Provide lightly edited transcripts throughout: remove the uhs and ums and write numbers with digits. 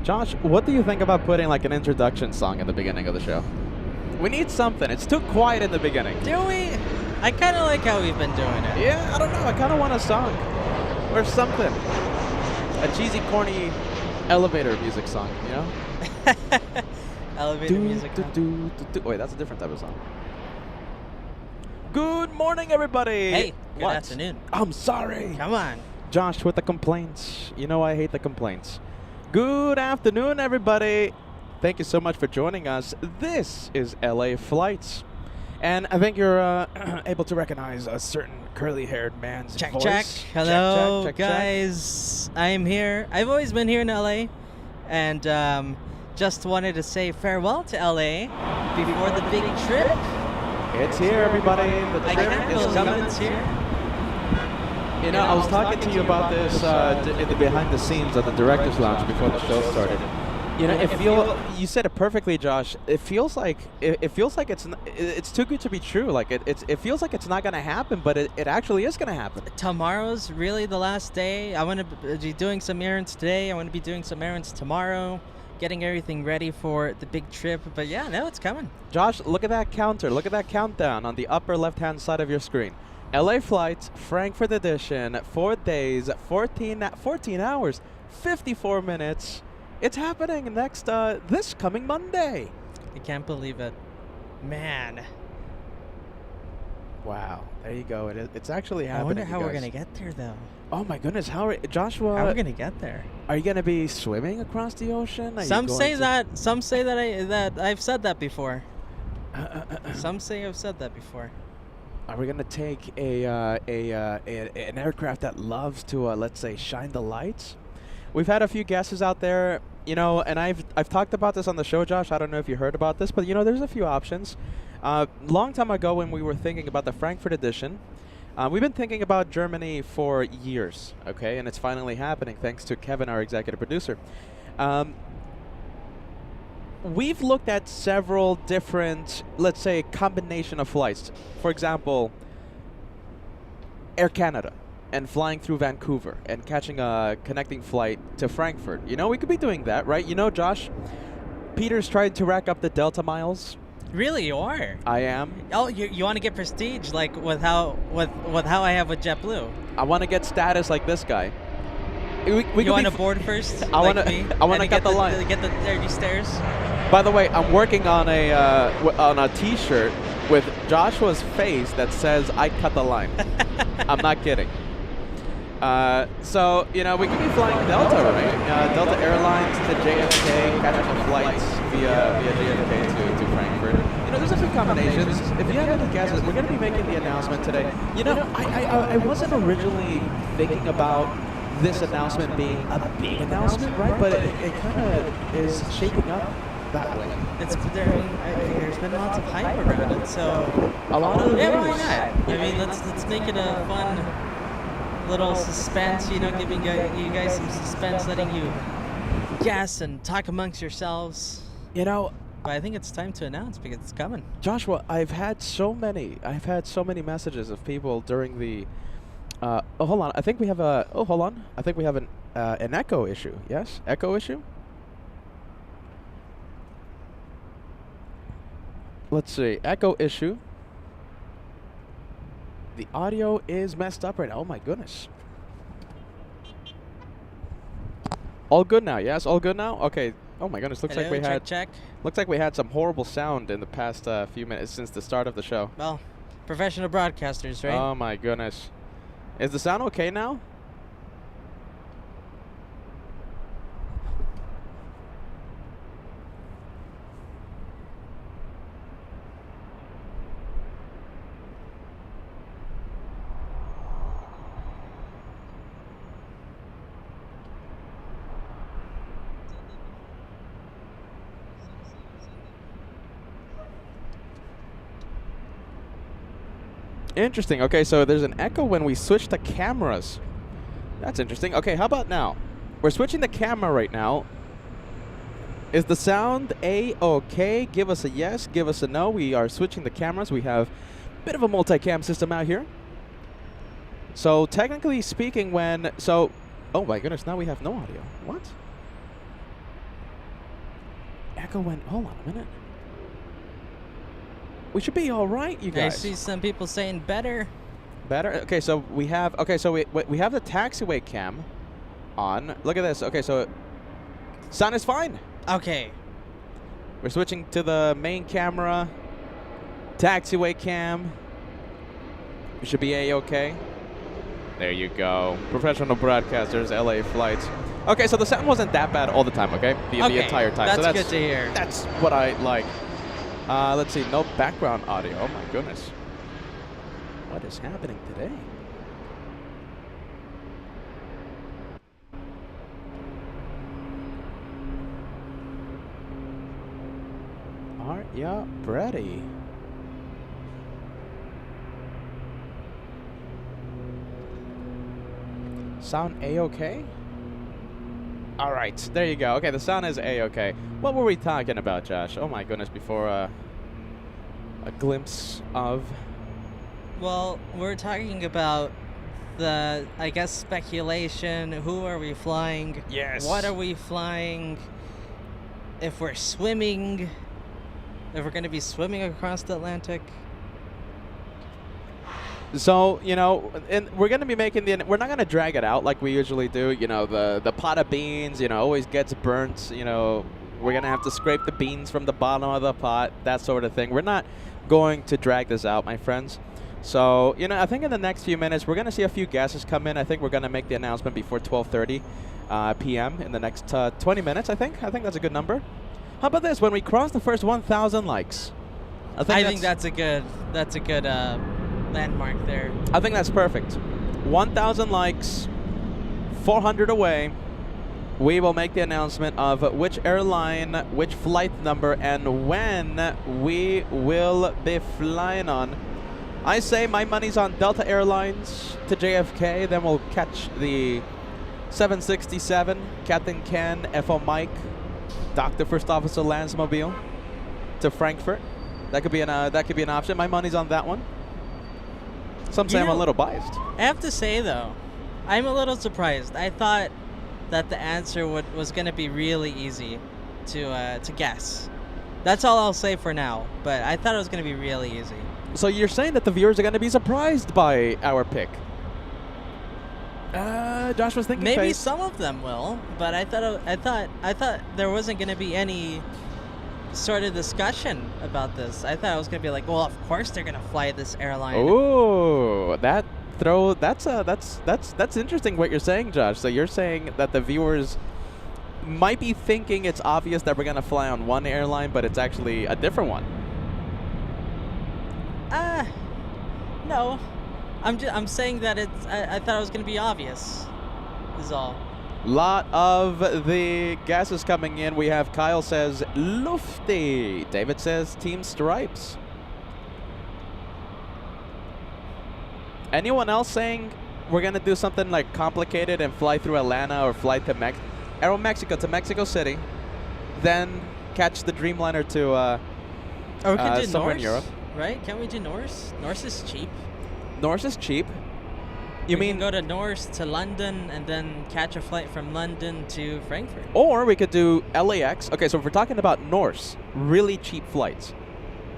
Josh, what do you think about putting like an introduction song at the beginning of the show? We need something. It's too quiet in the beginning. Do we? I kind of like how we've been doing it. Yeah, I don't know. I kind of want a song or something. A cheesy, corny elevator music song, you know? Elevator music. Wait, that's a different type of song. Good morning, everybody. Hey, good What? afternoon. I'm sorry. Come on. Josh with the complaints. You know I hate the complaints. Good afternoon, everybody. Thank you so much for joining us. This is LA Flights. And I think you're able to recognize a certain curly-haired man's Check, voice. check. Hello, check, guys. I'm here. I've always been here in LA. And just wanted to say farewell to LA before the big trip. It's here, everybody. The I trip can't is believe coming. it's here. You know, I was talking to you about this in the behind the scenes at the director's lounge before the show started. You know, you said it perfectly, Josh. It feels like it's too good to be true. Like it feels like it's not going to happen, but it actually is going to happen. Tomorrow's really the last day. I want to be doing some errands today. I want to be doing some errands tomorrow, getting everything ready for the big trip. But yeah, no, it's coming. Josh, look at that counter. Look at that countdown on the upper left-hand side of your screen. LA Flights, Frankfurt edition, 4 days, 14 hours, 54 minutes. It's happening next, this coming Monday. I can't believe it. Man. Wow, there you go. It's actually happening. I wonder how you we're guys. going to get there, though. Oh my goodness, Joshua? How are we going to get there? Are you going to be swimming across the ocean? Some say that I've said that before. Some say I've said that before. Are we going to take an aircraft that loves to, let's say, shine the lights? We've had a few guesses out there, you know, and I've talked about this on the show, Josh. I don't know if you heard about this, but, you know, there's a few options. Long time ago when we were thinking about the Frankfurt edition, we've been thinking about Germany for years, okay, and it's finally happening thanks to Kevin, our executive producer. We've looked at several different, let's say, combination of flights. For example, Air Canada and flying through Vancouver and catching a connecting flight to Frankfurt. You know, we could be doing that, right? You know, Josh, Peter's trying to rack up the Delta miles. Really, you are? I am. Oh, you want to get prestige like with how I have with JetBlue? I want to get status like this guy. We you want to board first? I want to get the line. Get the dirty stairs. By the way, I'm working on a T-shirt with Joshua's face that says "I cut the line." I'm not kidding. So you know we could be flying Delta, right? Delta Airlines to JFK, catching the flights via JFK to Frankfurt. You know, there's a few combinations. If you have any guesses, we're going to be making the announcement today. You know, I wasn't originally thinking about this announcement being a big announcement, right? But it kind of is shaping up that way. There's been lots of hype around it, so a lot of yeah, why not? I mean, let's make it a fun little suspense. You know, giving you guys some suspense, letting you guess and talk amongst yourselves. You know, but I think it's time to announce because it's coming. Joshua, I've had so many messages of people during the. Hold on. I think we have a. Oh, hold on. I think we have an echo issue. Yes, echo issue. Let's see. Echo issue. The audio is messed up right now. Oh my goodness. All good now. Yes, all good now. Okay. Oh my goodness. Looks like we had. Check. Looks like we had some horrible sound in the past few minutes since the start of the show. Well, professional broadcasters, right? Oh my goodness. Is the sound okay now? Interesting. Okay, so there's an echo when we switch the cameras. That's interesting. Okay, how about now? We're switching the camera right now. Is the sound A-okay? Give us a yes, give us a no. We are switching the cameras. We have a bit of a multicam system out here. So technically speaking, oh my goodness, now we have no audio. What? echo went. Hold on a minute. We should be all right, you I guys. see some people saying better. Better. Okay, so we have. Okay, so we have the taxiway cam on. Look at this. Okay, so sound is fine. Okay. We're switching to the main camera. Taxiway cam. We should be A-okay. There you go. Professional broadcasters, LA flights. Okay, so the sound wasn't that bad all the time, okay? The entire time. That's so good to hear. That's what I like. Let's see. No background audio. Oh, my goodness. What is happening today? Are ya ready? Sound A-okay? All right, there you go. Okay, the sound is A-okay. What were we talking about, Josh? Oh my goodness, before a glimpse of... Well, we're talking about the, I guess, speculation. Who are we flying? Yes. What are we flying? If we're swimming, if we're going to be swimming across the Atlantic. So, you know, and we're going to be making we're not going to drag it out like we usually do. You know, the pot of beans, you know, always gets burnt. You know, we're going to have to scrape the beans from the bottom of the pot, that sort of thing. We're not going to drag this out, my friends. So, you know, I think in the next few minutes, we're going to see a few guesses come in. I think we're going to make the announcement before 12:30 p.m. in the next 20 minutes, I think. I think that's a good number. How about this? When we cross the first 1,000 likes. I think that's a good landmark there. I think that's perfect. 1,000 likes, 400 away. We will make the announcement of which airline, which flight number, and when we will be flying on. I say my money's on Delta Airlines to JFK. Then we'll catch the 767, Captain Ken, FO Mike, Dr. First Officer Landsmobile to Frankfurt. That could be an option. My money's on that one. Some say I'm a little biased. I have to say, though, I'm a little surprised. I thought that the answer was going to be really easy to guess. That's all I'll say for now, but I thought it was going to be really easy. So you're saying that the viewers are going to be surprised by our pick? Josh was thinking maybe face. Some of them will, but I thought there wasn't going to be any sort of discussion about this. I thought it was going to be like, well, of course they're going to fly this airline. Ooh, that's interesting what you're saying, Josh. So you're saying that the viewers might be thinking it's obvious that we're going to fly on one airline, but it's actually a different one. No. I'm saying that I thought it was going to be obvious. Is all. Lot of the guesses coming in. We have Kyle says Lufty. David says Team Stripes. Anyone else saying we're going to do something like complicated and fly through Atlanta or fly to Aeromexico to Mexico City, then catch the Dreamliner to or we could do somewhere Norse, in Europe. Right? Can't we do Norse? Norse is cheap. Norse is cheap. We can go to Norse to London and then catch a flight from London to Frankfurt. Or we could do LAX. Okay, so if we're talking about Norse, really cheap flights.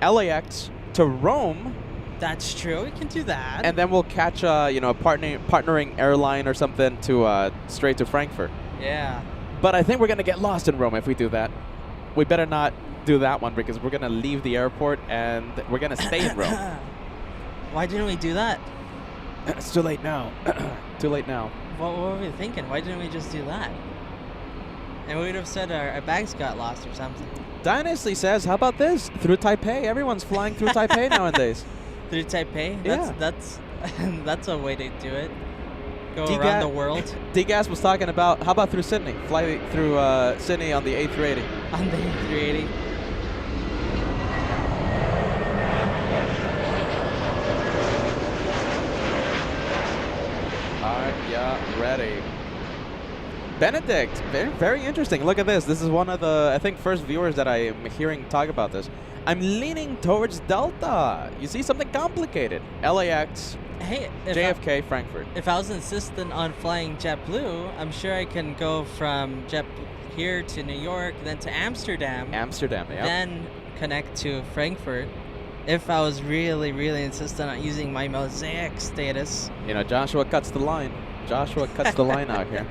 LAX to Rome. That's true. We can do that. And then we'll catch a partnering airline or something to straight to Frankfurt. Yeah. But I think we're going to get lost in Rome if we do that. We better not do that one because we're going to leave the airport and we're going to stay in Rome. Why didn't we do that? It's too late now. Too late now. What were we thinking? Why didn't we just do that? And we would have said our bags got lost or something. Dynasty says, how about this? Through Taipei. Everyone's flying through Taipei nowadays. Through Taipei? Yeah. That's a way to do it. Go D-Gas, around the world. D-Gas was talking about, how about through Sydney? Fly through Sydney on the A380. On the A380. Are ya ready? Benedict, very, very interesting. Look at this. This is one of the, I think, first viewers that I am hearing talk about this. I'm leaning towards Delta. You see something complicated. LAX, Hey, JFK, Frankfurt. if I was insistent on flying JetBlue, I'm sure I can go from here to New York, then to Amsterdam, Amsterdam, yeah. then connect to Frankfurt. If I was really, really insistent on using my mosaic status. You know, Joshua cuts the line. Joshua cuts the line out here.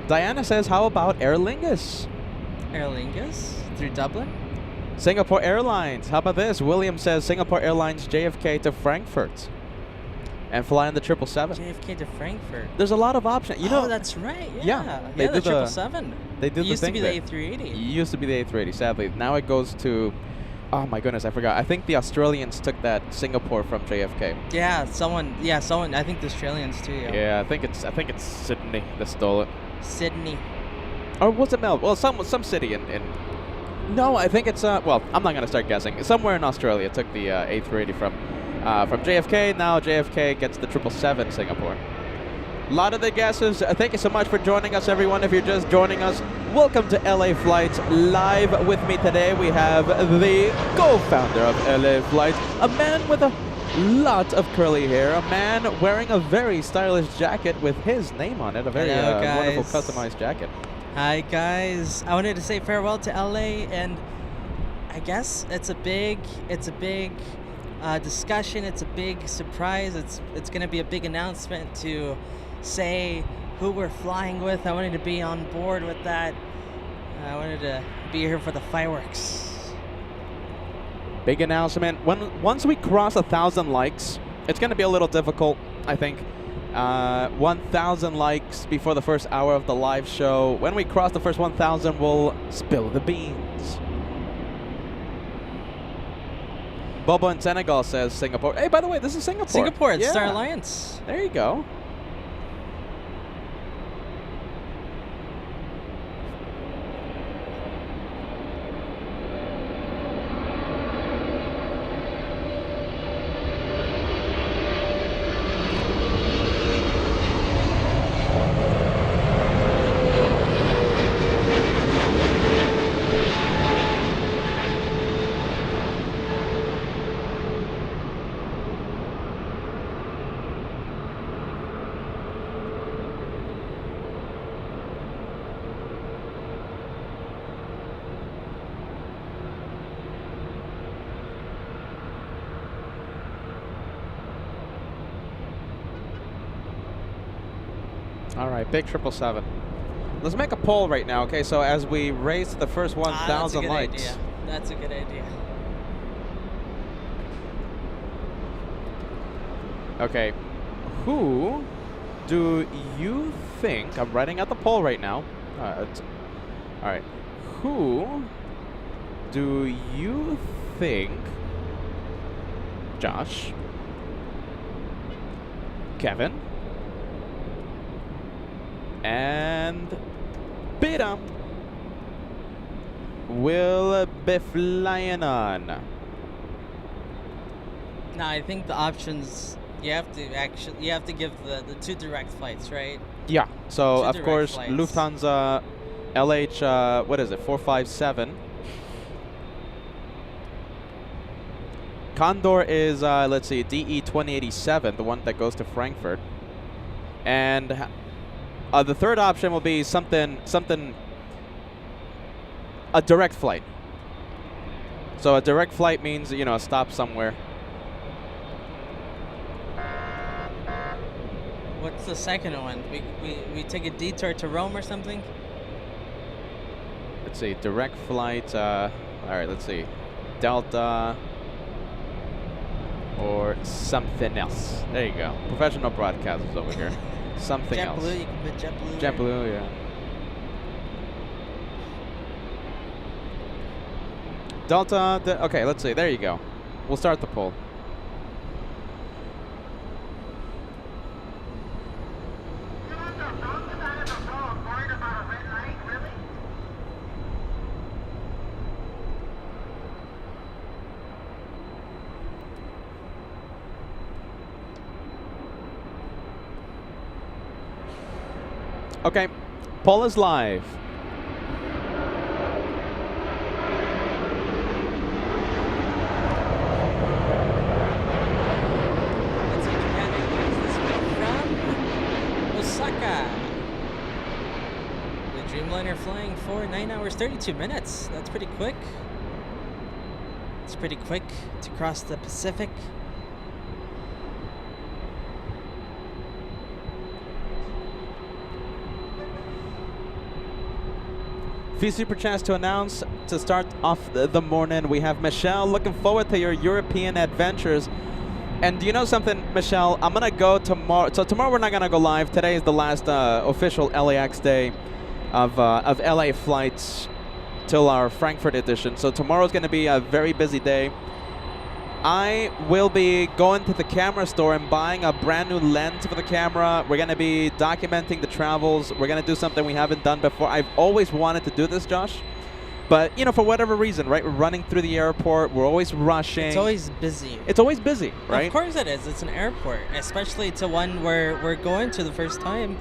Diana says, how about Aer Lingus? Aer Lingus through Dublin? Singapore Airlines. How about this? William says Singapore Airlines JFK to Frankfurt. And fly on the 777. JFK to Frankfurt. There's a lot of options. You know, that's right. yeah, Yeah, they the do the- 777. they did It the used to thing be there. the A380. It used to be the A380, sadly. Now it goes to, oh my goodness, I forgot. I think the Australians took that Singapore from JFK. Yeah, someone. I think the Australians too. Yeah. Yeah, I think it's Sydney that stole it. Sydney. Or was it Melbourne? Well, some city in. No, I think it's well, I'm not gonna start guessing. Somewhere in Australia took the A380 from JFK. Now JFK gets the 777 Singapore. A lot of the guesses. Thank you so much for joining us, everyone. If you're just joining us, welcome to LA Flights. Live with me today, we have the co-founder of LA Flights, a man with a lot of curly hair, a man wearing a very stylish jacket with his name on it, a very Hello, wonderful guys. customized jacket. Hi guys. I wanted to say farewell to LA, and I guess it's a big discussion. It's a big surprise. It's gonna be a big announcement to say who we're flying with. I wanted to be on board with that. I wanted to be here for the fireworks. Big announcement. Once we cross 1,000 likes, it's going to be a little difficult, I think. 1,000 likes before the first hour of the live show. When we cross the first 1,000, we'll spill the beans. Bobo in Senegal says Singapore. Hey, by the way, this is Singapore. Singapore, it's Yeah. Star Alliance. There you go. All right, big 777. Let's make a poll right now, okay? So as we raise to the first 1,000 likes. Idea. That's a good idea. Okay, who do you think? I'm writing out the poll right now. All right, who do you think? Josh, Kevin, and Peter will be flying on? No, I think the options you have to give the two direct flights, right? Yeah. So Two of direct course, flights. Lufthansa, LH, what is it? 457. Condor is let's see, DE 2087, the one that goes to Frankfurt, and the third option will be something a direct flight. So a direct flight means, you know, a stop somewhere. What's the second one? We take a detour to Rome or something? Let's see, direct flight. All right, let's see, Delta or something else. There you go. Professional broadcasters over here. Something else. JetBlue, you can put JetBlue. JetBlue, yeah. Delta. Okay, let's see. There you go. We'll start the poll. Okay, poll is live. Let's see, Japan Airlines this week from Osaka. The Dreamliner flying for 9 hours 32 minutes. That's pretty quick. It's pretty quick to cross the Pacific. Few super chats to announce to start off the morning. We have Michelle. Looking forward to your European adventures. And do you know something, Michelle? I'm gonna go tomorrow. So tomorrow we're not gonna go live. Today is the last official LAX day of LA flights till our Frankfurt edition. So tomorrow's gonna be a very busy day. I will be going to the camera store and buying a brand new lens for the camera. We're going to be documenting the travels. We're going to do something we haven't done before. I've always wanted to do this, Josh. But, you know, for whatever reason, right? We're running through the airport. We're always rushing. It's always busy. It's always busy, right? Of course it is. It's an airport, especially to one where we're going to the first time.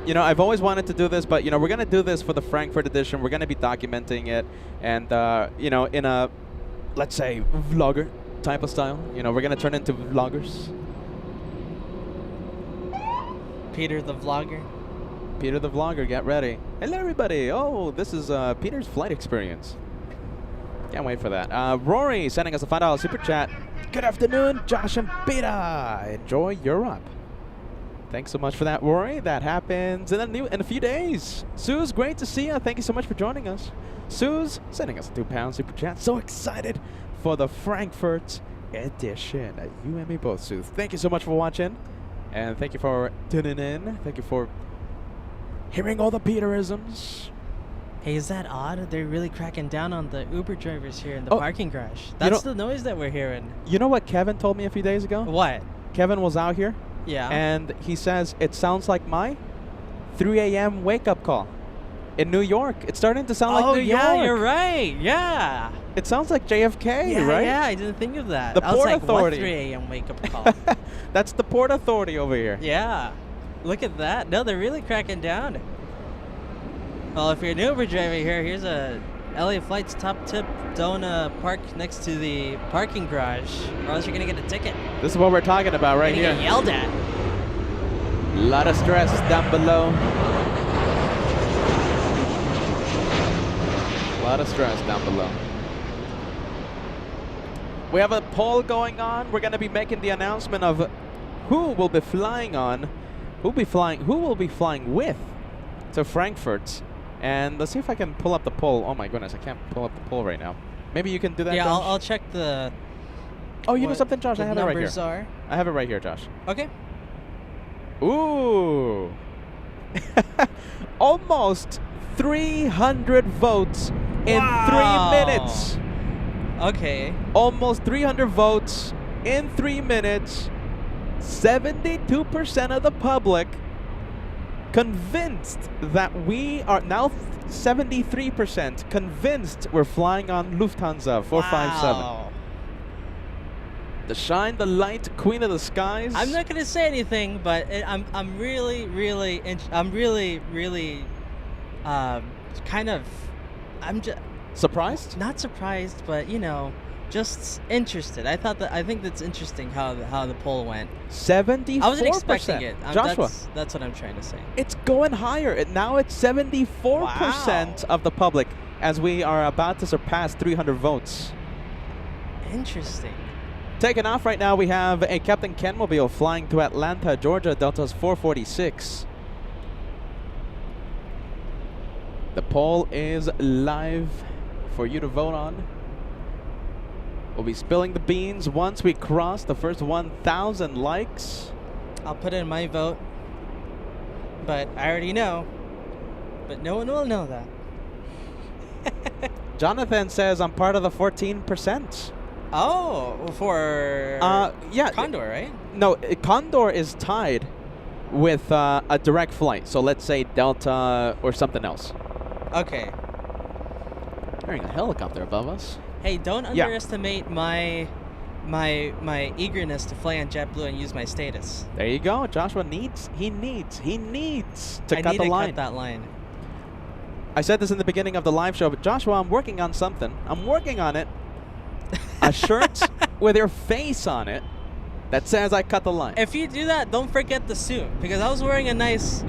You know, I've always wanted to do this, but, you know, we're going to do this for the Frankfurt edition. We're going to be documenting it. And, you know, in a, let's say, vlogger type of style. You know, we're going to turn into vloggers. Peter the vlogger. Peter the vlogger, get ready. Hello, everybody. Oh, this is Peter's flight experience. Can't wait for that. Rory sending us a $5 super chat. Good afternoon, Josh and Peter. Enjoy Europe. Thanks so much for that, Rory. That happens in a few days. Suze, great to see you. Thank you so much for joining us. Suze sending us a £2 super chat. So excited for the Frankfurt edition. You and me both, Suze. Thank you so much for watching. And thank you for tuning in. Thank you for hearing all the Peterisms. Hey, is that odd? They're really cracking down on the Uber drivers here in the parking garage. That's the noise that we're hearing. You know what Kevin told me a few days ago? What? Kevin was out here. Yeah. And he says, it sounds like my 3 a.m. wake-up call in New York. It's starting to sound like New York. Oh, yeah, you're right. Yeah. It sounds like JFK, yeah, right? Yeah, I didn't think of that. The I was Port like, Authority. What 3 a.m. wake-up call? That's the Port Authority over here. Yeah. Look at that. No, they're really cracking down. Well, if you're an Uber driver here, here's a LA Flight's top tip. Don't park next to the parking garage, or else you're going to get a ticket. This is what we're talking about right here. Get yelled at. A lot of stress down below. A lot of stress down below. We have a poll going on. We're going to be making the announcement of who will be flying on, who will be flying with to Frankfurt. And let's see if I can pull up the poll. Oh my goodness, I can't pull up the poll right now. Maybe you can do that, Yeah, Josh? I'll check the. Oh, you know something, Josh? I have it right here. Numbers are. I have it right here, Josh. Okay. Ooh. Almost 300 votes in 3 minutes. Okay. Almost 300 votes in 3 minutes. 72% of the public convinced that we are now 73% convinced we're flying on Lufthansa 457. Wow. The shine, the light, queen of the skies. I'm not gonna say anything, but I'm really kind of I'm just surprised? not surprised, but you know, just interested. I think that's interesting how the poll went. 74%. I wasn't expecting it. Joshua, that's what I'm trying to say. it's going higher. Now it's 74% of the public as we are about to surpass 300 votes. Interesting. Taking off right now, we have a Captain Ken Mobile flying to Atlanta, Georgia, Delta's 446. The poll is live for you to vote on. We'll be spilling the beans once we cross the first 1,000 likes. I'll put in my vote, but I already know. But no one will know that. Jonathan says I'm part of the 14%. Oh, for yeah, Condor, right? No, Condor is tied with a direct flight. So let's say Delta or something else. Okay. Hearing a helicopter above us. Hey, don't underestimate my my eagerness to fly on JetBlue and use my status. There you go. Joshua needs to I cut need the to line. cut that line. I said this in the beginning of the live show, but Joshua, I'm working on something. I'm working on it. A shirt with your face on it that says I cut the line. If you do that, don't forget the suit, because I was wearing a nice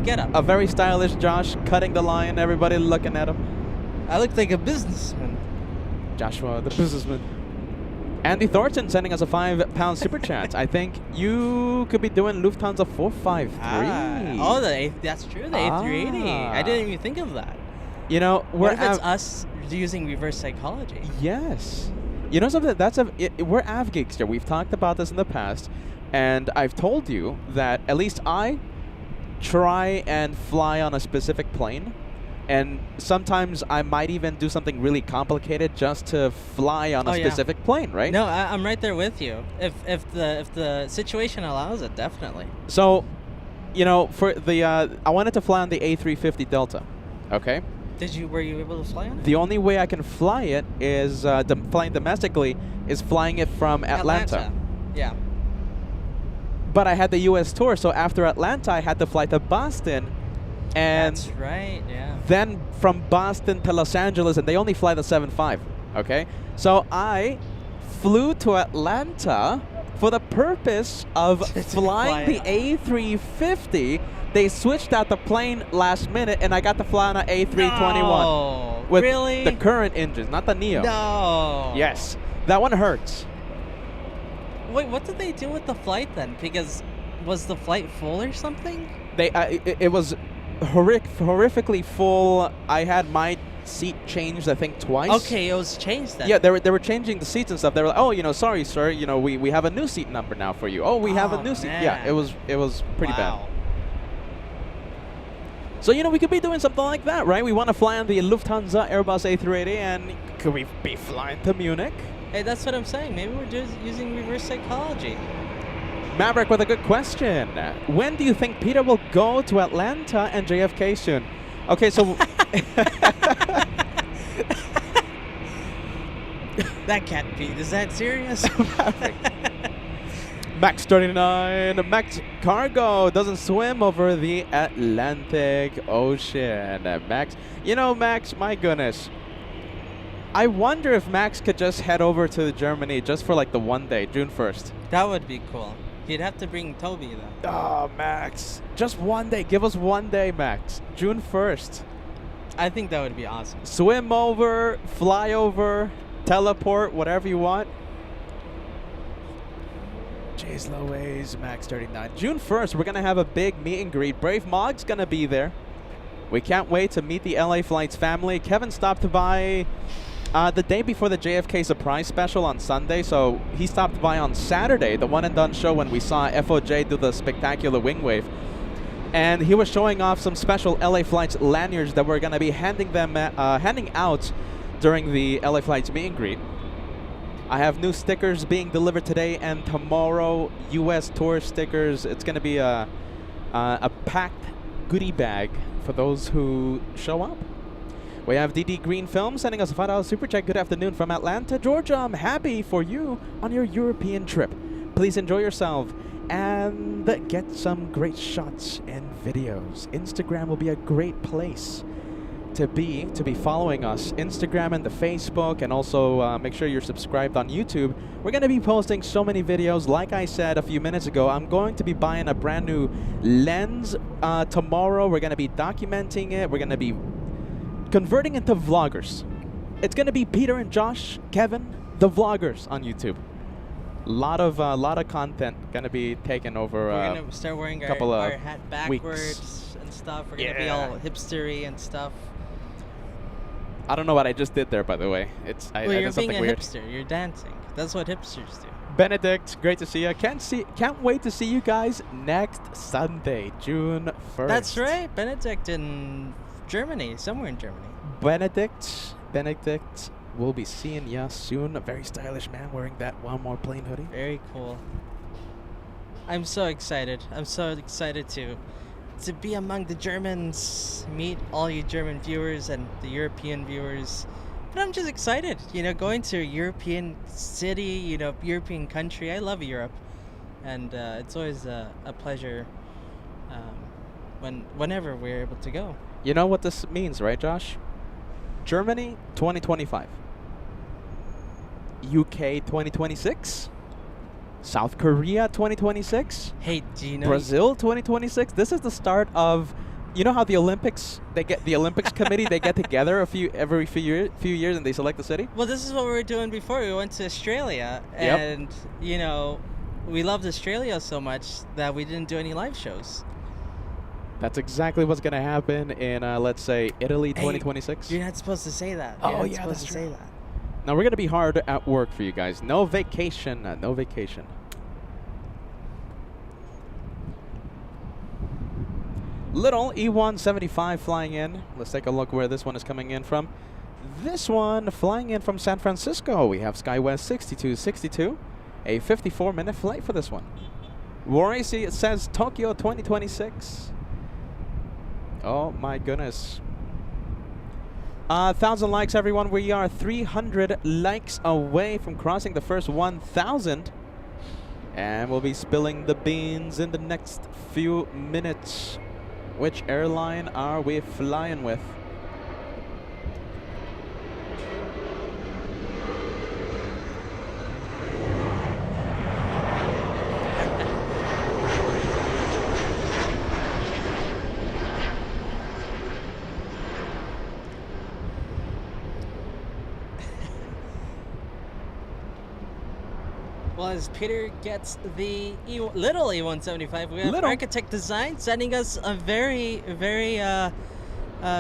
getup. A very stylish Josh cutting the line, everybody looking at him. I looked like a businessman. Joshua, the businessman. Andy Thornton sending us a £5 super chat. I think you could be doing Lufthansa 453. That's true, the A380. I didn't even think of that. You know, What if it's us using reverse psychology? Yes. You know something? We're av geeks here. We've talked about this in the past, and I've told you that at least I try and fly on a specific plane. And sometimes I might even do something really complicated just to fly on a specific plane, right? No, I'm right there with you. If the situation allows it, definitely. So, you know, for the I wanted to fly on the A350 Delta, okay? Were you able to fly on it? The only way I can fly it is flying domestically is flying it from Atlanta. Yeah. But I had the U.S. tour, so after Atlanta, I had to fly to Boston. And that's right, yeah. Then from Boston to Los Angeles, and they only fly the 7.5, okay? So I flew to Atlanta for the purpose of flying the A350. They switched out the plane last minute, and I got to fly on an A321. No, with really? the current engines, not the Neo. No. Yes, that one hurts. Wait, what did they do with the flight then? Because was the flight full or something? It was horrifically full. I had my seat changed, I think, twice. Okay, it was changed then. Yeah, they were changing the seats and stuff. They were like, oh, you know, sorry, sir, you know, we have a new seat number now for you. Oh, we have a new seat. Yeah, it was pretty bad. So, you know, we could be doing something like that, right? We want to fly on the Lufthansa Airbus A380, and could we be flying to Munich? Hey, that's what I'm saying. Maybe we're just using reverse psychology. Maverick with a good question. When do you think Peter will go to Atlanta and JFK soon? Okay, so... That can't be. Is that serious? Max 39. Max Cargo doesn't swim over the Atlantic Ocean. Max, you know, Max, my goodness. I wonder if Max could just head over to Germany just for like the one day, June 1st. That would be cool. He'd have to bring Toby though. Oh, Max. Just one day. Give us one day, Max. June 1st. I think that would be awesome. Swim over, fly over, teleport, whatever you want. Jay's Loways, Max 39. June 1st, we're going to have a big meet and greet. Brave Mog's going to be there. We can't wait to meet the LA Flights family. Kevin stopped by the day before the JFK surprise special on Sunday, so he stopped by on Saturday, the one and done show when we saw FOJ do the spectacular wing wave. And he was showing off some special LA Flights lanyards that we're going to be handing out during the LA Flights meet and greet. I have new stickers being delivered today and tomorrow. U.S. tour stickers. It's going to be a packed goodie bag for those who show up. We have DD Green Film sending us a $5 super chat. Good afternoon from Atlanta, Georgia. I'm happy for you on your European trip. Please enjoy yourself and get some great shots and videos. Instagram will be a great place to be following us. Instagram and the Facebook, and also make sure you're subscribed on YouTube. We're going to be posting so many videos. Like I said a few minutes ago, I'm going to be buying a brand new lens tomorrow. We're going to be documenting it. We're going to be converting into vloggers. It's going to be Peter and Josh, Kevin, the vloggers on YouTube. Lot of content going to be taken over. We're going to start wearing our hat backwards and stuff. We're going to be all hipstery and stuff. I don't know what I just did there, by the way. I you're did something being a weird. hipster. You're dancing. That's what hipsters do. Benedict, great to see you. Can't wait to see you guys next Sunday, June 1st. That's right. Benedict in Germany, somewhere in Germany. Benedict, we'll be seeing ya soon. A very stylish man wearing that One More Plane hoodie. Very cool. I'm so excited. I'm so excited to be among the Germans, meet all you German viewers and the European viewers, But I'm just excited, going to a European city, European country. I love Europe, and it's always a pleasure whenever we're able to go. You know what this means, right, Josh? Germany 2025, UK 2026, South Korea 2026. Hey, do you know Brazil 2026. This is the start of, you know how the Olympics, the Olympics committee, they get together every few years and they select the city. Well, this is what we were doing before. We went to Australia, Yep. and we loved Australia so much that we didn't do any live shows. That's exactly what's going to happen in, let's say, Italy 2026. You're not supposed to say that. Oh, You're not yeah, supposed that's to say true. that. Now we're going to be hard at work for you guys. No vacation. No vacation. Little E175 flying in. Let's take a look where this one is coming in from. This one flying in from San Francisco. We have SkyWest 6262. A 54-minute flight for this one. Rory, see, it says Tokyo 2026. Oh my goodness. 1,000 likes, everyone. We are 300 likes away from crossing the first 1,000. And we'll be spilling the beans in the next few minutes. Which airline are we flying with? Well, as Peter gets the little E175, we have Little. Architect Design sending us a very, very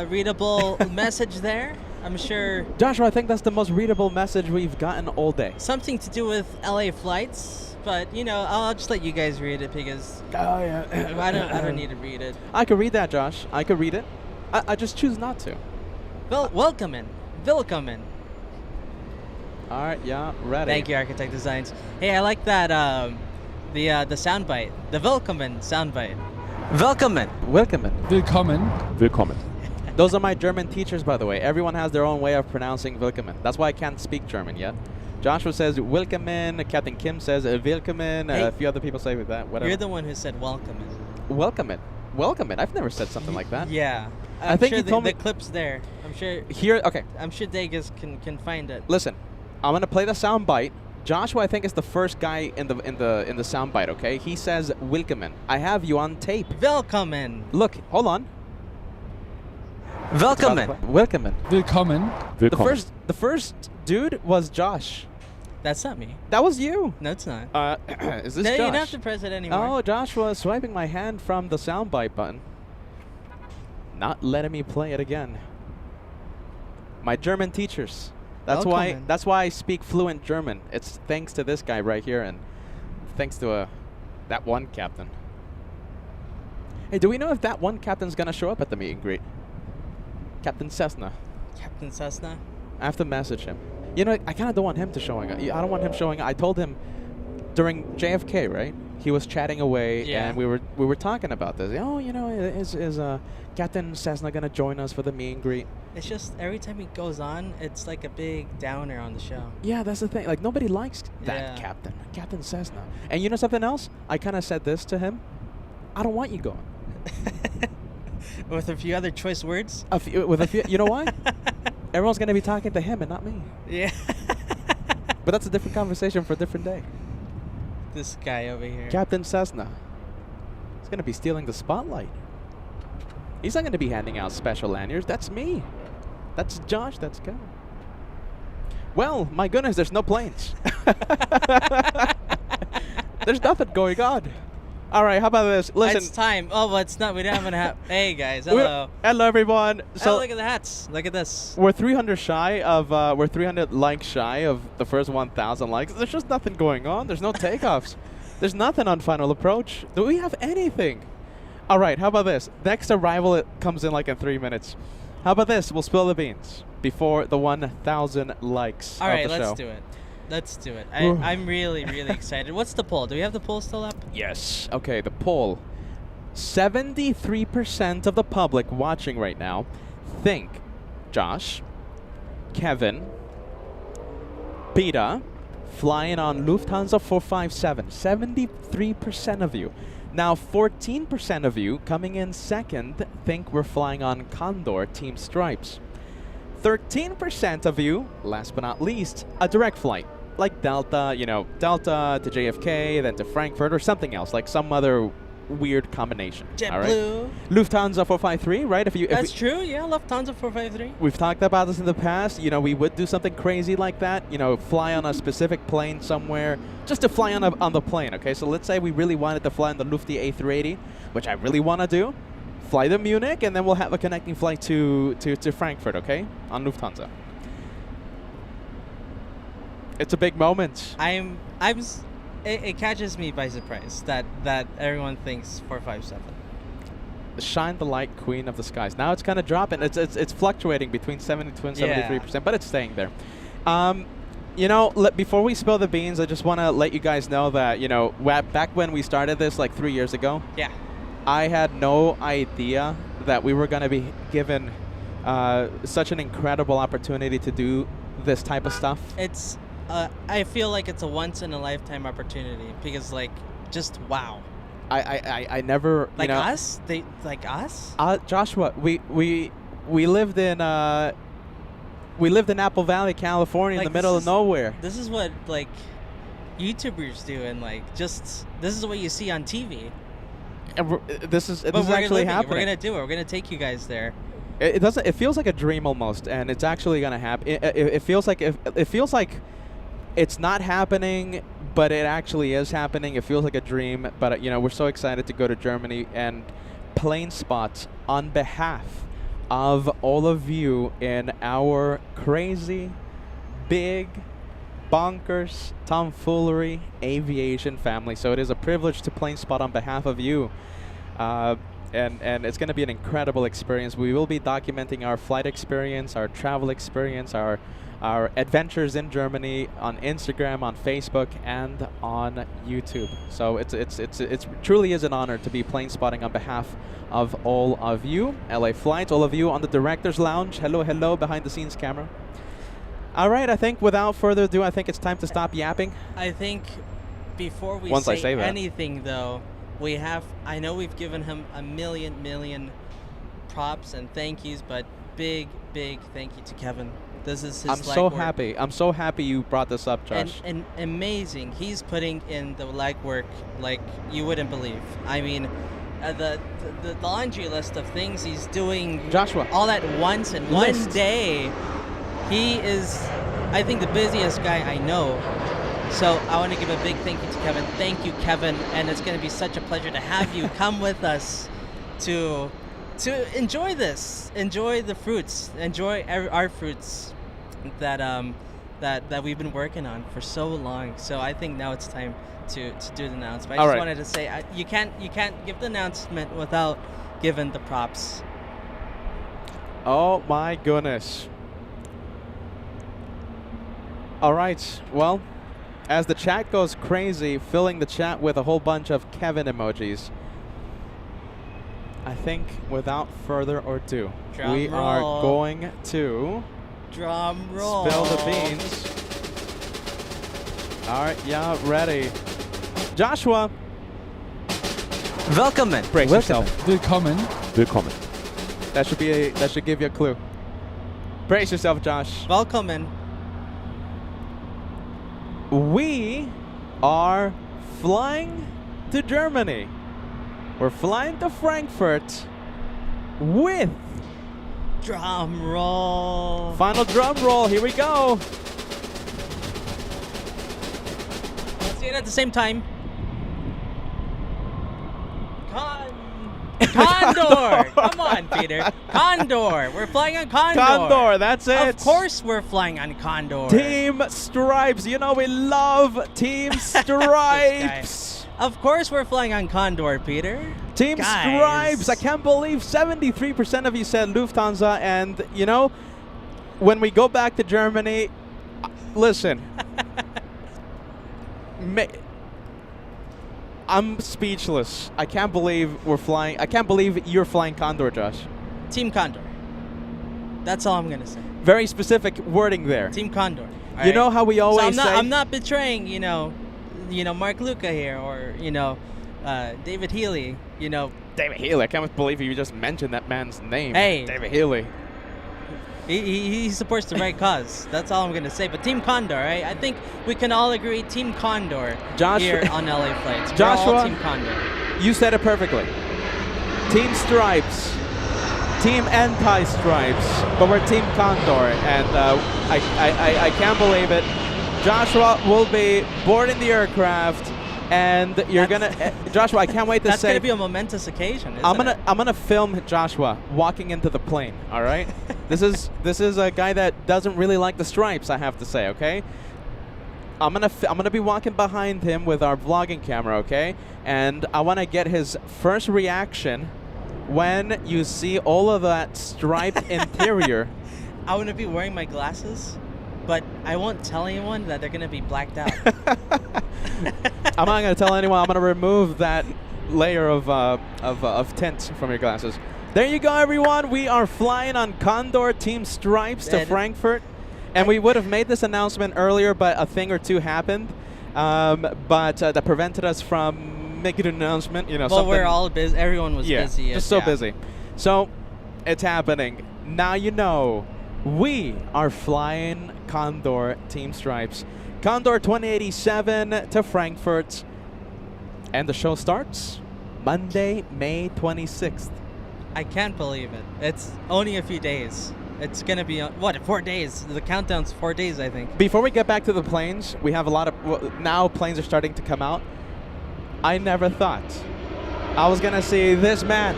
readable message there. I'm sure Joshua, I think that's the most readable message we've gotten all day. something to do with LA flights, but I'll just let you guys read it because Oh, yeah. I don't need to read it. I could read that, Josh. I could read it. I just choose not to. Willkommen. All right, yeah, ready. Thank you, Architect Designs. Hey, I like that the soundbite, the Willkommen soundbite. Willkommen. Willkommen. Willkommen. Those are my German teachers, by the way. Everyone has their own way of pronouncing Willkommen. That's why I can't speak German yet. Joshua says Willkommen. Captain Kim says Willkommen. Hey. A few other people say that. Whatever. You're the one who said Willkommen. Willkommen. I've never said something like that. Yeah. I think sure you told the me clip's there. I'm sure. here. Okay, I'm sure Degas can find it. listen. I'm gonna play the sound bite. Joshua, I think, is the first guy in the sound bite. Okay, he says Willkommen. I have you on tape. Willkommen. Look, hold on. Willkommen. Willkommen. Willkommen. The first dude was Josh. That's not me. That was you. No, it's not. Is this No, Josh? you don't have to press it anymore. Oh, Joshua is swiping my hand from the soundbite button. Not letting me play it again. My German teachers. That's Willkommen. why I speak fluent German. It's thanks to this guy right here and thanks to that one captain. Hey, do we know if that one captain's gonna show up at the meet and greet? Captain Cessna. Captain Cessna. I have to message him. You know, I kind of don't want him to showing up. I don't want him showing up. I told him during JFK, right? He was chatting away, Yeah. and we were talking about this. Oh, is Captain Cessna gonna join us for the meet and greet? It's just every time he goes on, it's like a big downer on the show. Yeah, that's the thing. Like nobody likes that Yeah. Captain Cessna. And you know something else? I kind of said this to him. I don't want you going. With a few other choice words. With a few, you know why? Everyone's gonna be talking to him and not me. Yeah. But that's a different conversation for a different day. This guy over here. Captain Cessna. He's gonna be stealing the spotlight. He's not gonna be handing out special lanyards. That's me. That's Josh. That's Go. Well, my goodness, there's no planes. There's nothing going on. All right, how about this? Listen. It's time. Oh, but it's not. We don't even have. Hey guys, hello. Hello, everyone. Oh, look at the hats. Look at this. We're 300 shy of we're 300 likes shy of the first 1,000 likes. There's just nothing going on. There's no takeoffs. There's nothing on final approach. Do we have anything? All right, how about this? Next arrival it comes in like in 3 minutes. How about this? We'll spill the beans before the 1,000 likes All of right, the show. let's do it. Let's do it. I'm really, really excited. What's the poll? Do we have the poll still up? Yes. Okay, the poll. 73% of the public watching right now think, Josh, Kevin, Peter, flying on Lufthansa 457. 73% of you. Now, 14% of you coming in second think we're flying on Condor Team Stripes. 13% of you, last but not least, a direct flight. Like Delta, Delta to JFK, then to Frankfurt, or something else, like some other weird combination. JetBlue. Lufthansa 453, right? That's true, yeah, Lufthansa 453. We've talked about this in the past. We would do something crazy like that. Fly on a specific plane somewhere, just to fly on the plane. Okay, so let's say we really wanted to fly on the Lufty A380, which I really want to do. Fly to Munich, and then we'll have a connecting flight to Frankfurt. Okay, on Lufthansa. It's a big moment. It catches me by surprise that everyone thinks 457. Shine the light, queen of the skies. Now it's kind of dropping. It's fluctuating between 72 and 73%, but it's staying there. Before we spill the beans, I just want to let you guys know that back when we started this like 3 years ago, I had no idea that we were going to be given such an incredible opportunity to do this type of stuff. I feel like it's a once-in-a-lifetime opportunity because, just wow. I never us. They like us. Joshua, we lived in Apple Valley, California, in the middle of nowhere. This is what YouTubers do, and this is what you see on TV. And this is actually happening. We're gonna do it. We're gonna take you guys there. It feels like a dream almost, and it's actually gonna happen. It feels like it's not happening, but it actually is happening. It feels like a dream, but we're so excited to go to Germany and plane spot on behalf of all of you in our crazy, big, bonkers, tomfoolery aviation family. So it is a privilege to plane spot on behalf of you. And it's going to be an incredible experience. We will be documenting our flight experience, our travel experience, our adventures in Germany on Instagram, on Facebook, and on YouTube. So it truly is an honor to be plane spotting on behalf of all of you, LA Flights, all of you on the Director's Lounge. Hello, behind the scenes camera. All right, I think without further ado, I think it's time to stop yapping. I think before we say anything, though, I know we've given him a million props and thank yous, but big thank you to Kevin. This is his legwork. I'm so happy you brought this up, Josh. And amazing. He's putting in the legwork like you wouldn't believe. I mean, the laundry list of things he's doing, Joshua, all at once in one day. He is, I think, the busiest guy I know. So I want to give a big thank you to Kevin. Thank you, Kevin. And it's going to be such a pleasure to have you come with us to enjoy this, enjoy the fruits, enjoy our fruits that we've been working on for so long. So I think now it's time to do the announcement. I just wanted to say you can't give the announcement without giving the props. Oh my goodness. All right. Well, as the chat goes crazy, filling the chat with a whole bunch of Kevin emojis, I think without further ado, we are going to drum roll. Spill the beans. All right, yeah, ready. Joshua. Willkommen. Brace yourself. Willkommen. That should give you a clue. Brace yourself, Josh. Willkommen. We are flying to Germany. We're flying to Frankfurt with drum roll. Final drum roll. Here we go. Let's say it at the same time. Condor. Come on, Peter. Condor. We're flying on Condor. Condor. That's it. Of course we're flying on Condor. Team Stripes. You know we love Team Stripes. Of course we're flying on Condor, Peter. Team Stripes. I can't believe 73% of you said Lufthansa. And, when we go back to Germany, listen. I'm speechless. I can't believe you're flying Condor, Josh. Team Condor. That's all I'm gonna say. Very specific wording there. Team Condor. You know how we always so say... I'm not betraying, Mark Luca here, or David Healy. David Healy. I can't believe you just mentioned that man's name. Hey. David Healy. He supports the right cause. That's all I'm going to say. But Team Condor, right? I think we can all agree Team Condor here on LA Flights. Joshua, we're all Team Condor. You said it perfectly. Team Stripes. Team Anti-Stripes. But we're Team Condor. And I can't believe it. Joshua will be boarding the aircraft. And you're gonna, Joshua. I can't wait to that's say. That's gonna be a momentous occasion. I'm gonna film Joshua walking into the plane. All right. This is a guy that doesn't really like the stripes. I have to say. Okay. I'm gonna be walking behind him with our vlogging camera. Okay. And I want to get his first reaction when you see all of that striped interior. I want to be wearing my glasses, but I won't tell anyone that they're gonna be blacked out. I'm not going to tell anyone. I'm going to remove that layer of tint from your glasses. There you go, everyone. We are flying on Condor Team Stripes to Frankfurt. And we would have made this announcement earlier, but a thing or two happened. But that prevented us from making an announcement. Well, we're all busy. Everyone was busy. Just so busy. So it's happening. Now you know. We are flying Condor Team Stripes. Condor 2087 to Frankfurt. And the show starts Monday, May 26th. I can't believe it. It's only a few days. It's going to be, 4 days? The countdown's 4 days, I think. Before we get back to the planes, we have a lot of, now planes are starting to come out. I never thought I was going to see this man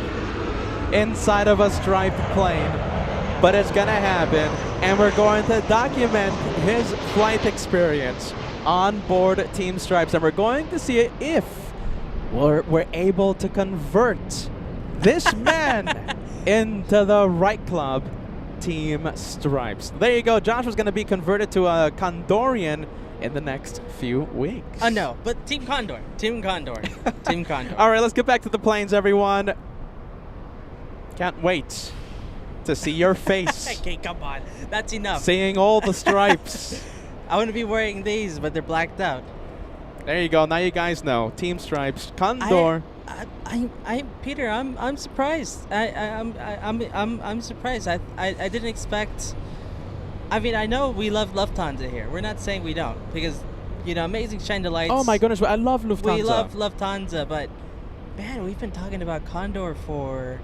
inside of a striped plane. But it's going to happen, and we're going to document his flight experience on board Team Stripes, and we're going to see if we're able to convert this man into the right club, Team Stripes. There you go. Josh was going to be converted to a Condorian in the next few weeks. No, but Team Condor. Team Condor. Team Condor. All right, let's get back to the planes, everyone. Can't wait to see your face. Okay, come on. That's enough. Seeing all the stripes. I want to be wearing these, but they're blacked out. There you go. Now you guys know. Team Stripes, Condor. Peter, I'm surprised. I'm surprised. I didn't expect. I mean, I know we love Lufthansa here. We're not saying we don't, because amazing shine the lights. Oh my goodness, I love Lufthansa. We love Lufthansa, but man, we've been talking about Condor for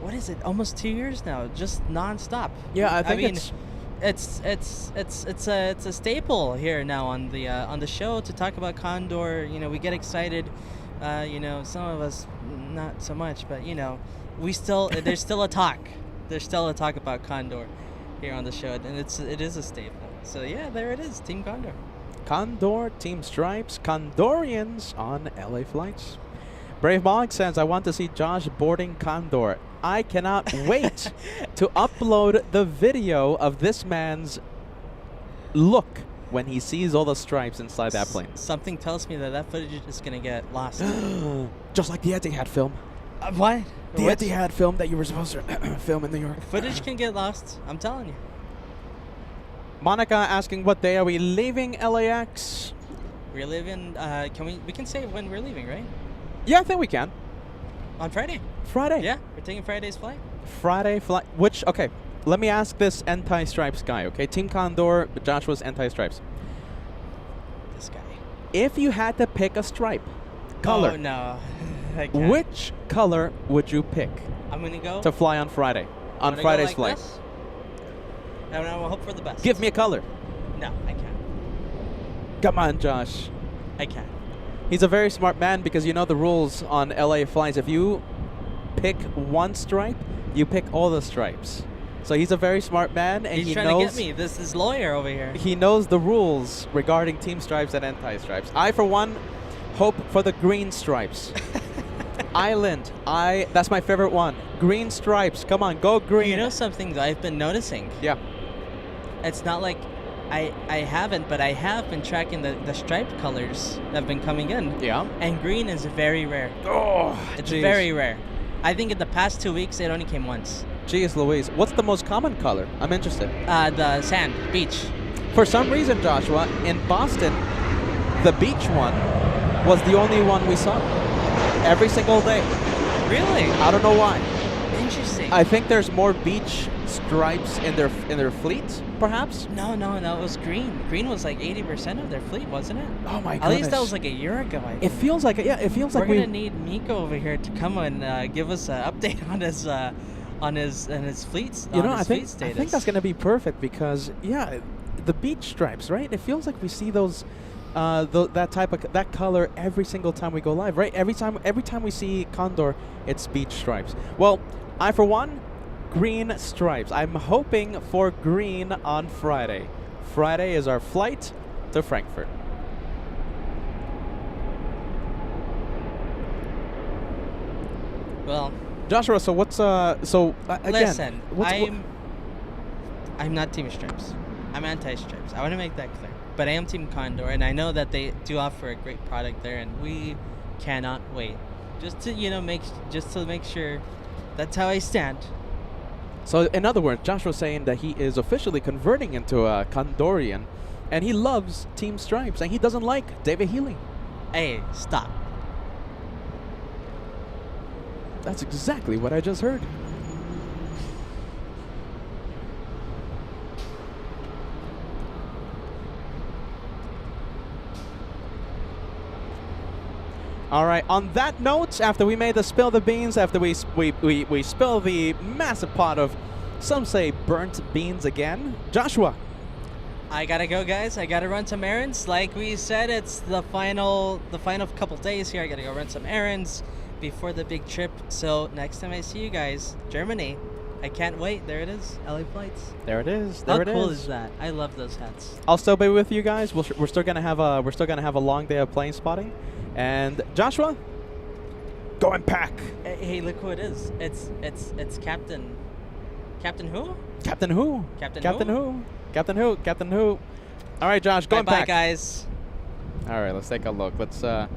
what is it? Almost 2 years now, just nonstop. Yeah, I mean, it's a staple here now on the show to talk about Condor. We get excited. Some of us not so much, but we still there's still a talk. There's still a talk about Condor here on the show, and it is a staple. So yeah, there it is, Team Condor. Condor, Team Stripes, Condorians on LA Flights. Brave Mog says, I want to see Josh boarding Condor. I cannot wait to upload the video of this man's look when he sees all the stripes inside that plane. Something tells me that footage is going to get lost. Just like the Etihad film. What? The Etihad film that you were supposed to film in New York. Footage can get lost. I'm telling you. Monica asking, what day are we leaving LAX? We're leaving. We can say when we're leaving, right? Yeah, I think we can. On Friday. Friday. Yeah, we're taking Friday's flight. Friday flight. Okay, let me ask this anti-stripes guy, okay? Team Condor, Joshua's anti-stripes. This guy. If you had to pick a stripe, color. Oh, no. I can't. Which color would you pick? I'm going to go. To fly on Friday. On Friday's flight. This? And I will hope for the best. Give me a color. No, I can't. Come on, Josh. I can't. He's a very smart man because you know the rules on LA flights. If you pick one stripe, you pick all the stripes. So he's a very smart man, and he's trying to get me. This is lawyer over here. He knows the rules regarding team stripes and anti-stripes. I, for one, hope for the green stripes. Island. That's my favorite one. Green stripes. Come on, go green. You know something that I've been noticing? Yeah. It's not like I haven't, but I have been tracking the stripe colors that have been coming in. Yeah. And green is very rare. Oh, it's geez. very rare. I think in the past 2 weeks, it only came once. Jeez Louise. What's the most common color? I'm interested. The sand, beach. For some reason, Joshua, in Boston, the beach one was the only one we saw. Every single day. Really? I don't know why. Interesting. I think there's more beach stripes in their fleet, perhaps? No, it was green. Green was like 80% of their fleet, wasn't it? Oh my goodness. At least that was like a year ago, I think. It feels like it. Yeah, it feels like we're gonna need Miko over here to come and give us an update on his fleets. You know, I think think that's gonna be perfect because the beach stripes, right? It feels like we see those. That color every single time we go live, right? Every time we see Condor, it's beach stripes. Well, I for one, green stripes. I'm hoping for green on Friday. Friday is our flight to Frankfurt. Well, Joshua, so what's again? Listen, I'm not Team Stripes. I'm anti-stripes. I want to make that clear. But I am Team Condor, and I know that they do offer a great product there, and we cannot wait. Just to make sure that's how I stand. So in other words, Joshua's saying that he is officially converting into a Condorian, and he loves Team Stripes, and he doesn't like David Healy. Hey, stop. That's exactly what I just heard. All right. On that note, after we made the spill the beans, after we spill the massive pot of, some say, burnt beans again, Joshua. I gotta go, guys. I gotta run some errands. Like we said, it's the final couple days here. I gotta go run some errands before the big trip. So next time I see you guys, Germany. I can't wait. There it is. LA flights. There it is. How cool is that? I love those hats. I'll still be with you guys. We're still gonna have a long day of plane spotting. And Joshua, go and pack. Hey, look who it is. It's Captain who? Captain who? Captain who? Captain who? Captain who? All right, Josh, go and pack. Bye, guys. All right, let's take a look. Let's go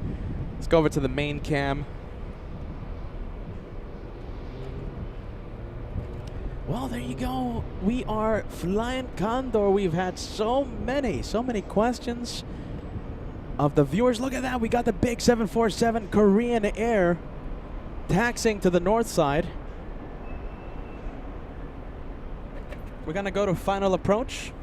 over to the main cam. Well, there you go. We are flying Condor. We've had so many questions of the viewers. Look at that. We got the big 747 Korean Air taxiing to the north side. We're going to go to final approach.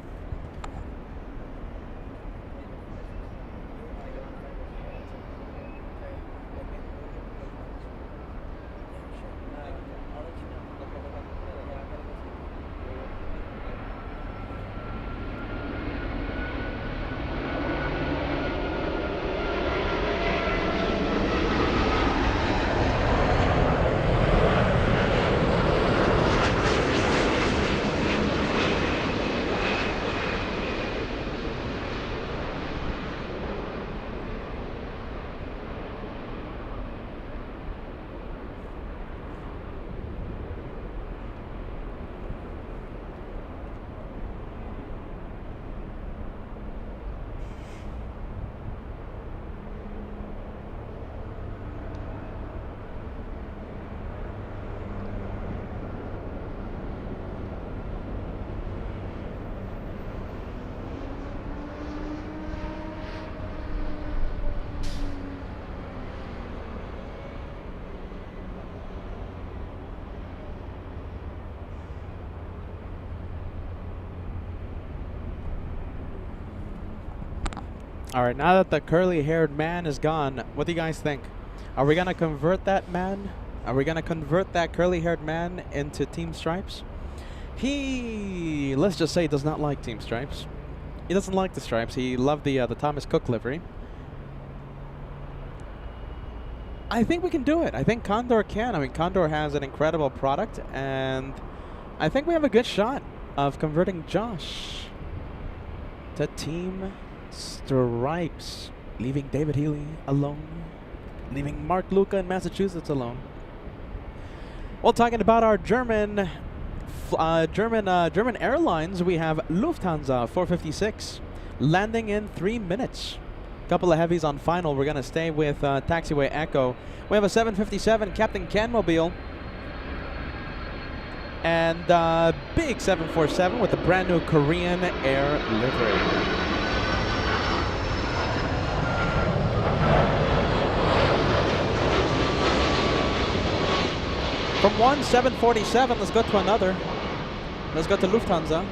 All right, now that the curly-haired man is gone, what do you guys think? Are we going to convert that man? Are we going to convert that curly-haired man into Team Stripes? He, let's just say, does not like Team Stripes. He doesn't like the stripes. He loved the Thomas Cook livery. I think we can do it. I think Condor can. I mean, Condor has an incredible product, and I think we have a good shot of converting Josh to Team Stripes, leaving David Healy alone, leaving Mark Luca in Massachusetts alone. Well, talking about our German airlines, we have Lufthansa 456 landing in 3 minutes. Couple of heavies on final. We're gonna stay with Taxiway Echo. We have a 757 Captain Canmobile And big 747 with the brand new Korean Air livery. From one 747, let's go to another. Let's go to Lufthansa.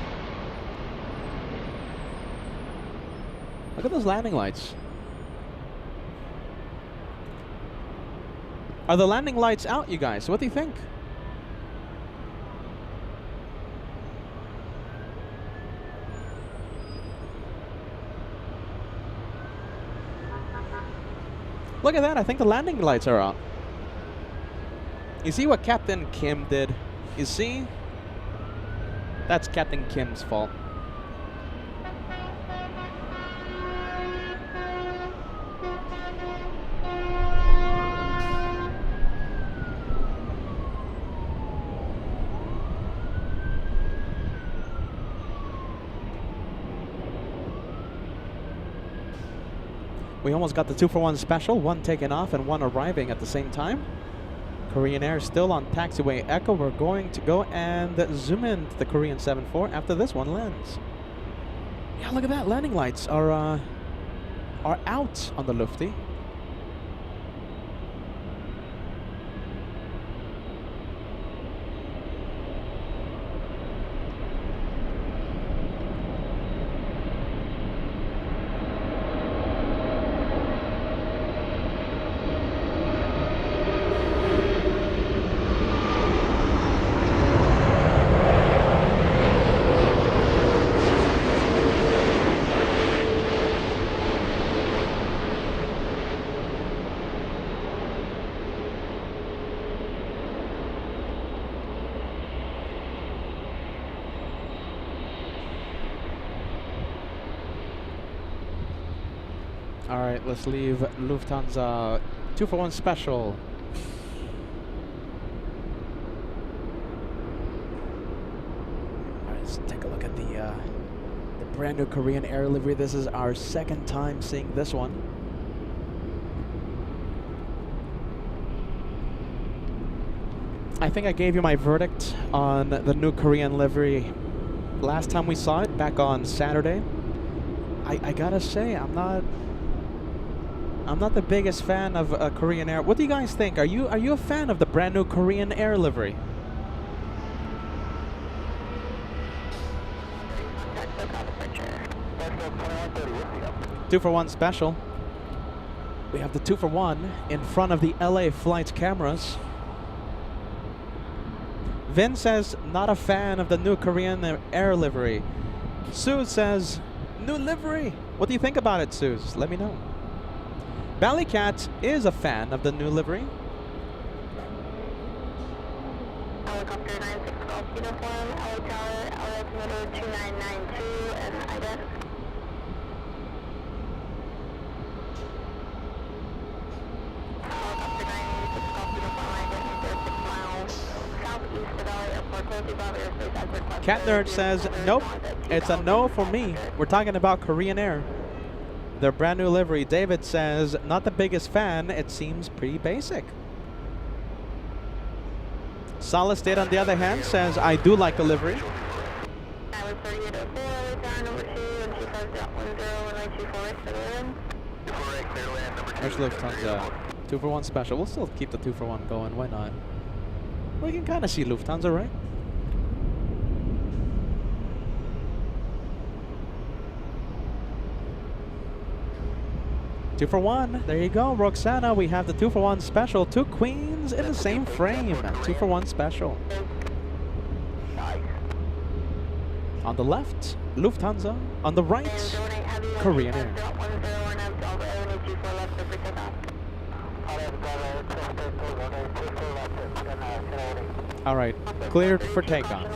Look at those landing lights. Are the landing lights out, you guys? What do you think? Look at that, I think the landing lights are out. You see what Captain Kim did? You see? That's Captain Kim's fault. We almost got the 2-for-1 special, one taking off and one arriving at the same time. Korean Air still on taxiway Echo. We're going to go and zoom in to the Korean 7-4 after this one lands. Yeah, look at that. Landing lights are out on the Lufty. All right, let's leave Lufthansa 2-for-1 special. All right, let's take a look at the brand new Korean Air livery. This is our second time seeing this one. I think I gave you my verdict on the new Korean livery last time we saw it, back on Saturday. I gotta say, I'm not the biggest fan of Korean Air. What do you guys think? Are you a fan of the brand new Korean Air livery? Two for one special. We have the 2-for-1 in front of the LA flight cameras. Vin says, not a fan of the new Korean Air livery. Sue says, new livery. What do you think about it, Sue? Let me know. Ballycat is a fan of the new livery. Helicopter 96 Golf uniform, LA Tower, LA altimeter 2992, and IDA. Helicopter 96 Golf uniform, IDA, 6 miles southeast of LA Airport, closely above airspace as requested. Cat Nerd says, nope, it's a no for me. We're talking about Korean Air. Their brand new livery. David says, not the biggest fan. It seems pretty basic. Solid State, on the other hand, says, I do like the livery. There's Lufthansa. 2-for-1 special. We'll still keep the 2-for-1 going. Why not? We can kind of see Lufthansa, right? Two for one. There you go, Roxana. We have the 2-for-1 special. Two queens in the same frame. 2-for-1 special. On the left, Lufthansa. On the right, Korean Air. All right, cleared for takeoff.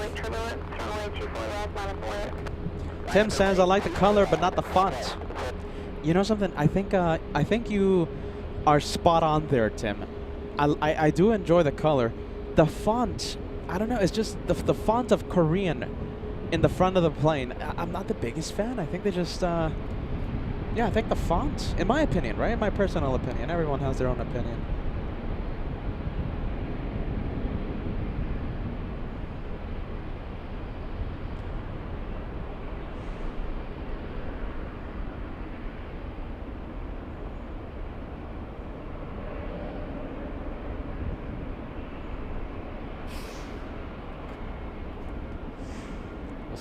Tim says, I like the color, but not the font. You know something? I think you are spot on there, Tim. I do enjoy the color. The font, I don't know. It's just the font of Korean in the front of the plane. I'm not the biggest fan. I think they just yeah. I think the font, in my opinion, right? In my personal opinion, everyone has their own opinion.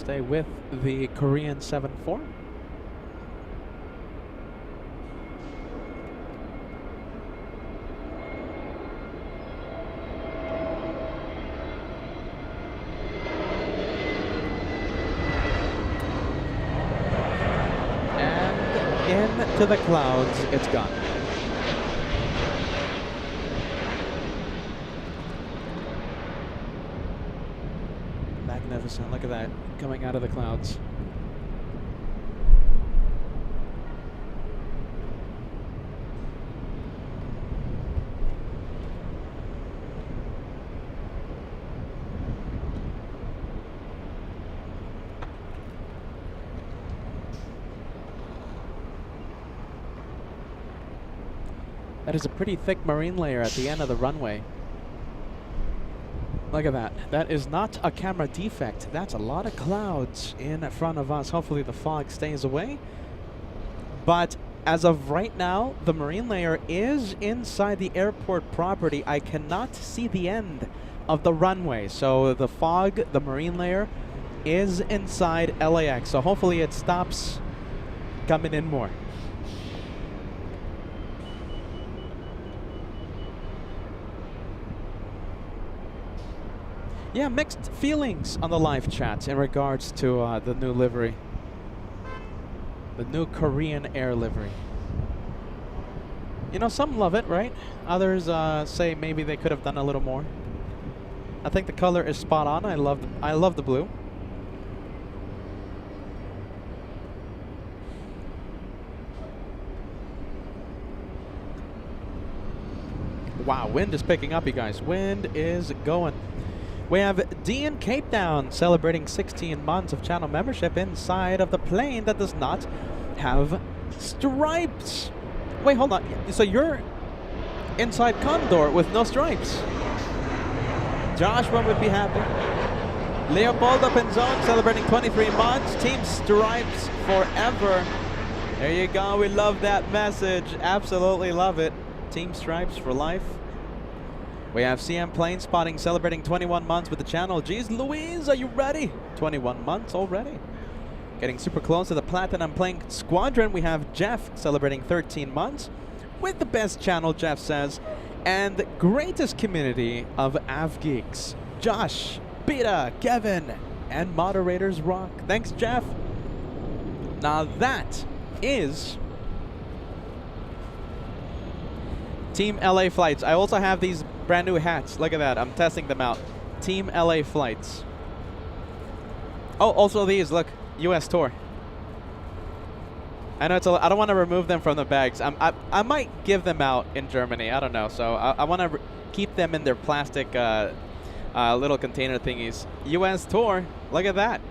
stay with the Korean 7-4. And into the clouds, it's gone. Magnificent, look at that, coming out of the clouds. That is a pretty thick marine layer at the end of the runway. Look at that. That is not a camera defect. That's a lot of clouds in front of us. Hopefully the fog stays away. But as of right now, the marine layer is inside the airport property. I cannot see the end of the runway. So the fog, the marine layer, is inside LAX. So hopefully it stops coming in more. Yeah, mixed feelings on the live chat in regards to the new livery. The new Korean Air livery. You know, some love it, right? Others say maybe they could have done a little more. I think the color is spot on. I love the blue. Wow, wind is picking up, you guys. Wind is going. We have D in Cape Town celebrating 16 months of channel membership inside of the plane that does not have stripes. Wait, hold on. So you're inside Condor with no stripes. Joshua would be happy. Leopold up in zone celebrating 23 months. Team Stripes forever. There you go. We love that message. Absolutely love it. Team Stripes for life. We have CM Plane Spotting celebrating 21 months with the channel. Geez Louise, are you ready? 21 months already. Getting super close to the Platinum Plane Squadron. We have Jeff celebrating 13 months with the best channel, Jeff says. And the greatest community of AvGeeks. Josh, Beta, Kevin, and moderators rock. Thanks, Jeff. Now that is Team LA Flights. I also have these brand new hats. Look at that. I'm testing them out. Team LA Flights. Oh, also these. Look, US Tour. I know it's I don't want to remove them from the bags. I might give them out in Germany. I don't know. So I want to keep them in their plastic little container thingies. US Tour. Look at that.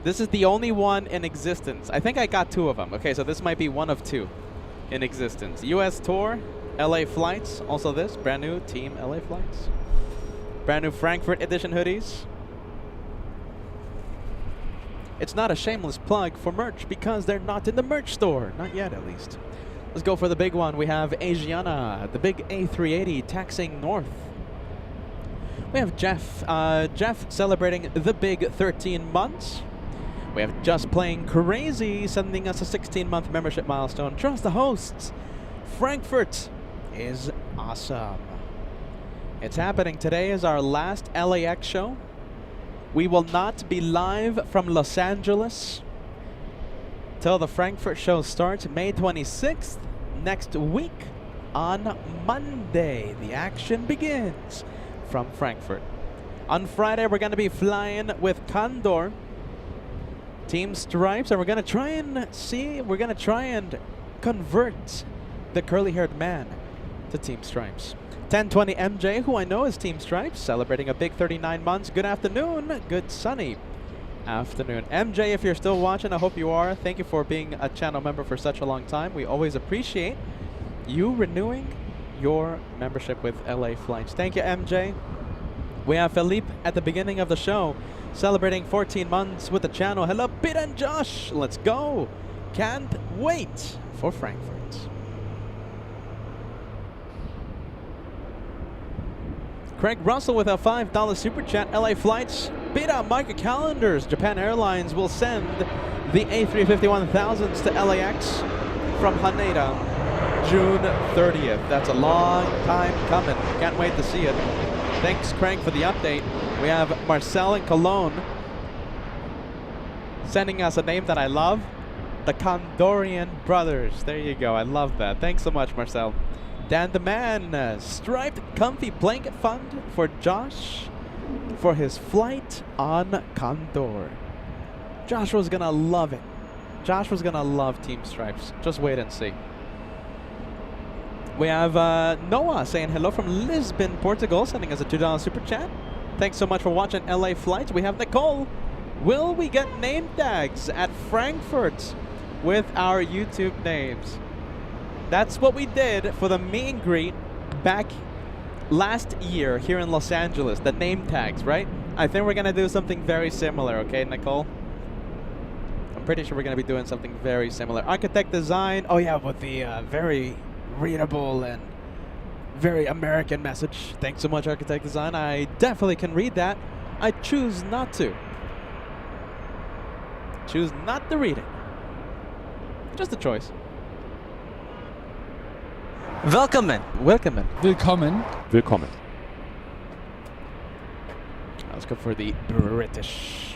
This is the only one in existence. I think I got 2 of them. Okay, so this might be one of 2 in existence. US Tour, LA Flights. Also this, brand new Team LA Flights. Brand new Frankfurt edition hoodies. It's not a shameless plug for merch because they're not in the merch store. Not yet, at least. Let's go for the big one. We have Asiana, the big A380 taxing north. We have Jeff. Jeff celebrating the big 13 months. We have Just Playing Crazy sending us a 16-month membership milestone. Trust the hosts. Frankfurt is awesome. It's happening. Today is our last LAX show. We will not be live from Los Angeles till the Frankfurt show starts May 26th. Next week on Monday, the action begins from Frankfurt. On Friday, we're going to be flying with Condor, Team Stripes, and we're going to try and convert the curly-haired man to Team Stripes. 1020 MJ, who I know is Team Stripes, celebrating a big 39 months. Good afternoon. Good sunny afternoon. MJ, if you're still watching, I hope you are. Thank you for being a channel member for such a long time. We always appreciate you renewing your membership with LA Flights. Thank you, MJ. We have Philippe at the beginning of the show, celebrating 14 months with the channel. Hello, Pete and Josh. Let's go. Can't wait for Frankfurt. Craig Russell with a $5 super chat. LA Flights Speed up, mark your calendars. Japan Airlines will send the A350-1000s to LAX from Haneda June 30th. That's a long time coming. Can't wait to see it. Thanks, Crank, for the update. We have Marcel in Cologne sending us a name that I love. The Condorian Brothers. There you go. I love that. Thanks so much, Marcel. Dan the Man, striped comfy blanket fund for Josh for his flight on Condor. Josh was gonna love it. Josh was gonna love Team Stripes. Just wait and see. We have Noah saying hello from Lisbon, Portugal, sending us a $2 super chat. Thanks so much for watching LA Flights. We have Nicole. Will we get name tags at Frankfurt with our YouTube names? That's what we did for the meet and greet back last year here in Los Angeles, the name tags, right? I think we're going to do something very similar, okay, Nicole? I'm pretty sure we're going to be doing something very similar. Architect design, oh yeah, with the very readable and very American message. Thanks so much, Architect design. I definitely can read that. I choose not to. Choose not to read it. Just a choice. Welcome. Welcome. Willkommen. Willkommen. Let's go for the British.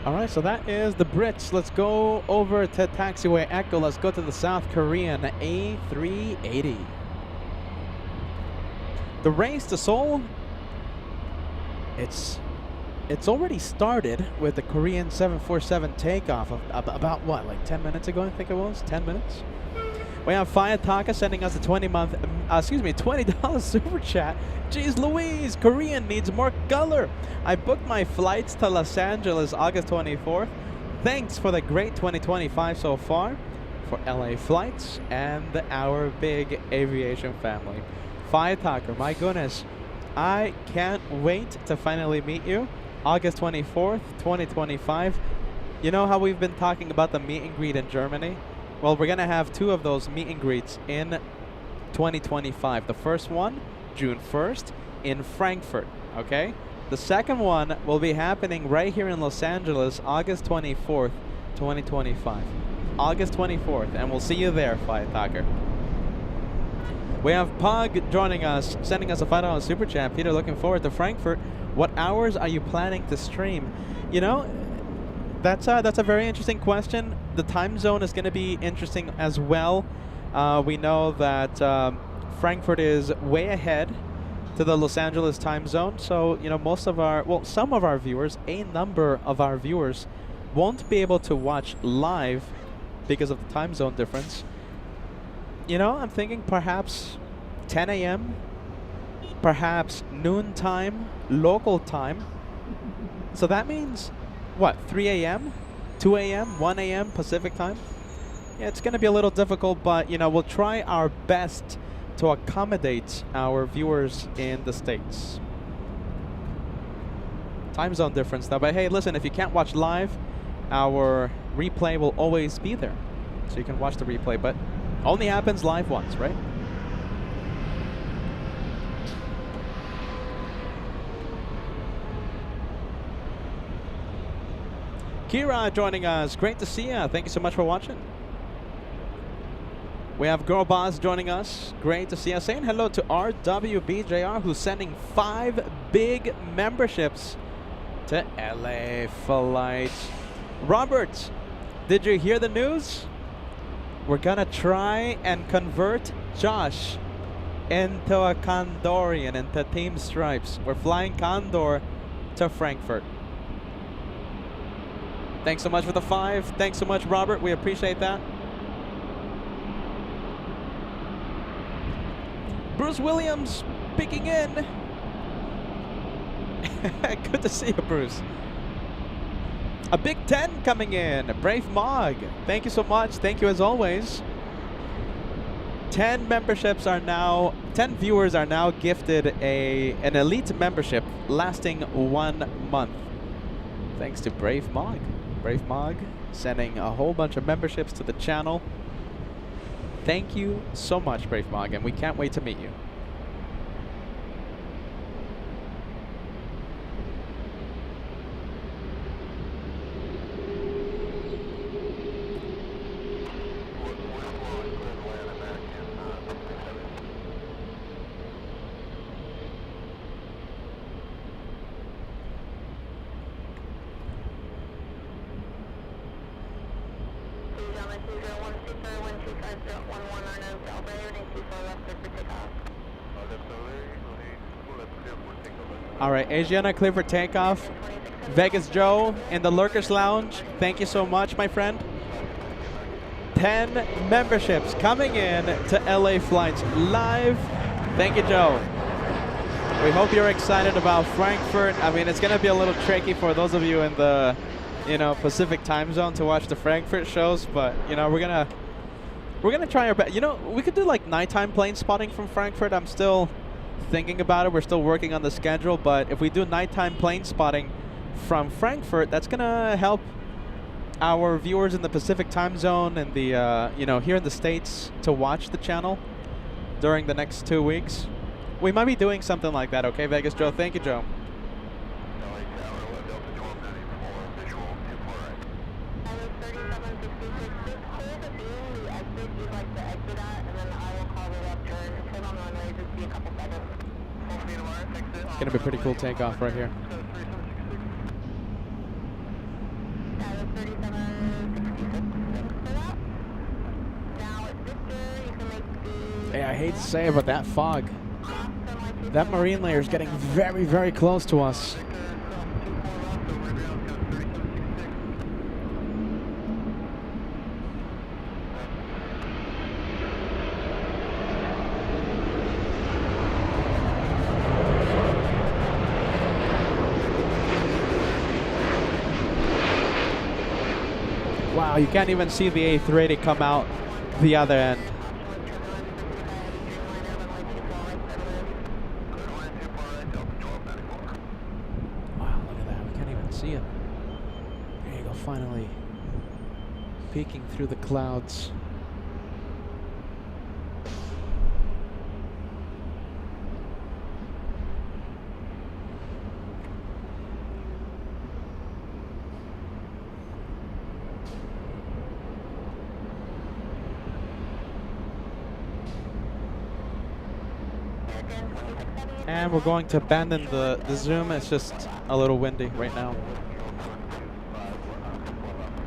Alright, so that is the Brits. Let's go over to Taxiway Echo. Let's go to the South Korean A380. The race to Seoul, it's already started with the Korean 747 takeoff of about what, like 10 minutes ago, I think it was? 10 minutes? We have Fayataka sending us a $20 super chat. Jeez Louise, Korean needs more color. I booked my flights to Los Angeles August 24th. Thanks for the great 2025 so far for LA flights and our big aviation family. Fayataka, my goodness, I can't wait to finally meet you. August 24th, 2025. You know how we've been talking about the meet and greet in Germany? Well, we're going to have 2 of those meet and greets in 2025. The first one, June 1st, in Frankfurt, okay? The second one will be happening right here in Los Angeles, August 24th, 2025. August 24th, and we'll see you there, Fayataka. We have Pug joining us, sending us a $5 super chat. Peter, looking forward to Frankfurt. What hours are you planning to stream? You know, that's a very interesting question. The time zone is going to be interesting as well. We know that Frankfurt is way ahead to the Los Angeles time zone. So, you know, some of our viewers, a number of our viewers, won't be able to watch live because of the time zone difference. You know, I'm thinking perhaps 10 a.m., perhaps noon time, local time. So that means, what, 3 a.m., 2 a.m., 1 a.m. Pacific time? Yeah, it's going to be a little difficult, but, you know, we'll try our best to accommodate our viewers in the States. Time zone difference, though. But hey, listen, if you can't watch live, our replay will always be there. So you can watch the replay, but only happens live once, right? Kira joining us. Great to see you. Thank you so much for watching. We have Girl Boss joining us. Great to see you. Saying hello to RWBJR, who's sending 5 big memberships to LA Flight. Robert, did you hear the news? We're gonna try and convert Josh into a Condorian, into Team Stripes. We're flying Condor to Frankfurt. Thanks so much for the 5. Thanks so much, Robert. We appreciate that. Bruce Williams peeking in. Good to see you, Bruce. A Big 10 coming in. Brave Mog. Thank you so much. Thank you as always. 10 memberships are now, 10 viewers are now gifted an elite membership lasting 1 month. Thanks to Brave Mog. Brave Mog sending a whole bunch of memberships to the channel. Thank you so much, Brave Mog, and we can't wait to meet you. All right, Asiana clear for takeoff. Vegas Joe in the Lurkers Lounge. Thank you so much, my friend. 10 memberships coming in to LA flights live. Thank you, Joe. We hope you're excited about Frankfurt. I mean, it's going to be a little tricky for those of you in the, Pacific time zone to watch the Frankfurt shows, but we're gonna try our best. We could do like nighttime plane spotting from Frankfurt. I'm still thinking about it. We're still working on the schedule, but if we do nighttime plane spotting from Frankfurt, that's gonna help our viewers in the Pacific time zone and the here in the States to watch the channel during the next 2 weeks. We might be doing something like that. Okay, Vegas Joe. Thank you, Joe. Gonna be a pretty cool takeoff right here. Hey, I hate to say it, but that fog, that marine layer is getting very, very close to us. Wow, you can't even see the A380 come out the other end. Wow, look at that. We can't even see it. There you go, finally peeking through the clouds. And we're going to abandon the zoom. It's just a little windy right now.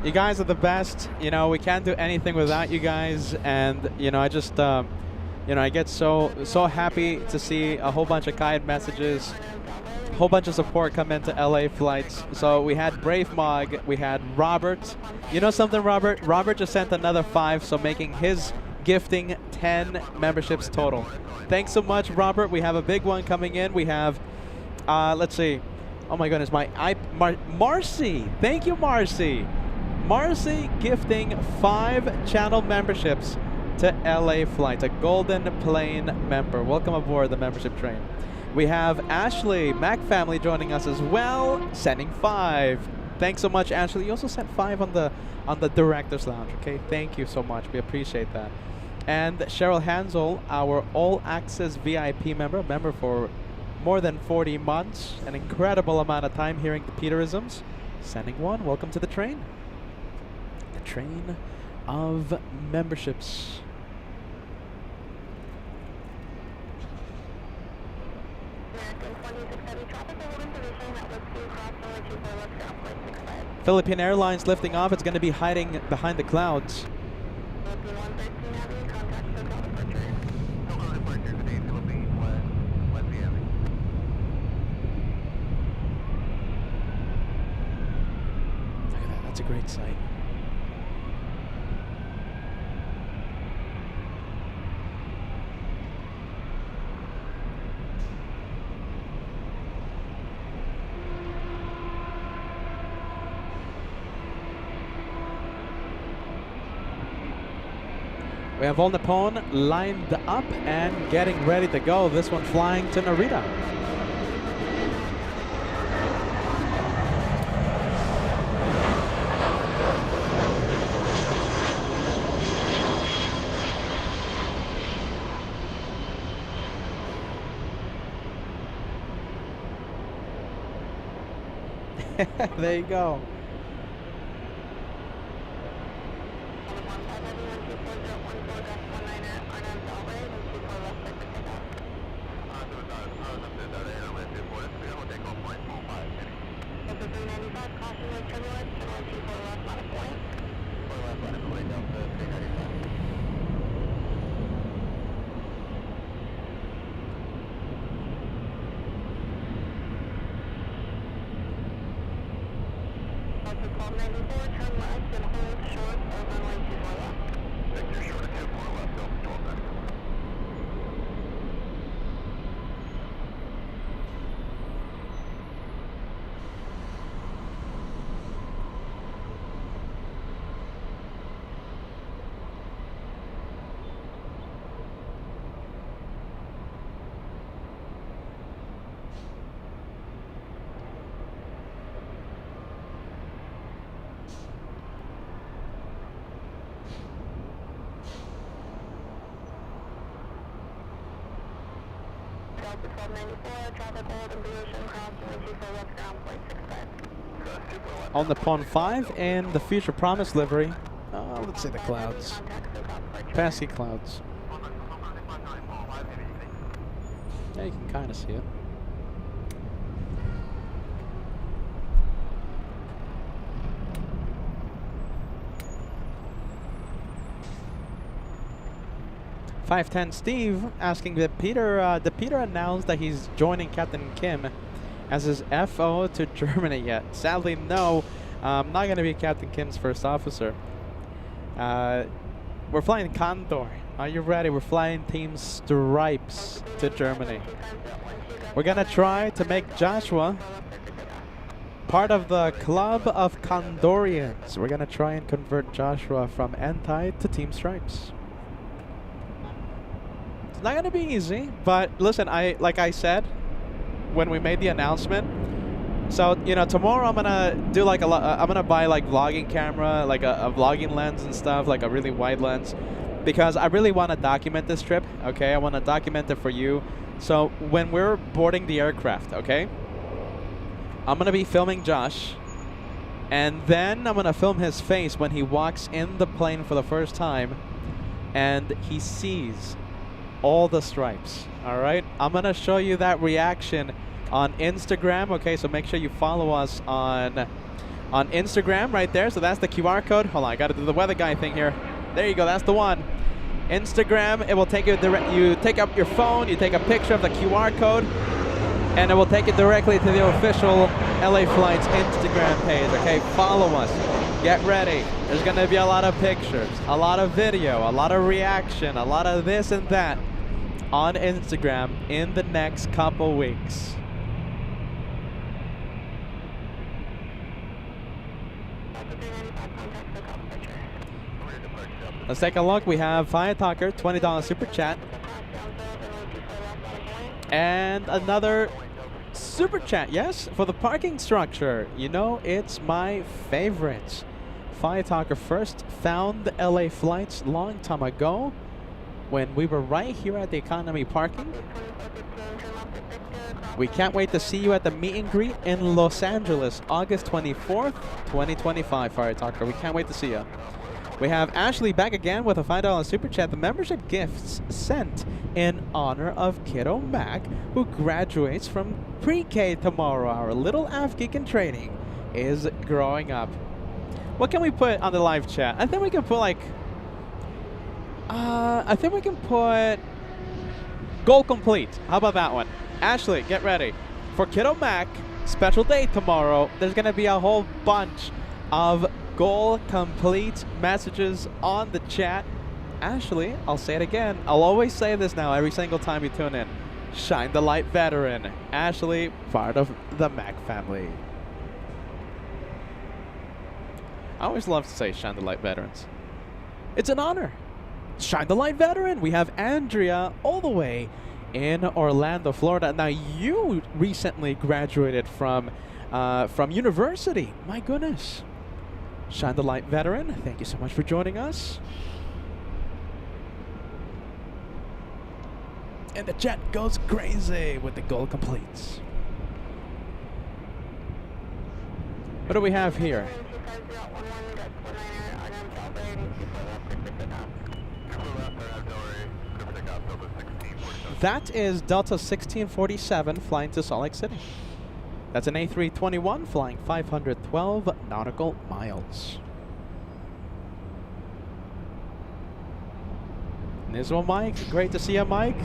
You guys are the best. We can't do anything without you guys. And, I just, I get so happy to see a whole bunch of kind messages, a whole bunch of support come into LA flights. So we had Brave Mog, we had Robert. You know something, Robert? Robert just sent another 5, so making his gifting 10 memberships total. Thanks so much, Robert. We have a big one coming in. We have, let's see. Oh my goodness, Marcy. Thank you, Marcy. Marcy gifting 5 channel memberships to LA flights, a Golden Plane member. Welcome aboard the membership train. We have Ashley, Mac family, joining us as well, sending 5. Thanks so much, Ashley. You also sent 5 on the Director's Lounge. Okay, thank you so much. We appreciate that. And Cheryl Hansel, our All Access VIP member for more than 40 months, an incredible amount of time hearing the Peterisms, sending 1. Welcome to the train. The train of memberships. Philippine Airlines lifting off. It's going to be hiding behind the clouds. It's a great sight. We have All Nippon lined up and getting ready to go. This one flying to Narita. There you go. On the Pond 5 and the Future Promise livery. Let's say the clouds. Pesky clouds. Yeah, you can kind of see it. .510 Steve asking that did Peter announce that he's joining Captain Kim as his FO to Germany yet? Sadly, no. I'm not going to be Captain Kim's first officer. We're flying Condor. Are you ready? We're flying Team Stripes to Germany. We're going to try to make Joshua part of the Club of Condorians. We're going to try and convert Joshua from Anti to Team Stripes. It's not going to be easy, but listen, like I said when we made the announcement, so, you know, tomorrow I'm gonna do like I'm gonna buy like vlogging camera, like a vlogging lens and stuff, like a really wide lens, because I really want to document this trip. Okay, I want to document it for you. So when we're boarding the aircraft, okay, I'm gonna be filming Josh, and then I'm gonna film his face when he walks in the plane for the first time, and he sees all the stripes. All right, I'm gonna show you that reaction on Instagram. Okay, so make sure you follow us on Instagram right there. So that's the QR code. Hold on, I gotta do the weather guy thing here. There you go, that's the one. Instagram, it will take you you take up your phone, you take a picture of the QR code, and it will take you directly to the official LA Flights Instagram page. Okay, follow us. Get ready. There's gonna be a lot of pictures, a lot of video, a lot of reaction, a lot of this and that on Instagram in the next couple weeks. Let's take a look. We have Fire Talker, $20 super chat. And another super chat, yes, for the parking structure. You know, it's my favorite. Fire Talker first found the LA Flights long time ago when we were right here at the economy parking. We can't wait to see you at the meet and greet in Los Angeles, August 24th, 2025, Fire Talker. We can't wait to see you. We have Ashley back again with a $5 super chat. The membership gifts sent in honor of Kiddo Mac, who graduates from pre-K tomorrow. Our little Af geek in training is growing up. What can we put on the live chat? I think we can put like, I think we can put goal complete. How about that one? Ashley, get ready. For Kiddo Mac, special day tomorrow. There's going to be a whole bunch of goal complete messages on the chat. Ashley, I'll say it again. I'll always say this now every single time you tune in. Shine the light veteran. Ashley, part of the Mac family. I always love to say shine the light veterans. It's an honor. Shine the light veteran. We have Andrea all the way in Orlando, Florida. Now you recently graduated from university. My goodness. Shine the light veteran. Thank you so much for joining us. And the chat goes crazy with the goal completes. What do we have here? That is Delta 1647 flying to Salt Lake City. That's an A321 flying 512 nautical miles. Niswa Mike, great to see you, Mike.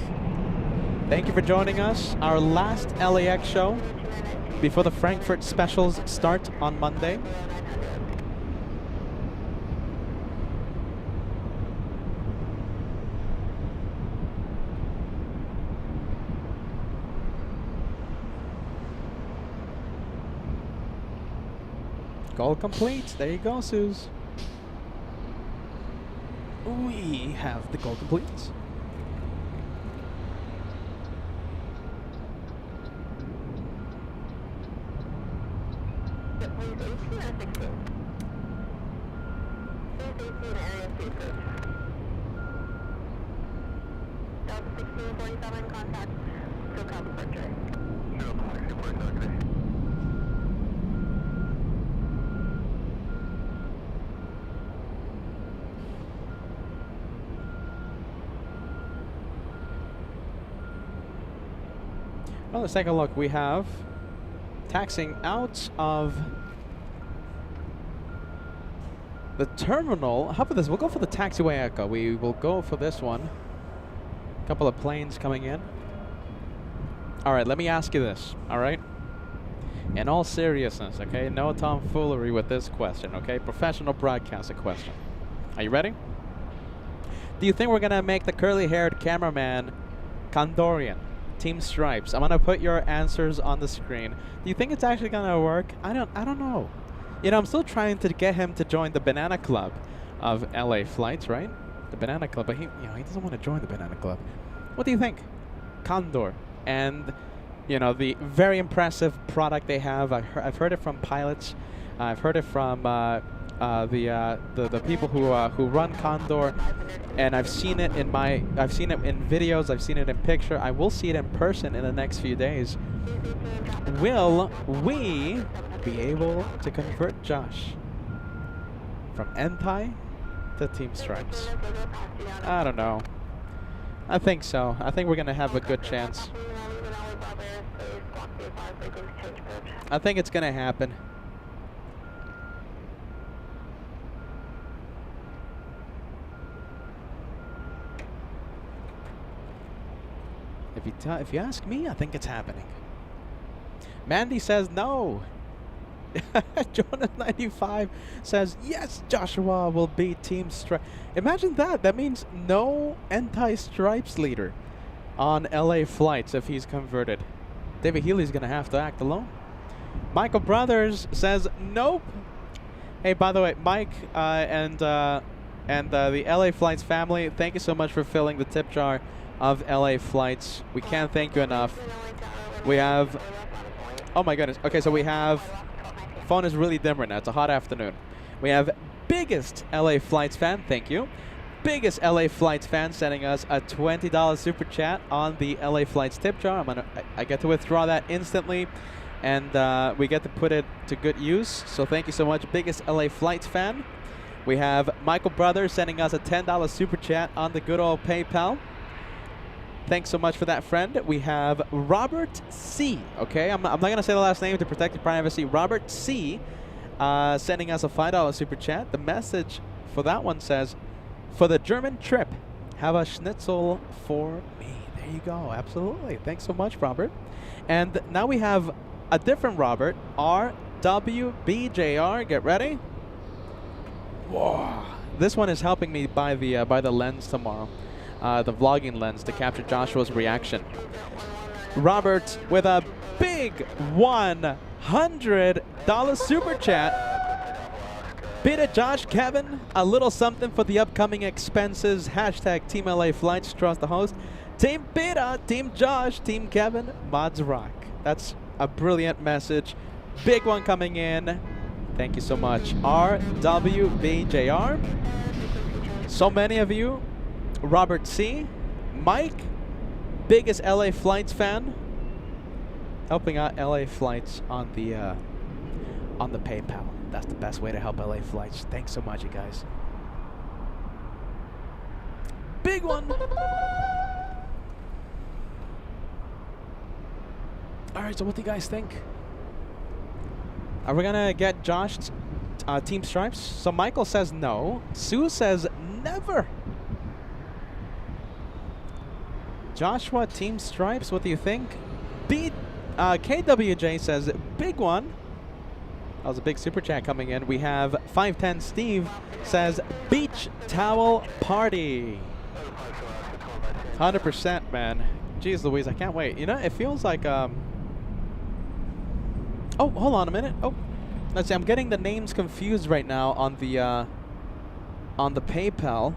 Thank you for joining us. Our last LAX show before the Frankfurt specials start on Monday. Goal complete. There you go, Suze. We have the goal complete. Well, let's take a look. We have taxiing out of the terminal. How about this? We'll go for the taxiway echo. We will go for this one. A couple of planes coming in. All right, let me ask you this, all right? In all seriousness, okay? No tomfoolery with this question, okay? Professional broadcaster question. Are you ready? Do you think we're going to make the curly-haired cameraman Condorian? Team Stripes. I'm gonna put your answers on the screen. Do you think it's actually gonna work? I don't know. You know, I'm still trying to get him to join the Banana Club of LA flights, right? The Banana Club, but he doesn't want to join the Banana Club. What do you think? Condor and the very impressive product they have. I've heard it from pilots. I've heard it from the people who run Condor, and I've seen it in videos, I've seen it in picture. I will see it in person in the next few days. Will we be able to convert Josh from Entai to Team Stripes? I don't know. I think so. I think we're gonna have a good chance. I think it's gonna happen. If you ask me, I think it's happening. Mandy says no. Jonah95 says yes, Joshua will be Team Stripes. Imagine that. That means no anti-Stripes leader on LA flights if he's converted. David Healy's going to have to act alone. Michael Brothers says nope. Hey, by the way, Mike and the LA Flights family, thank you so much for filling the tip jar of LA Flights. We can't thank you enough. We have, oh my goodness. Okay, so we have, phone is really dim right now. It's a hot afternoon. We have biggest LA Flights fan, thank you. Biggest LA Flights fan sending us a $20 super chat on the LA Flights tip jar. I get to withdraw that instantly, and we get to put it to good use. So thank you so much, biggest LA Flights fan. We have Michael Brothers sending us a $10 super chat on the good old PayPal. Thanks so much for that, friend. We have Robert C. Okay, I'm not going to say the last name to protect your privacy. Robert C. Sending us a $5 super chat. The message for that one says, for the German trip, have a schnitzel for me. There you go. Absolutely. Thanks so much, Robert. And now we have a different Robert, RWBJR. Get ready. Whoa. This one is helping me buy the lens tomorrow, the vlogging lens, to capture Joshua's reaction. Robert with a big $100 super chat. Bid it, Josh, Kevin. A little something for the upcoming expenses. Hashtag Team LA Flights. Trust the host. Team Bida, Team Josh, Team Kevin. Mods rock. That's a brilliant message. Big one coming in. Thank you so much. RWBJR. So many of you. Robert C. Mike. Biggest LA Flights fan. Helping out LA Flights on the PayPal. That's the best way to help LA Flights. Thanks so much, you guys. Big one. All right, so what do you guys think? Are we gonna get Josh Team Stripes? So Michael says no. Sue says never. Joshua Team Stripes, what do you think? KWJ says big one. That was a big super chat coming in. We have 510 Steve says beach towel party. 100%, man. Jeez Louise, I can't wait. You know, it feels like oh, hold on a minute. Oh, let's see. I'm getting the names confused right now on the PayPal.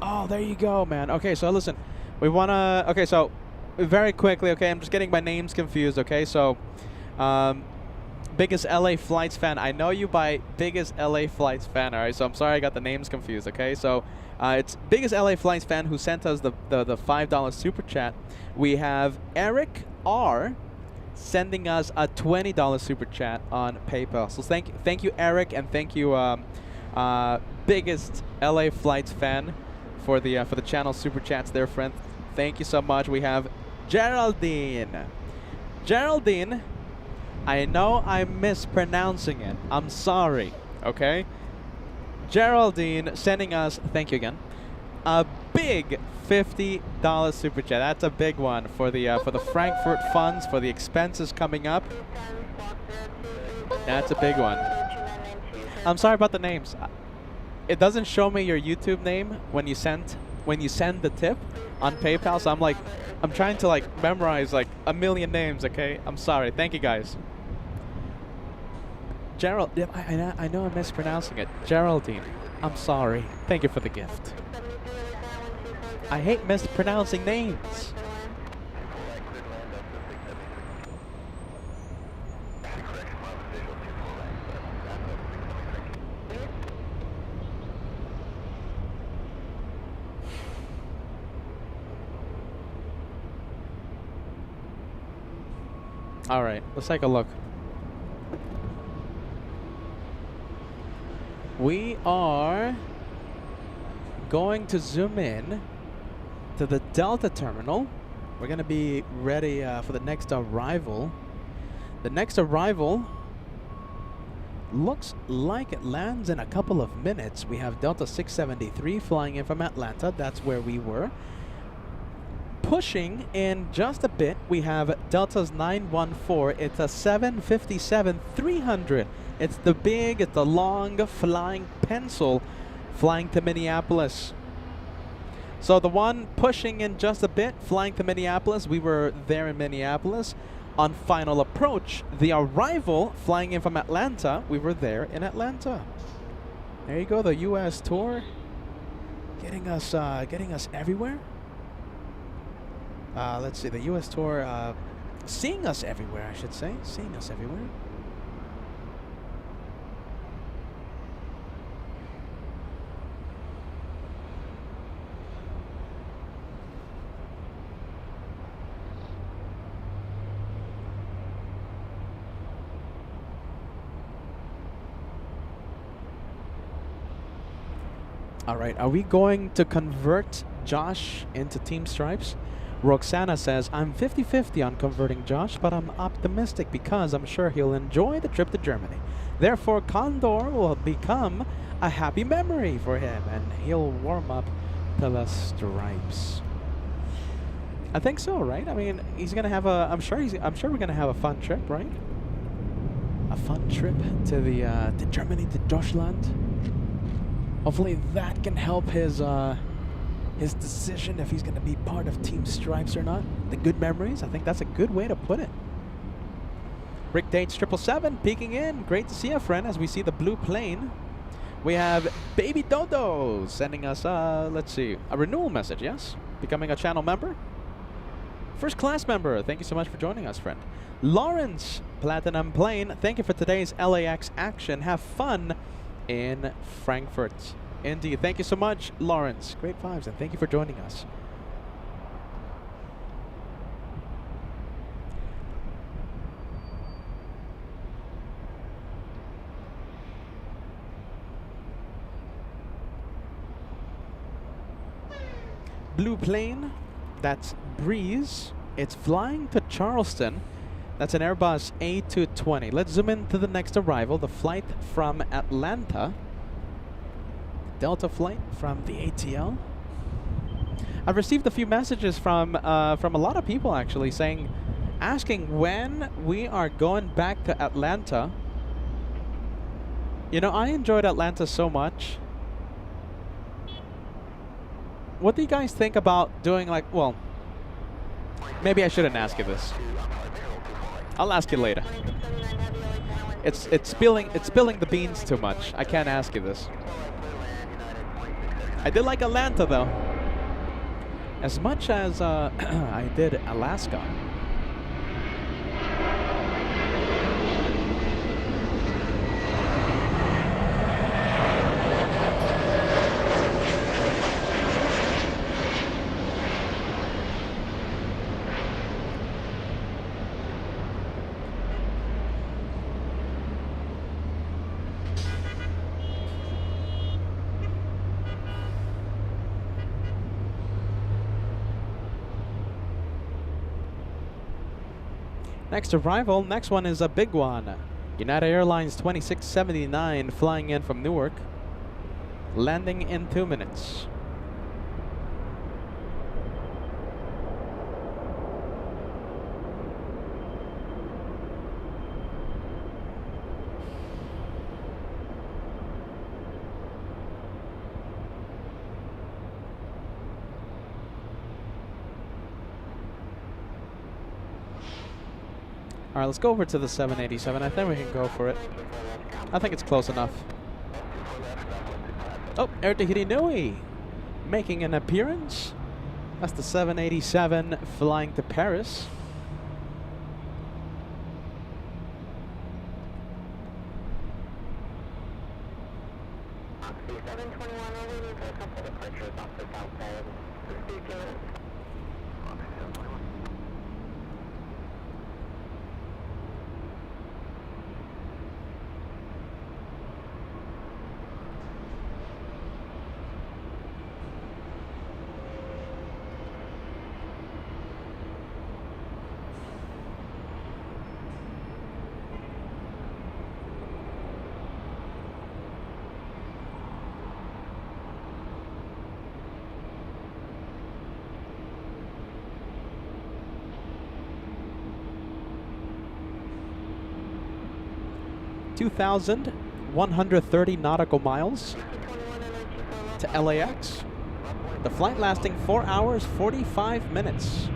Oh, there you go, man. Okay, so listen. We want to... Okay, so very quickly, okay, I'm just getting my names confused, okay? So, biggest LA Flights fan. I know you by biggest LA Flights fan, all right? So I'm sorry I got the names confused, okay? So, it's biggest LA Flights fan who sent us the $5 super chat. We have Eric R sending us a $20 super chat on PayPal. So thank you, Eric, and thank you, biggest LA Flights fan for the channel super chats there, friend. Thank you so much. We have Geraldine. Geraldine, I know I'm mispronouncing it. I'm sorry, okay? Geraldine sending us, thank you again, a big $50 super chat. That's a big one for the Frankfurt funds, for the expenses coming up. That's a big one. I'm sorry about the names. It doesn't show me your YouTube name when you send the tip on PayPal, so I'm trying to memorize a million names, okay? I'm sorry. Thank you guys. Gerald, I know I'm mispronouncing it. Geraldine, I'm sorry. Thank you for the gift. I hate mispronouncing names. All right, let's take a look. We are going to zoom in to the Delta terminal. We're going to be ready for the next arrival. The next arrival looks like it lands in a couple of minutes. We have Delta 673 flying in from Atlanta. That's where we were. Pushing in just a bit, we have Delta's 914. It's a 757-300. It's the long flying pencil flying to Minneapolis. So the one pushing in just a bit, flying to Minneapolis, we were there in Minneapolis. On final approach, the arrival flying in from Atlanta, we were there in Atlanta. There you go, the U.S. tour, getting us everywhere. Let's see, the U.S. tour, seeing us everywhere, I should say. Seeing us everywhere. All right, are we going to convert Josh into Team Stripes? Roxana says, I'm 50-50 on converting Josh, but I'm optimistic because I'm sure he'll enjoy the trip to Germany. Therefore, Condor will become a happy memory for him, and he'll warm up to the Stripes. I think so, right? I mean, he's gonna have a. I'm sure we're gonna have a fun trip, right? a fun trip to the to Germany, to Deutschland. Hopefully that can help his decision if he's going to be part of Team Stripes or not. The good memories, I think that's a good way to put it. Rick Dates 777 peeking in. Great to see you, friend, as we see the blue plane. We have Baby Dodo sending us, let's see, a renewal message, yes? Becoming a channel member. First class member, thank you so much for joining us, friend. Lawrence, Platinum Plane, thank you for today's LAX action. Have fun in Frankfurt. Indeed, thank you so much, Lawrence. Great vibes, and thank you for joining us. Blue plane, that's Breeze. It's flying to Charleston. That's an Airbus A220. Let's zoom in to the next arrival, the flight from Atlanta. Delta flight from the ATL. I've received a few messages from a lot of people actually asking when we are going back to Atlanta. You know, I enjoyed Atlanta so much. What do you guys think about doing, like, well, maybe I shouldn't ask you this. I'll ask you later. It's spilling the beans too much. I can't ask you this. I did like Atlanta though, as much as I did Alaska. Next arrival, next one is a big one. United Airlines 2679 flying in from Newark. Landing in 2 minutes. All right, let's go over to the 787. I think we can go for it. I think it's close enough. Oh, Air Tahiti Nui making an appearance. That's the 787 flying to Paris. $2,130 nautical miles to LAX. The flight lasting 4 hours, 45 minutes.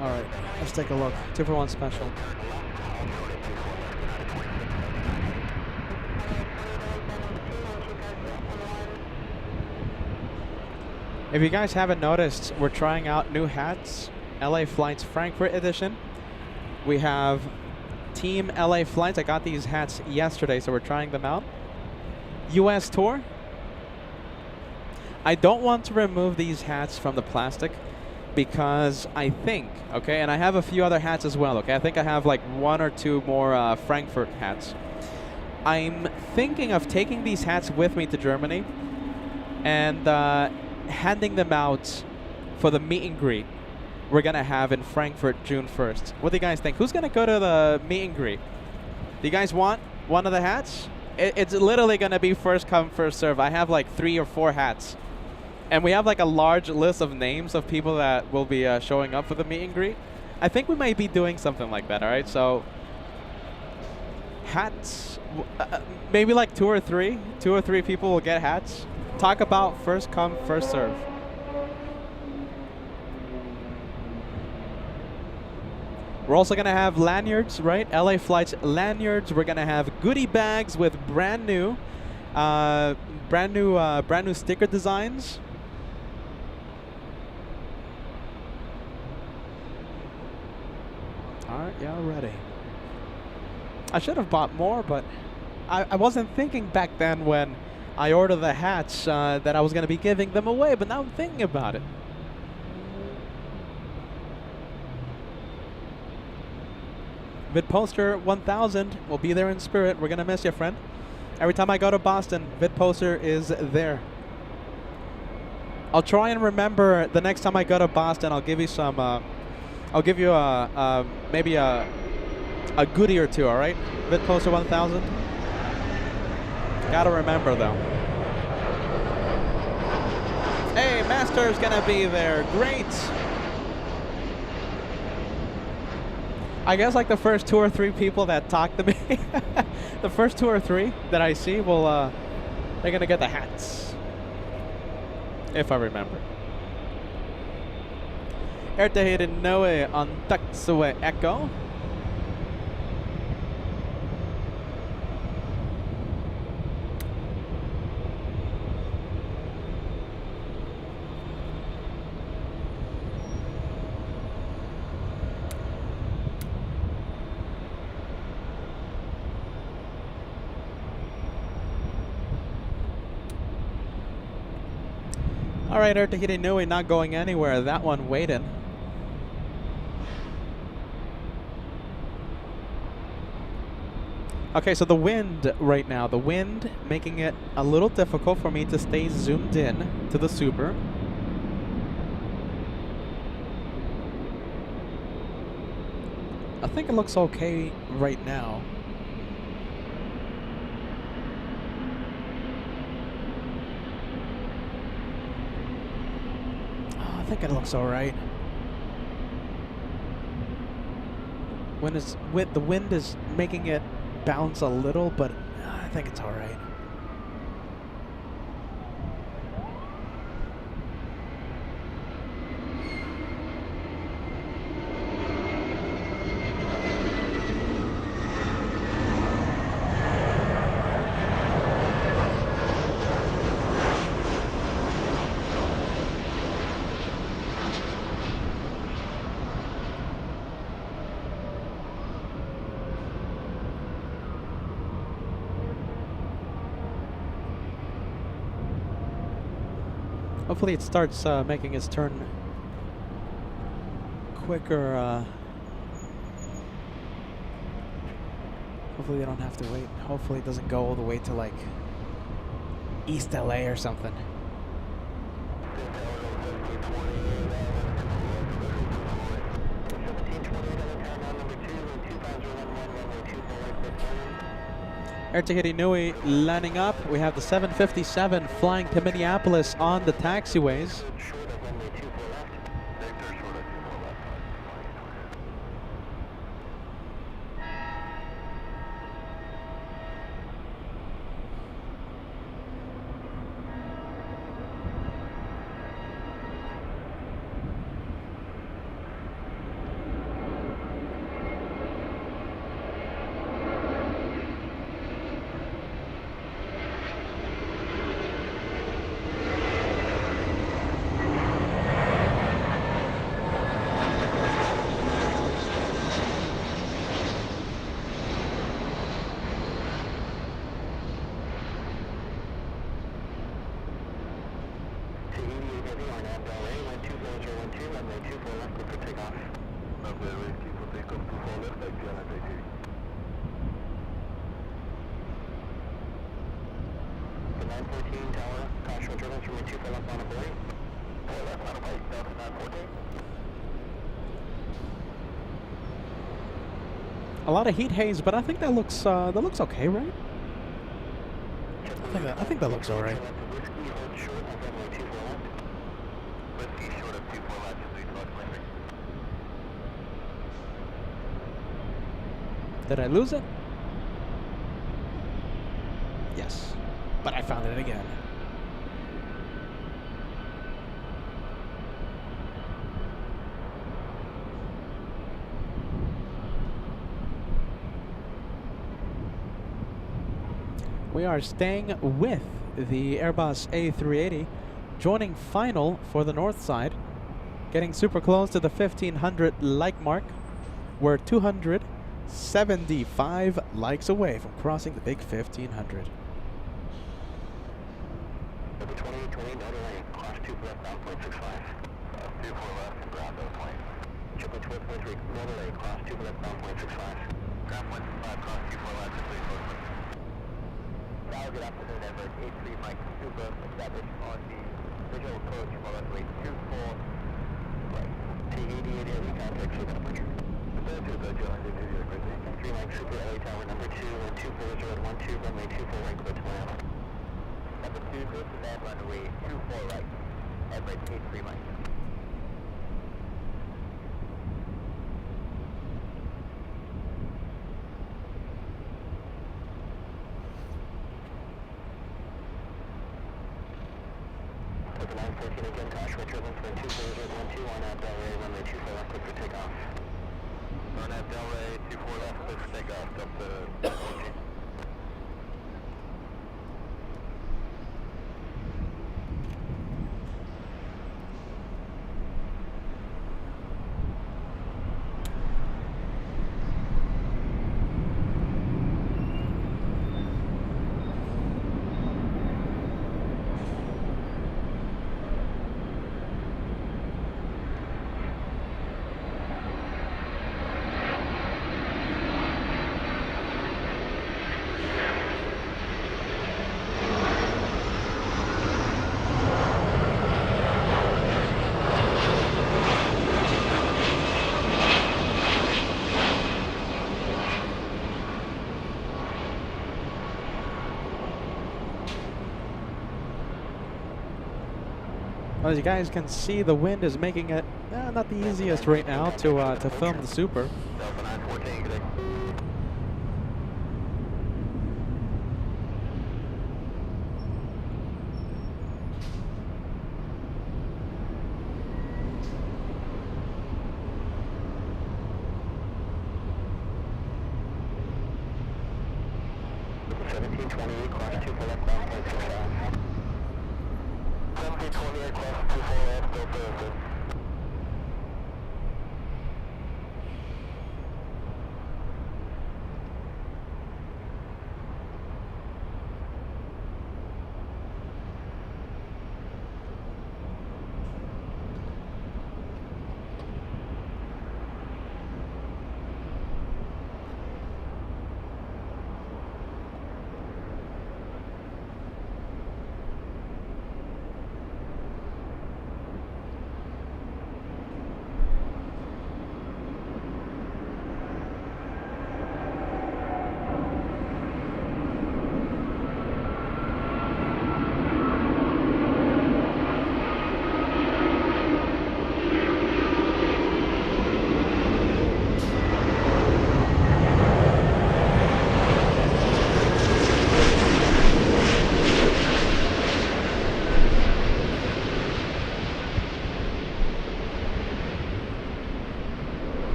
All right, let's take a look. 2-for-1 special. If you guys haven't noticed, we're trying out new hats. LA Flights Frankfurt edition. We have Team LA Flights. I got these hats yesterday, so we're trying them out. US Tour. I don't want to remove these hats from the plastic because I think, okay, and I have a few other hats as well, okay? I think I have like 1 or 2 more Frankfurt hats. I'm thinking of taking these hats with me to Germany and handing them out for the meet and greet we're going to have in Frankfurt June 1st. What do you guys think? Who's going to go to the meet and greet? Do you guys want one of the hats? It's literally going to be first come, first serve. I have like 3 or 4 hats. And we have like a large list of names of people that will be showing up for the meet and greet. I think we might be doing something like that, all right? So hats, maybe like 2 or 3. 2 or 3 people will get hats. Talk about first come, first serve. We're also going to have lanyards, right? LA Flights lanyards. We're going to have goodie bags with brand new sticker designs. All right, yeah, ready. I should have bought more, but I wasn't thinking back then when I ordered the hats that I was going to be giving them away, but now I'm thinking about it. VidPoster 1000 will be there in spirit. We're going to miss you, friend. Every time I go to Boston, VidPoster is there. I'll try and remember the next time I go to Boston, I'll give you some, I'll give you maybe a goodie or 2, all right? VidPoster 1000. Gotta remember, though. Hey, Master's gonna be there. Great. I guess like the first 2 or 3 people that talk to me, the first 2 or 3 that I see will, they're gonna get the hats. If I remember. Air Tahiti Noe on TWA Echo. All right, Air Tahiti Nui not going anywhere. That one waiting. Okay, so the wind right now, the wind making it a little difficult for me to stay zoomed in to the Super. I think it looks okay right now. I think it looks all right. The wind is making it bounce a little, but I think it's all right. Hopefully it starts making its turn quicker. Hopefully they don't have to wait. Hopefully it doesn't go all the way to like East LA or something. Air Tahiti Nui landing up. We have the 757 flying to Minneapolis on the taxiways. A lot of heat haze, but I think that looks okay, right? I think that looks all right. Did I lose it? Yes, but I found it again. We are staying with the Airbus A380, joining final for the north side, getting super close to the 1500 like mark. We're 275 likes away from crossing the big 1500. Good afternoon, Everett. 83 Mike Super established on the visual approach for runway 24 right. T88 Airline contact for departure. 3 Mike Super LA Tower number 2 and 240 runway 24 right, clear to land. Number 2, clear to land runway 24 right. Everett 83 Mike. Again, crash with turbulence for 24012 on Delray, runway 24 left, clear for takeoff. On Delray, 24 left, clear for takeoff, Delta 14. As you guys can see, the wind is making it not the easiest right now to film the Super. Delta 914, good day.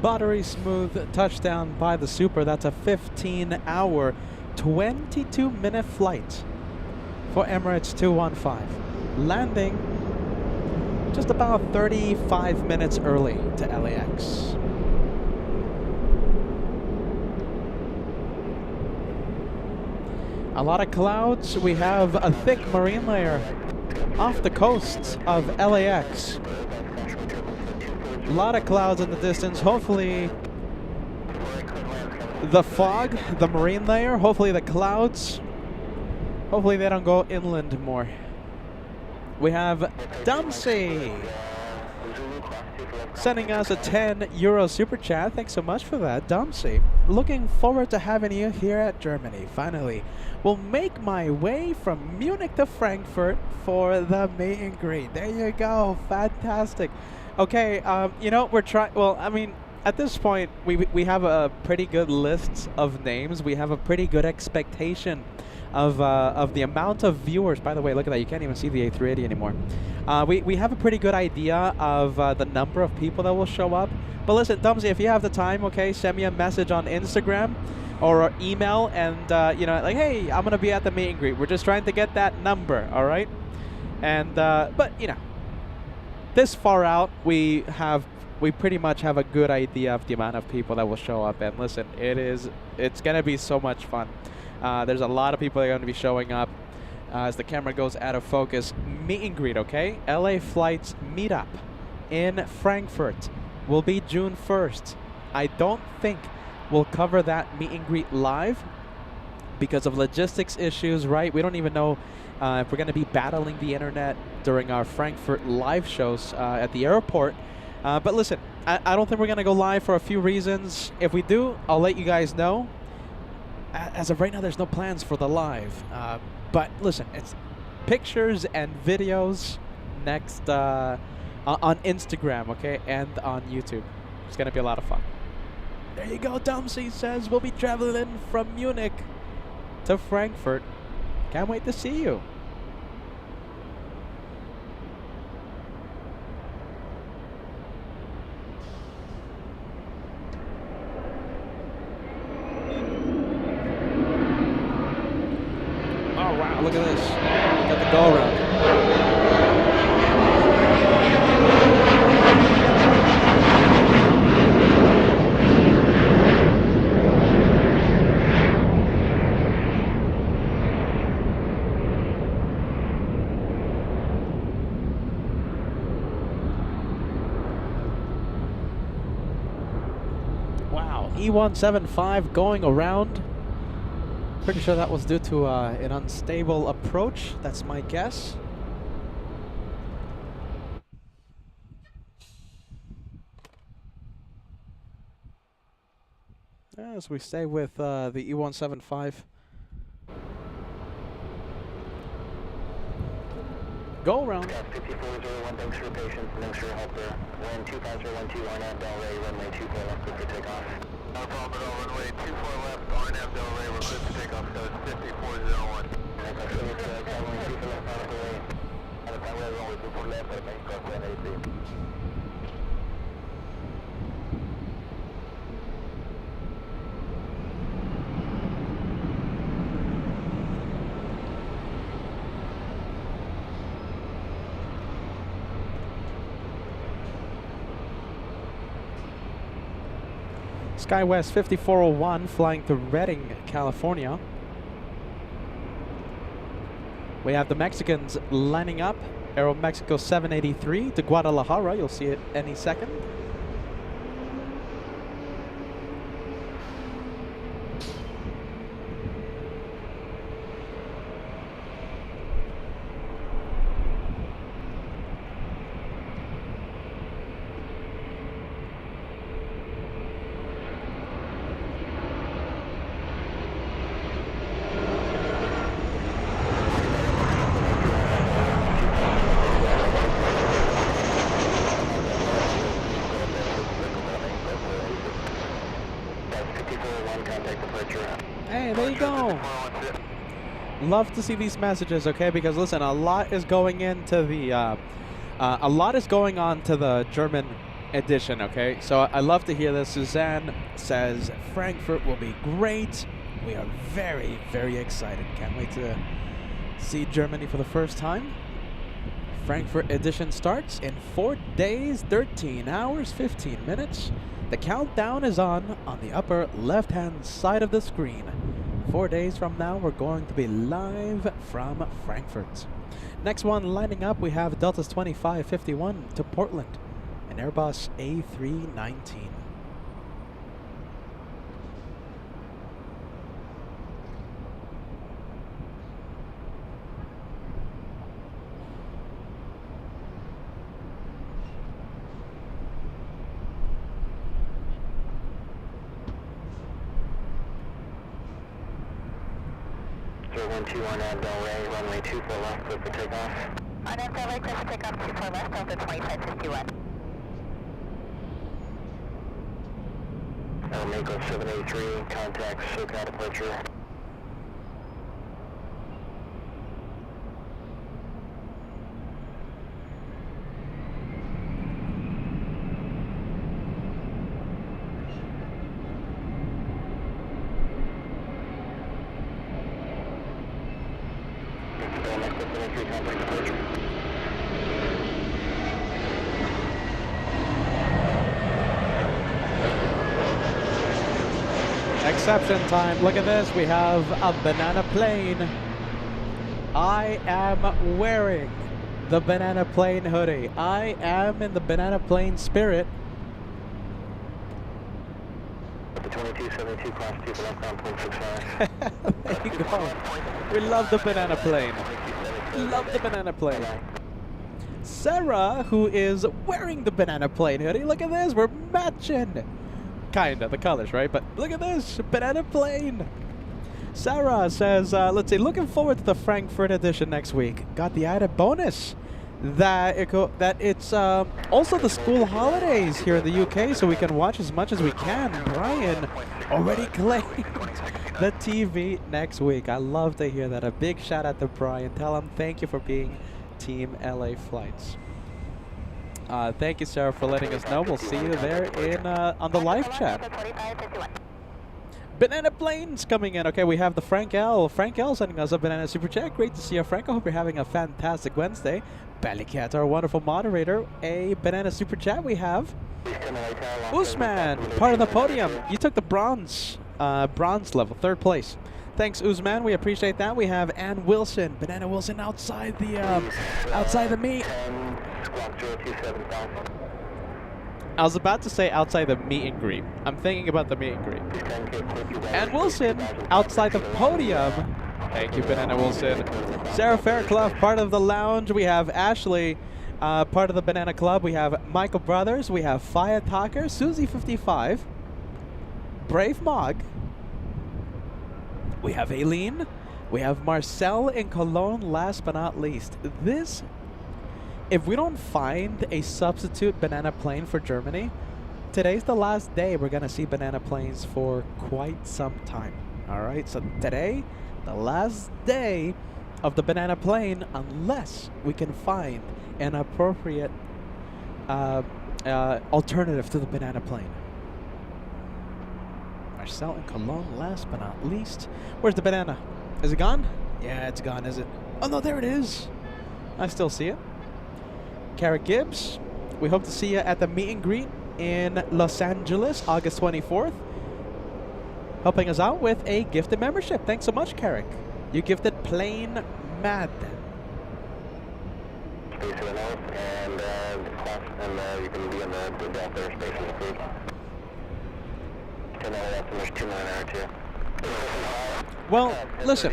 Buttery smooth touchdown by the Super. That's a 15-hour, 22-minute flight for Emirates 215. Landing just about 35 minutes early to LAX. A lot of clouds. We have a thick marine layer off the coast of LAX. A lot of clouds in the distance. Hopefully the fog, the marine layer, hopefully the clouds, hopefully they don't go inland more. We have Dempsey sending us a €10 super chat. Thanks so much for that, Dempsey. Looking forward to having you here at Germany. Finally, will make my way from Munich to Frankfurt for the meet and greet. There you go. Fantastic. Okay, you know, we're trying, well, I mean, at this point, we have a pretty good list of names. We have a pretty good expectation of the amount of viewers. By the way, look at that. You can't even see the A380 anymore. We have a pretty good idea of the number of people that will show up. But listen, Dumsy, if you have the time, okay, send me a message on Instagram or email and, you know, like, hey, I'm going to be at the meet and greet. We're just trying to get that number, all right? And, but, you know, this far out, we pretty much have a good idea of the amount of people that will show up. And listen, it's going to be so much fun. There's a lot of people that are going to be showing up as the camera goes out of focus. Meet and greet, okay? LA Flights meetup in Frankfurt will be June 1st. I don't think we'll cover that meet and greet live because of logistics issues, right? We don't even know if we're going to be battling the internet during our Frankfurt live shows at the airport. But listen, I don't think we're going to go live for a few reasons. If we do, I'll let you guys know. As of right now, there's no plans for the live. But listen, it's pictures and videos next on Instagram, okay, and on YouTube. It's going to be a lot of fun. There you go, Dempsey says we'll be traveling from Munich to Frankfurt. Can't wait to see you. Oh wow, look at this. Got the go around. Wow, E175 going around. Pretty sure that was due to an unstable approach. That's my guess. As we stay with the E175. Go around. 5401, thanks for your patience, thanks for your help there. Wind 2012, RNAV Del Rey, runway 24 left, good for takeoff. No problem at all, runway 24 left, RNAV Del Rey, we're good to take off, so it's 5401. Thanks for your runway 24 left, out of the way. Out of the way, runway 24 left, at main cost 183. SkyWest 5401 flying to Redding, California. We have the Mexicans lining up. Aeromexico 783 to Guadalajara. You'll see it any second. Hey, there you go. Love to see these messages, okay? Because listen, a lot is going into the a lot is going on to the German edition, okay? So I love to hear this. Suzanne says Frankfurt will be great. We are very, very excited. Can't wait to see Germany for the first time. Frankfurt edition starts in 4 days, 13 hours, 15 minutes. The countdown is on the upper left-hand side of the screen. 4 days from now, we're going to be live from Frankfurt. Next one lining up, we have Delta's 2551 to Portland, an Airbus A319. On Del Rey, runway 24 left, clear for takeoff. On Del Rey, clear for takeoff, 24 left, Delta 2551. Mako 783, contact SoCal departure. Exception time. Look at this. We have a banana plane. I am wearing the banana plane hoodie. I am in the banana plane spirit. The 2272 class 2 for left 9.65. There you go. We love the banana plane. Love the banana plane. Sarah, who is wearing the banana plane hoodie. Look at this. We're matching. Kinda, the colors, right? But look at this, banana plane. Sarah says, let's see, looking forward to the Frankfurt edition next week. Got the added bonus that it's also the school holidays here in the UK, so we can watch as much as we can. Brian already claimed the TV next week. I love to hear that. A big shout out to Brian. Tell him thank you for being Team LA Flights. Thank you, Sarah, for letting us know. We'll see you there in on the live chat. Banana planes coming in. Okay, we have the Frank L. Frank L sending us a banana super chat. Great to see you, Frank. I hope you're having a fantastic Wednesday. Bellycat, our wonderful moderator, a banana super chat. We have Usman, part of the podium. You took the bronze level, 3rd place. Thanks, Usman. We appreciate that. We have Ann Wilson, Banana Wilson, outside the meet. I was about to say outside the meet and greet. I'm thinking about the meet and greet. And Wilson, outside the podium. Thank you, Banana Wilson. Sarah Fairclough, part of the lounge. We have Ashley, part of the Banana Club. We have Michael Brothers. We have Faya Talker, Susie55, Brave Mog. We have Aileen. We have Marcel in Cologne, last but not least. If we don't find a substitute banana plane for Germany, today's the last day we're going to see banana planes for quite some time. All right, so today, the last day of the banana plane, unless we can find an appropriate alternative to the banana plane. Marcel in Cologne, last but not least. Where's the banana? Is it gone? Yeah, it's gone, is it? Oh, no, there it is. I still see it. Kara Gibbs, we hope to see you at the meet and greet in Los Angeles, August 24th. Helping us out with a gifted membership. Thanks so much, Carrick. You gifted Plane Mad. Space in the north, and you can be in the Delta airspace in the cruise. 10 left, and there's 2 more in there, too. Well, listen.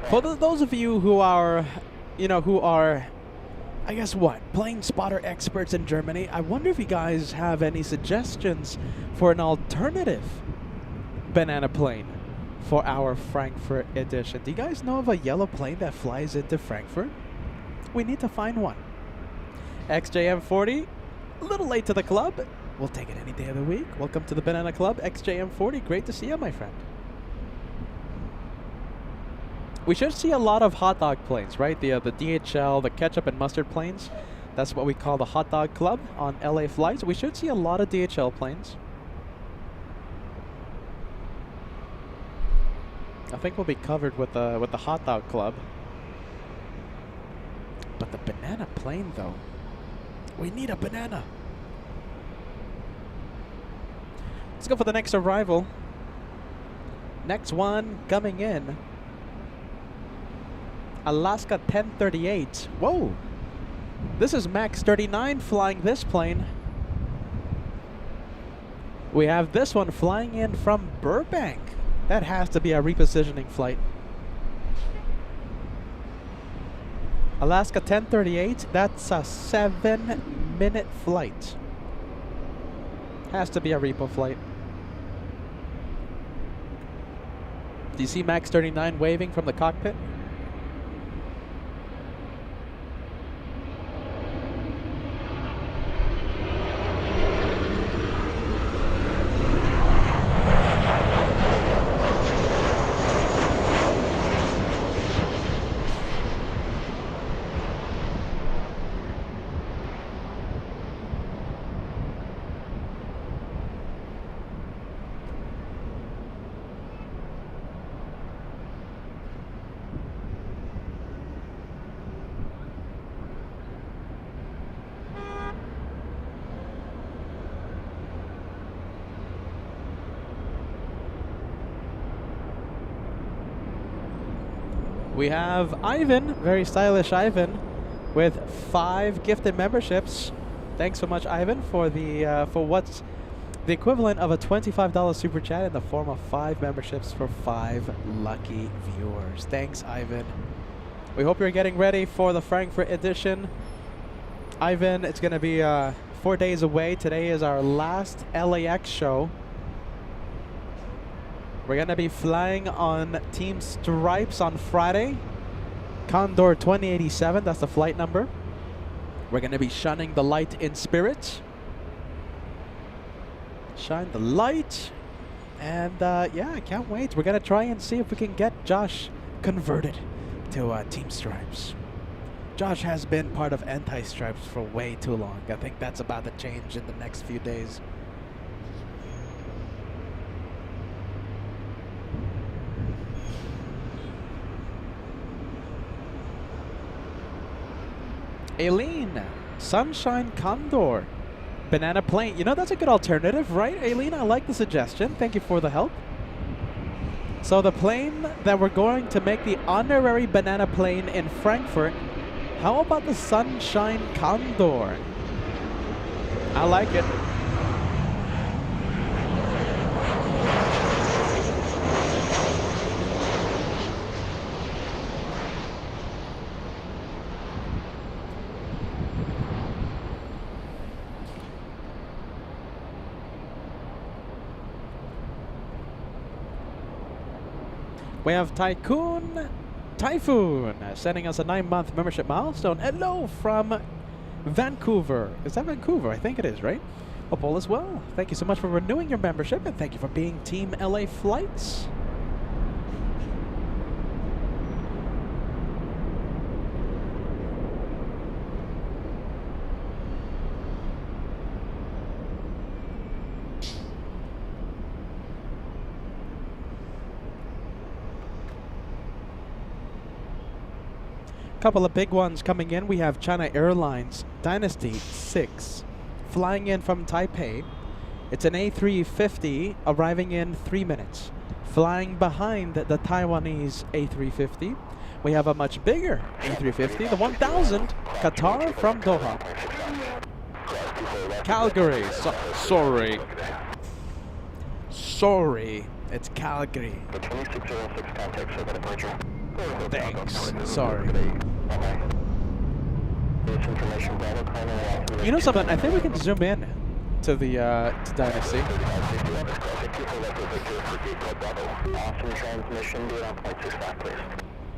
For those of you who are, I guess plane spotter experts in Germany, I wonder if you guys have any suggestions for an alternative banana plane for our Frankfurt edition. Do you guys know of a yellow plane that flies into Frankfurt? We need to find one. XJM40, a little late to the club. We'll take it any day of the week. Welcome to the Banana Club. XJM40, great to see you, my friend. We should see a lot of hot dog planes, right? The DHL, the ketchup and mustard planes. That's what we call the hot dog club on LA flights. We should see a lot of DHL planes. I think we'll be covered with the hot dog club. But the banana plane, though, we need a banana. Let's go for the next arrival. Next one coming in. Alaska 1038. Whoa. This is Max 39 flying this plane. We have this one flying in from Burbank. That has to be a repositioning flight. Alaska 1038, that's a 7-minute flight. Has to be a repo flight. Do you see Max 39 waving from the cockpit? We have Ivan, very stylish Ivan, with 5 gifted memberships. Thanks so much, Ivan, for the for what's the equivalent of a $25 super chat in the form of 5 memberships for 5 lucky viewers. Thanks, Ivan. We hope you're getting ready for the Frankfurt edition. Ivan, it's going to be 4 days away. Today is our last LAX show. We're going to be flying on Team Stripes on Friday. Condor 2087, that's the flight number. We're going to be shunning the light in Spirit. Shine the light. And yeah, I can't wait. We're going to try and see if we can get Josh converted to Team Stripes. Josh has been part of Anti-Stripes for way too long. I think that's about to change in the next few days. Aileen, Sunshine Condor, Banana Plane. You know, that's a good alternative, right? Aileen, I like the suggestion. Thank you for the help. So the plane that we're going to make the honorary banana plane in Frankfurt, how about the Sunshine Condor? I like it. We have Typhoon sending us a 9-month membership milestone. Hello from Vancouver. Is that Vancouver? I think it is, right? Hope all is well. Thank you so much for renewing your membership, and thank you for being Team LA Flights. Couple of big ones coming in. We have China Airlines Dynasty 6 flying in from Taipei. It's an A350 arriving in 3 minutes. Flying behind the Taiwanese A350, we have a much bigger A350, the 1000 Qatar from Doha. Calgary. Sorry, it's Calgary. Thanks. Sorry. You know something? I think we can zoom in to the to Dynasty.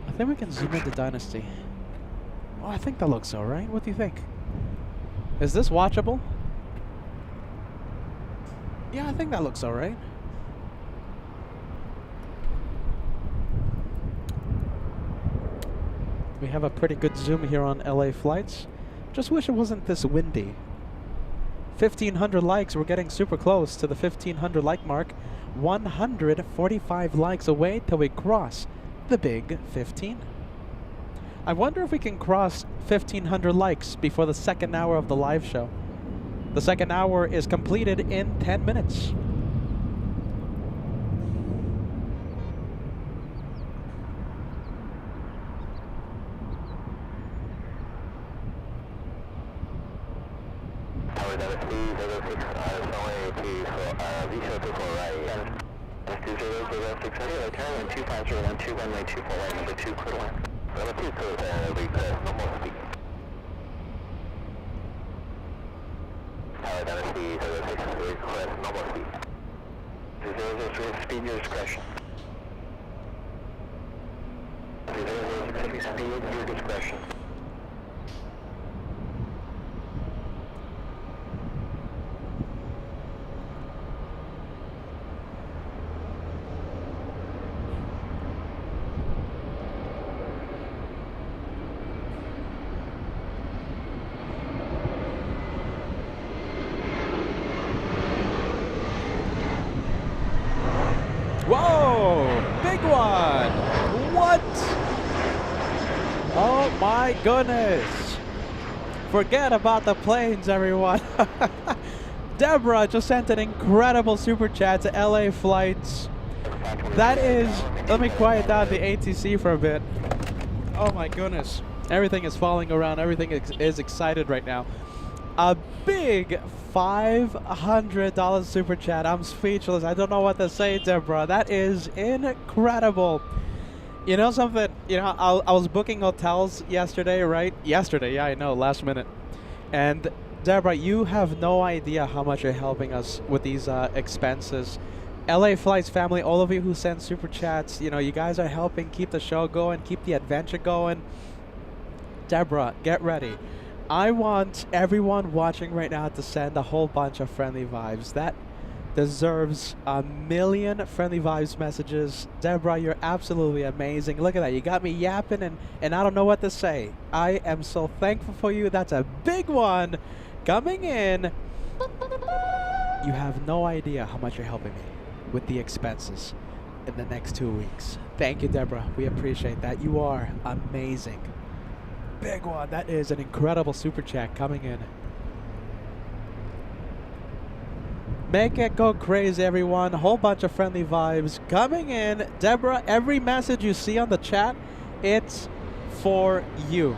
I think we can zoom into Dynasty. Oh, I think that looks alright. What do you think? Is this watchable? Yeah, I think that looks alright. We have a pretty good zoom here on LA Flights. Just wish it wasn't this windy. 1,500 likes. We're getting super close to the 1,500 like mark. 145 likes away till we cross the big 15. I wonder if we can cross 1,500 likes before the second hour of the live show. The second hour is completed in 10 minutes. Tower, that is 306, SLA to Visa to 4 right. That's 2006, LA Tower, 125, runway 24 right, number 2, clear to land. Number 2, clear, request, no more speed. Tower, that is 306, request, no more speed. 003, speed your discretion. 006, speed your discretion. Whoa! Big one! What? Oh my goodness! Forget about the planes, everyone. Deborah just sent an incredible super chat to LA Flights. That is... Let me quiet down the ATC for a bit. Oh my goodness. Everything is falling around. Everything is excited right now. A big $500 super chat. I'm speechless. I don't know what to say, Deborah. That is incredible. You know something? You know, I was booking hotels yesterday, right? Yesterday, yeah, I know, last minute. And Deborah, you have no idea how much you're helping us with these expenses. LA Flights family, all of you who send super chats, you know, you guys are helping keep the show going, keep the adventure going. Deborah, get ready. I want everyone watching right now to send a whole bunch of friendly vibes. That deserves a million friendly vibes messages. Deborah, you're absolutely amazing. Look at that. You got me yapping and I don't know what to say. I am so thankful for you. That's a big one coming in. You have no idea how much you're helping me with the expenses in the next 2 weeks. Thank you, Deborah. We appreciate that. You are amazing. Big one. That is an incredible super chat coming in. Make it go crazy, everyone. A whole bunch of friendly vibes coming in. Deborah, every message you see on the chat, it's for you.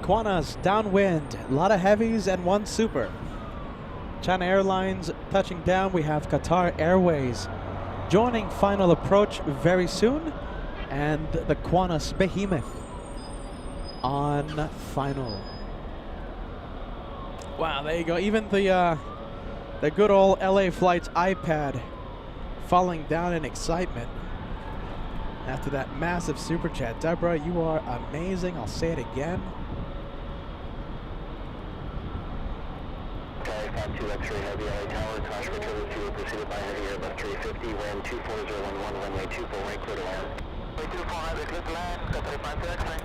Qantas downwind, a lot of heavies and one super. China Airlines touching down. We have Qatar Airways joining final approach very soon, and the Qantas Behemoth on final. Wow, there you go. Even the good old LA Flights iPad falling down in excitement after that massive super chat. Deborah, you are amazing. I'll say it again. 2 X-ray heavy LA Tower, crash control 2 preceded by heavy Airbus 350, wind 24011, runway 24 right, clear to land. Runway 24 heavy, clear to land, Qatar 52 X-ray.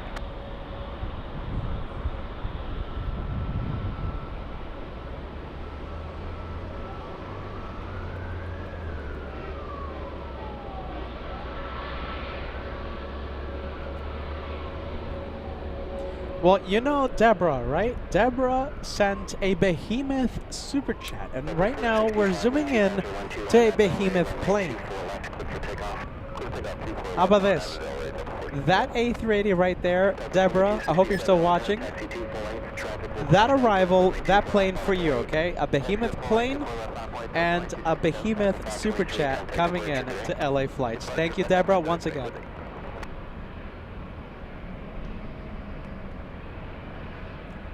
Well, you know Deborah, right? Deborah sent a Behemoth super chat, and right now we're zooming in to a Behemoth plane. How about this? That A380 right there, Deborah, I hope you're still watching. That arrival, that plane for you, okay? A Behemoth plane and a Behemoth super chat coming in to LA Flights. Thank you, Deborah, once again.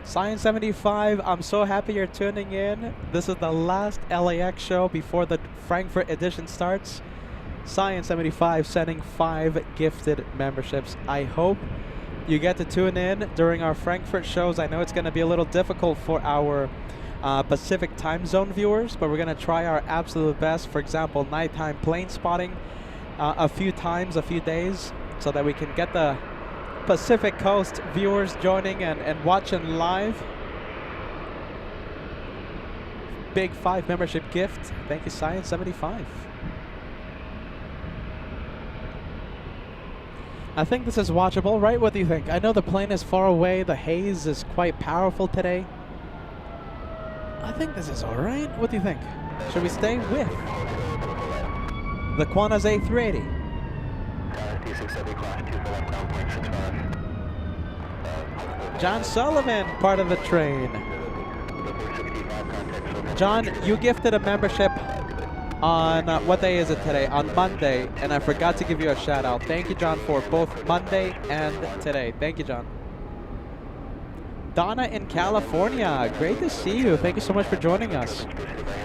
Science 75, I'm so happy you're tuning in. This is the last LAX show before the Frankfurt edition starts. Science 75 sending 5 gifted memberships. I hope you get to tune in during our Frankfurt shows. I know it's going to be a little difficult for our Pacific time zone viewers, but we're going to try our absolute best. For example, nighttime plane spotting. a few times, a few days, so that we can get the Pacific Coast viewers joining and watching live. Big 5 membership gift. Thank you, Science75. I think this is watchable, right? What do you think? I know the plane is far away. The haze is quite powerful today. I think this is alright. What do you think? Should we stay with the Qantas A380? John Sullivan, part of the train. John, you gifted a membership on, what day is it today? On Monday, and I forgot to give you a shout out. Thank you, John, for both Monday and today. Thank you, John. Donna in California, great to see you. Thank you so much for joining us.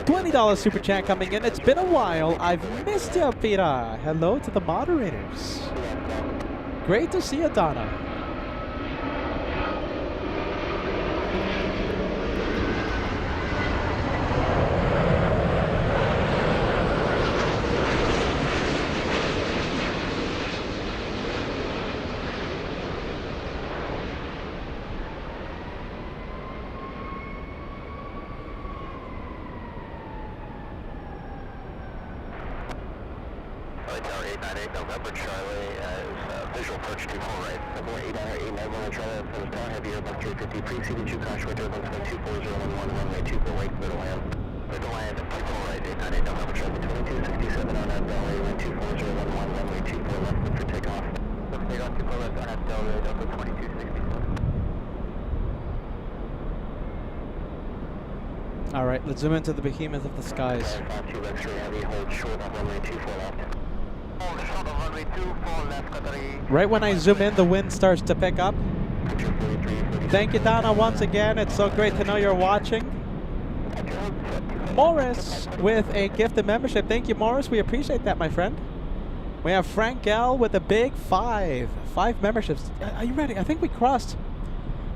$20 super chat coming in. It's been a while. I've missed you, Pira. Hello to the moderators. Great to see you, Donna. Tower 898 November Charlie is visual approach 24 right. Number 898 Charlie, from the tower, heavy Airbus 350, preceded you, crash with turbulence, 24011, runway 24, wait, middle land. Middle land, 24 right, 898 November Charlie, 2267 on that Delray, wind 24011, runway 24 left, for takeoff. Looks takeoff 24 left on that Delray, Delta 2267. All right, let's zoom into the behemoth of the skies. 52 X-ray heavy, hold short on runway 24 left. Hold short on runway 24 left, Qatari. Right when I zoom in, the wind starts to pick up. Thank you, Donna, once again. It's so great to know you're watching. Morris with a gifted membership. Thank you, Morris. We appreciate that, my friend. We have Frank L with a big 5 memberships. Are you ready? I think we crossed.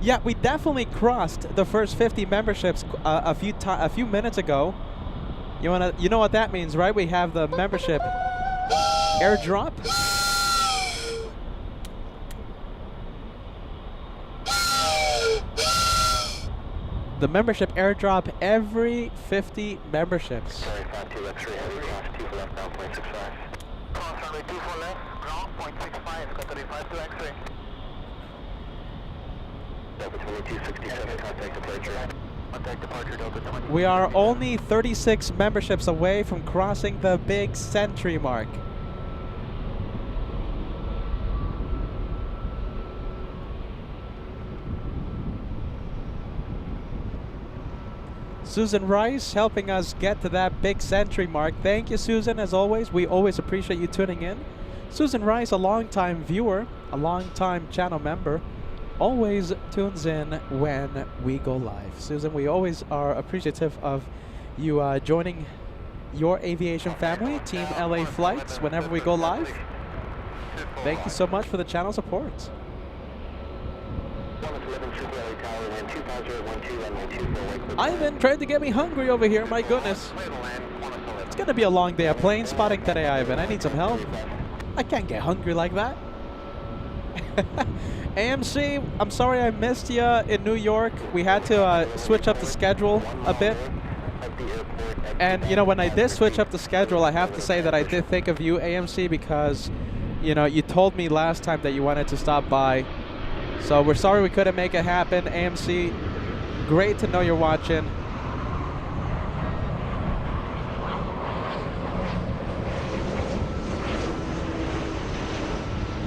Yeah, we definitely crossed the first 50 memberships a few minutes ago. You know what that means, right? We have the membership airdrop. The membership airdrop every 50 memberships. Sorry, 52 X-ray heavy, cross 2 left, now 0.65. Cross runway 24 left, ground 0.65, Qatari 52 X-ray. Delta 2267, contact departure. Contact departure, Delta 20. We are only 36 memberships away from crossing the big century mark. Susan Rice helping us get to that big century mark. Thank you, Susan, as always. We always appreciate you tuning in. Susan Rice, a longtime viewer, a longtime channel member, always tunes in when we go live. Susan, we always are appreciative of you joining your aviation family, Team LA Flights, whenever we go live. Thank you so much for the channel support. Ivan trying to get me hungry over here, my goodness. It's gonna be a long day of plane spotting today, Ivan. I need some help. I can't get hungry like that. AMC, I'm sorry I missed you in New York. We had to switch up the schedule a bit. And, you know, when I did switch up the schedule, I have to say that I did think of you, AMC, because, you know, you told me last time that you wanted to stop by. So we're sorry we couldn't make it happen, AMC. Great to know you're watching.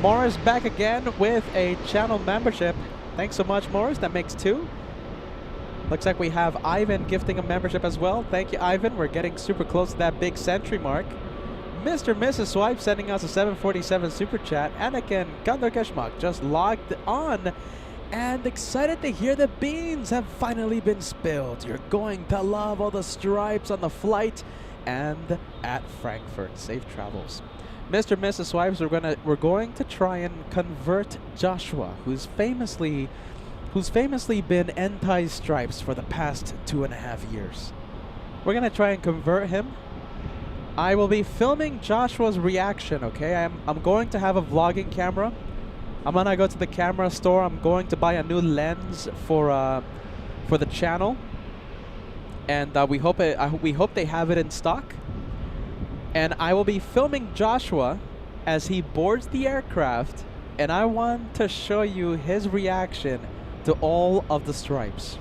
Morris back again with a channel membership. Thanks so much, Morris. That makes 2. Looks like we have Ivan gifting a membership as well. Thank you, Ivan. We're getting super close to that big century mark. Mr. Mrs. Swipe sending us a 747 super chat. Anakin Kandarkeshmak just logged on and excited to hear the beans have finally been spilled. You're going to love all the stripes on the flight and at Frankfurt. Safe travels. Mr. and Mrs. Swipes, we're going to try and convert Joshua, who's famously been anti-stripes for the past 2.5 years. We're gonna try and convert him I will be filming Joshua's reaction, okay? I'm going to have a vlogging camera. I'm gonna go to the camera store. I'm going to buy a new lens for the channel, and we hope they have it in stock. And I will be filming Joshua as he boards the aircraft, and I want to show you his reaction to all of the stripes.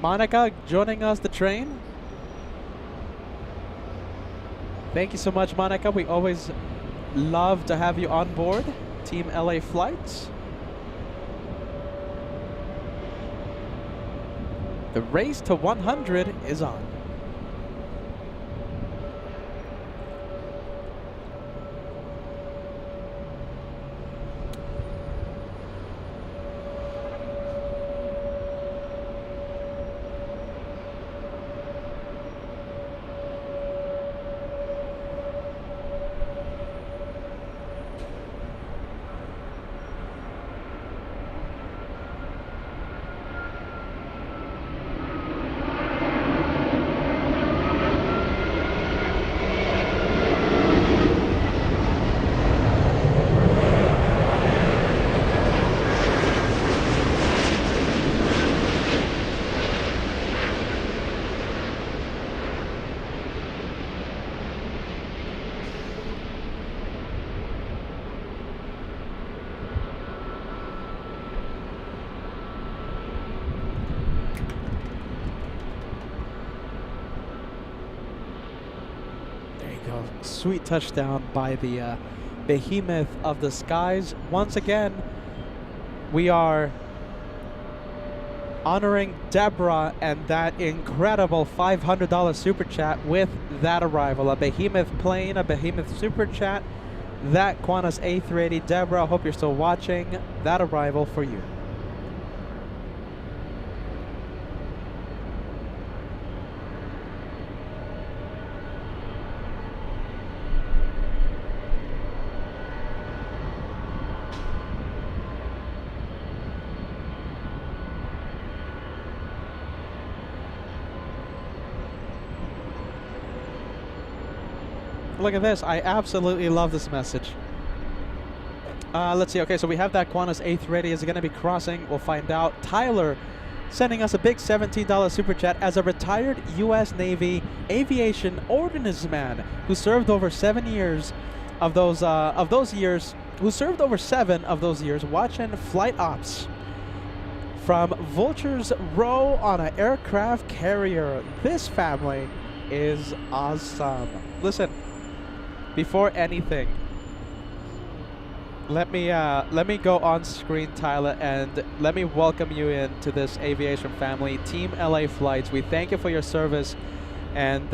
Monica joining us the train. Thank you so much, Monica. We always love to have you on board Team LA Flights. The race to 100 is on. Sweet touchdown by the behemoth of the skies. Once again, we are honoring Deborah and that incredible $500 super chat with that arrival. A behemoth plane, a behemoth super chat. That Qantas A380. Deborah, I hope you're still watching. That arrival for you. Look at this. I absolutely love this message. Let's see. Okay, so we have that Qantas A380 is going to be crossing. We'll find out. Tyler sending us a big $17 super chat as a retired U.S. Navy aviation ordnance man who served over 7 years of those years. Who served over 7 of those years watching flight ops from Vulture's row on an aircraft carrier. This family is awesome. Listen. Before anything, let me go on screen, Tyler, and let me welcome you into this aviation family, Team LA Flights. We thank you for your service, and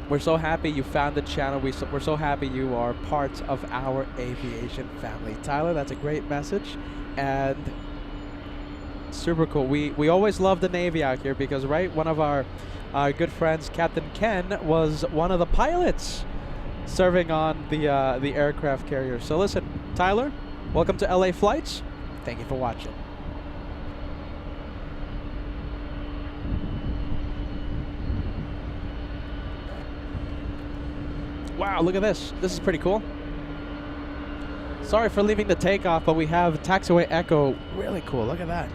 we're so happy you found the channel. We're so happy you are part of our aviation family. Tyler, that's a great message, and super cool. We always love the Navy out here because, right, one of our good friends, Captain Ken, was one of the pilots serving on the aircraft carrier. So listen, Tyler, welcome to LA Flights. Thank you for watching. Wow, look at this. This is pretty cool. Sorry for leaving the takeoff, but we have Taxiway Echo. Really cool. Look at that.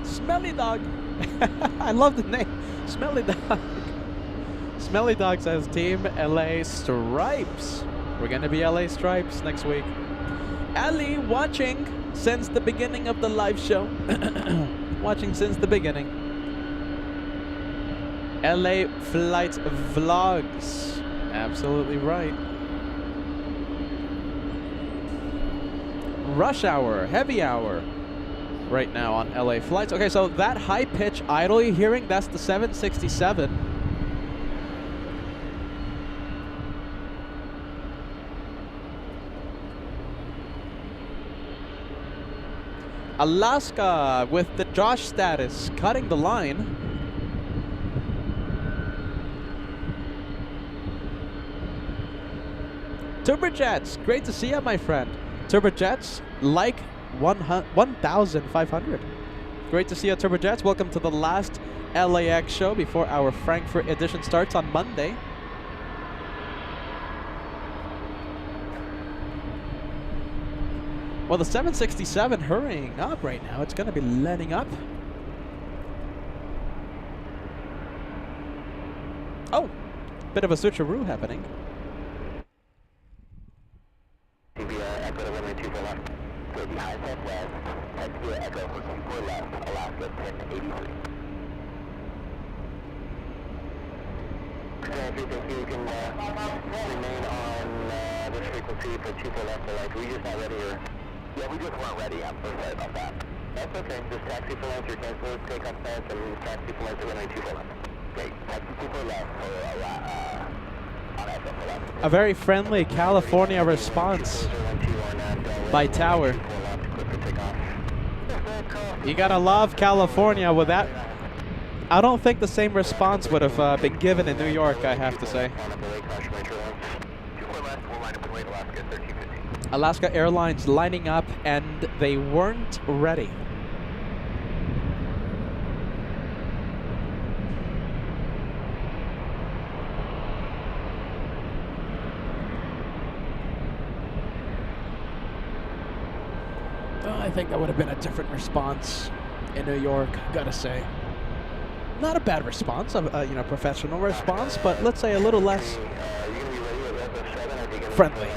Smelly Dog. I love the name. Smelly Dog. Smelly Dog says Team LA Stripes. We're going to be LA Stripes next week. Ali watching since the beginning of the live show. Watching since the beginning. LA Flights Vlogs. Absolutely right. Rush hour, heavy hour. Right now on LA Flights. Okay, so that high pitch idle you're hearing, that's the 767. Alaska with the Josh status, cutting the line. Turbojets, great to see you, my friend. Turbojets, like 1,500. Great to see you, Turbojets. Welcome to the last LAX show before our Frankfurt edition starts on Monday. Well, the 767 hurrying up right now. It's going to be letting up. Oh, bit of a switcheroo happening. Echo to runway 24 left. So the high southwest, TWA Echo 24 left, Alaska 1083. Thank you. You can remain on this frequency for 24 left. Like, we just not ready or... Yeah, we just weren't ready. I'm so sorry about that. That's okay. Just taxi for left, your cancel, take off fast, and taxi for left, runway 24 left. Great. Taxi 24 left for on Echo for left. A very friendly California response by Tower. You gotta love California with that. I don't think the same response would have been given in New York, I have to say. Alaska Airlines lining up, and they weren't ready. Well, I think that would have been a different response in New York, gotta say. Not a bad response, professional response, but let's say a little less friendly.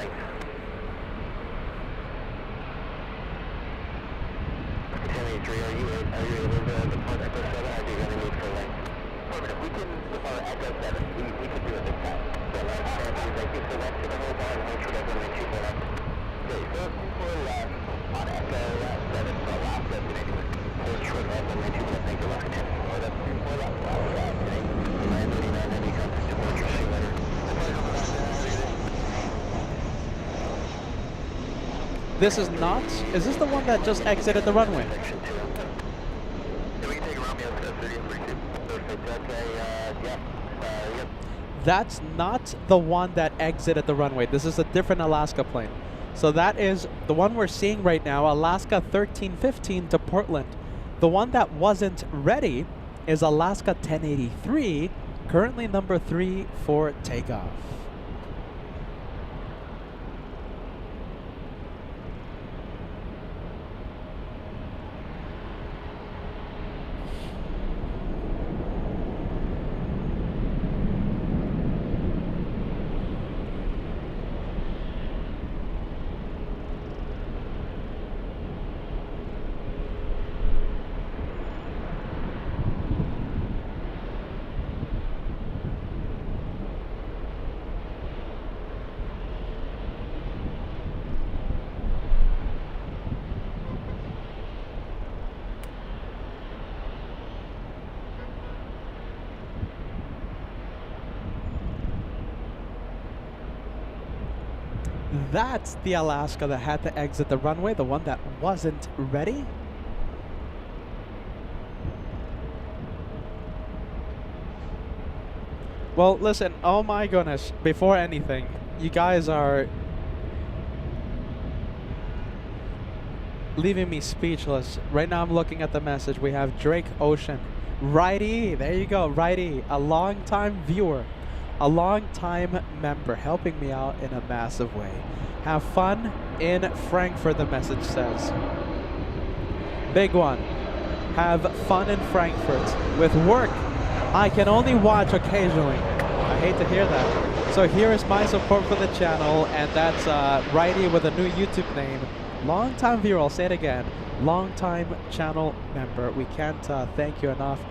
This is not. Is this the one that just exited the runway? That's not the one that exited the runway. This is a different Alaska plane. So that is the one we're seeing right now, Alaska 1315 to Portland. The one that wasn't ready is Alaska 1083, currently number 3 for takeoff. That's the Alaska that had to exit the runway, the one that wasn't ready. Well, listen, oh my goodness, before anything, you guys are leaving me speechless. Right now I'm looking at the message. We have Drake Ocean. Righty, there you go, Righty, a long-time viewer, a long-time member, helping me out in a massive way. Have fun in Frankfurt, the message says. Big one. Have fun in Frankfurt. With work, I can only watch occasionally. I hate to hear that. So here is my support for the channel, and that's Righty with a new YouTube name. Long-time viewer, I'll say it again. Long-time channel member. We can't thank you enough.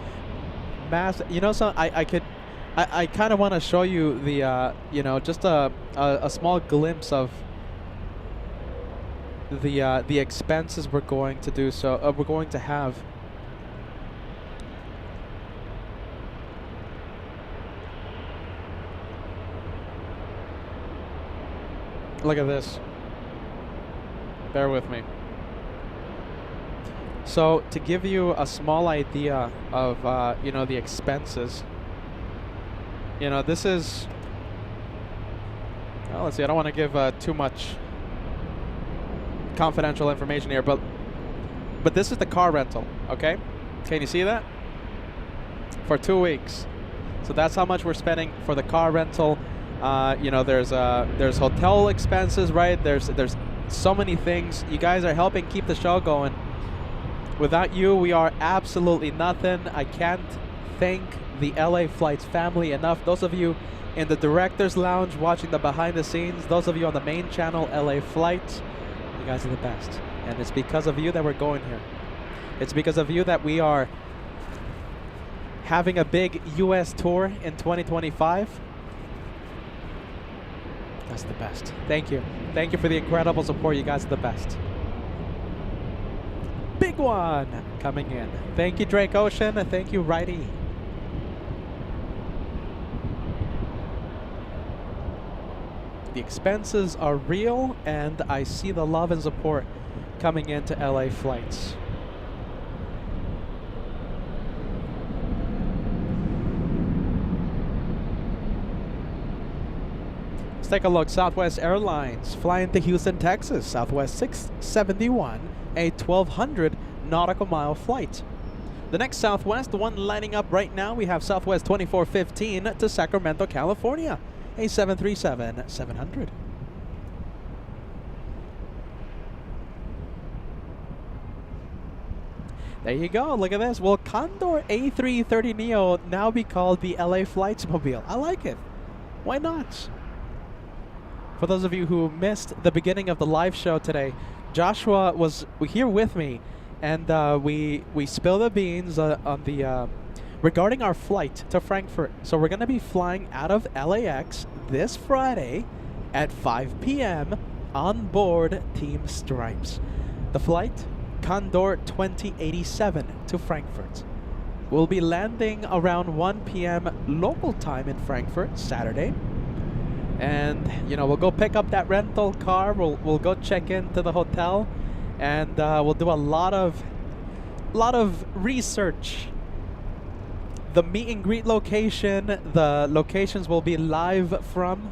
You know, so I kind of want to show you the, just a small glimpse of the expenses we're going to do. So we're going to have. Look at this. Bear with me. So to give you a small idea of you know, the expenses, you know, this is, well, let's see, I don't want to give too much confidential information here, but this is the car rental, okay? Can you see that? For 2 weeks. So that's how much we're spending for the car rental. You know, there's hotel expenses, right? There's so many things. You guys are helping keep the show going. Without you, we are absolutely nothing. I can't thank the LA Flights family enough. Those of you in the director's lounge watching the behind the scenes, those of you on the main channel, LA Flights, you guys are the best. And it's because of you that we're going here. It's because of you that we are having a big US tour in 2025. That's the best. Thank you. Thank you for the incredible support. You guys are the best. Big one coming in. Thank you, Drake Ocean. Thank you, Righty. The expenses are real, and I see the love and support coming into LA Flights. Let's take a look. Southwest Airlines flying to Houston, Texas. Southwest 671, a 1,200 nautical mile flight. The next Southwest, the one lining up right now, we have Southwest 2415 to Sacramento, California, a 737-700. There you go. Look at this. Will Condor A330neo now be called the LA Flights Mobile? I like it. Why not? For those of you who missed the beginning of the live show today, Joshua was here with me, and we spilled the beans on the regarding our flight to Frankfurt. So we're going to be flying out of LAX this Friday at 5 p.m. on board Team Stripes. The flight, Condor 2087 to Frankfurt. We'll be landing around 1 p.m. local time in Frankfurt Saturday. And, you know, we'll go pick up that rental car. We'll go check into the hotel, and we'll do a lot of research. The meet and greet location, the locations will be live from.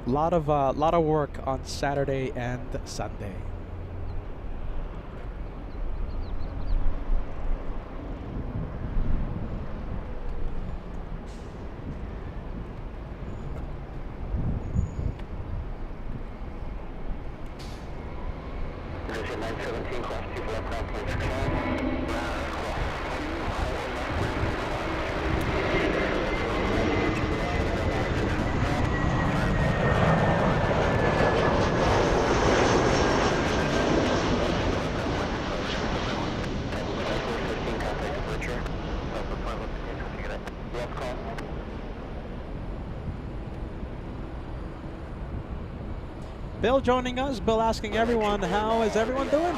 Lot of work on Saturday and Sunday. Position 917, class 2 for left ground, please come on. Bill joining us. Bill asking everyone, how is everyone doing?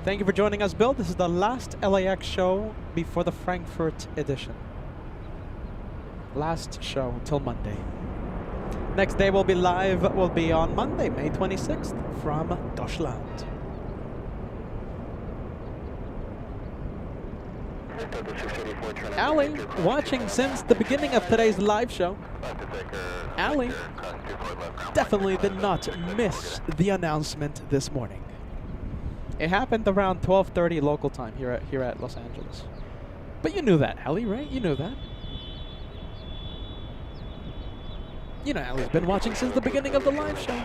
Thank you for joining us, Bill. This is the last LAX show before the Frankfurt edition. Last show till Monday. Next day we'll be live. Will be on Monday, May 26th from Deutschland. Ali, watching since the beginning of today's live show. Ali definitely did not miss the announcement this morning. It happened around 12:30 local time here at Los Angeles. But you knew that, Ali, right? You knew that. You know Ali's been watching since the beginning of the live show.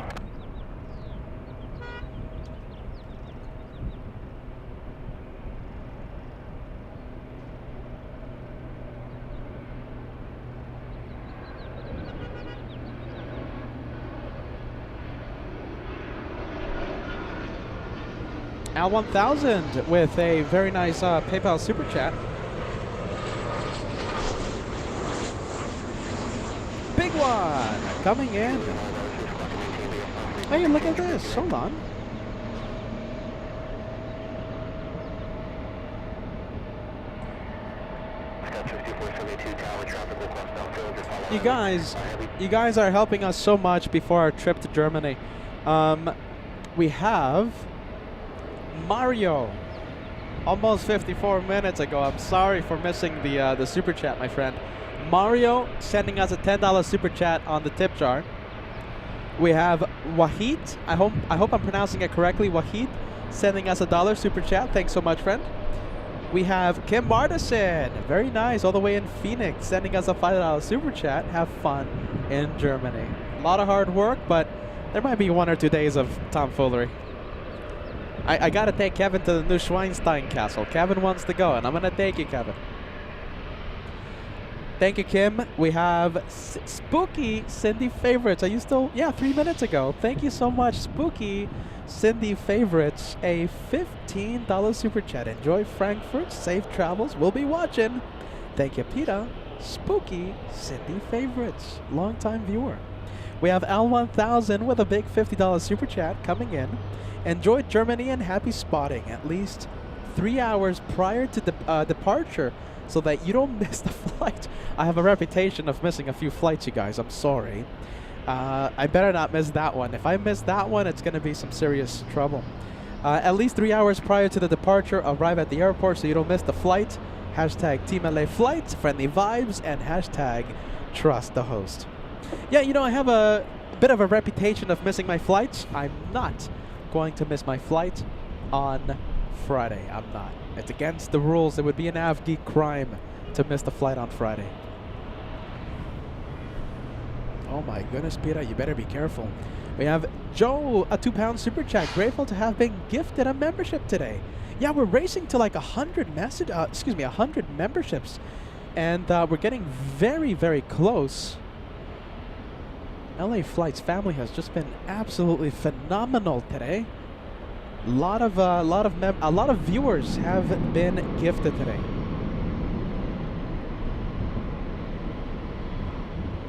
Al 1000 with a very nice PayPal super chat. Big one coming in. Hey, look at this. Hold on. You guys are helping us so much before our trip to Germany. we have Mario. Almost 54 minutes ago. I'm sorry for missing the super chat, my friend. Mario sending us a $10 super chat on the tip jar. We have Wahid. I hope I'm pronouncing it correctly. Wahid sending us a $1 super chat. Thanks so much, friend. We have Kim Martison. Very nice. All the way in Phoenix, sending us a $5 super chat. Have fun in Germany. A lot of hard work, but there might be 1 or 2 days of tomfoolery. I gotta take Kevin to the new Schweinstein Castle. Kevin wants to go, and I'm gonna take you, Kevin. Thank you, Kim. We have Spooky Cindy Favorites. Are you still? Yeah, 3 minutes ago. Thank you so much, Spooky Cindy Favorites. A $15 super chat. Enjoy Frankfurt. Safe travels. We'll be watching. Thank you, Peter. Spooky Cindy Favorites. Longtime viewer. We have L1000 with a big $50 super chat coming in. Enjoy Germany and happy spotting at least 3 hours prior to departure so that you don't miss the flight. I have a reputation of missing a few flights, you guys. I'm sorry. I better not miss that one. If I miss that one, it's going to be some serious trouble. At least 3 hours prior to the departure, arrive at the airport so you don't miss the flight. Hashtag Team LA Flights, friendly vibes, and hashtag trust the host. Yeah, you know, I have a bit of a reputation of missing my flights. I'm not going to miss my flight on Friday. I'm not. It's against the rules. It would be an AvGeek crime to miss the flight on Friday. Oh my goodness, Peter, you better be careful. We have Joe, a £2 super chat. Grateful to have been gifted a membership today. Yeah, we're racing to like 100 memberships, and we're getting very, very close. LA Flights family has just been absolutely phenomenal today. A lot of viewers have been gifted today.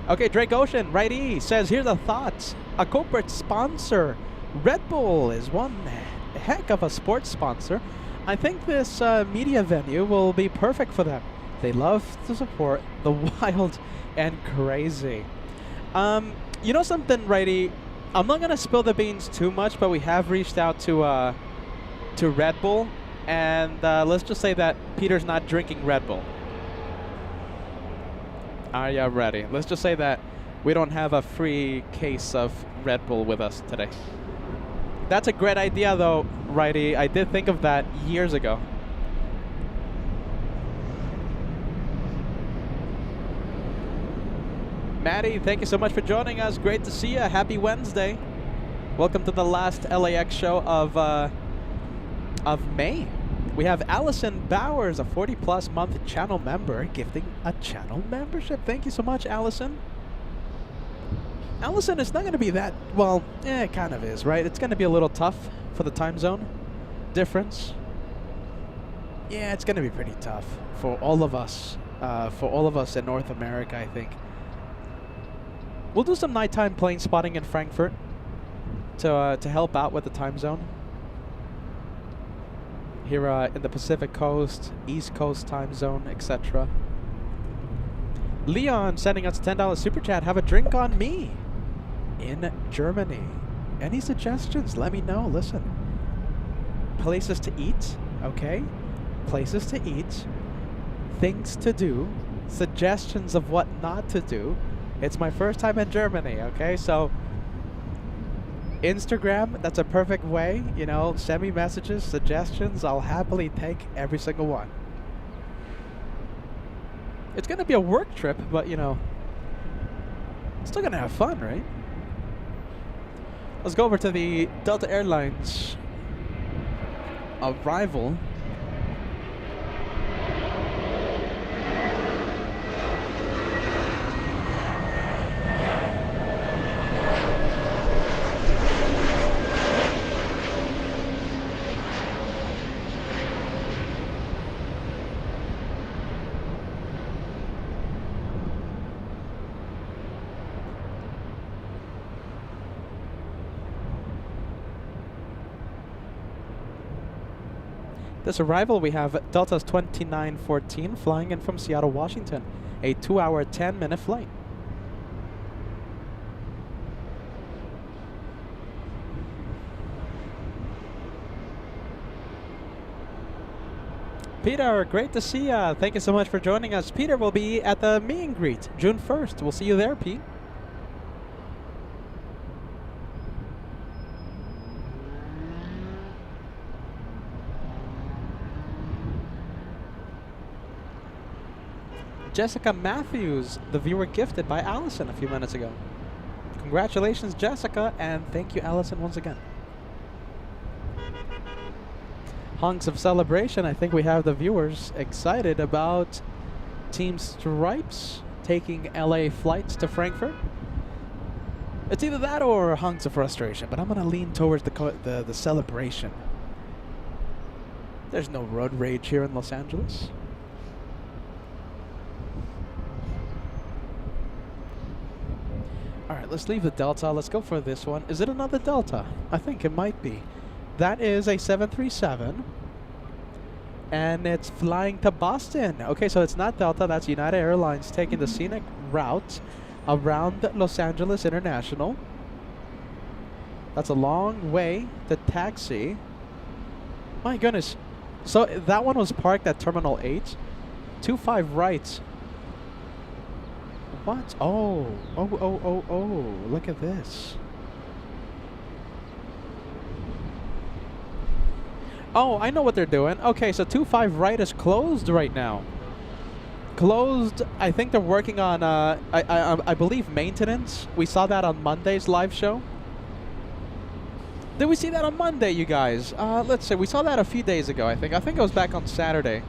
Okay, Drake Ocean, righty, says here's the thoughts. A corporate sponsor, Red Bull, is one heck of a sports sponsor. I think this media venue will be perfect for them. They love to support the wild and crazy. You know something, righty? I'm not gonna spill the beans too much, but we have reached out to Red Bull, and let's just say that Peter's not drinking Red Bull. Are you ready? Let's just say that we don't have a free case of Red Bull with us today. That's a great idea, though, righty. I did think of that years ago. Maddie, thank you so much for joining us. Great to see you. Happy Wednesday. Welcome to the last LAX show of May. We have Allison Bowers, a 40-plus month channel member, gifting a channel membership. Thank you so much, Allison. Allison, it's not going to be that, well, it kind of is, right? It's going to be a little tough for the time zone difference. Yeah, it's going to be pretty tough for all of us in North America, I think. We'll do some nighttime plane spotting in Frankfurt to help out with the time zone. Here in the Pacific Coast, East Coast time zone, etc. Leon sending us a $10 super chat. Have a drink on me in Germany. Any suggestions? Let me know. Listen. Places to eat, okay? Places to eat. Things to do. Suggestions of what not to do. It's my first time in Germany, okay? So, Instagram, that's a perfect way, you know, send me messages, suggestions. I'll happily take every single one. It's going to be a work trip, but, you know, still going to have fun, right? Let's go over to the Delta Airlines arrival. This arrival, we have Delta's 2914 flying in from Seattle, Washington. A 2-hour, 10-minute flight. Peter, great to see ya. Thank you so much for joining us. Peter will be at the meet and greet June 1st. We'll see you there, Pete. Jessica Matthews, the viewer gifted by Allison a few minutes ago. Congratulations, Jessica, and thank you, Allison, once again. Hunks of celebration. I think we have the viewers excited about Team Stripes taking LA flights to Frankfurt. It's either that or hunks of frustration, but I'm going to lean towards the celebration. There's no road rage here in Los Angeles. All right, let's leave the Delta. Let's go for this one. Is it another Delta? I think it might be. That is a 737. And it's flying to Boston. Okay, so it's not Delta. That's United Airlines taking the scenic route around Los Angeles International. That's a long way to taxi. My goodness. So that one was parked at Terminal 8. 25 right. What? Oh. Look at this. Oh, I know what they're doing. Okay, so 25 right is closed right now. Closed. I think they're working on, I believe, maintenance. We saw that on Monday's live show. Did we see that on Monday, you guys? Let's see. We saw that a few days ago, I think. I think it was back on Saturday.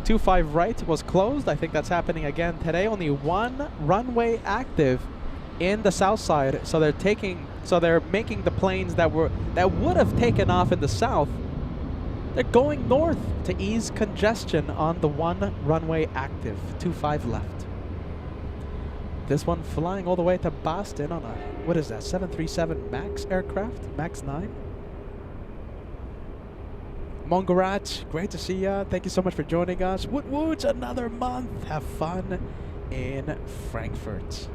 25 right was closed. I think that's happening again today. Only one runway active in the south side. So they're making the planes that would have taken off in the south. They're going north to ease congestion on the one runway active. 25 left. This one flying all the way to Boston on a, what is that, 737 MAX aircraft? MAX 9? Mongarat, great to see ya. Thank you so much for joining us. Woot woot, another month. Have fun in Frankfurt.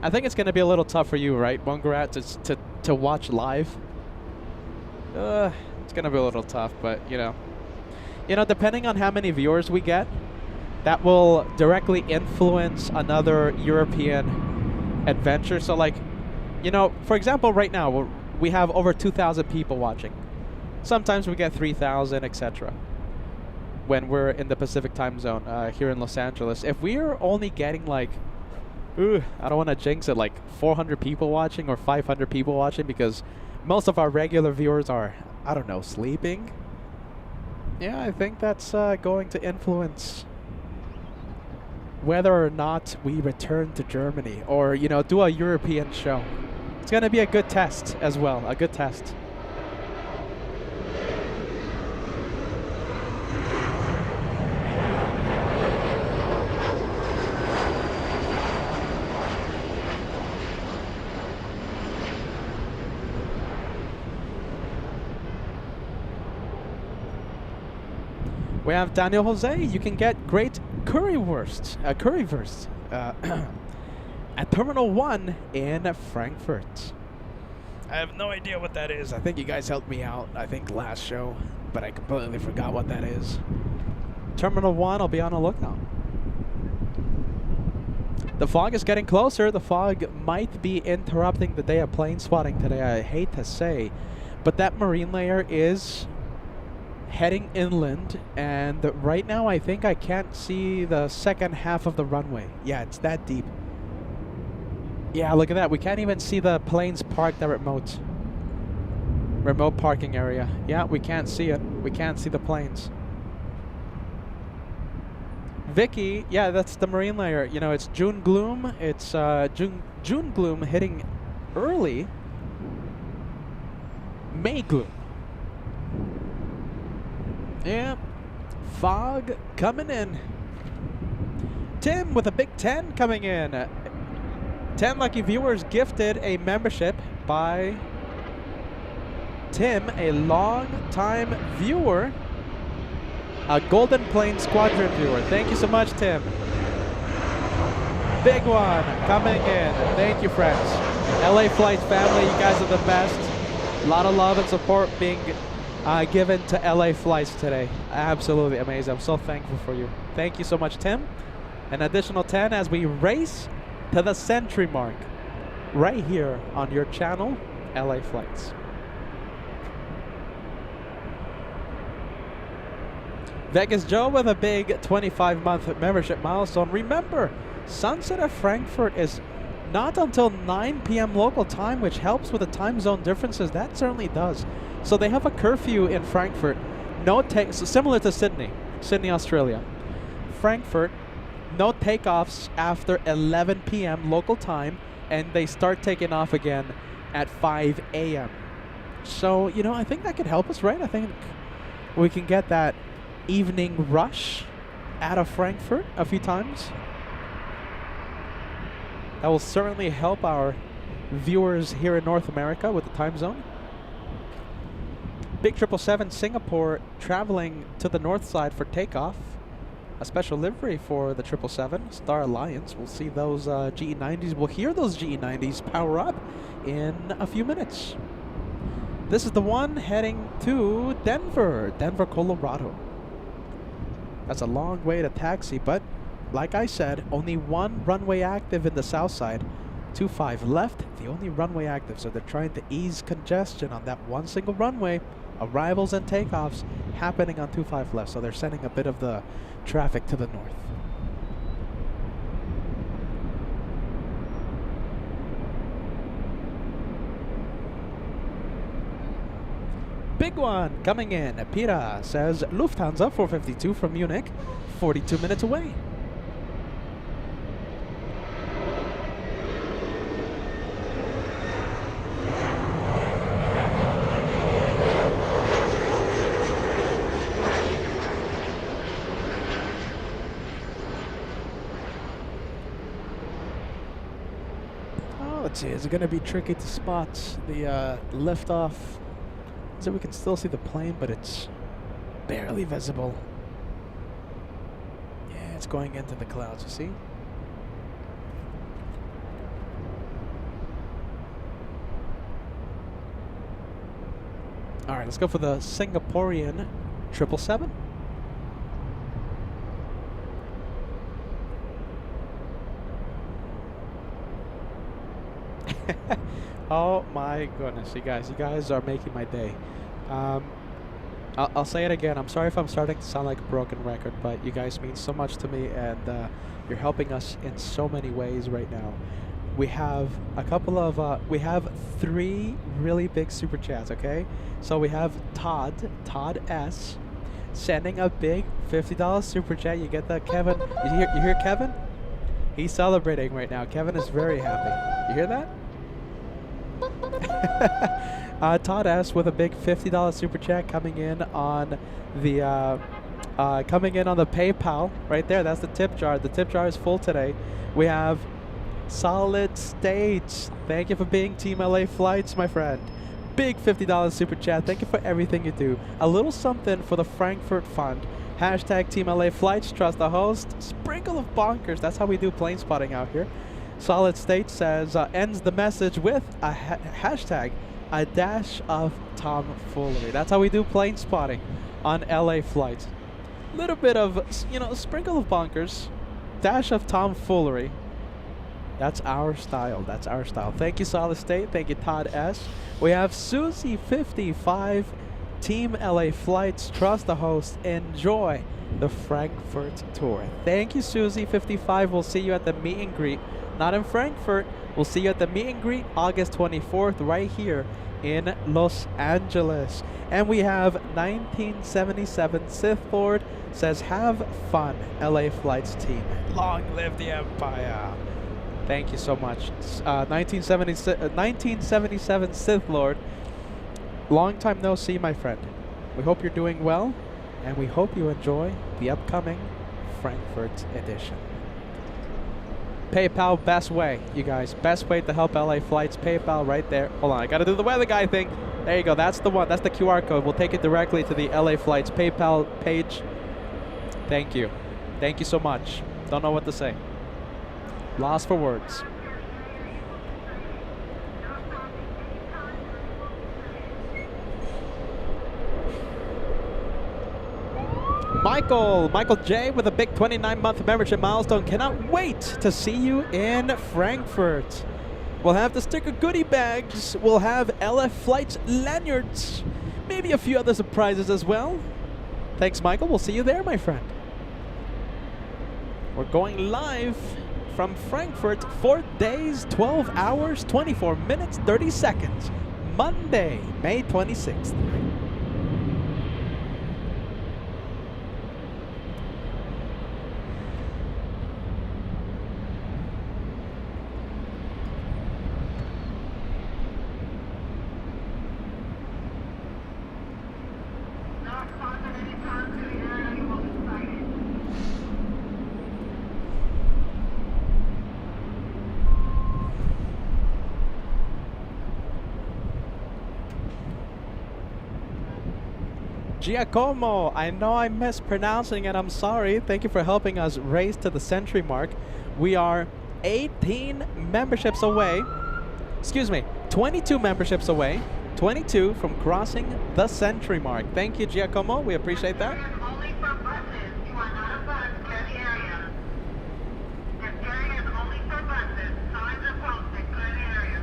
I think it's going to be a little tough for you, right, Mongarat, to watch live? It's going to be a little tough, but, you know, depending on how many viewers we get, that will directly influence another European adventure. So, like, for example, right now, we have over 2,000 people watching. Sometimes we get 3,000, etc. when we're in the Pacific time zone here in Los Angeles. If we're only getting, like, I don't want to jinx it, like 400 people watching or 500 people watching, because most of our regular viewers are, I don't know, sleeping. Yeah, I think that's going to influence whether or not we return to Germany or, do a European show. It's going to be a good test as well, a good test. We have Daniel Jose. You can get great currywurst at Terminal 1 in Frankfurt. I have no idea what that is. I think you guys helped me out, I think, last show, but I completely forgot what that is. Terminal 1, I'll be on the lookout. The fog is getting closer. The fog might be interrupting the day of plane spotting today, I hate to say, but that marine layer is heading inland, and right now I think I can't see the second half of the runway. Yeah, it's that deep. Yeah, look at that. We can't even see the planes parked at remote parking area. Yeah, we can't see it. We can't see the planes. Vicky, yeah, that's the marine layer. It's June gloom. It's June gloom hitting early. May gloom. Yeah, fog coming in. Tim with a big 10 coming in. 10 lucky viewers gifted a membership by Tim, a long-time viewer, a Golden Plane Squadron viewer. Thank you so much, Tim. Big one coming in. Thank you, friends. LA Flights family, you guys are the best. A lot of love and support being given to LA flights today. Absolutely amazing. I'm so thankful for you. Thank you so much, Tim. An additional 10 as we race to the century mark right here on your channel, LA Flights. Vegas Joe with a big 25-month membership milestone. Remember, sunset at Frankfurt is not until 9 p.m. local time, which helps with the time zone differences. That certainly does. So they have a curfew in Frankfurt. So similar to Sydney, Australia. Frankfurt, no takeoffs after 11 p.m. local time, and they start taking off again at 5 a.m. So, you know, I think that could help us, right? I think we can get that evening rush out of Frankfurt a few times. That will certainly help our viewers here in North America with the time zone. Big 777 Singapore traveling to the north side for takeoff. A special livery for the 777 Star Alliance. We'll see those GE90s. We'll hear those GE90s power up in a few minutes. This is the one heading to Denver, Colorado. That's a long way to taxi, but like I said, only one runway active in the south side. 25 left, the only runway active. So they're trying to ease congestion on that one single runway. Arrivals and takeoffs happening on 25 left. So they're sending a bit of the traffic to the north. Big one coming in. Pira says Lufthansa 452 from Munich, 42 minutes away. Let's see, is it going to be tricky to spot the liftoff? So we can still see the plane, but it's barely visible. Yeah, it's going into the clouds, you see? All right, let's go for the Singaporean 777. Oh my goodness, you guys are making my day. I'll say it again. I'm sorry if I'm starting to sound like a broken record, but you guys mean so much to me, and you're helping us in so many ways right now. We have a couple of, we have 3 really big super chats, okay? So we have Todd S, sending a big $50 super chat. You get that, Kevin? You hear Kevin? He's celebrating right now. Kevin is very happy. You hear that? Todd S with a big $50 super chat coming in on the PayPal right there. That's the tip jar. The tip jar is full today. We have Solid State. Thank you for being Team LA Flights, my friend. Big $50 super chat. Thank you for everything you do. A little something for the Frankfurt Fund. Hashtag Team LA Flights. Trust the host. Sprinkle of bonkers. That's how we do plane spotting out here. Solid State says, ends the message with a hashtag, a dash of tomfoolery. That's how we do plane spotting on LA Flights. Little bit of, you know, sprinkle of bonkers, dash of tomfoolery. That's our style. That's our style. Thank you, Solid State. Thank you, Todd S. We have Susie55, Team LA Flights. Trust the host. Enjoy the Frankfurt tour. Thank you, Susie55. We'll see you at the meet and greet. Not in Frankfurt. We'll see you at the meet and greet August 24th right here in Los Angeles. And we have 1977 Sith Lord says, have fun, LA Flights team. Long live the Empire. Thank you so much. 1977 Sith Lord. Long time no see, my friend. We hope you're doing well, and we hope you enjoy the upcoming Frankfurt edition. PayPal, best way, you guys. Best way to help LA Flights. PayPal right there. Hold on, I gotta do the weather guy thing. There you go, that's the one. That's the QR code. We'll take it directly to the LA Flights PayPal page. Thank you. Thank you so much. Don't know what to say. Lost for words. Michael J with a big 29-month membership milestone. Cannot wait to see you in Frankfurt. We'll have the sticker goodie bags. We'll have LF Flights lanyards. Maybe a few other surprises as well. Thanks, Michael. We'll see you there, my friend. We're going live from Frankfurt. 4 days, 12 hours, 24 minutes, 30 seconds. Monday, May 26th. Giacomo, I know I'm mispronouncing it, I'm sorry. Thank you for helping us race to the century mark. We are 18 memberships away. Excuse me, 22 memberships away. 22 from crossing the century mark. Thank you, Giacomo. We appreciate that. Only for buses. You are not a bus. Clear the area. This area is only for buses. Signs are posted. Clear the area.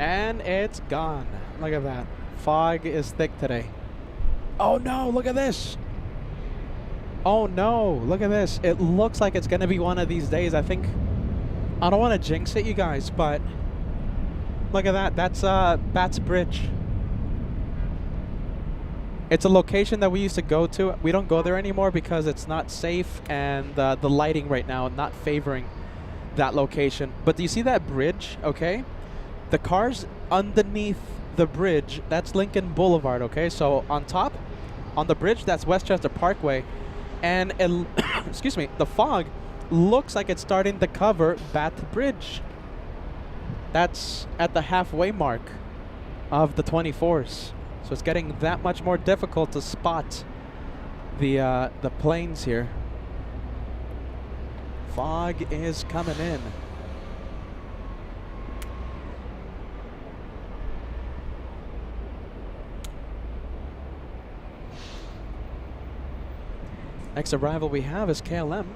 And it's gone. Look at that. Fog is thick today. Oh no, look at this. Oh no, look at this. It looks like it's going to be one of these days. I think, I don't want to jinx it, you guys, but look at that. That's Bats Bridge. It's a location that we used to go to. We don't go there anymore because it's not safe, and the lighting right now not favoring that location. But do you see that bridge? Okay. The cars underneath the bridge, that's Lincoln Boulevard, okay? So on top, on the bridge, that's Westchester Parkway. And, excuse me, the fog looks like it's starting to cover Bath Bridge. That's at the halfway mark of the 24s. So it's getting that much more difficult to spot the planes here. Fog is coming in. Next arrival we have is KLM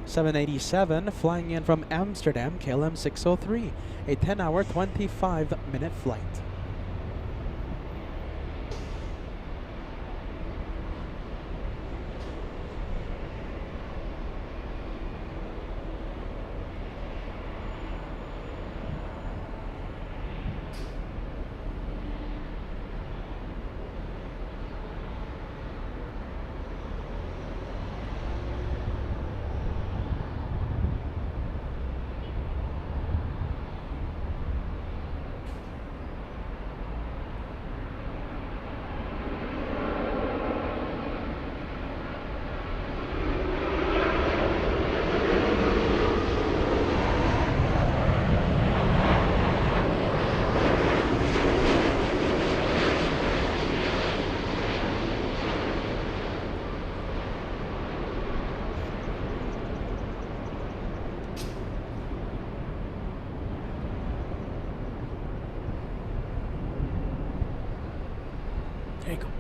787 flying in from Amsterdam, KLM 603, a 10-hour, 25-minute flight.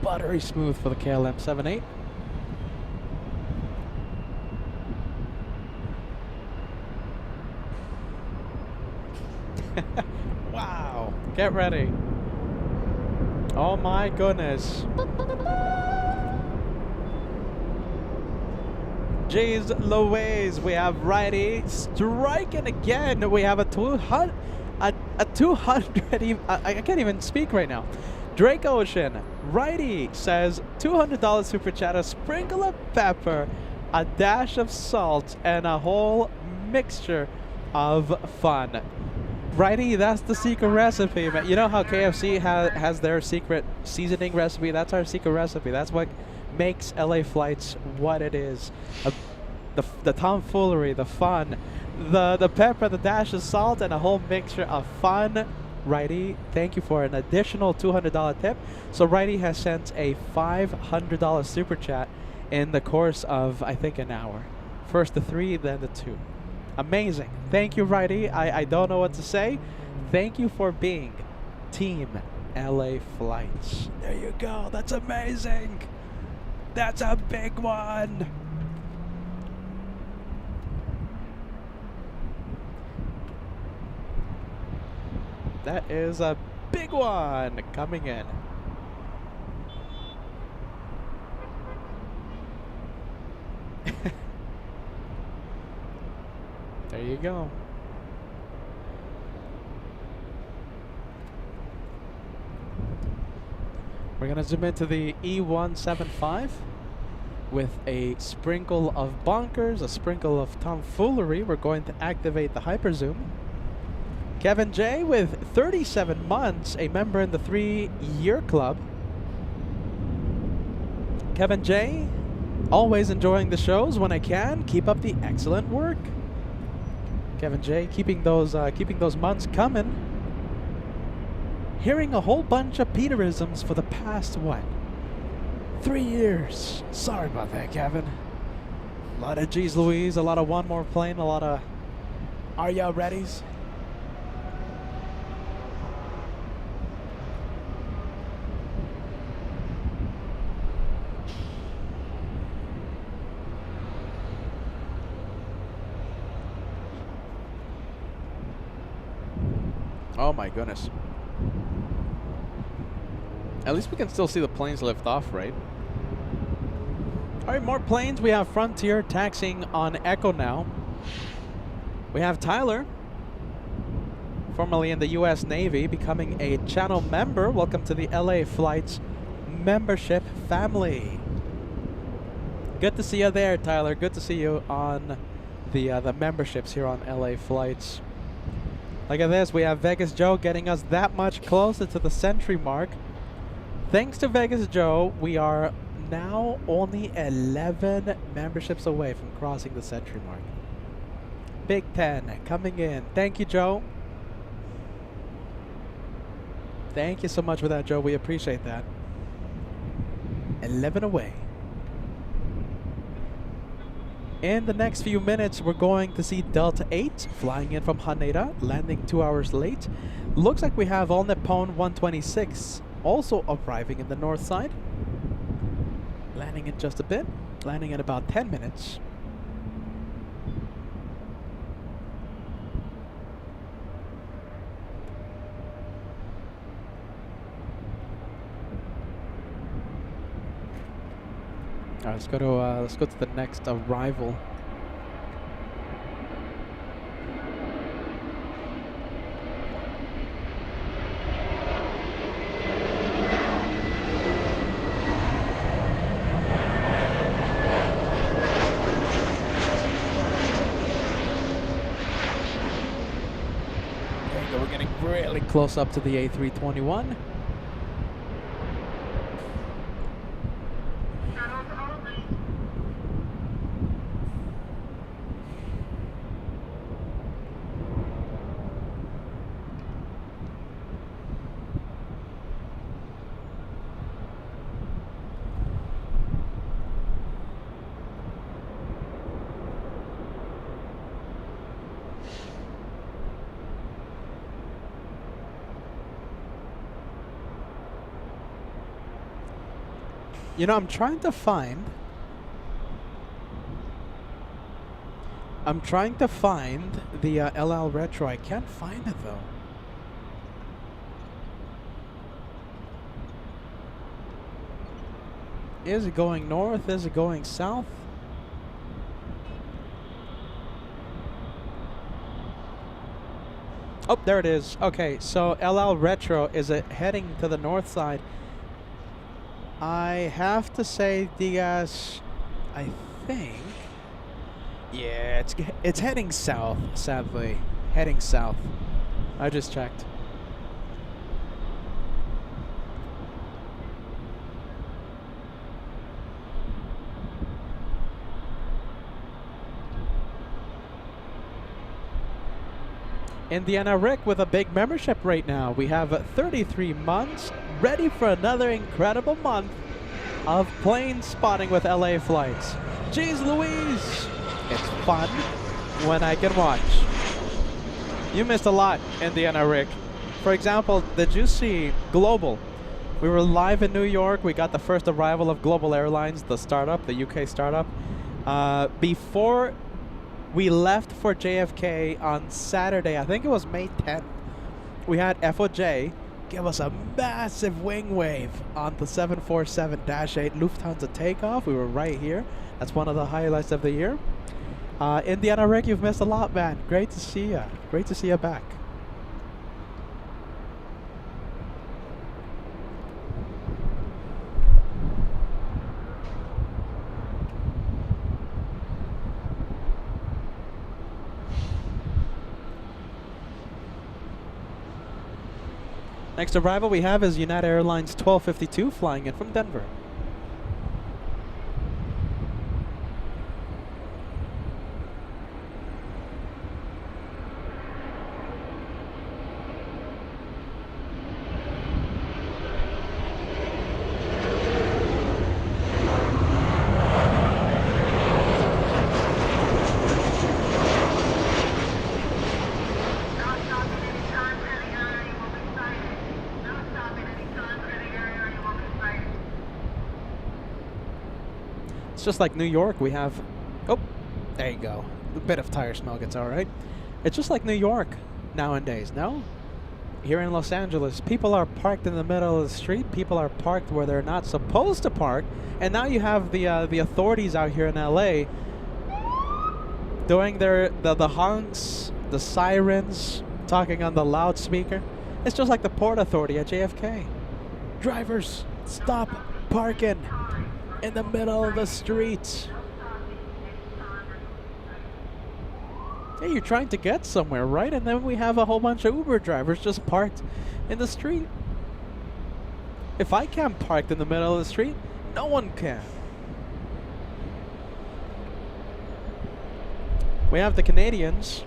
Buttery smooth for the KLM 78. Wow, get ready. Oh my goodness. Jeez Louise, we have righty striking again. We have a 200, I can't even speak right now. Drake Ocean, righty, says $200 super chat, a sprinkle of pepper, a dash of salt, and a whole mixture of fun. Righty, that's the secret recipe, man. You know how KFC has their secret seasoning recipe? That's our secret recipe. That's what makes LA Flights what it is. The tomfoolery, the fun, the pepper, the dash of salt, and a whole mixture of fun Righty, thank you for an additional $200 tip. So Righty has sent a $500 super chat in the course of, I think, an hour. First the 3, then the 2. Amazing. Thank you, Righty. I don't know what to say. Thank you for being Team LA Flights. There you go. That's amazing. That's a big one. That is a big one coming in. There you go. We're gonna zoom into the E175 with a sprinkle of bonkers, a sprinkle of tomfoolery. We're going to activate the hyperzoom. Kevin J with 37 months, a member in the 3-year club. Kevin J, always enjoying the shows when I can. Keep up the excellent work. Kevin J, keeping those months coming. Hearing a whole bunch of Peterisms for the past, what? 3 years. Sorry about that, Kevin. A lot of G's Louise, a lot of one more plane, a lot of are ya readies? Oh my goodness. At least we can still see the planes lift off, right? Alright, more planes. We have Frontier taxiing on Echo now. We have Tyler, formerly in the US Navy, becoming a channel member. Welcome to the LA Flights membership family. Good to see you there, Tyler. Good to see you on the memberships here on LA Flights. Look at this, we have Vegas Joe getting us that much closer to the century mark. Thanks to Vegas Joe, we are now only 11 memberships away from crossing the century mark. Big 10 coming in. Thank you, Joe. Thank you so much for that, Joe. We appreciate that. 11 away. In the next few minutes, we're going to see Delta 8 flying in from Haneda, landing 2 hours late. Looks like we have All Nippon 126 also arriving in the north side. Landing in just a bit, landing in about 10 minutes. All right, let's go to the next arrival. There you go. We're getting really close up to the A321. You know, I'm trying to find the LL Retro. I can't find it though. Is it going north? Is it going south? Oh, there it is. Okay, so LL Retro is heading to the north side. I have to say, Diaz, I think, yeah, it's heading south, sadly. Heading south. I just checked. Indiana Rick with a big membership right now. We have 33 months, ready for another incredible month of plane spotting with LA flights. Jeez Louise! It's fun when I can watch. You missed a lot, Indiana Rick. For example, did you see Global? We were live in New York. We got the first arrival of Global Airlines, the startup, the UK startup. Before we left for JFK on Saturday, I think it was May 10th, we had FOJ give us a massive wing wave on the 747-8 Lufthansa takeoff. We were right here. That's one of the highlights of the year. Indiana Rick, you've missed a lot, man. Great to see you. Great to see you back. Next arrival we have is United Airlines 1252 flying in from Denver. Just like New York, we have, oh, there you go. A bit of tire smoke, it's all right. It's just like New York nowadays, no? Here in Los Angeles, people are parked in the middle of the street. People are parked where they're not supposed to park. And now you have the authorities out here in LA doing the honks, the sirens, talking on the loudspeaker. It's just like the Port Authority at JFK. Drivers, stop parking in the middle of the street. Yeah, you're trying to get somewhere, right? And then we have a whole bunch of Uber drivers just parked in the street. If I can't park in the middle of the street, no one can. We have the Canadians.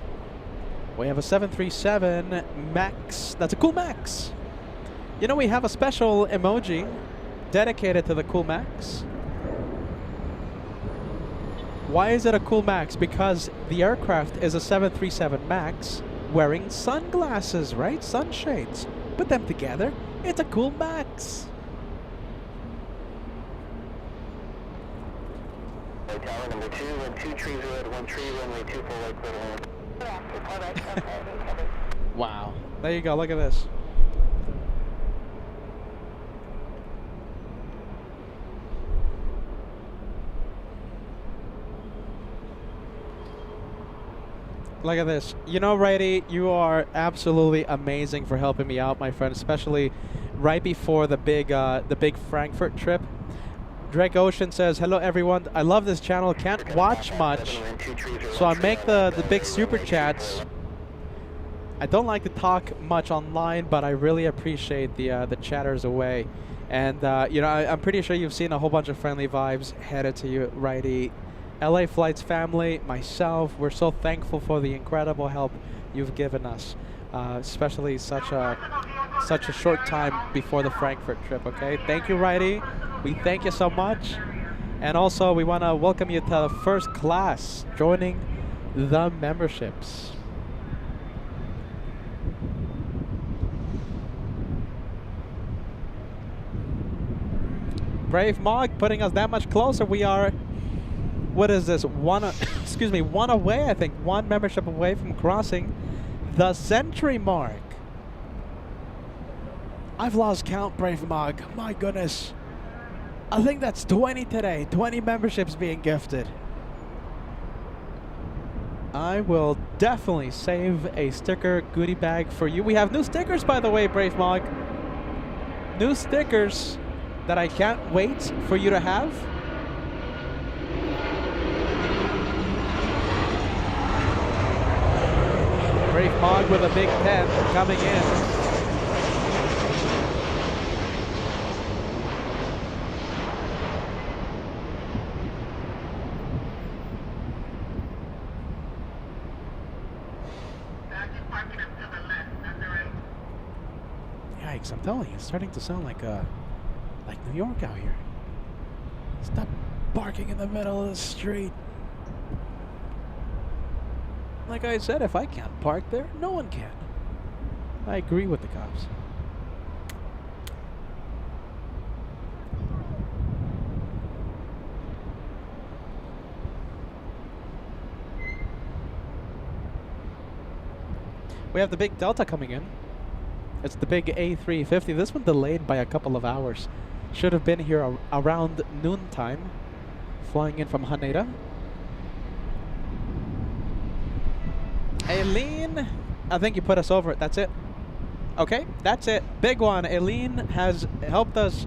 We have a 737 MAX. That's a cool MAX. You know, we have a special emoji dedicated to the cool MAX. Why is it a cool MAX? Because the aircraft is a 737 MAX wearing sunglasses, right? Sunshades. Put them together, it's a cool MAX. Tower number 2, wind 2 trees road, 1 tree, runway 24 right clear. Wow. There you go, look at this. Look at this. You know, Righty, you are absolutely amazing for helping me out, my friend, especially right before the big Frankfurt trip. Drake Ocean says, hello everyone, I love this channel, can't watch much, so I make the big super chats. I don't like to talk much online, but I really appreciate the chatters away. And you know, I'm pretty sure you've seen a whole bunch of friendly vibes headed to you, Righty. LA Flights family, myself, we're so thankful for the incredible help you've given us, especially such a short time before the Frankfurt trip, okay? Thank you, Righty. We thank you so much. And also, we want to welcome you to the first class, joining the memberships. Brave Mog putting us that much closer. We are, what is this? Excuse me, one away, I think. One membership away from crossing the century mark. I've lost count, Brave Mog. My goodness. I think that's 20 today. 20 memberships being gifted. I will definitely save a sticker goodie bag for you. We have new stickers, by the way, Brave Mog. New stickers that I can't wait for you to have. Brave Mog with a big pen coming in. Parking at bikes. I'm telling you, it's starting to sound like New York out here. Stop barking in the middle of the street. Like I said, if I can't park there, no one can. I agree with the cops. We have the big Delta coming in. It's the big A350. This one delayed by a couple of hours. Should have been here around noontime. Flying in from Haneda. Aileen, I think you put us over it. That's it. Okay, that's it. Big one. Aileen has helped us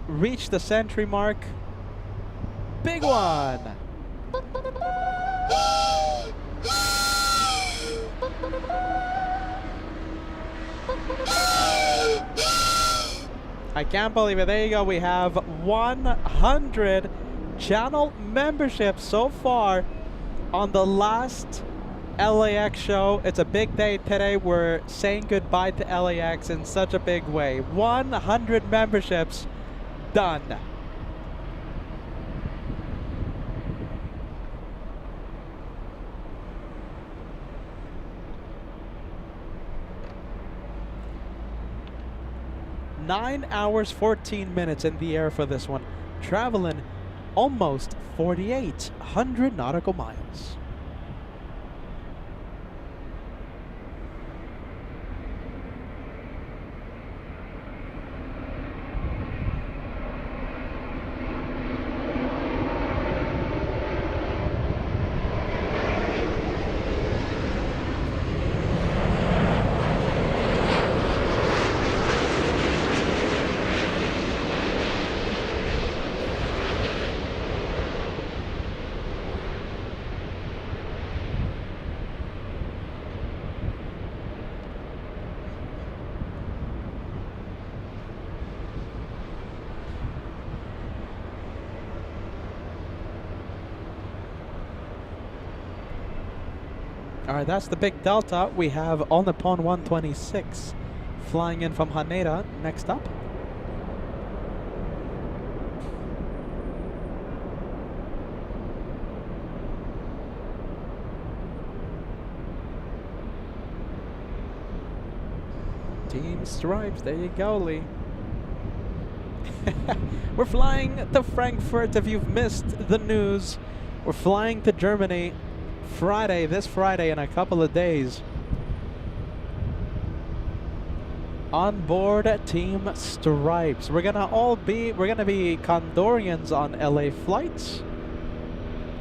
reach the century mark. Big one. I can't believe it. There you go. We have 100 channel memberships so far on the last LAX show. It's a big day today. We're saying goodbye to LAX in such a big way. 100 memberships done. Nine hours, 14 minutes in the air for this one. Traveling almost 4,800 nautical miles. Alright, that's the big Delta. We have All Nippon 126 flying in from Haneda next up. Team Stripes, there you go, Lee. We're flying to Frankfurt if you've missed the news. We're flying to Germany Friday, this Friday in a couple of days. On board Team Stripes. We're gonna be Condorians on LA flights.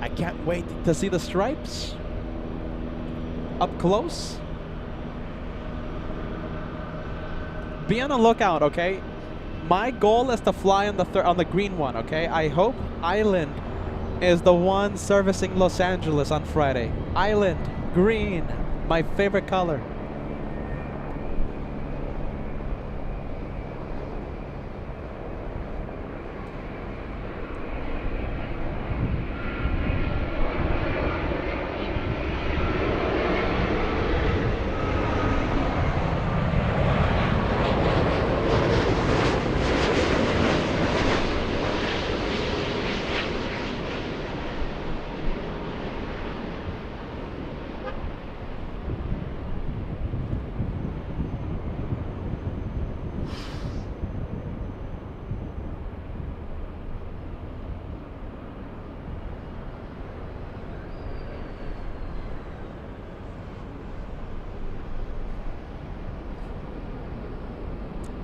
I can't wait to see the Stripes up close. Be on the lookout, okay? My goal is to fly on the green one, okay? I hope Island is the one servicing Los Angeles on Friday. Island, green, my favorite color.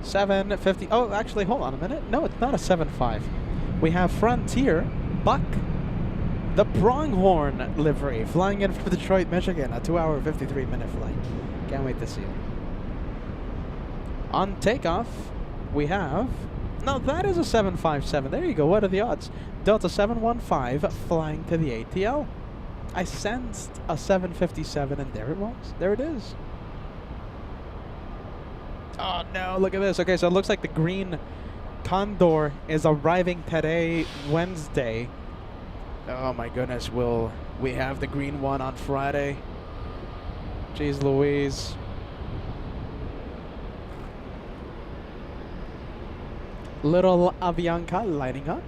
$750. Oh, actually, hold on a minute. No, it's not a 7.5. We have Frontier, Buck, the Pronghorn livery, flying in from Detroit, Michigan, a 2-hour, 53-minute flight. Can't wait to see it. On takeoff, we have... No, that is a 757. There you go. What are the odds? Delta 715 flying to the ATL. I sensed a 757, and there it was. There it is. Oh no, look at this. Okay, so it looks like the green Condor is arriving today, Wednesday. Oh my goodness, will we have the green one on Friday? Jeez Louise. Little Avianca lining up.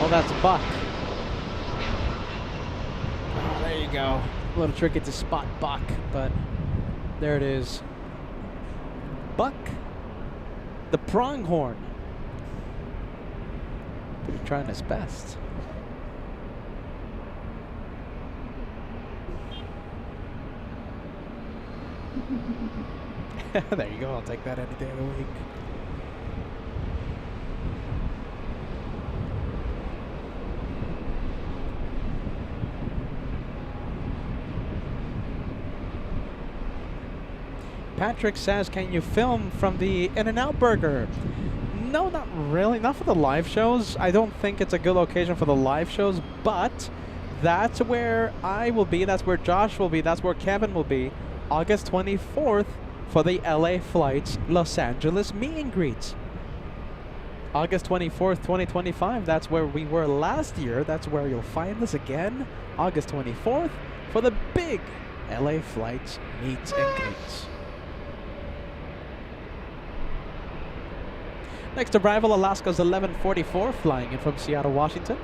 Oh, that's Buck. Oh, there you go. A little tricky to spot Buck, but there it is. Buck, the pronghorn. He's trying his best. There you go. I'll take that any day of the week. Patrick says, can you film from the In-N-Out Burger? No, not really. Not for the live shows. I don't think it's a good location for the live shows, but that's where I will be. That's where Josh will be. That's where Kevin will be. August 24th for the LA Flights Los Angeles meet and greets. August 24th, 2025. That's where we were last year. That's where you'll find us again. August 24th for the big LA Flights meet and greets. Next arrival, Alaska's 1144, flying in from Seattle, Washington.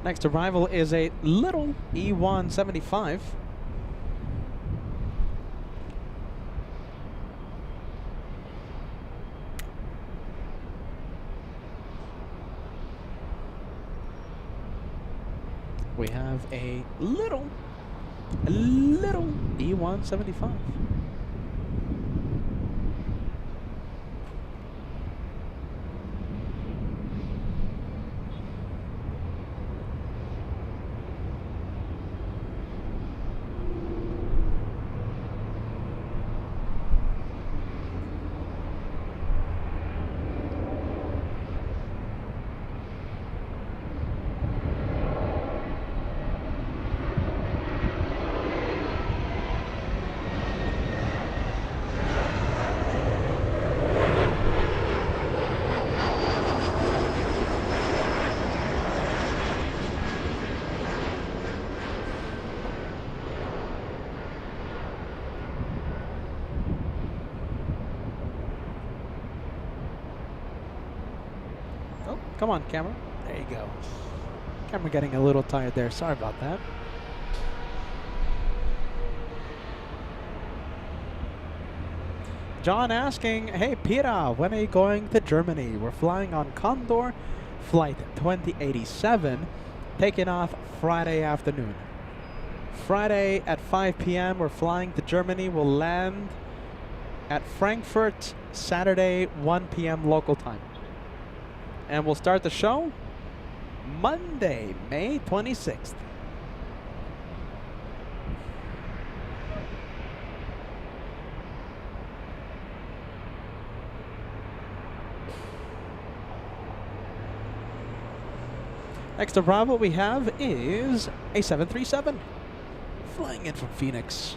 Next arrival is a little E175. We have a little E175. Come on, camera. There you go. Camera getting a little tired there. Sorry about that. John asking, hey Pira, when are you going to Germany? We're flying on Condor, flight 2087, taking off Friday afternoon. Friday at 5 p.m. we're flying to Germany. We'll land at Frankfurt Saturday 1 p.m. local time. And we'll start the show Monday, May 26th. Next arrival we have is a 737 flying in from Phoenix.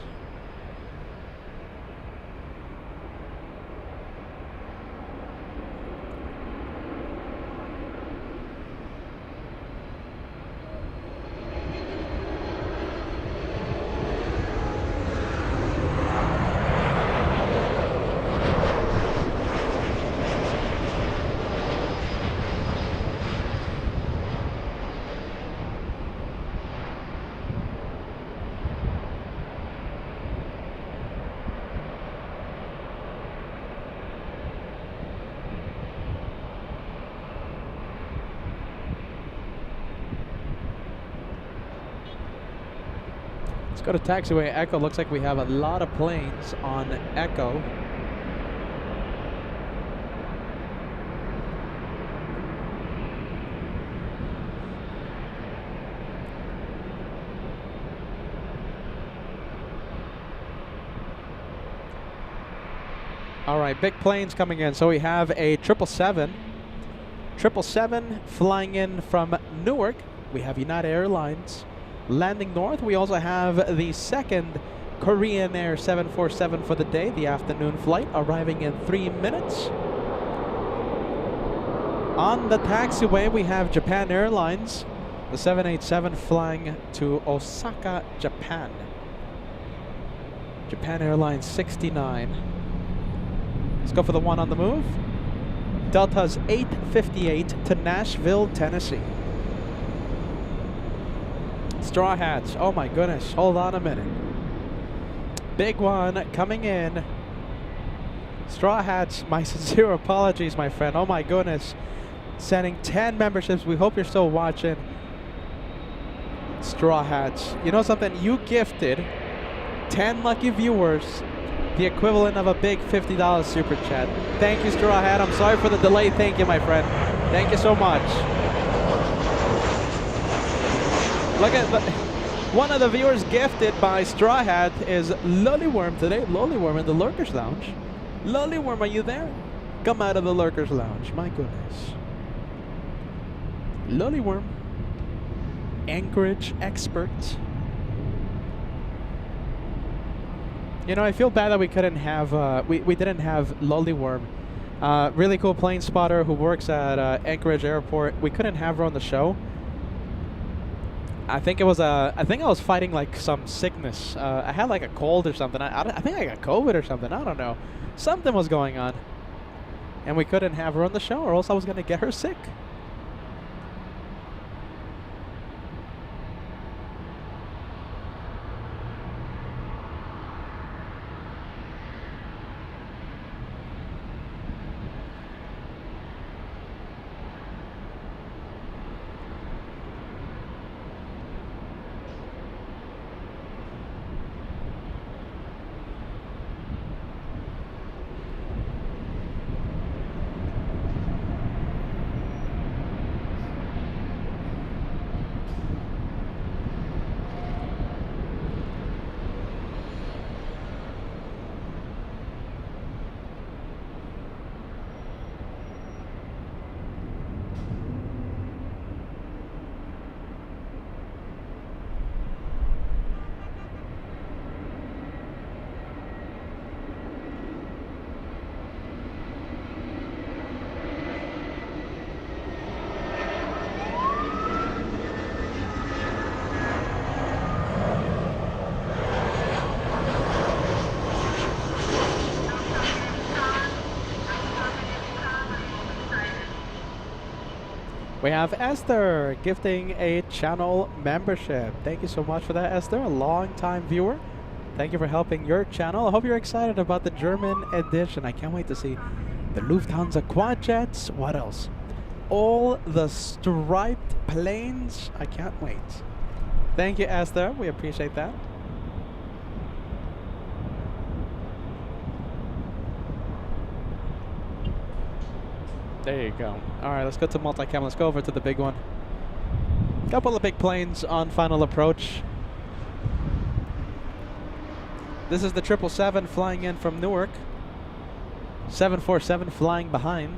Go to taxiway Echo. Looks like we have a lot of planes on Echo. All right, big planes coming in. So we have a 777 flying in from Newark. We have United Airlines. Landing north, we also have the second Korean Air 747 for the day, the afternoon flight, arriving in 3 minutes. On the taxiway, we have Japan Airlines, the 787 flying to Osaka, Japan. Japan Airlines 69. Let's go for the one on the move. Delta's 858 to Nashville, Tennessee. Straw Hats, oh my goodness, hold on a minute. Big one coming in. Straw Hats, my sincere apologies, my friend. Oh my goodness. Sending 10 memberships. We hope you're still watching. Straw Hats. You know something? You gifted 10 lucky viewers the equivalent of a big $50 super chat. Thank you, Straw Hat. I'm sorry for the delay. Thank you, my friend. Thank you so much. Look at one of the viewers gifted by Straw Hat is Lollyworm today. Lollyworm in the Lurkers Lounge. Lollyworm, are you there? Come out of the Lurkers Lounge. My goodness. Lollyworm. Anchorage expert. You know, I feel bad that we couldn't have, we didn't have Lollyworm. Really cool plane spotter who works at Anchorage Airport. We couldn't have her on the show. I think it was I think I was fighting like some sickness. I had like a cold or something. I think I got COVID or something. I don't know. Something was going on. And we couldn't have her on the show or else I was going to get her sick. We have Esther gifting a channel membership. Thank you so much for that, Esther. A long-time viewer. Thank you for helping your channel. I hope you're excited about the German edition. I can't wait to see the Lufthansa quad jets. What else? All the striped planes. I can't wait. Thank you, Esther. We appreciate that. There you go. All right, let's go to multicam. Let's go over to the big one. Couple of big planes on final approach. This is the 777 flying in from Newark. 747 flying behind.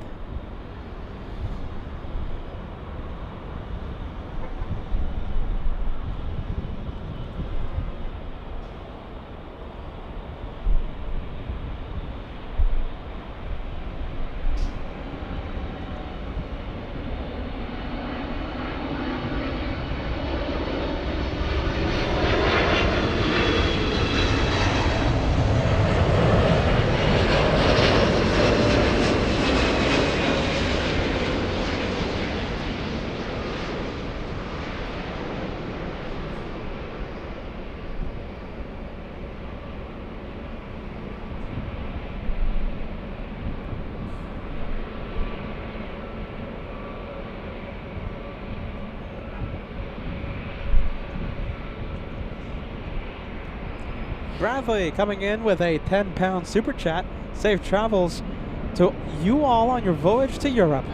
Bradley coming in with a £10 super chat. Safe travels to you all on your voyage to Europe.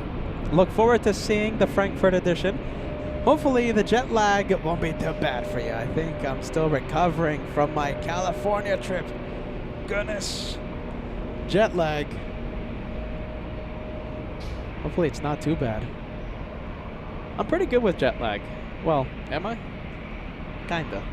Look forward to seeing the Frankfurt edition. Hopefully the jet lag won't be too bad for you. I think I'm still recovering from my California trip. Goodness. Jet lag. Hopefully it's not too bad. I'm pretty good with jet lag. Well, am I? Kinda.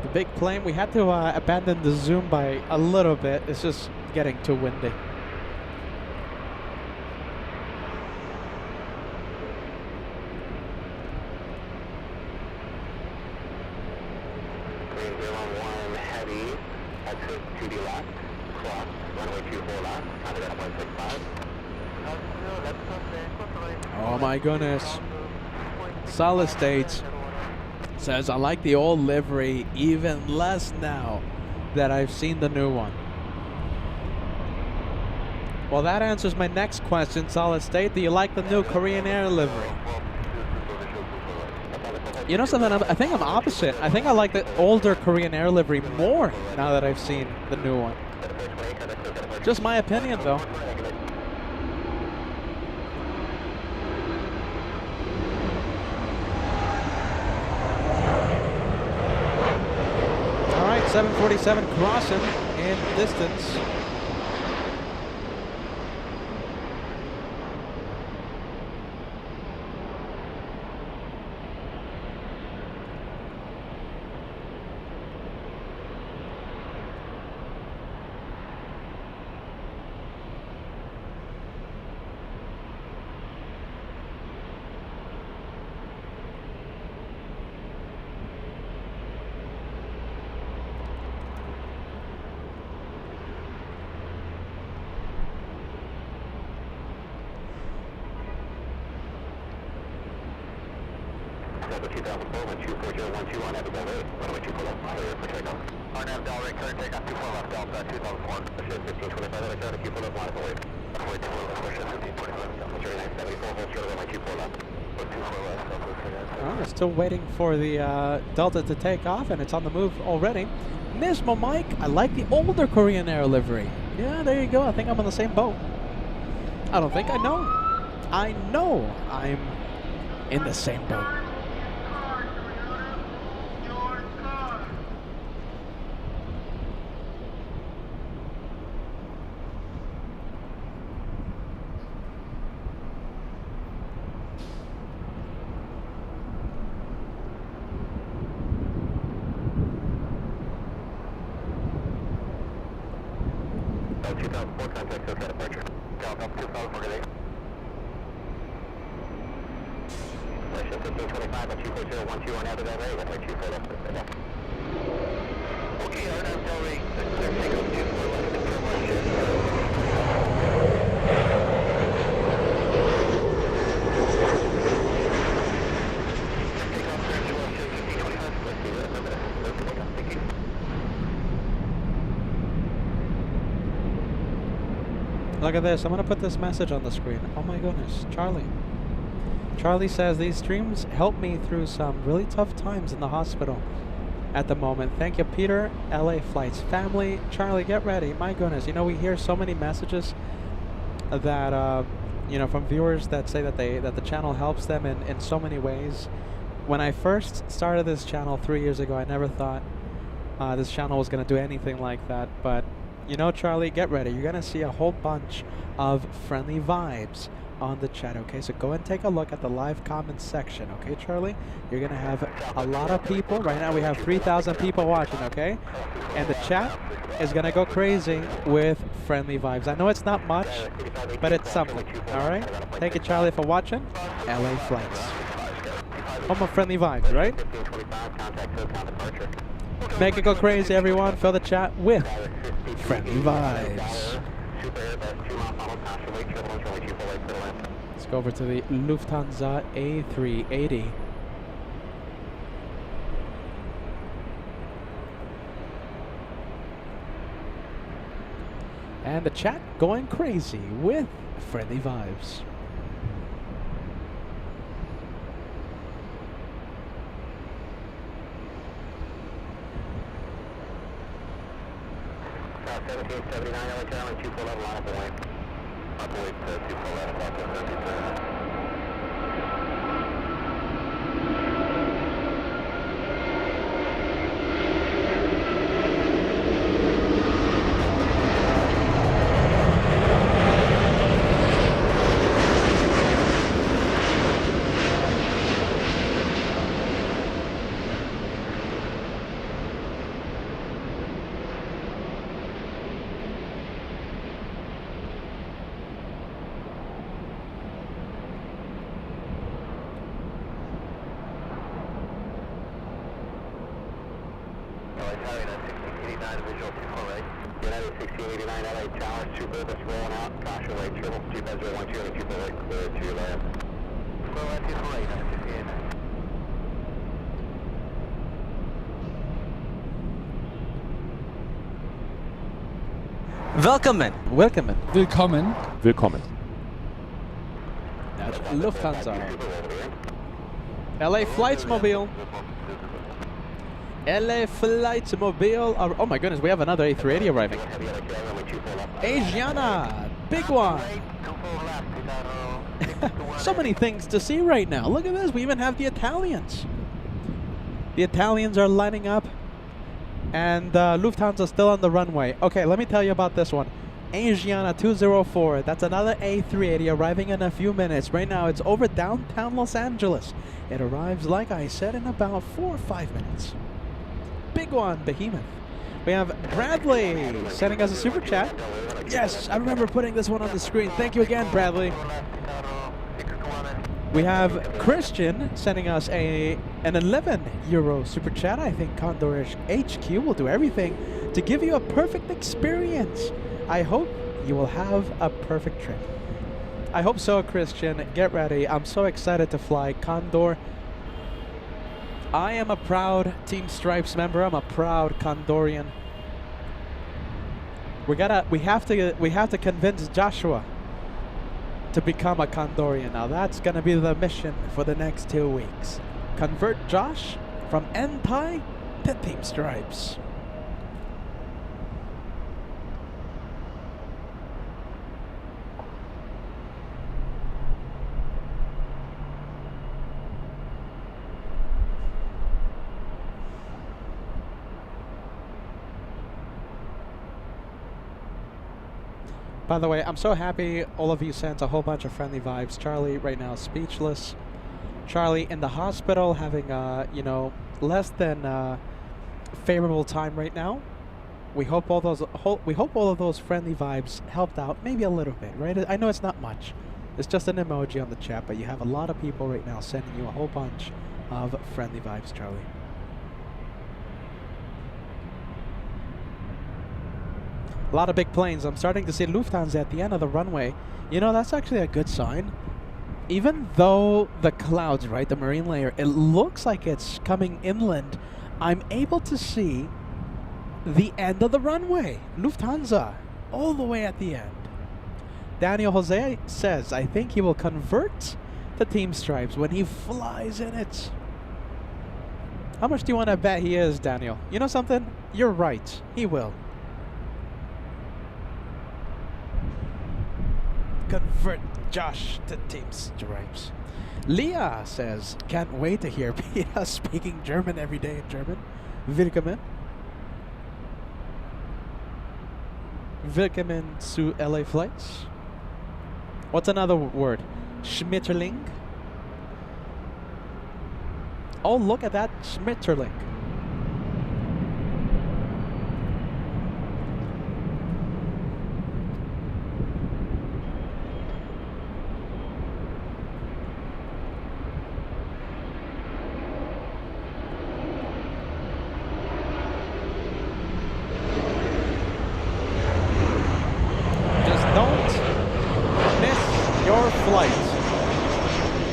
The big plane, we had to abandon the zoom by a little bit. It's just getting too windy. Heavy, exit 2D left, cross, runway 24 left, under 165. Oh my goodness. Solid state. Says, I like the old livery even less now that I've seen the new one. Well, that answers my next question, Solid State. Do you like the new Korean Air livery? You know something, I think I'm opposite. I think I like the older Korean Air livery more now that I've seen the new one. Just my opinion, though. All right, 747 crossing in distance. Delta 2004, 124.012 on Abigail Ray, runway 24 left, clear for takeoff. On Abigail Ray, clear takeoff, 24 left, Delta 2004. Push 1525, let us out, 24 left, line of away. Runway 24 left, push 1525, Delta 3974, hold straight runway 24 left. 24 left, Delta 3974. We're still waiting for the Delta to take off, and it's on the move already. Nismo Mike, I like the older Korean Air livery. Yeah, there you go. I think I'm on the same boat. I don't think I know. I know I'm in the same boat. Delta 2004, contact SoCal departure. Delta 2004, good day. Push 1525 on 24012 on Abigail Ray, runway 24 left, clear left. Okay, on Abigail Ray, clear takeoff 24 left, confirm left shift. Takeoff, clear to left shift 1525, let's see that, let's take off, thank you. Look at this. I'm going to put this message on the screen. Oh my goodness. Charlie. Charlie says, these streams help me through some really tough times in the hospital at the moment. Thank you, Peter. LA Flights family. Charlie, get ready. My goodness. You know, we hear so many messages that, you know, from viewers that say that that the channel helps them in so many ways. When I first started this channel 3 years ago, I never thought this channel was going to do anything like that. But you know, Charlie, get ready. You're going to see a whole bunch of friendly vibes on the chat, okay? So go and take a look at the live comments section, okay, Charlie? You're going to have a lot of people. Right now we have 3,000 people watching, okay? And the chat is going to go crazy with friendly vibes. I know it's not much, but it's something, all right? Thank you, Charlie, for watching LA Flights. Home of friendly vibes, right? Make it go crazy, everyone. Fill the chat with friendly vibes. Let's go over to the Lufthansa A380. And the chat going crazy with friendly vibes. 1779, LA Tower, 24 left, line up away. Up away to 24 left, Delta 33. Willkommen. Willkommen. Willkommen. Willkommen. That's Lufthansa. LA Flights Mobile. LA Flights Mobile. Oh my goodness, we have another A380 arriving. Asiana. Big one. So many things to see right now. Look at this. We even have the Italians. The Italians are lining up. And Lufthansa still on the runway. Okay, let me tell you about this one. Asiana 204. That's another A380 arriving in a few minutes. Right now, it's over downtown Los Angeles. It arrives, like I said, in about 4 or 5 minutes. Big one, Behemoth. We have Bradley sending us a super chat. Yes, I remember putting this one on the screen. Thank you again, Bradley. We have Christian sending us an €11 super chat. I think Condor HQ will do everything to give you a perfect experience. I hope you will have a perfect trip. I hope so, Christian. Get ready. I'm so excited to fly Condor I am a proud Team Stripes member. I'm a proud Condorian. We have to convince Joshua to become a Condorian. Now that's gonna be the mission for the next 2 weeks. Convert Josh from Entai to Team Stripes. By the way, I'm so happy all of you sent a whole bunch of friendly vibes. Charlie right now speechless. Charlie in the hospital having less than favorable time right now. We hope all of those friendly vibes helped out maybe a little bit, right? I know it's not much. It's just an emoji on the chat, but you have a lot of people right now sending you a whole bunch of friendly vibes, Charlie. A lot of big planes. I'm starting to see Lufthansa at the end of the runway. You know, that's actually a good sign. Even though the clouds, right, the marine layer, it looks like it's coming inland, I'm able to see the end of the runway. Lufthansa, all the way at the end. Daniel Jose says, I think he will convert to Team Stripes when he flies in it. How much do you want to bet he is, Daniel? You know something? You're right. He will. Convert Josh to Team Stripes. Leah says, can't wait to hear Pia speaking German every day in German. Willkommen. Willkommen zu LA Flights. What's another word? Schmetterling. Oh, look at that Schmetterling.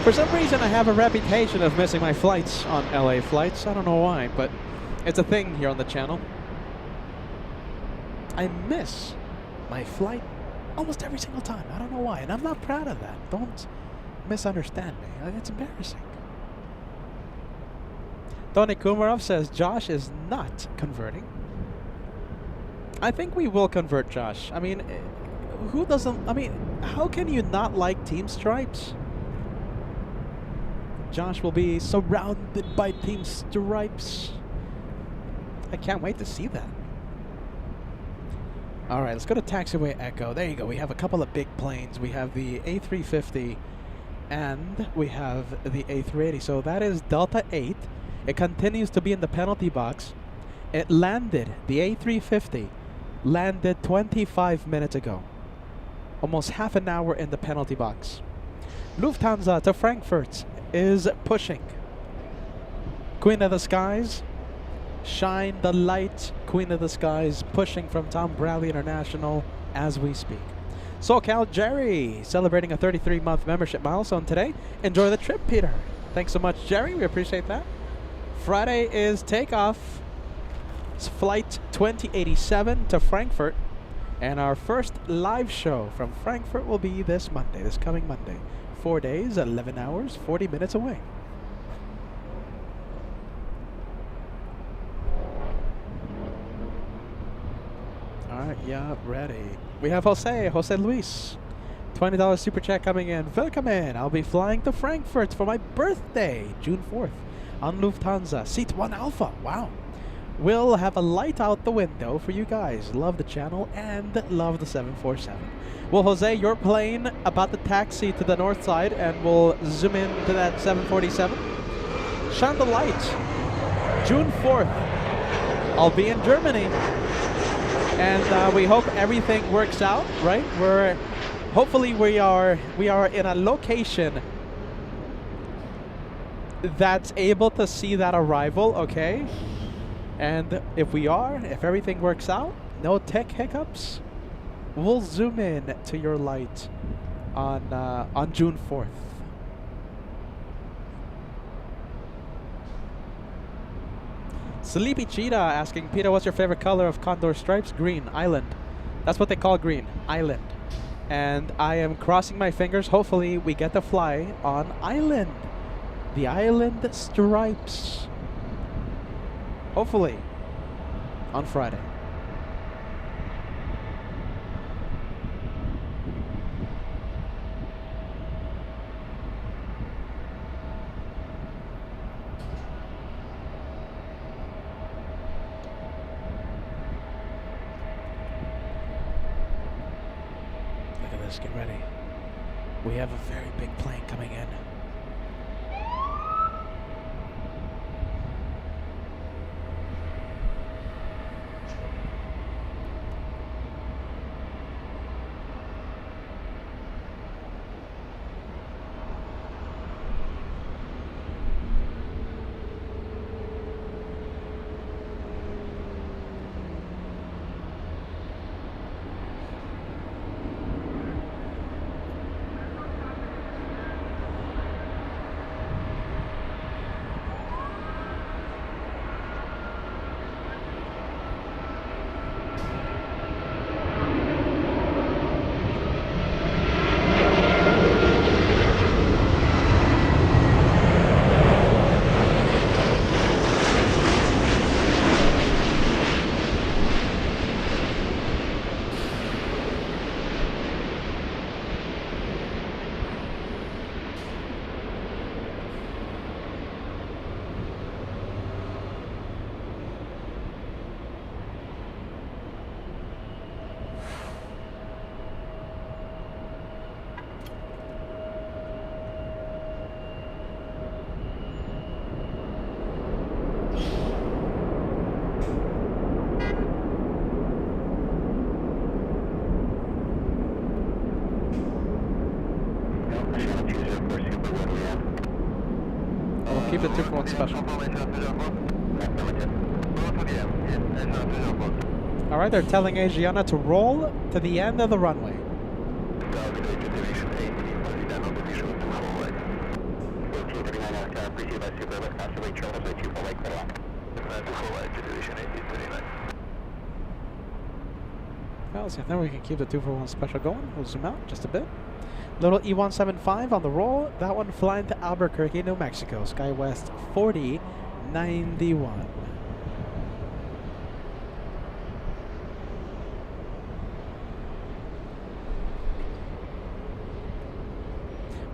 For some reason, I have a reputation of missing my flights on LA flights. I don't know why, but it's a thing here on the channel. I miss my flight almost every single time. I don't know why, and I'm not proud of that. Don't misunderstand me. It's embarrassing. Tony Kumarov says Josh is not converting. I think we will convert Josh. I mean, who doesn't? I mean, how can you not like Team Stripes? Josh will be surrounded by Team Stripes. I can't wait to see that. All right, let's go to Taxiway Echo. There you go. We have a couple of big planes. We have the A350 and we have the A380. So that is Delta 8. It continues to be in the penalty box. It landed, the A350 landed 25 minutes ago. Almost half an hour in the penalty box. Lufthansa to Frankfurt is pushing. Queen of the Skies, shine the light. Queen of the Skies pushing from Tom Bradley International as we speak. SoCal Jerry celebrating a 33-month membership milestone today. Enjoy the trip, Peter. Thanks so much, Jerry. We appreciate that. Friday is takeoff. It's flight 2087 to Frankfurt. And our first live show from Frankfurt will be this Monday, this coming Monday. 4 days, 11 hours, 40 minutes away. All right, yeah, ready. We have Jose Luis. $20 super chat coming in. Welcome in. I'll be flying to Frankfurt for my birthday, June 4th, on Lufthansa. Seat 1 Alpha. Wow. We'll have a light out the window for you guys. Love the channel and love the 747. Well, Jose, your plane about to taxi to the north side, and we'll zoom in to that 747. Shine the light. June 4th. I'll be in Germany. And we hope everything works out, right? Hopefully we are in a location that's able to see that arrival, okay? And if everything works out, no tech hiccups, we'll zoom in to your light on June 4th. Sleepy Cheetah asking, Peter, what's your favorite color of Condor stripes? Green. Island. That's what they call green. Island. And I am crossing my fingers. Hopefully we get to fly on Island. The Island stripes. Hopefully. On Friday. Get ready. We have a very big plane coming in. Keep it 2 for 1 special. Alright, they're telling Adriana to roll to the end of the runway. Well, see if now we can keep the 2 for 1 special going. We'll zoom out just a bit. Little E175 on the roll. That one flying to Albuquerque, New Mexico. SkyWest 4091.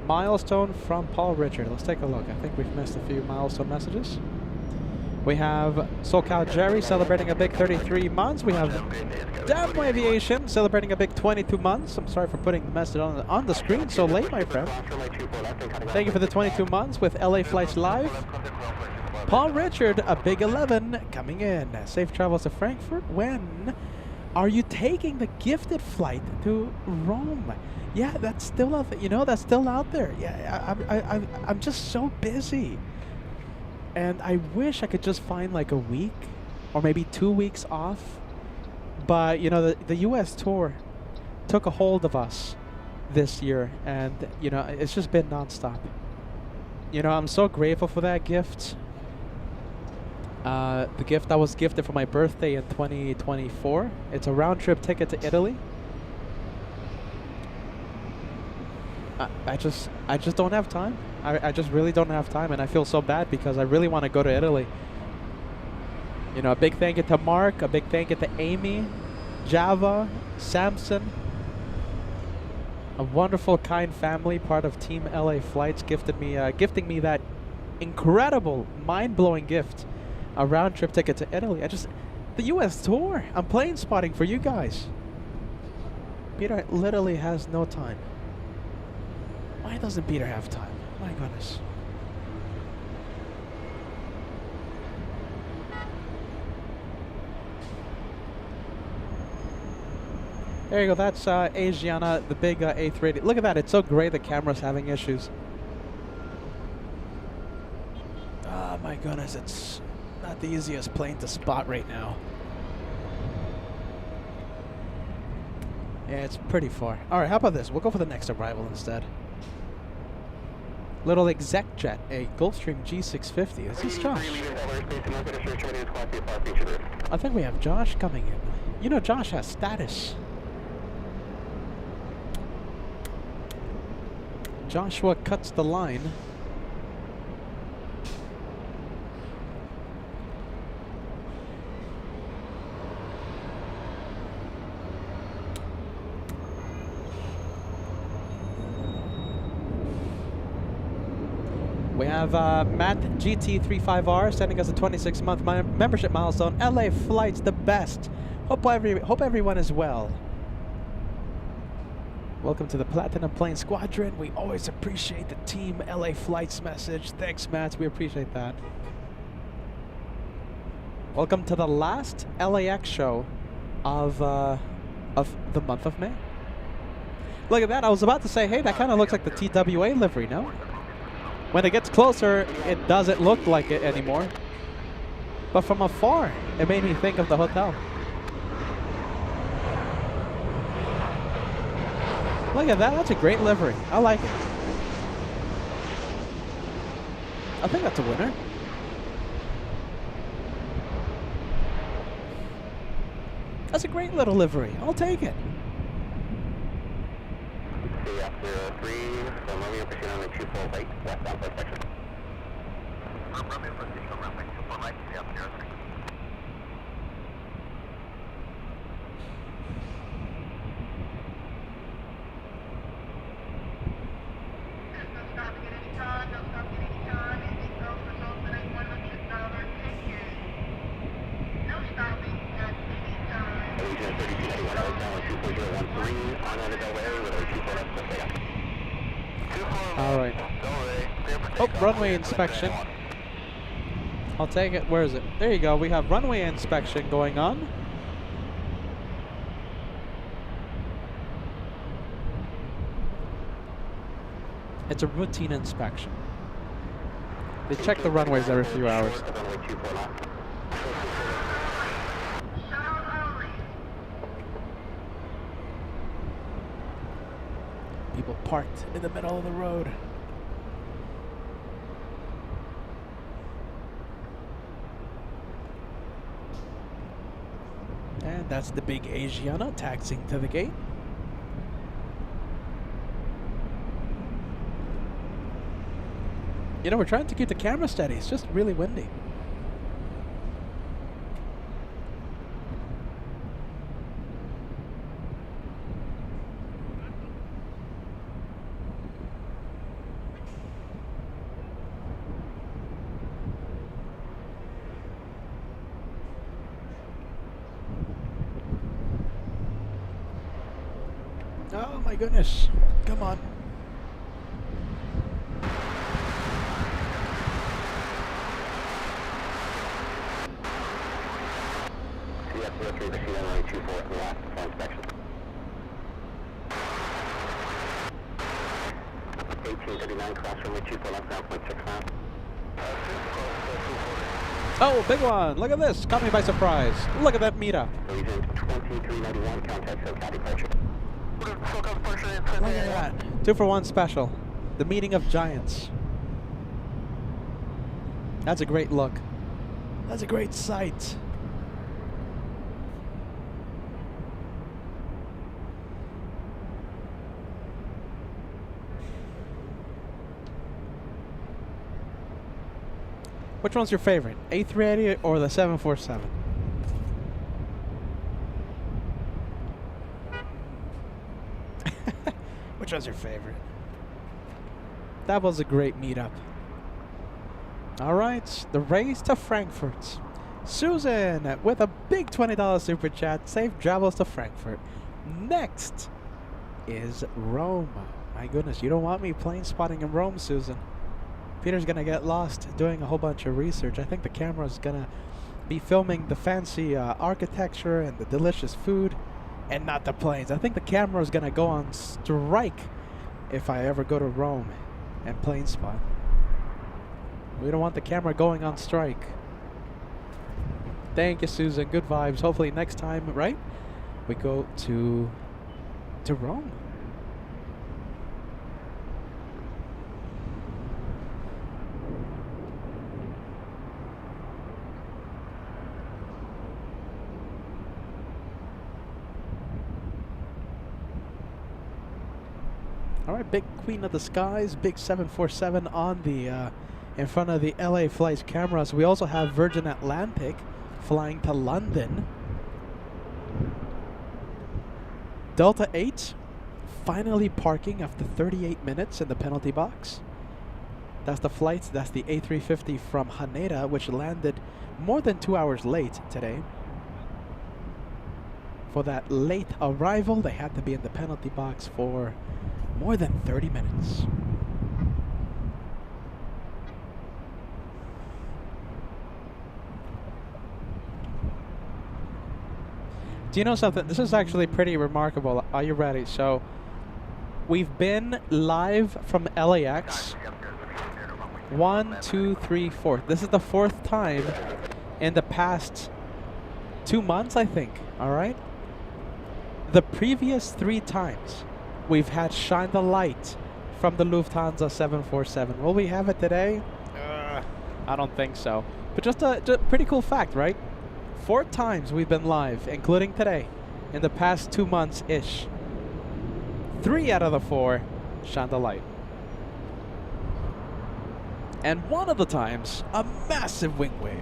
Milestone from Paul Richard. Let's take a look. I think we've missed a few milestone messages. We have SoCal Jerry celebrating a big 33 months. We have TWA Aviation celebrating a big 22 months. I'm sorry for putting the message on the screen so late, my friend. Thank you for the 22 months with LA Flights Live. Paul Richard, a big 11 coming in. Safe travels to Frankfurt. When are you taking the gifted flight to Rome? Yeah, that's still out there. You know, that's still out there. Yeah, I'm just so busy. And I wish I could just find like a week or maybe 2 weeks off. But, you know, the U.S. tour took a hold of us this year. And, you know, it's just been nonstop. You know, I'm so grateful for that gift. The gift that was gifted for my birthday in 2024. It's a round-trip ticket to Italy. I just don't have time. I just really don't have time, and I feel so bad because I really want to go to Italy. You know, a big thank you to Mark, a big thank you to Amy, Java, Samson, a wonderful, kind family, part of Team LA Flights, gifting me that incredible, mind-blowing gift, a round-trip ticket to Italy. The U.S. tour. I'm plane spotting for you guys. Peter literally has no time. Why doesn't Peter have time? My goodness. There you go. That's Asiana, the big A380. Look at that. It's so great the camera's having issues. Oh my goodness. It's not the easiest plane to spot right now. Yeah, it's pretty far. All right, how about this? We'll go for the next arrival instead. Little exec jet, a Gulfstream G650. Is this Josh? I think we have Josh coming in. You know Josh has status. Joshua cuts the line. We have Matt GT35R sending us a 26-month membership milestone. LA flights the best. Hope everyone is well. Welcome to the Platinum Plane Squadron. We always appreciate the Team LA Flights message. Thanks, Matt. We appreciate that. Welcome to the last LAX show of the month of May. Look at that. I was about to say, hey, that kind of looks like the TWA livery, no? When it gets closer, it doesn't look like it anymore. But from afar, it made me think of the hotel. Look at that. That's a great livery. I like it. I think that's a winner. That's a great little livery. I'll take it. CF03, from Romeo proceed on the 24 right, westbound for section. From Romeo proceed on runway 24 right, CF03. All right. Oh, runway inspection. I'll take it. Where is it? There you go. We have runway inspection going on. It's a routine inspection. They check the runways every few hours. People parked in the middle of the road. And that's the big Asiana taxiing to the gate. You know, we're trying to keep the camera steady. It's just really windy. Oh my goodness. Come on. CF03 proceed on runway 24 for the last for inspection. 1839 cross runway 24 left down 0.6 miles. Oh, big one. Look at this. Caught me by surprise. Look at that meetup. Region 2391, contact SoCal departure. Look at that. 2-for-1 special. The meeting of giants. That's a great look. That's a great sight. Which one's your favorite? A380 or the 747? Which one's your favorite? That was a great meetup. All right, the race to Frankfurt. Susan with a big $20 super chat. Safe travels to Frankfurt. Next is Rome. My goodness, you don't want me plane spotting in Rome, Susan. Peter's gonna get lost doing a whole bunch of research. I think the camera's gonna be filming the fancy architecture and the delicious food, and not the planes. I think the camera's gonna go on strike if I ever go to Rome and plane spot. We don't want the camera going on strike. Thank you, Susan. Good vibes. Hopefully next time, right? We go to Rome. All right, big Queen of the Skies, big 747 on the in front of the LA Flights cameras. We also have Virgin Atlantic flying to London. Delta 8 finally parking after 38 minutes in the penalty box. That's the flight. That's the A350 from Haneda, which landed more than 2 hours late today. For that late arrival, they had to be in the penalty box for more than 30 minutes. Do you know something? This is actually pretty remarkable. Are you ready? So, we've been live from LAX. 1, 2, 3, 4. This is the 4th time in the past 2 months, I think. All right? The previous 3 times, we've had Shine the Light from the Lufthansa 747. Will we have it today? I don't think so. But just a pretty cool fact, right? 4 times we've been live, including today, in the past 2 months-ish. 3 out of the 4, Shine the Light. And one of the times, a massive wing wave.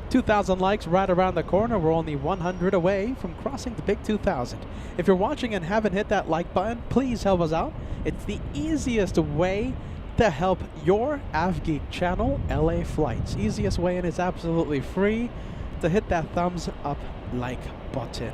2,000 likes right around the corner. We're only 100 away from crossing the big 2,000. If you're watching and haven't hit that like button, please help us out. It's the easiest way to help your AvGeek channel, LA Flights. Easiest way, and it's absolutely free, to hit that thumbs up like button.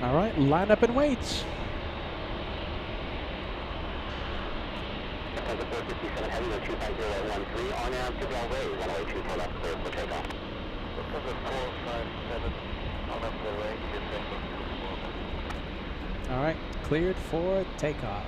All right, line up and wait. All right, cleared for takeoff.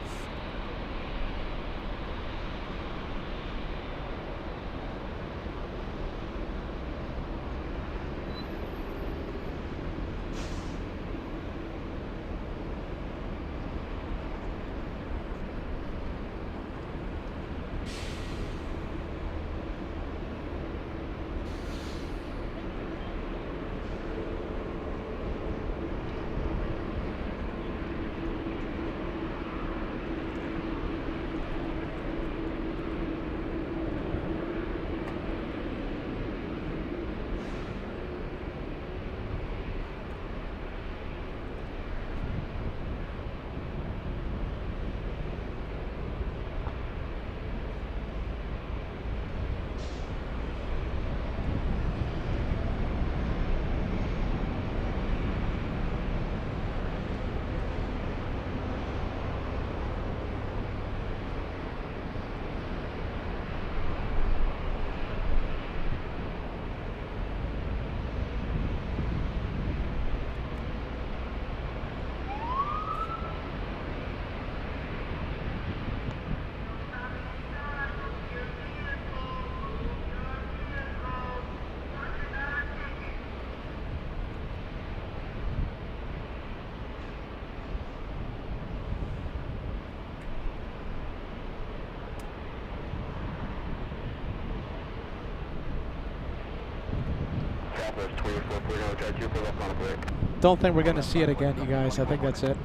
Don't think we're going to see it again, you guys. I think that's it.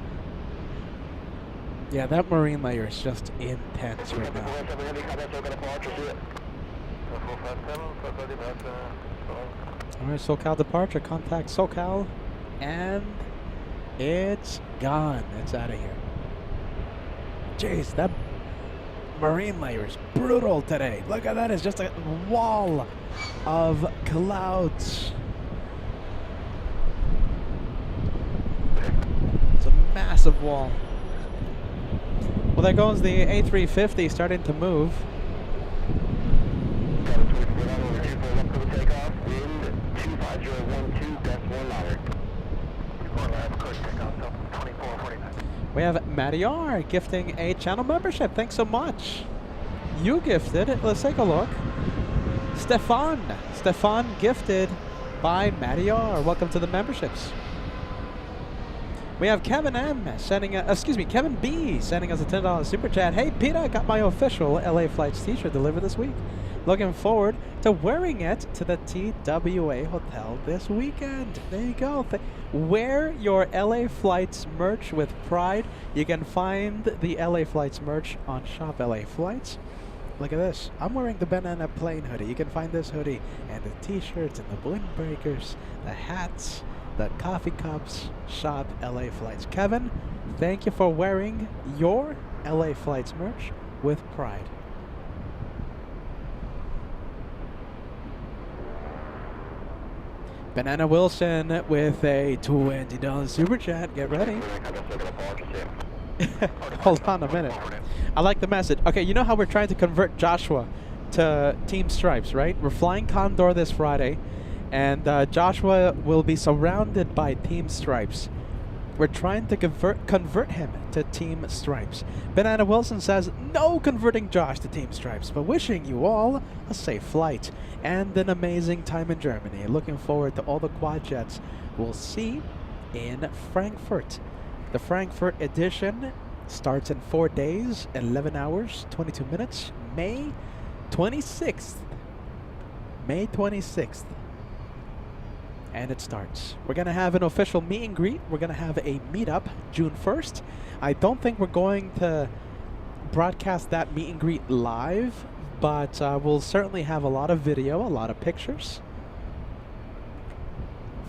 Yeah, that marine layer is just intense right now. All right, SoCal departure. Contact SoCal, and it's gone. It's out of here. Jeez, that marine layer is brutal today. Look at that. It's just a wall of clouds. It's a massive wall. Well, there goes the A350 starting to move. We have Matty R gifting a channel membership. Thanks so much. You gifted it. Let's take a look. Stefan gifted by Matty R. Welcome to the memberships. We have Kevin M sending Kevin B sending us a $10 super chat. Hey Peter, I got my official LA Flights t-shirt delivered this week. Looking forward to wearing it to the TWA Hotel this weekend. There you go. Wear your LA Flights merch with pride. You can find the LA Flights merch on Shop LA Flights. Look at this. I'm wearing the banana plain hoodie. You can find this hoodie and the t-shirts and the windbreakers, the hats, the coffee cups. Shop LA Flights. Kevin, thank you for wearing your LA Flights merch with pride. Banana Wilson with a $20 super chat. Get ready. Hold on a minute. I like the message. Okay, you know how we're trying to convert Joshua to Team Stripes, right? We're flying Condor this Friday, and Joshua will be surrounded by Team Stripes. We're trying to convert him to Team Stripes. Banana Wilson says, no converting Josh to Team Stripes, but wishing you all a safe flight and an amazing time in Germany. Looking forward to all the quad jets we'll see in Frankfurt. The Frankfurt edition starts in 4 days, 11 hours, 22 minutes, May 26th. May 26th. And it starts. We're going to have an official meet and greet. We're going to have a meetup June 1st. I don't think we're going to broadcast that meet and greet live, but we'll certainly have a lot of video, a lot of pictures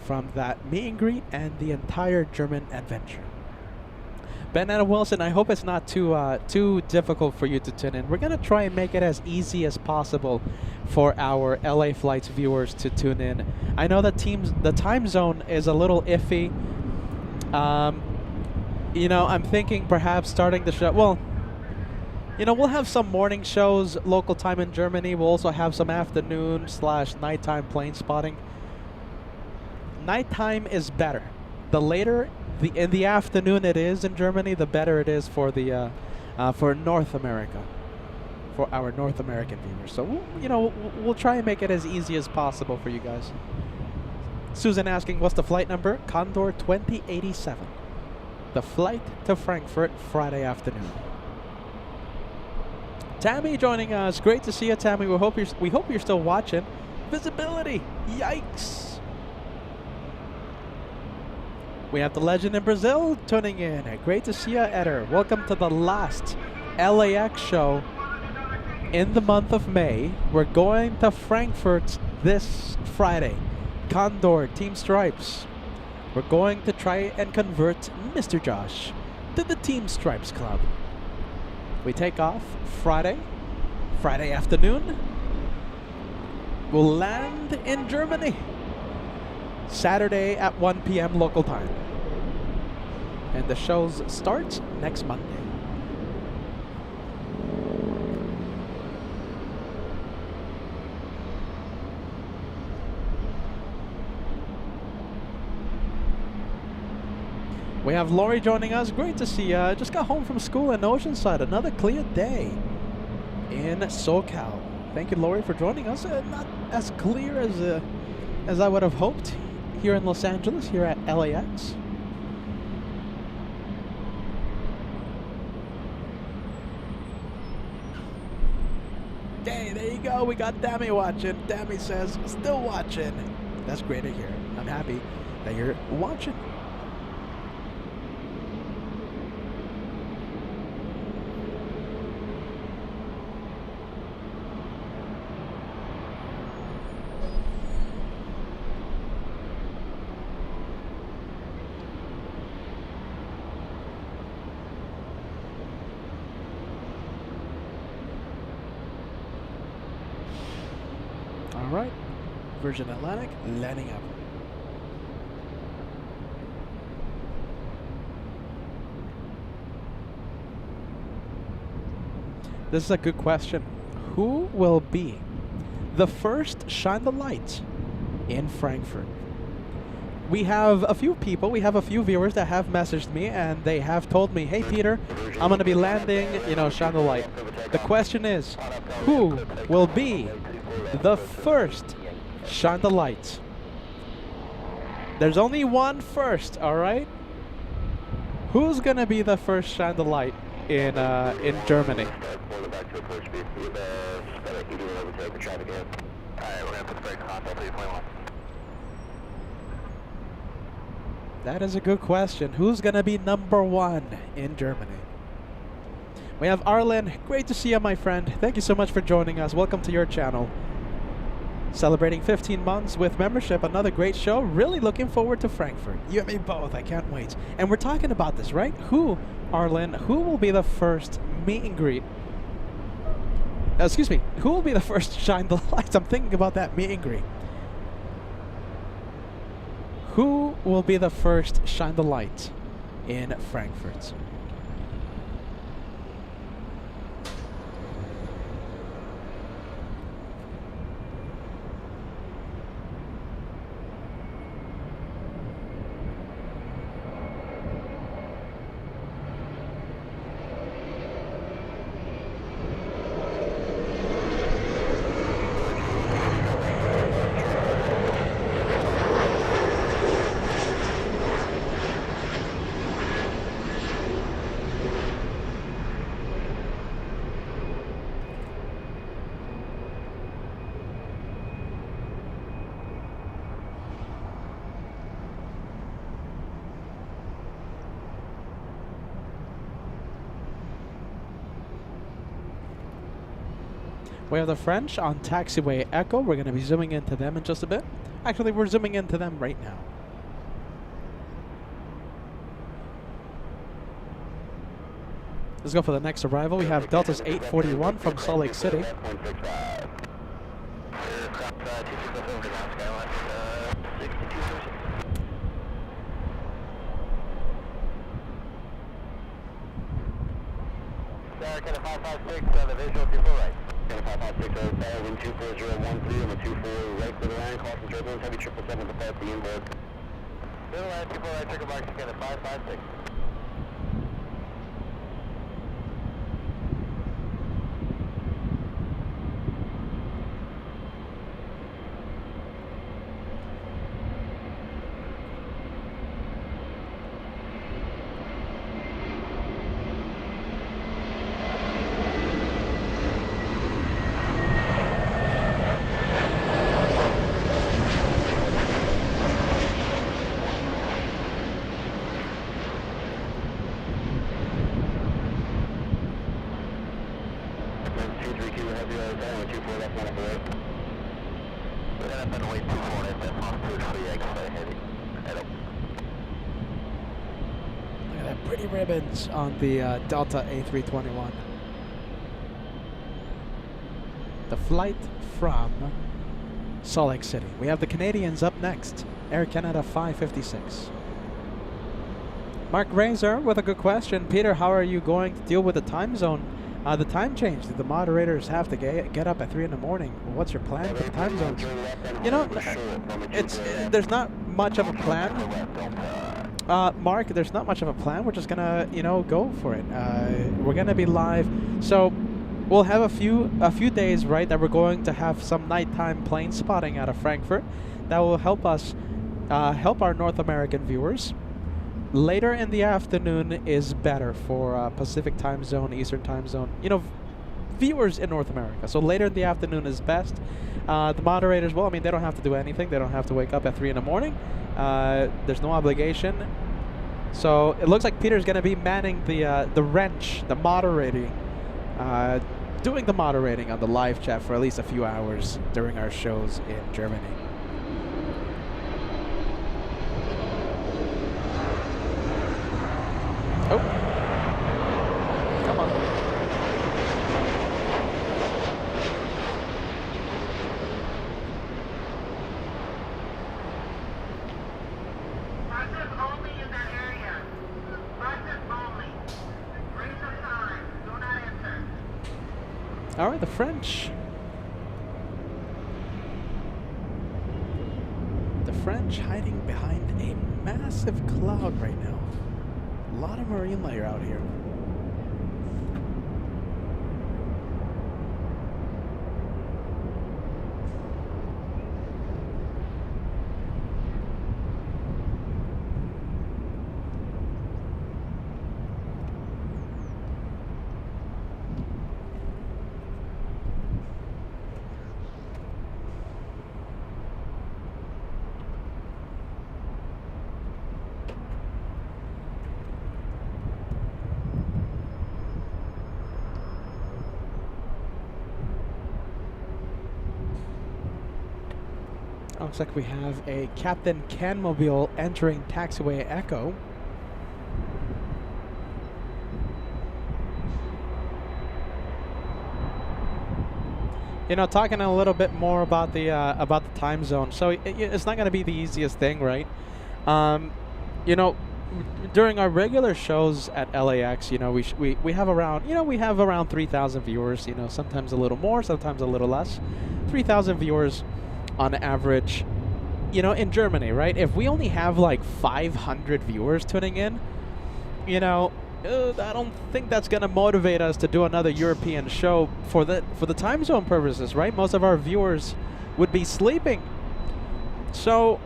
from that meet and greet and the entire German adventure. Banana Wilson, I hope it's not too difficult for you to tune in. We're going to try and make it as easy as possible for our LA Flights viewers to tune in. I know that the time zone is a little iffy. You know, I'm thinking perhaps starting the show. Well, you know, we'll have some morning shows, local time in Germany. We'll also have some afternoon/nighttime plane spotting. Nighttime is better. The later in the afternoon it is in Germany, the better it is for the for North America, for our North American viewers. So we'll try and make it as easy as possible for you guys. Susan asking, what's the flight number? Condor 2087. The flight to Frankfurt Friday afternoon. Tammy joining us. Great to see you, Tammy. We hope you're still watching. Visibility. Yikes. We have the legend in Brazil tuning in. Great to see you, Eder. Welcome to the last LAX show in the month of May. We're going to Frankfurt this Friday. Condor, Team Stripes. We're going to try and convert Mr. Josh to the Team Stripes Club. We take off Friday afternoon. We'll land in Germany Saturday at 1 p.m. local time. And the shows start next Monday. We have Lori joining us. Great to see you. Just got home from school in Oceanside. Another clear day in SoCal. Thank you, Lori, for joining us. Not as clear as I would have hoped here in Los Angeles, here at LAX. Okay, there you go. We got Dammy watching. Dammy says, still watching. That's great to hear. I'm happy that you're watching. All right. Virgin Atlantic landing up. This is a good question. Who will be the first shine the light in Frankfurt? We have a few people, we have a few viewers that have messaged me and they have told me, hey Peter, I'm going to be landing, shine the light. The question is, who will be the first shine the light? There's only one first, all right? Who's going to be the first shine the light in Germany? That is a good question. Who's going to be number one in Germany? We have Arlen. Great to see you, my friend. Thank you so much for joining us. Welcome to your channel. Celebrating 15 months with membership. Another great show. Really looking forward to Frankfurt. You and me both. I can't wait. And we're talking about this, right? Who, Arlen, who will be the first meet and greet? Excuse me. Who will be the first shine the lights? I'm thinking about that meet and greet. Who will be the first shine the light in Frankfurt? We have the French on taxiway Echo. We're going to be zooming into them in just a bit. Actually, we're zooming into them right now. Let's go for the next arrival. We have Delta's 841 from Salt Lake City. American 556, the visual to full right. 556, wind 24013 on the 24 right for the line, caution turbulence, heavy 777 depart the inboard. Middle line 24 right, checker box again at 556. Pretty ribbons on the Delta A321. The flight from Salt Lake City. We have the Canadians up next. Air Canada 556. Mark Razor with a good question. Peter, how are you going to deal with the time zone? The time change. Did the moderators have to get up at 3 in the morning? What's your plan for the time zones? You know, there's not much of a plan. Mark, there's not much of a plan. We're just gonna, go for it. We're gonna be live, so we'll have a few days, right, that we're going to have some nighttime plane spotting out of Frankfurt. That will help us, help our North American viewers. Later in the afternoon is better for Pacific time zone, Eastern time zone. Viewers in North America. So later in the afternoon is best. The moderators, well, I mean, they don't have to do anything. They don't have to wake up at 3 in the morning. There's no obligation. So it looks like Peter's going to be manning the wrench, the moderating, doing the moderating on the live chat for at least a few hours during our shows in Germany. Oh. Come on. French. The French hiding behind a massive cloud right now. A lot of marine layer out here. Looks like we have a Captain Canmobile entering taxiway Echo. You know, talking a little bit more about the time zone. So it's not going to be the easiest thing, right? You know, during our regular shows at LAX, you know, we have around, you know, we have around 3,000 viewers. You know, sometimes a little more, sometimes a little less. 3,000 viewers on average, you know, in Germany, right? If we only have like 500 viewers tuning in, you know, I don't think that's going to motivate us to do another European show for the time zone purposes, right? Most of our viewers would be sleeping. So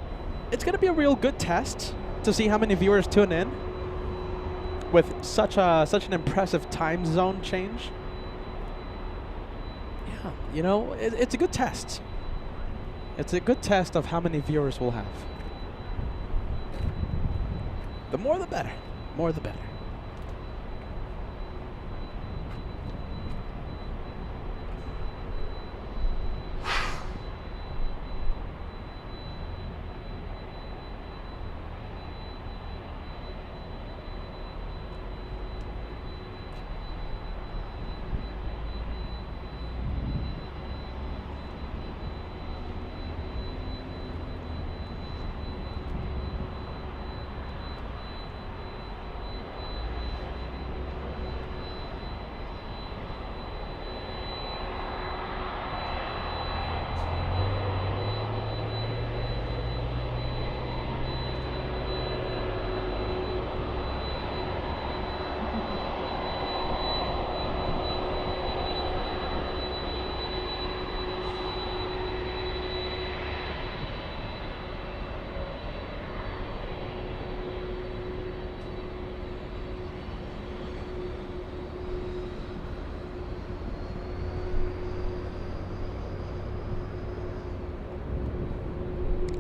it's going to be a real good test to see how many viewers tune in with such an impressive time zone change. Yeah, you know, it's a good test. It's a good test of how many viewers we'll have. The more the better. More the better.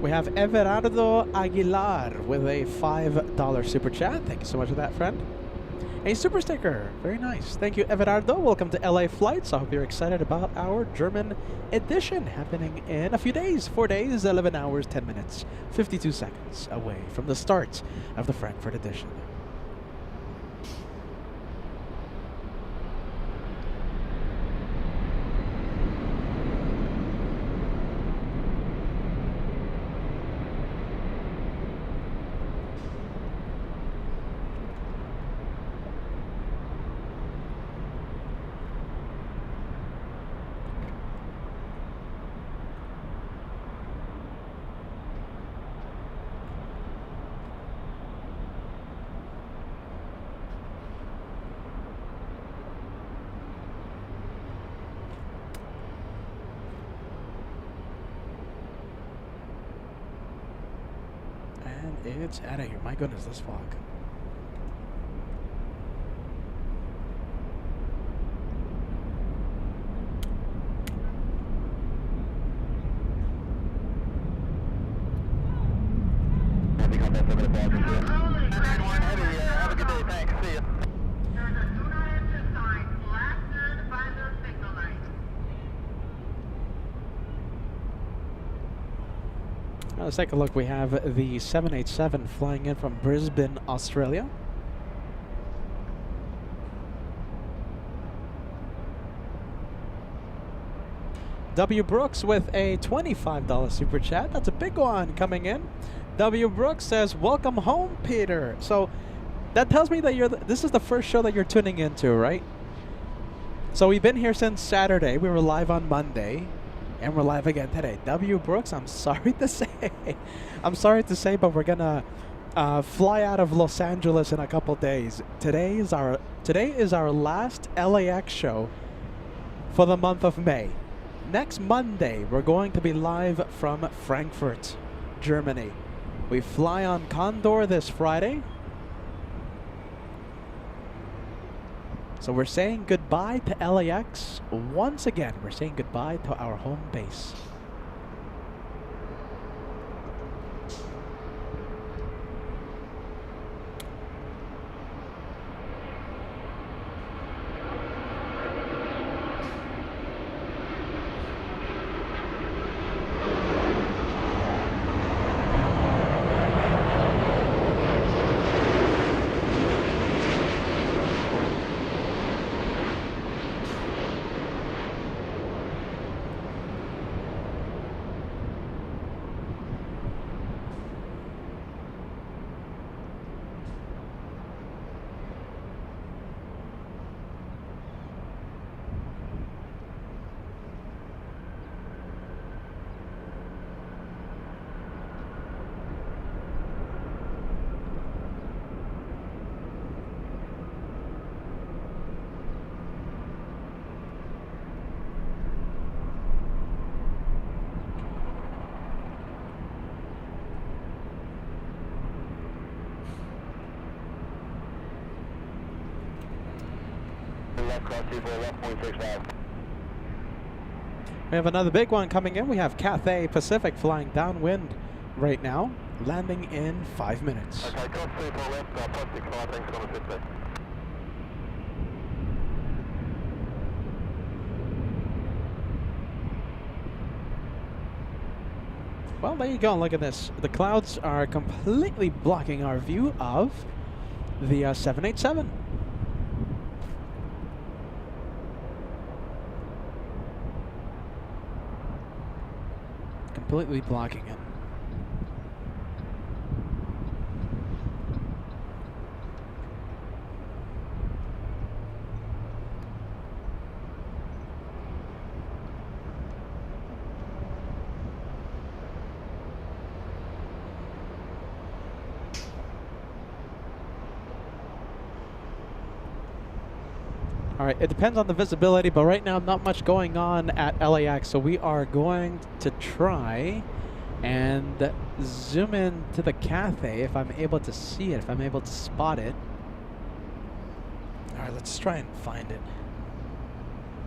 We have Everardo Aguilar with a $5 super chat. Thank you so much for that, friend. A super sticker. Very nice. Thank you, Everardo. Welcome to LA Flights. I hope you're excited about our German edition happening in a few days. 4 days, 11 hours, 10 minutes, 52 seconds away from the start of the Frankfurt edition. It's out of here. My goodness, this fog. Have a good day, thanks. See ya. There's a do not enter sign plastered by the signal light. Let's take a look. We have the 787 flying in from Brisbane, Australia. W. Brooks with a $25 super chat. That's a big one coming in. W. Brooks says, "Welcome home, Peter." So that tells me that this is the first show that you're tuning into, right? So we've been here since Saturday. We were live on Monday, and we're live again today. W. Brooks, I'm sorry to say. I'm sorry to say, but we're going to fly out of Los Angeles in a couple days. Today is our last LAX show for the month of May. Next Monday, we're going to be live from Frankfurt, Germany. We fly on Condor this Friday. So we're saying goodbye to LAX. Once again, we're saying goodbye to our home base. We have another big one coming in. We have Cathay Pacific flying downwind right now, landing in 5 minutes. Okay, cross 34 left, plus 65, thanks on the 50. Well, there you go. Look at this. The clouds are completely blocking our view of the 787. Completely blocking it. All right, it depends on the visibility, but right now not much going on at LAX, so we are going to try and zoom in to the Cathay if I'm able to see it, if I'm able to spot it. All right, let's try and find it.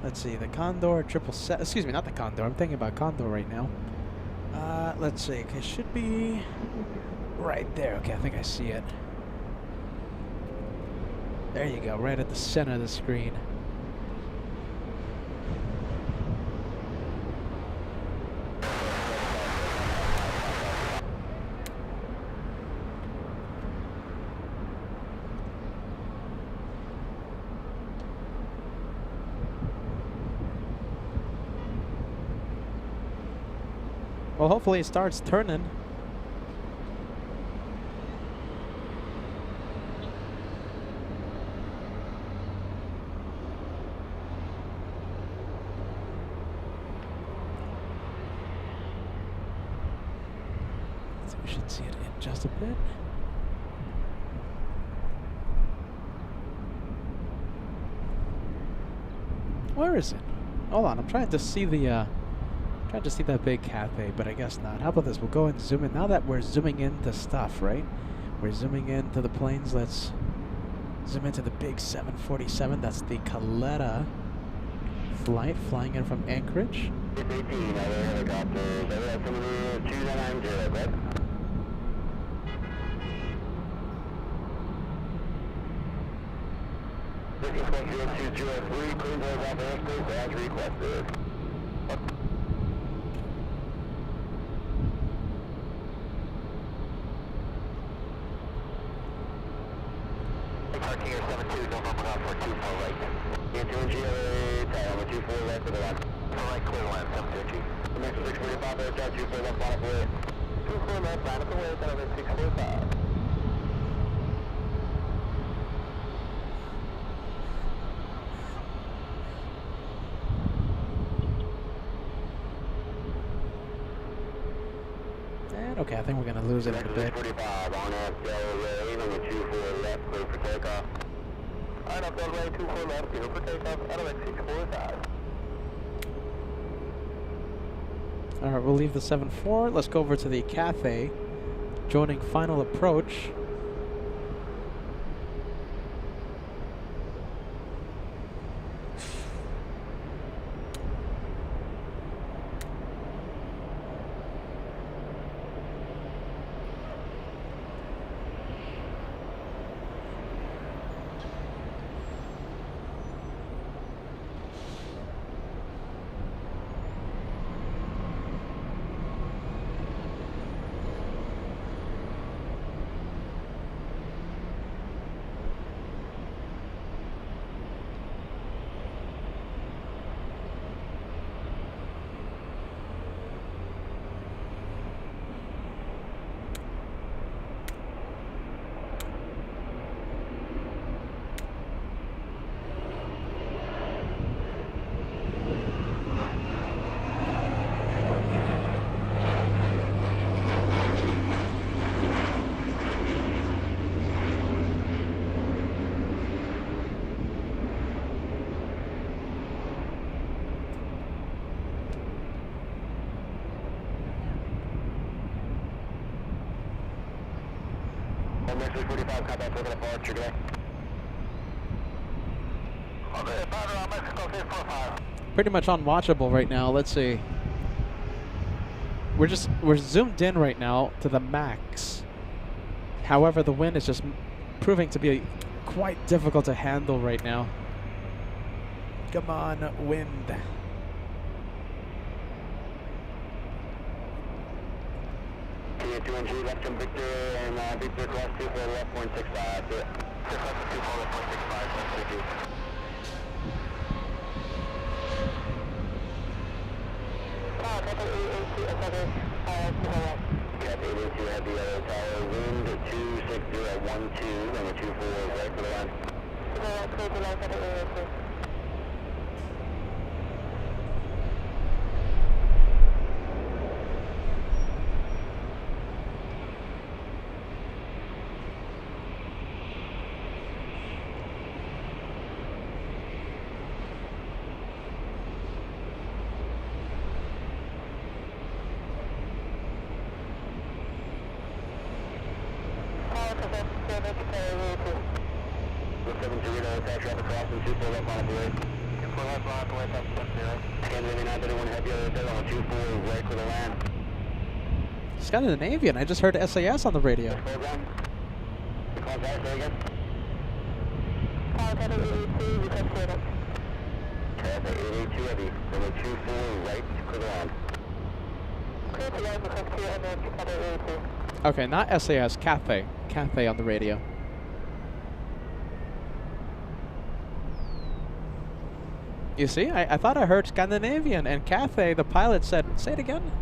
Let's see, the Condor 777, excuse me, not the Condor, I'm thinking about Condor right now. Let's see, it should be right there. Okay, I think I see it. There you go, right at the center of the screen. Well, hopefully it starts turning. We should see it in just a bit. Where is it? Hold on, I'm trying to see the trying to see that big Cathay, but I guess not. How about this? We'll go and zoom in. Now that we're zooming into stuff, right? We're zooming into the planes. Let's zoom into the big 747. That's the Caleta flight flying in from Anchorage. 18, other helicopters, LAX 2990, right? Please hold off airspace as requested. Parking here 72, November 424 right. Into GLA, tower number 24 left to the left. Right, clear line, 730. Next 645, air 24 left, line up away. 24 left, line up away, tower 645. And okay, I think we're gonna lose it in a bit. 45 on Delray, number 24 left, clear for takeoff. On Delray, 24 left, clear for takeoff, LAX 645. Alright, we'll leave the 7-4. Let's go over to the Cathay, joining final approach. Next 45, contact for the departure, today. Okay, powder on Mexico 645. Pretty much unwatchable right now. Let's see. We're zoomed in right now to the max. However, the wind is just proving to be quite difficult to handle right now. Come on, wind. T2NG, left from Victor, and Victor cross 2 for left, 165. Just left 2 for left, 165. Thank you. Cathay 82 had the other tower, wind 26012, number 24, right for the line. Clear to line, Cathay 82. Scandinavian. I just heard SAS on the radio. Okay, not SAS, Cathay. Cathay on the radio. You see, I thought I heard Scandinavian, and Cathay, the pilot said, say it again.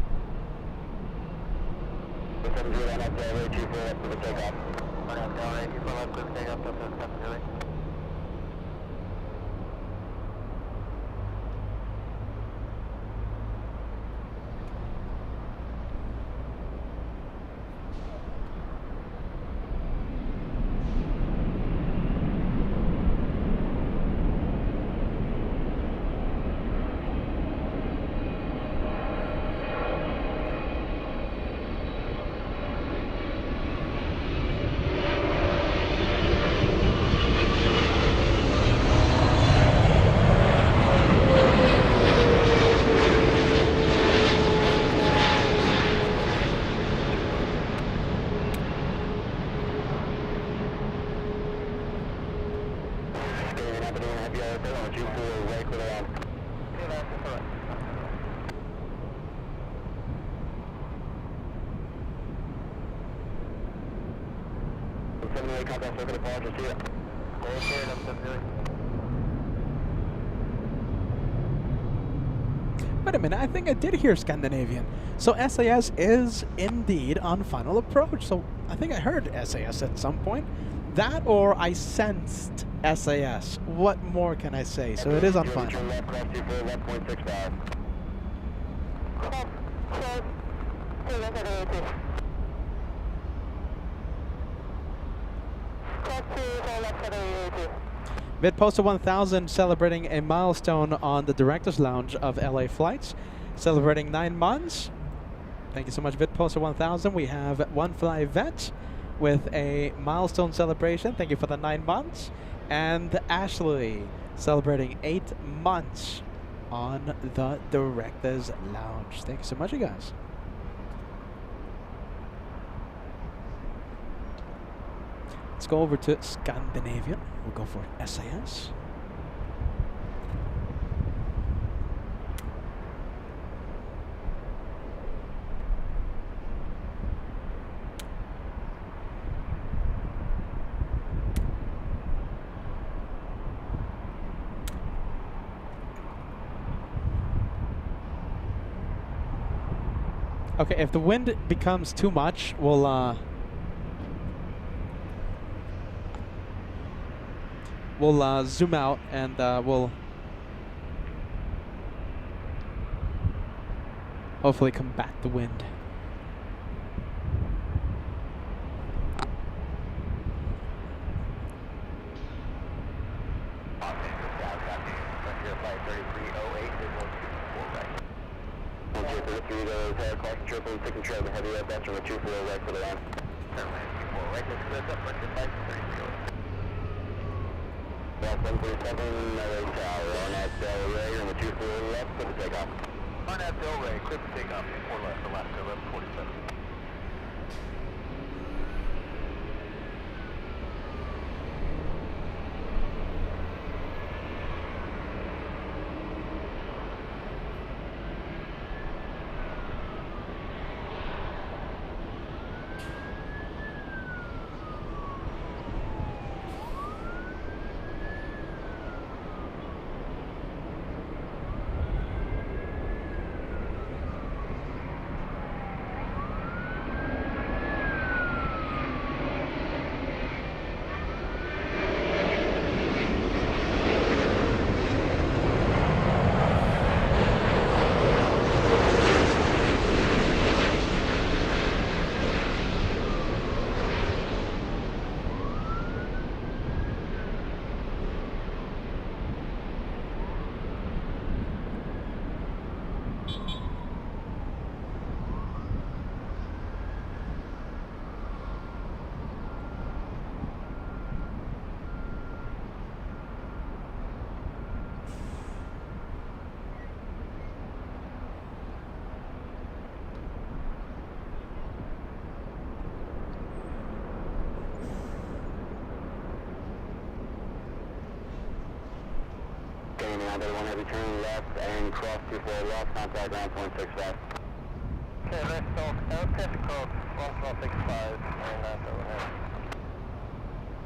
Wait a minute, I think I did hear Scandinavian. So SAS is indeed on final approach. So I think I heard SAS at some point. That or I sensed SAS. What more can I say? So it is on final. left at AAT. Cross 24 left at AAT. Midposter 1000 celebrating a milestone on the Director's Lounge of LA Flights, celebrating 9 months. Thank you so much, Vidposter 1000. We have One Fly Vet with a milestone celebration. Thank you for the 9 months. And Ashley celebrating 8 months on the Director's Lounge. Thank you so much, you guys. Let's go over to Scandinavia. We'll go for SAS. Okay, if the wind becomes too much, we'll zoom out and we'll hopefully combat the wind. Another one heavy turn left and cross 24 left, contact ground point 65. Okay, let's talk technical 1165 and that's overhead.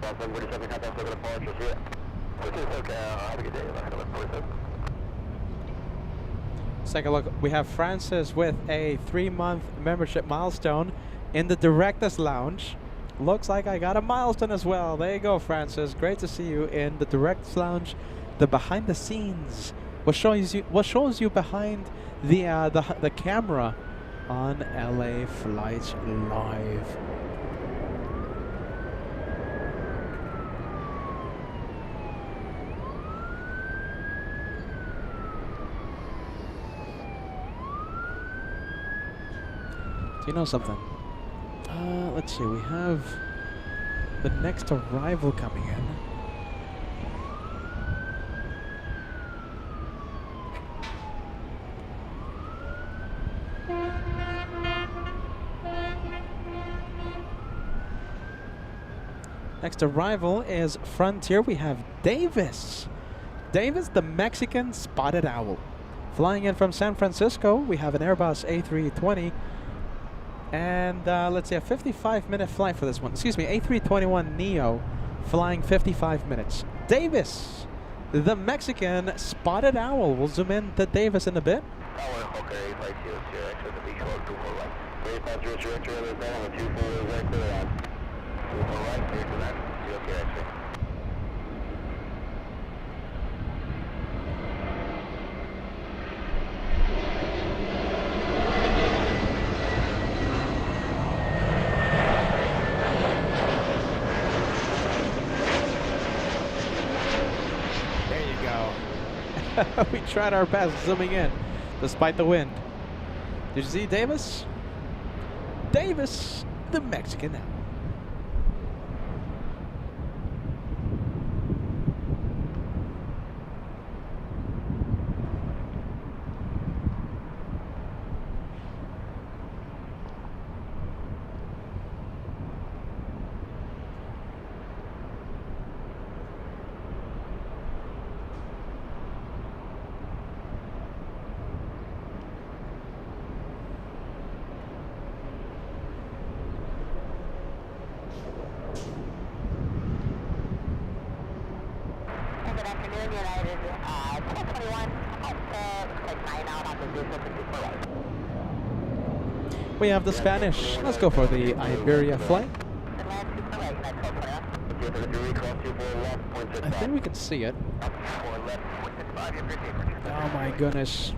147 contact, look at the departure, see it. Okay, have a good day, let's go. Let's take a look. We have Francis with a 3-month membership milestone in the Director's Lounge. Looks like I got a milestone as well. There you go, Francis. Great to see you in the Director's Lounge. The behind the scenes, what shows you behind the camera on LA Flights Live. Do you know something? Let's see. We have the next arrival coming in. Next arrival is Frontier. We have Davis. Davis, the Mexican spotted owl. Flying in from San Francisco, we have an Airbus A320. And let's see, a 55-minute flight for this one. Excuse me, A321neo flying 55 minutes. Davis, the Mexican spotted owl. We'll zoom in to Davis in a bit. We tried our best zooming in, despite the wind. Did you see Davis? Davis, the Mexican now. Good afternoon, United. 1021, looks like 9 out on the 054 right. We have the Spanish. Let's go for the Iberia flight. And land 2 right, United 1221. I think we can see it. Oh my goodness.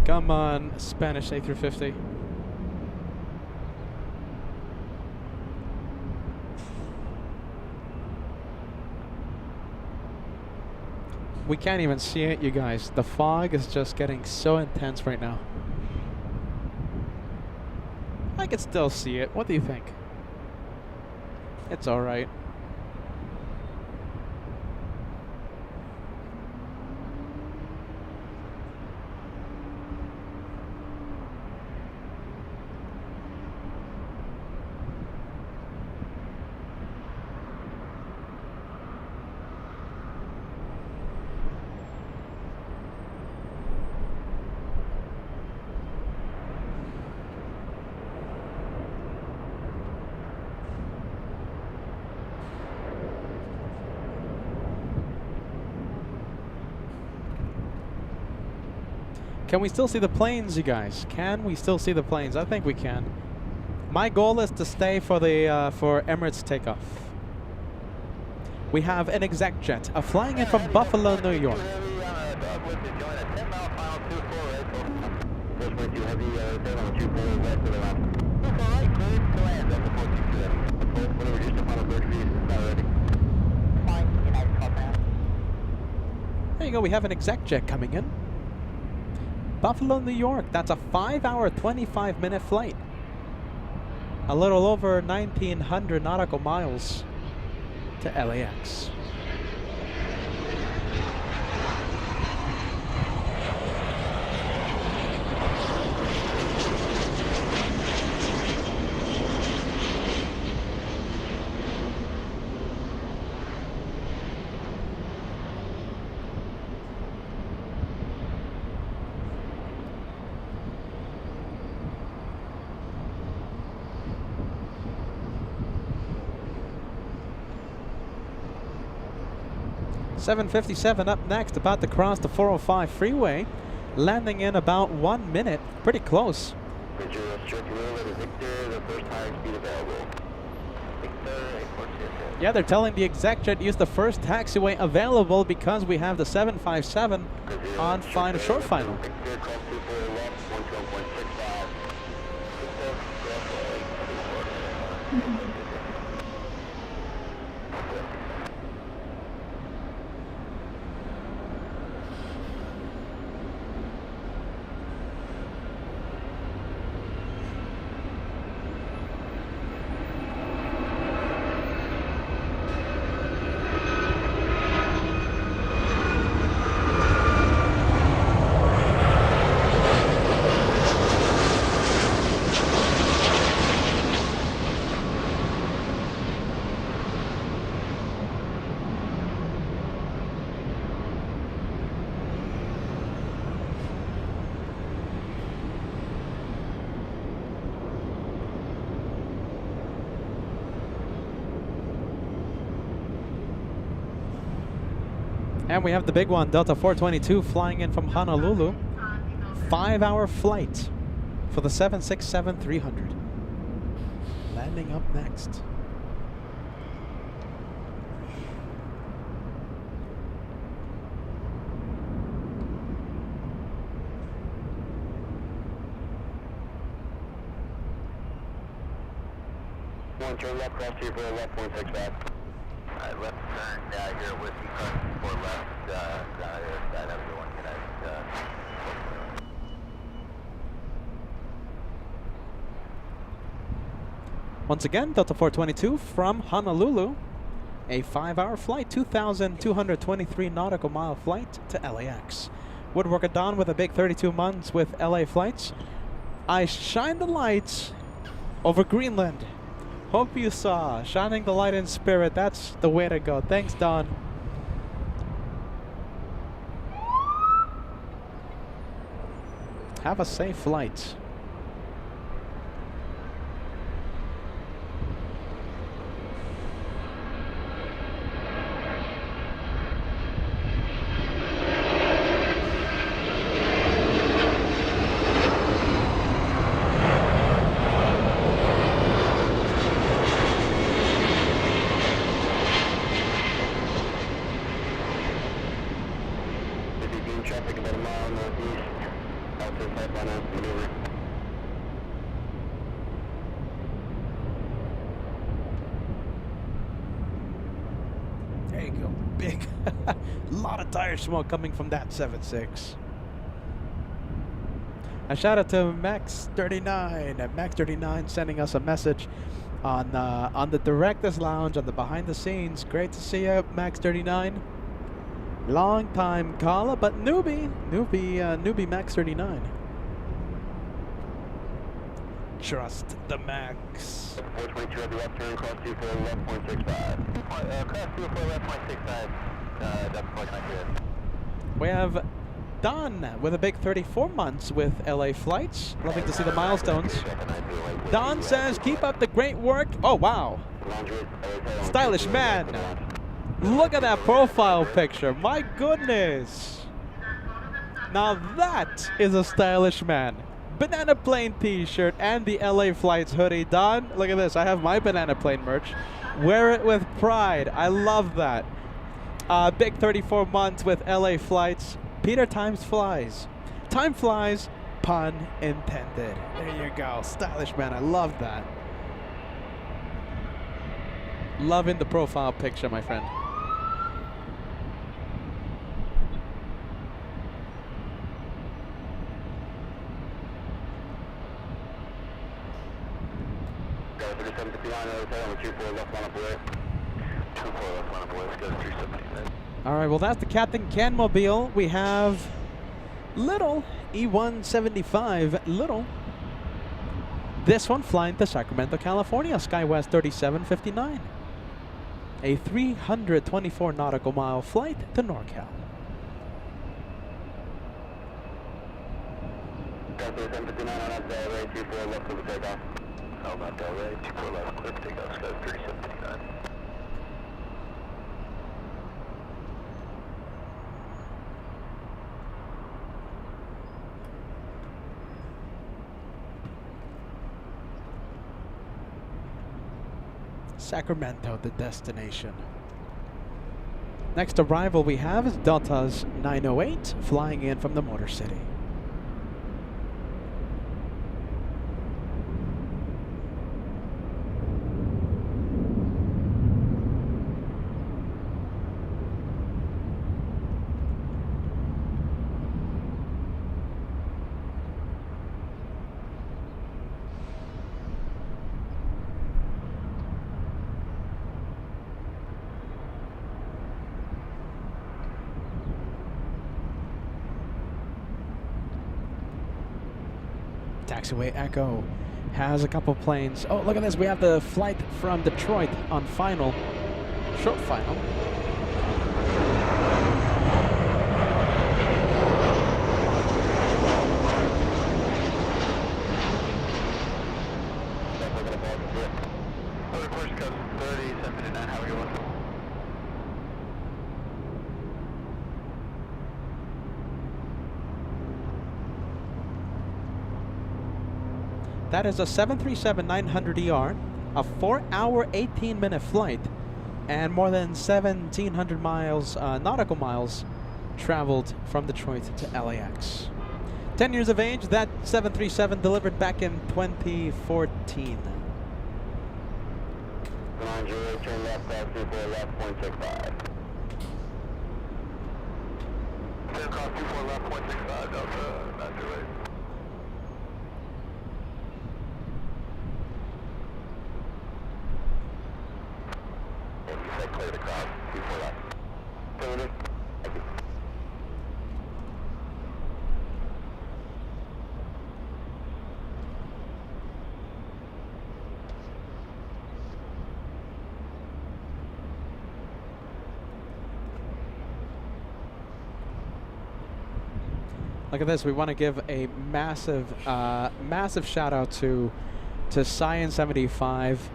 Come on, Spanish A350. We can't even see it, you guys. The fog is just getting so intense right now. I can still see it. What do you think? It's alright. Can we still see the planes, you guys? Can we still see the planes? I think we can. My goal is to stay for the for Emirates takeoff. We have an exec jet flying in from Buffalo, New York. There you go. We have an exec jet coming in. Buffalo, New York. That's a 5-hour, 25-minute flight. A little over 1,900 nautical miles to LAX. .757 up next, about to cross the 405 freeway, landing in about 1 minute, pretty close. Yeah, they're telling the exec jet use the first taxiway available because we have the 757 on short final. And we have the big one, Delta 422, flying in from Honolulu. 5-hour flight for the 767-300. Landing up next. Turn left, cross 2 for left, 165. left turn here at Whiskey Car 4 left, that everyone United. Once again, Delta 422 from Honolulu. A 5-hour flight, 2,223 nautical mile flight to LAX. Woodwork at dawn with a big 32 months with LA flights. I shine the lights over Greenland. Hope you saw. Shining the light in spirit. That's the way to go. Thanks, Don. Have a safe flight. Traffic about a mile northeast, out to the pipeline maneuver. There you go. Big. Lot of tire smoke coming from that 7.6. A shout out to Max39. Max39 sending us a message on the Directors Lounge on the behind the scenes. Great to see you, Max39. Long time caller, but newbie Max39. Trust the Max. 422 at the left turn, cross 24 left, 0.65. Cross 24 left, 0.65. That's 0.98. We have Don with a big 34 months with LA flights. Loving to see the milestones. Don says, keep up the great work. Oh, wow. Stylish man. Look at that profile picture. My goodness. Now that is a stylish man. Banana Plane t-shirt and the LA Flights hoodie. Don, look at this. I have my Banana Plane merch. Wear it with pride. I love that. Big 34 months with LA Flights. Peter Times flies. Time flies, pun intended. There you go. Stylish man. I love that. Loving the profile picture, my friend. All right, well, that's the Captain Can Mobile. We have Little, E175 Little. This one flying to Sacramento, California, SkyWest 3759. A 324 nautical mile flight to NorCal. Sacramento, the destination. Next arrival we have is Delta's 908 flying in from the Motor City. Taxiway Echo has a couple planes. Oh, look at this. We have the flight from Detroit on final. Short final. That is a 737-900ER, a 4-hour, 18-minute flight, and more than 1,700 miles, nautical miles, traveled from Detroit to LAX. 10 years of age, that 737 delivered back in 2014. 90, turn left, pass 24 left, 0.65. Turn cross 24 left, 0.65, Delta, 90 right. You said clear to cross, 24 left. Thank you. Look at this. We want to give a massive, massive shout out to Cyan 75.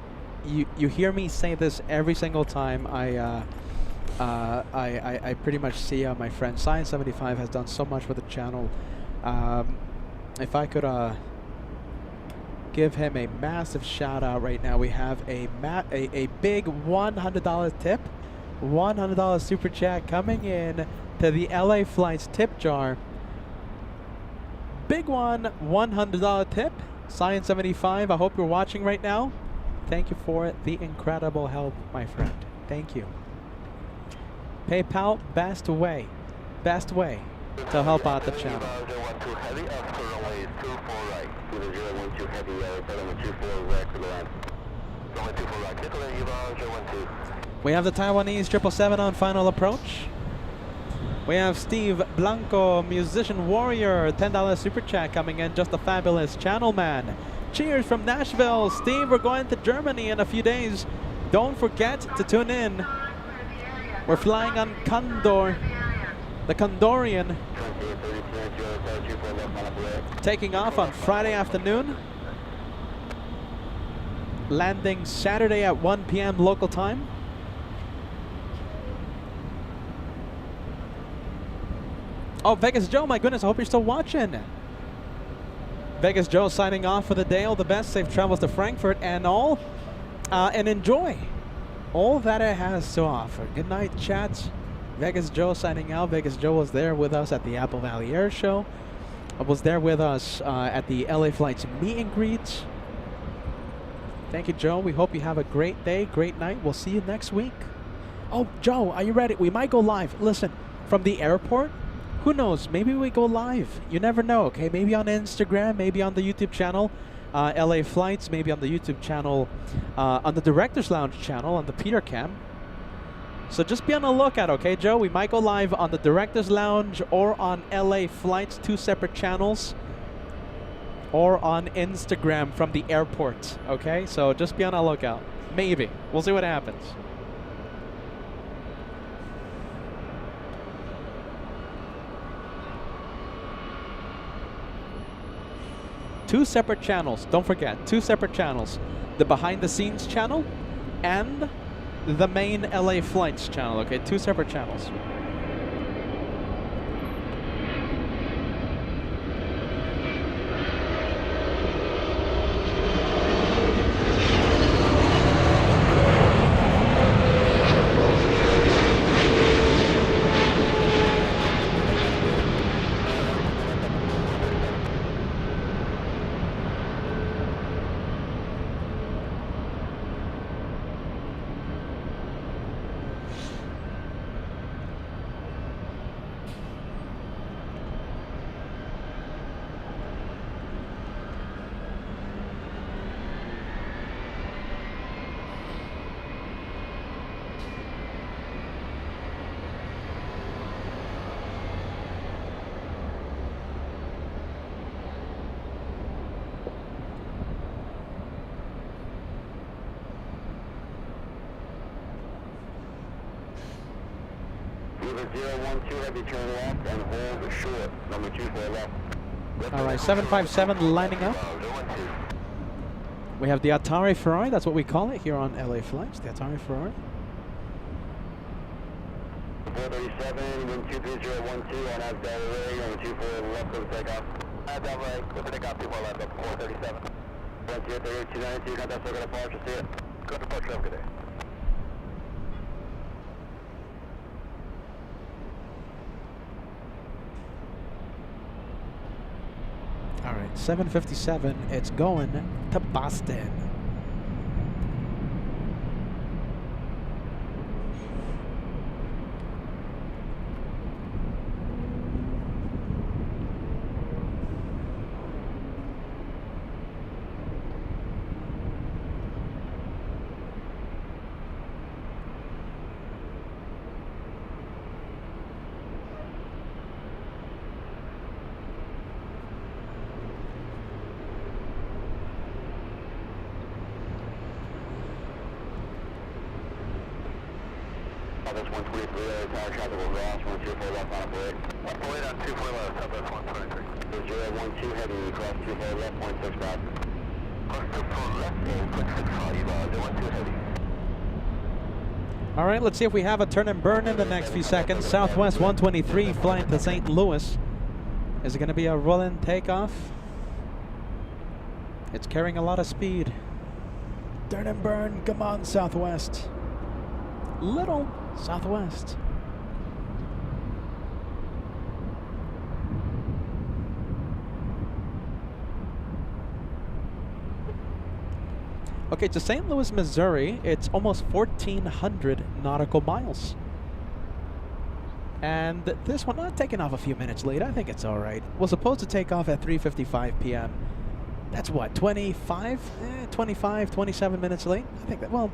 You hear me say this every single time I pretty much see my friend Cyan 75 has done so much for the channel. If I could give him a massive shout out right now, we have a big $100 tip, $100 super chat coming in to the LA Flights tip jar. Big one, $100 tip. Cyan 75, I hope you're watching right now. Thank you for the incredible help, my friend. Thank you. PayPal, best way to help out the channel. We have the Taiwanese 777 on final approach. We have Steve Blanco, musician warrior, $10 super chat coming in. Just a fabulous channel man. Cheers from Nashville. Steve, we're going to Germany in a few days. Don't forget to tune in. We're flying on Condor, the Condorian, taking off on Friday afternoon, landing Saturday at 1 p.m. local time. Oh, Vegas Joe, my goodness, I hope you're still watching. Vegas Joe signing off for the day. All the best, safe travels to Frankfurt and all, and enjoy all that it has to offer. Good night, chat. Vegas Joe signing out. Vegas Joe was there with us at the Apple Valley Air Show. Was there with us at the LA Flights meet and greet. Thank you, Joe. We hope you have a great day, great night. We'll see you next week. Oh, Joe, are you ready? We might go live. Listen, from the airport. Who knows? Maybe we go live. You never know, okay? Maybe on Instagram, maybe on the YouTube channel, LA Flights, maybe on the YouTube channel, on the Director's Lounge channel, on the Peter Cam. So just be on the lookout, okay, Joe? We might go live on the Director's Lounge or on LA Flights, 2 separate channels, or on Instagram from the airport, okay? So just be on the lookout. Maybe. We'll see what happens. Two separate channels. Don't forget, 2 separate channels. The behind the scenes channel and the main LA Flights channel. Okay, 2 separate channels. River 012, heavy turn left and hold short. Number 24 left. All right, 757 lining up. We have the Atari Ferrari. That's what we call it here on LA Flights, the Atari Ferrari. 437, wind 23012 on Delray, number 24 left of takeoff. Delray, with the takeoff 24 left up 437. 292, contact circle departure, see it. Good departure, have a good day. All right, 757, it's going to Boston. Southwest 123, tower traffic will cross, 124 left on a parade. Parade on 24 left, Southwest 123. 012 heavy, cross 24 left, 0.65. Cross 24 left, 0.65, 012 heavy. All right, let's see if we have a turn and burn in the next few seconds. Southwest 123 flying to St. Louis. Is it going to be a roll-in takeoff? It's carrying a lot of speed. Turn and burn, come on, Southwest. Little Southwest. Okay, to St. Louis, Missouri, it's almost 1,400 nautical miles. And this one, not taking off a few minutes late. I think it's all right. Was supposed to take off at 3:55 p.m. That's what, 25, 27 minutes late? I think that, well,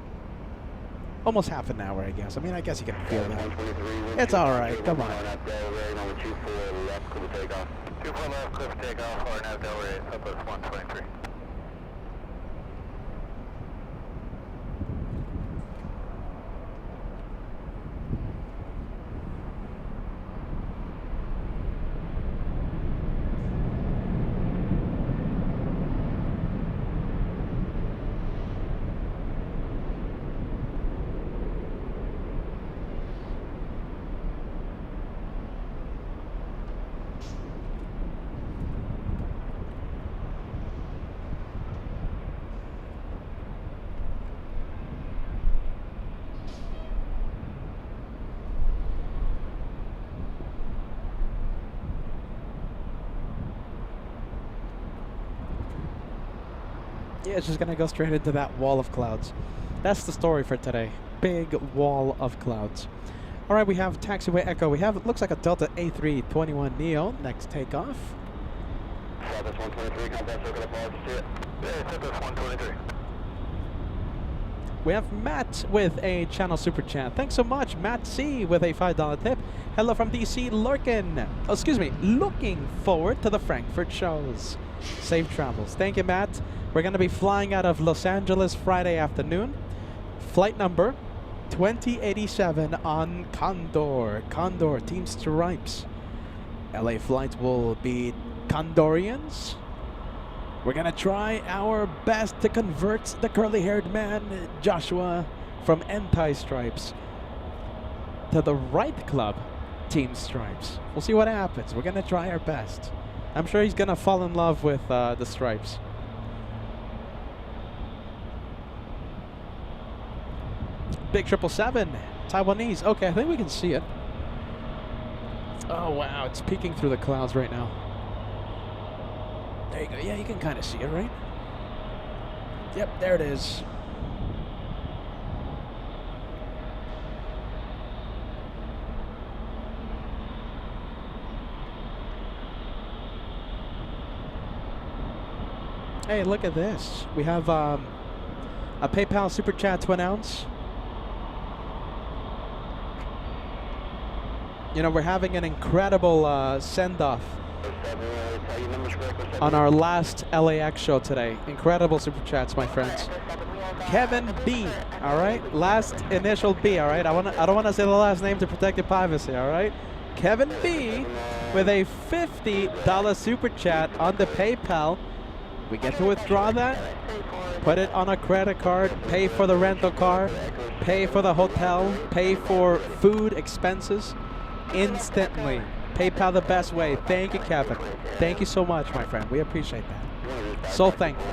almost half an hour, I guess. I mean, I guess you can feel that. It's all right. Come on. 24 left, clear for takeoff. 24 left, clear for takeoff, RNAV Delray, Southwest 123. Yeah, it's just going to go straight into that wall of clouds. That's the story for today. Big wall of clouds. All right, we have taxiway Echo. We have, it looks like a Delta A321 Neo. Next takeoff. Southwest 123, contact circle apology to it. Yeah, Southwest 123. We have Matt with a channel super chat. Thanks so much, Matt C with a $5 tip. Hello from DC, looking forward to the Frankfurt shows. Safe travels. Thank you, Matt. We're going to be flying out of Los Angeles Friday afternoon. Flight number 2087 on Condor. Condor, Team Stripes. LA flights will be Condorians. We're going to try our best to convert the curly-haired man, Joshua, from Anti-Stripes to the right club, Team Stripes. We'll see what happens. We're going to try our best. I'm sure he's going to fall in love with the Stripes. Big 777, Taiwanese. Okay, I think we can see it. Oh, wow. It's peeking through the clouds right now. There you go. Yeah, you can kind of see it, right? Yep, there it is. Hey, look at this. We have a PayPal Super Chat to announce. You know, we're having an incredible send-off on our last LAX show today. Incredible Super Chats, my friends. Kevin B, all right? Last initial B, all right? I don't want to say the last name to protect your privacy, all right? Kevin B with a $50 Super Chat on the PayPal. We get to withdraw that, put it on a credit card, pay for the rental car, pay for the hotel, pay for food expenses instantly. PayPal the best way. Thank you, Kevin. Thank you so much, my friend. We appreciate that. So thankful.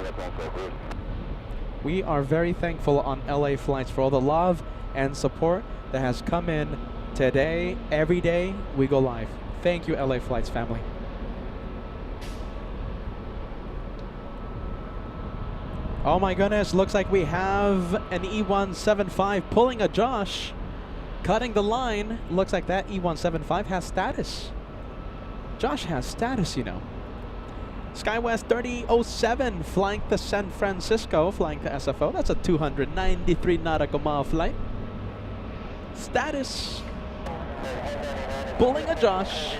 We are very thankful on LA Flights for all the love and support that has come in today. Every day we go live. Thank you, LA Flights family. Oh my goodness, looks like we have an E175 pulling a Josh. Cutting the line. Looks like that E175 has status. Josh has status, you know. SkyWest 3007 flying to San Francisco, flying to SFO. That's a 293 nautical mile flight. Status. Pulling a Josh.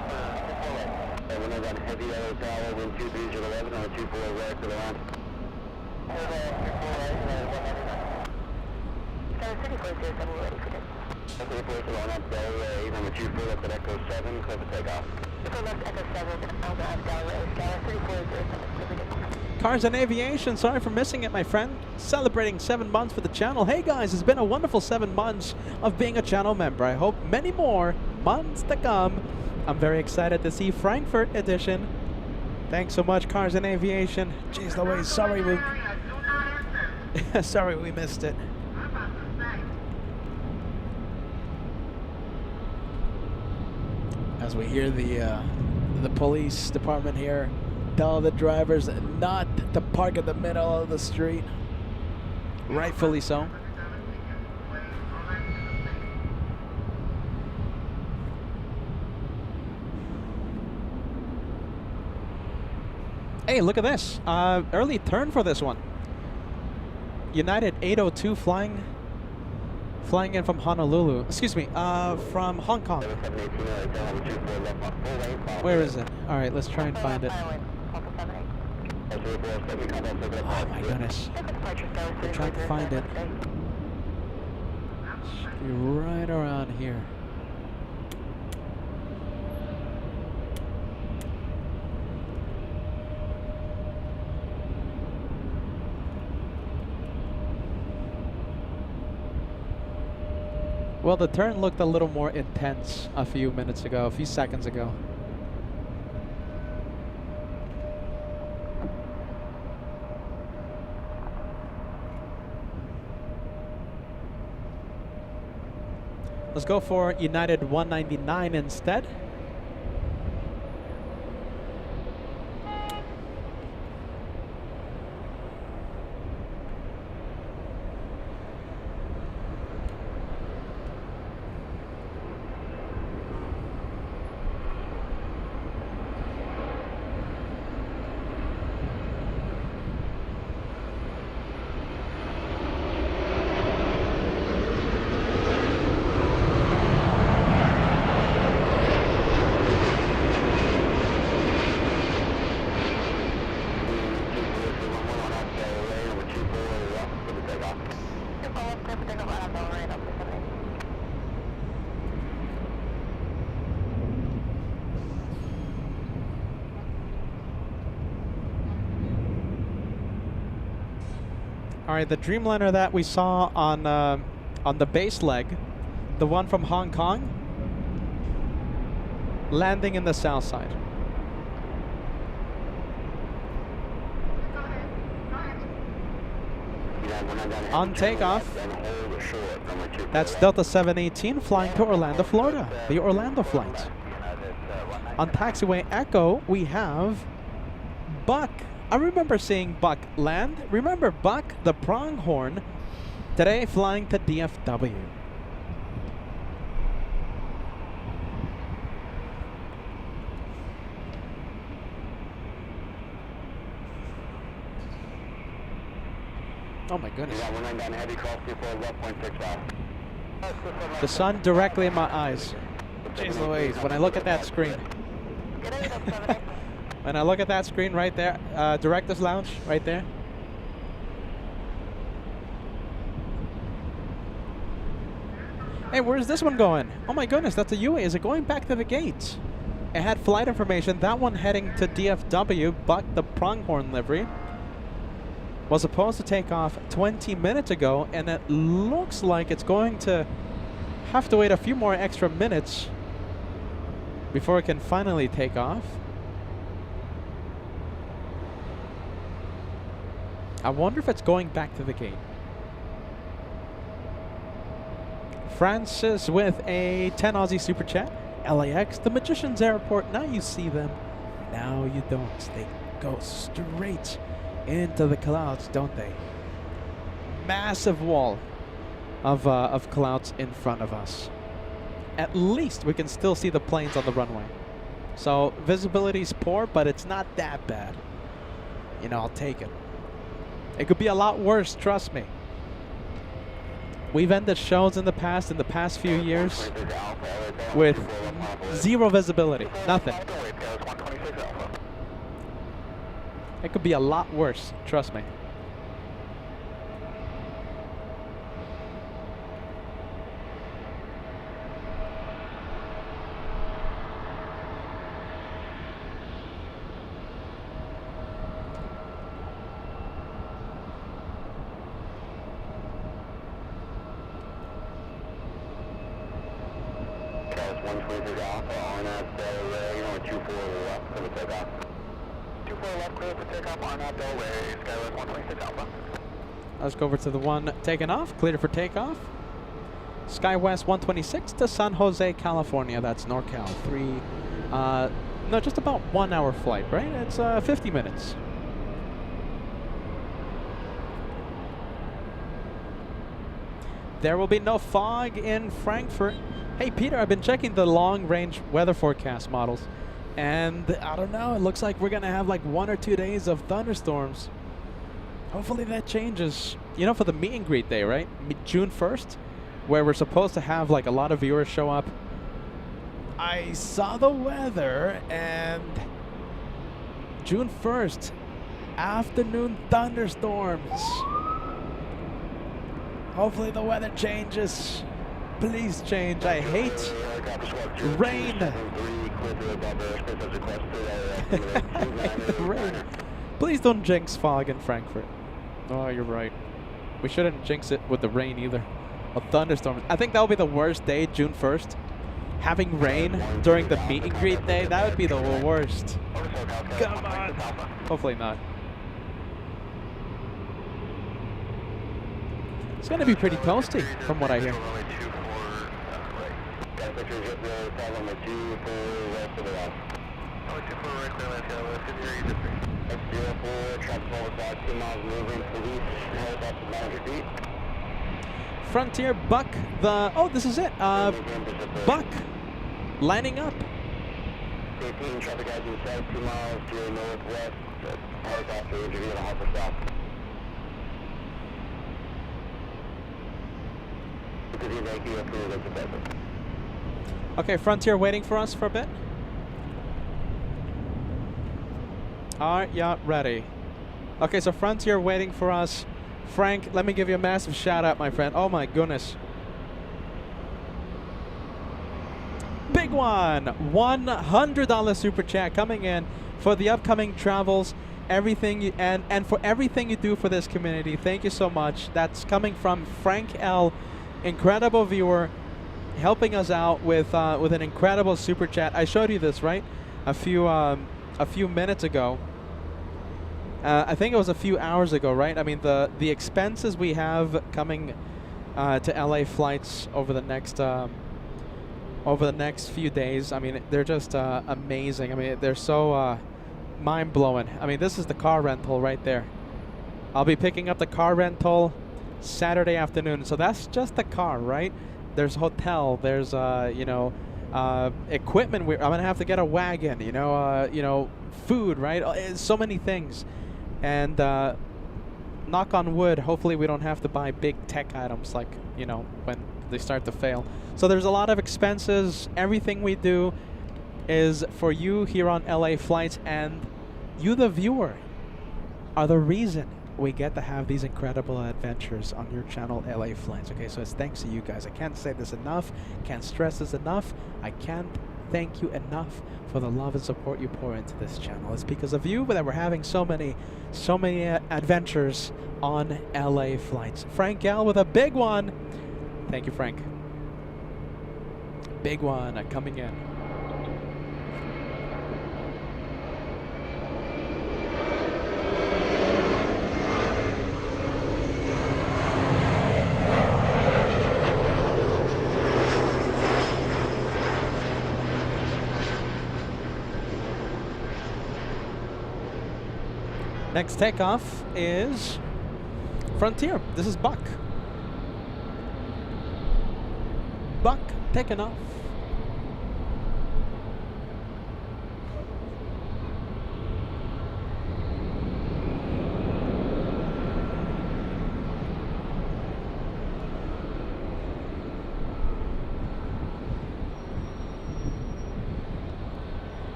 Okay, please, on up there, even with you full up at Echo 7, clear for takeoff. Echo left Echo 7, Alpha Delray, Skyline 3407, Cars and Aviation, sorry for missing it, my friend. Celebrating 7 months for the channel. Hey guys, it's been a wonderful 7 months of being a channel member. I hope many more months to come. I'm very excited to see Frankfurt edition. Thanks so much, Cars and Aviation. Jeez Louise, sorry we sorry we missed it. As we hear the police department here tell the drivers not to park in the middle of the street. Rightfully so. Hey, look at this. Early turn for this one. United 802 flying in from Honolulu. Excuse me, from Hong Kong. Where is it? All right, let's try and find it. Oh my goodness. I'm trying to find it. Should be right around here. Well, the turn looked a little more intense a few seconds ago. Let's go for United 199 instead. All right, the Dreamliner that we saw on the base leg, the one from Hong Kong, landing in the south side. On takeoff, that's Delta 718 flying to Orlando, Florida, the Orlando flight. On taxiway Echo, we have Buck. I remember seeing Buck land. Remember Buck, the pronghorn, today flying to DFW. Oh my goodness. The sun directly in my eyes. Jeez Louise, when I look at that screen. When I look at that screen right there, Director's Lounge right there. Hey, where's this one going? Oh my goodness, that's a UA. Is it going back to the gate? It had flight information. That one heading to DFW, Buck the pronghorn livery. Was supposed to take off 20 minutes ago, and it looks like it's going to have to wait a few more extra minutes before it can finally take off. I wonder if it's going back to the gate. Francis with a 10 Aussie Super Chat. LAX, the Magician's Airport. Now you see them. Now you don't. They go straight into the clouds, don't they? Massive wall of clouds in front of us. At least we can still see the planes on the runway. So visibility's poor, but it's not that bad. You know, I'll take it. It could be a lot worse, trust me. We've ended shows in the past few years, with zero visibility, nothing. It could be a lot worse, trust me. SkyWest 126 Alpha on Del Rey, or 24 left for the takeoff. 24 left clear for takeoff on Del Rey, SkyWest 126 Alpha. Let's go over to the one taking off, cleared for takeoff. SkyWest 126 to San Jose, California. That's NorCal 3. No, just about 1 hour flight, right? It's 50 minutes. There will be no fog in Frankfurt. Hey, Peter, I've been checking the long-range weather forecast models, and I don't know, it looks like we're going to have like 1 or 2 days of thunderstorms. Hopefully that changes. You know, for the meet and greet day, right? June 1st, where we're supposed to have like a lot of viewers show up. I saw the weather, and June 1st, afternoon thunderstorms. Hopefully the weather changes. Please change. I hate rain. Rain. Please don't jinx fog in Frankfurt. Oh, you're right. We shouldn't jinx it with the rain either. A thunderstorm. I think that would be the worst day, June 1st. Having rain during the meet and greet day, that would be the worst. Come on. Hopefully not. It's going to be pretty toasty, from what I hear. Frontier Buck, oh, this is it. Buck, lining up. 15 traffic guys inside, 2 miles to your northwest, helicopter, interview at Harper South. Okay, Frontier waiting for us for a bit. Alright, yeah, ready. Okay, so Frontier waiting for us. Frank, let me give you a massive shout out, my friend. Oh my goodness. Big one! $100 super chat coming in for the upcoming travels. Everything you, and for everything you do for this community. Thank you so much. That's coming from Frank L. Incredible viewer, helping us out with an incredible super chat. I showed you this, right? A few minutes ago. I think it was a few hours ago, right? I mean, the expenses we have coming to LA flights over the next few days. I mean, they're just amazing. I mean, they're so mind-blowing. I mean, this is the car rental right there. I'll be picking up the car rental Saturday afternoon. So that's just the car, right? There's hotel. There's equipment. I'm gonna have to get a wagon. Food, right? So many things. And knock on wood, hopefully we don't have to buy big tech items like when they start to fail. So there's a lot of expenses. Everything we do is for you here on LA Flights, and you, the viewer, are the reason we get to have these incredible adventures on your channel, LA Flights. Okay, so it's thanks to you guys. I can't say this enough, can't stress this enough. I can't thank you enough for the love and support you pour into this channel. It's because of you that we're having so many adventures on LA Flights. Frank Gal with a big one. Thank you, Frank. Big one coming in. Next takeoff is Frontier. This is Buck. Buck taking off.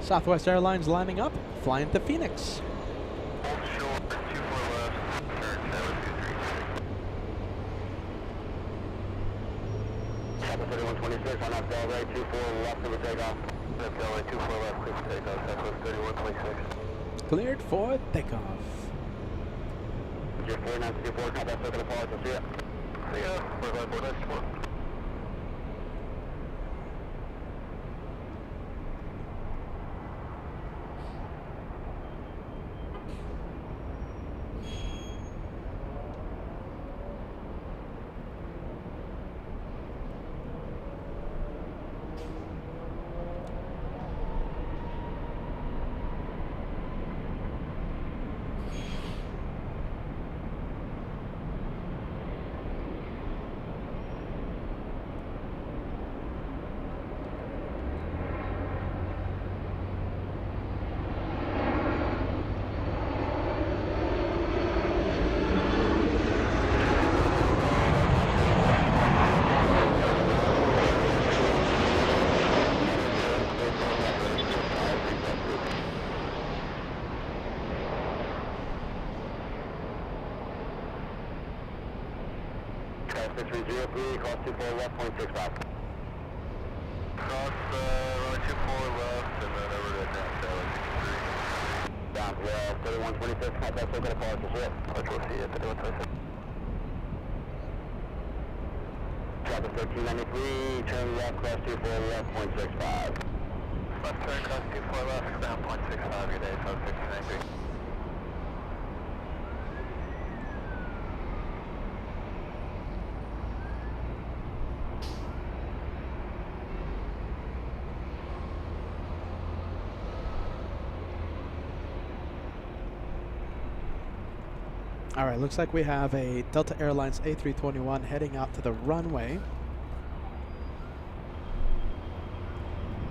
Southwest Airlines lining up, flying to Phoenix. 1.6 on up Delray, 24 left of the takeoff. Up Delray, 24 left, clear for takeoff, Southwest 3126. Cleared for takeoff. Your 4964, contact circle apart, see ya. See ya, we're going board next one. Traffic 303, cross 24 left, 0.65. Cross runway 24 left, and then over to down, yeah, 3126, contact circle apart, see ya. Approach, we'll see you at 3126. Traffic 1393, turn left, cross 24 left, 0.65. Left turn, cross 24 left, down 0.65, good day, South 1393. All right, looks like we have a Delta Airlines A321 heading out to the runway.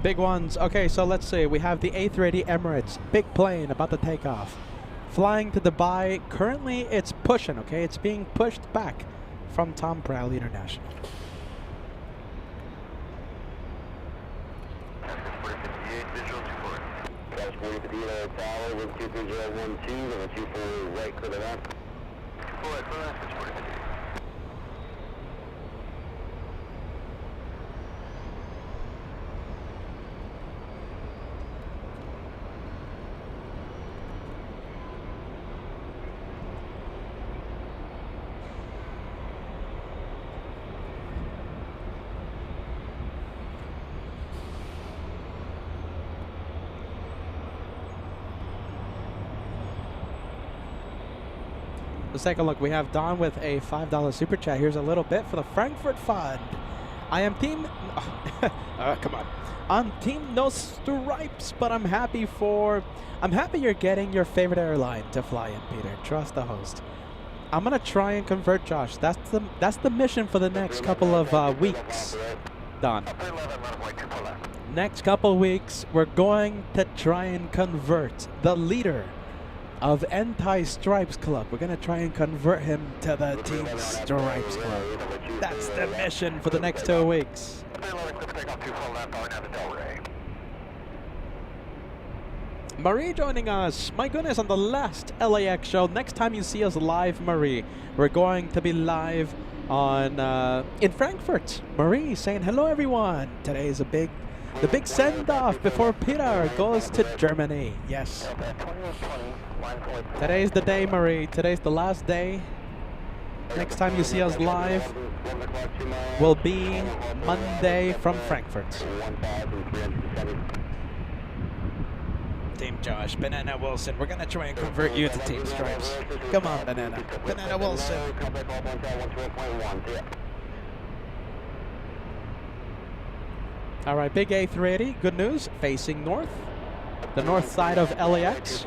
Big ones. Okay, so let's see. We have the A380 Emirates, big plane about to take off. Flying to Dubai. Currently, it's pushing, okay? It's being pushed back from Tom Bradley International. Transport to the tower with 23012 and a 24 right to the left. 24 right for the left, transport to Let's take a look. We have Don with a $5 super chat. Here's a little bit for the Frankfurt Fund. I am team... come on. I'm team no stripes, but I'm happy you're getting your favorite airline to fly in, Peter. Trust the host. I'm going to try and convert Josh. That's the mission for the next couple of weeks, Don. Next couple weeks, we're going to try and convert the leader of Anti-Stripes Club. We're going to try and convert him to the Team Stripes Club. That's the mission for the next 2 weeks. Marie joining us. My goodness, on the last LAX show. Next time you see us live, Marie, we're going to be live on in Frankfurt. Marie saying hello, everyone. Today is the big send-off before Peter goes to Germany. Yes. Today's the day, Marie. Today's the last day. Next time you see us live will be Monday from Frankfurt. Team Josh, Banana Wilson. We're going to try and convert you to Team Stripes. Come on, Banana. Banana Wilson. All right, big A380. Good news. Facing north. The north side of LAX.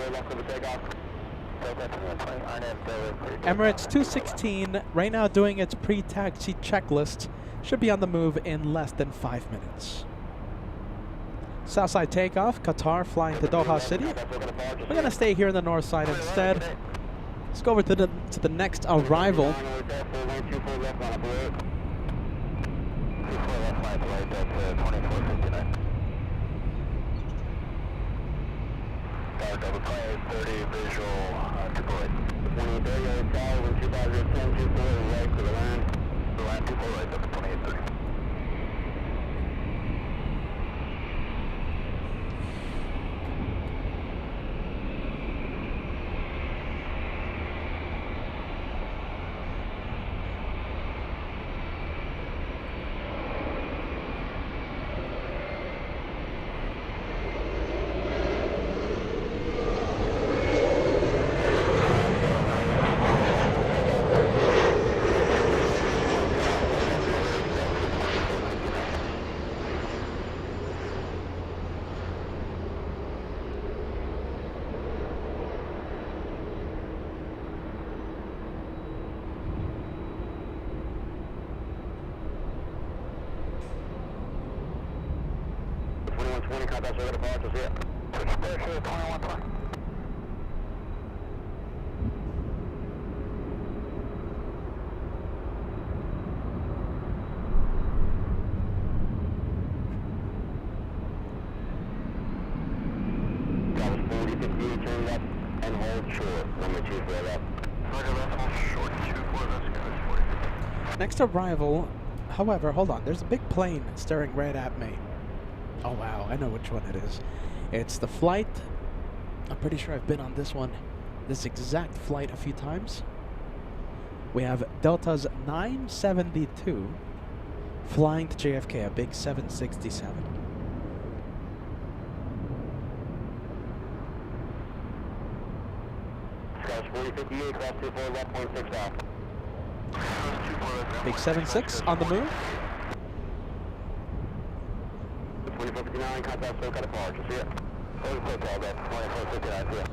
Emirates 216 right now doing its pre-taxi checklist. Should be on the move in less than 5 minutes. Southside takeoff. Qatar flying to Doha City. We're going to stay here on the north side instead. Let's go over to the next arrival. Double clear, 30 visual, triple right. 2830 tower, 2010, 24 right to the land. The land, 24 right, up to 2830. contact, circle departure, see ya. Pressure, 2120. That was 4058, turn left and hold short. Runway 24 left. Roger, left, hold short, 24, let's go, 40. Next arrival, however, hold on. There's a big plane staring right at me. Oh wow, I know which one it is. It's the flight. I'm pretty sure I've been on this one, this exact flight a few times. We have Delta's 972 flying to JFK, a big 767. Scouts 4058, cross 24 left, 0.6 off. Big 76 on the move. 2459, contact SoCal departure, see ya. Hotel, then, 2459, see ya.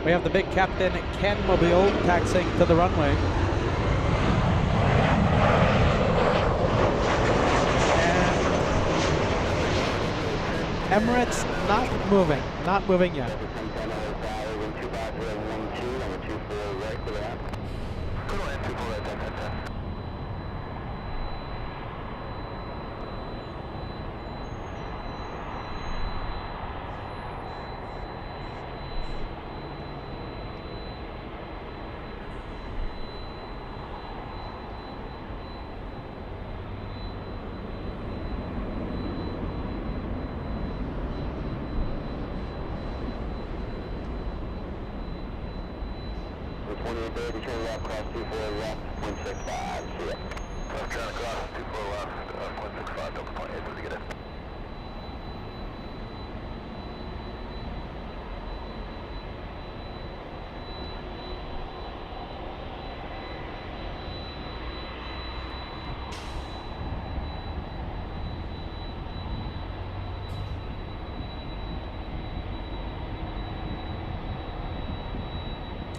We have the big Captain Ken Mobile taxiing to the runway. And Emirates not moving yet. Turn left, cross 24 left, 0.65, see ya. Left, turn across 24 left, 0.65, double point 8 to get in.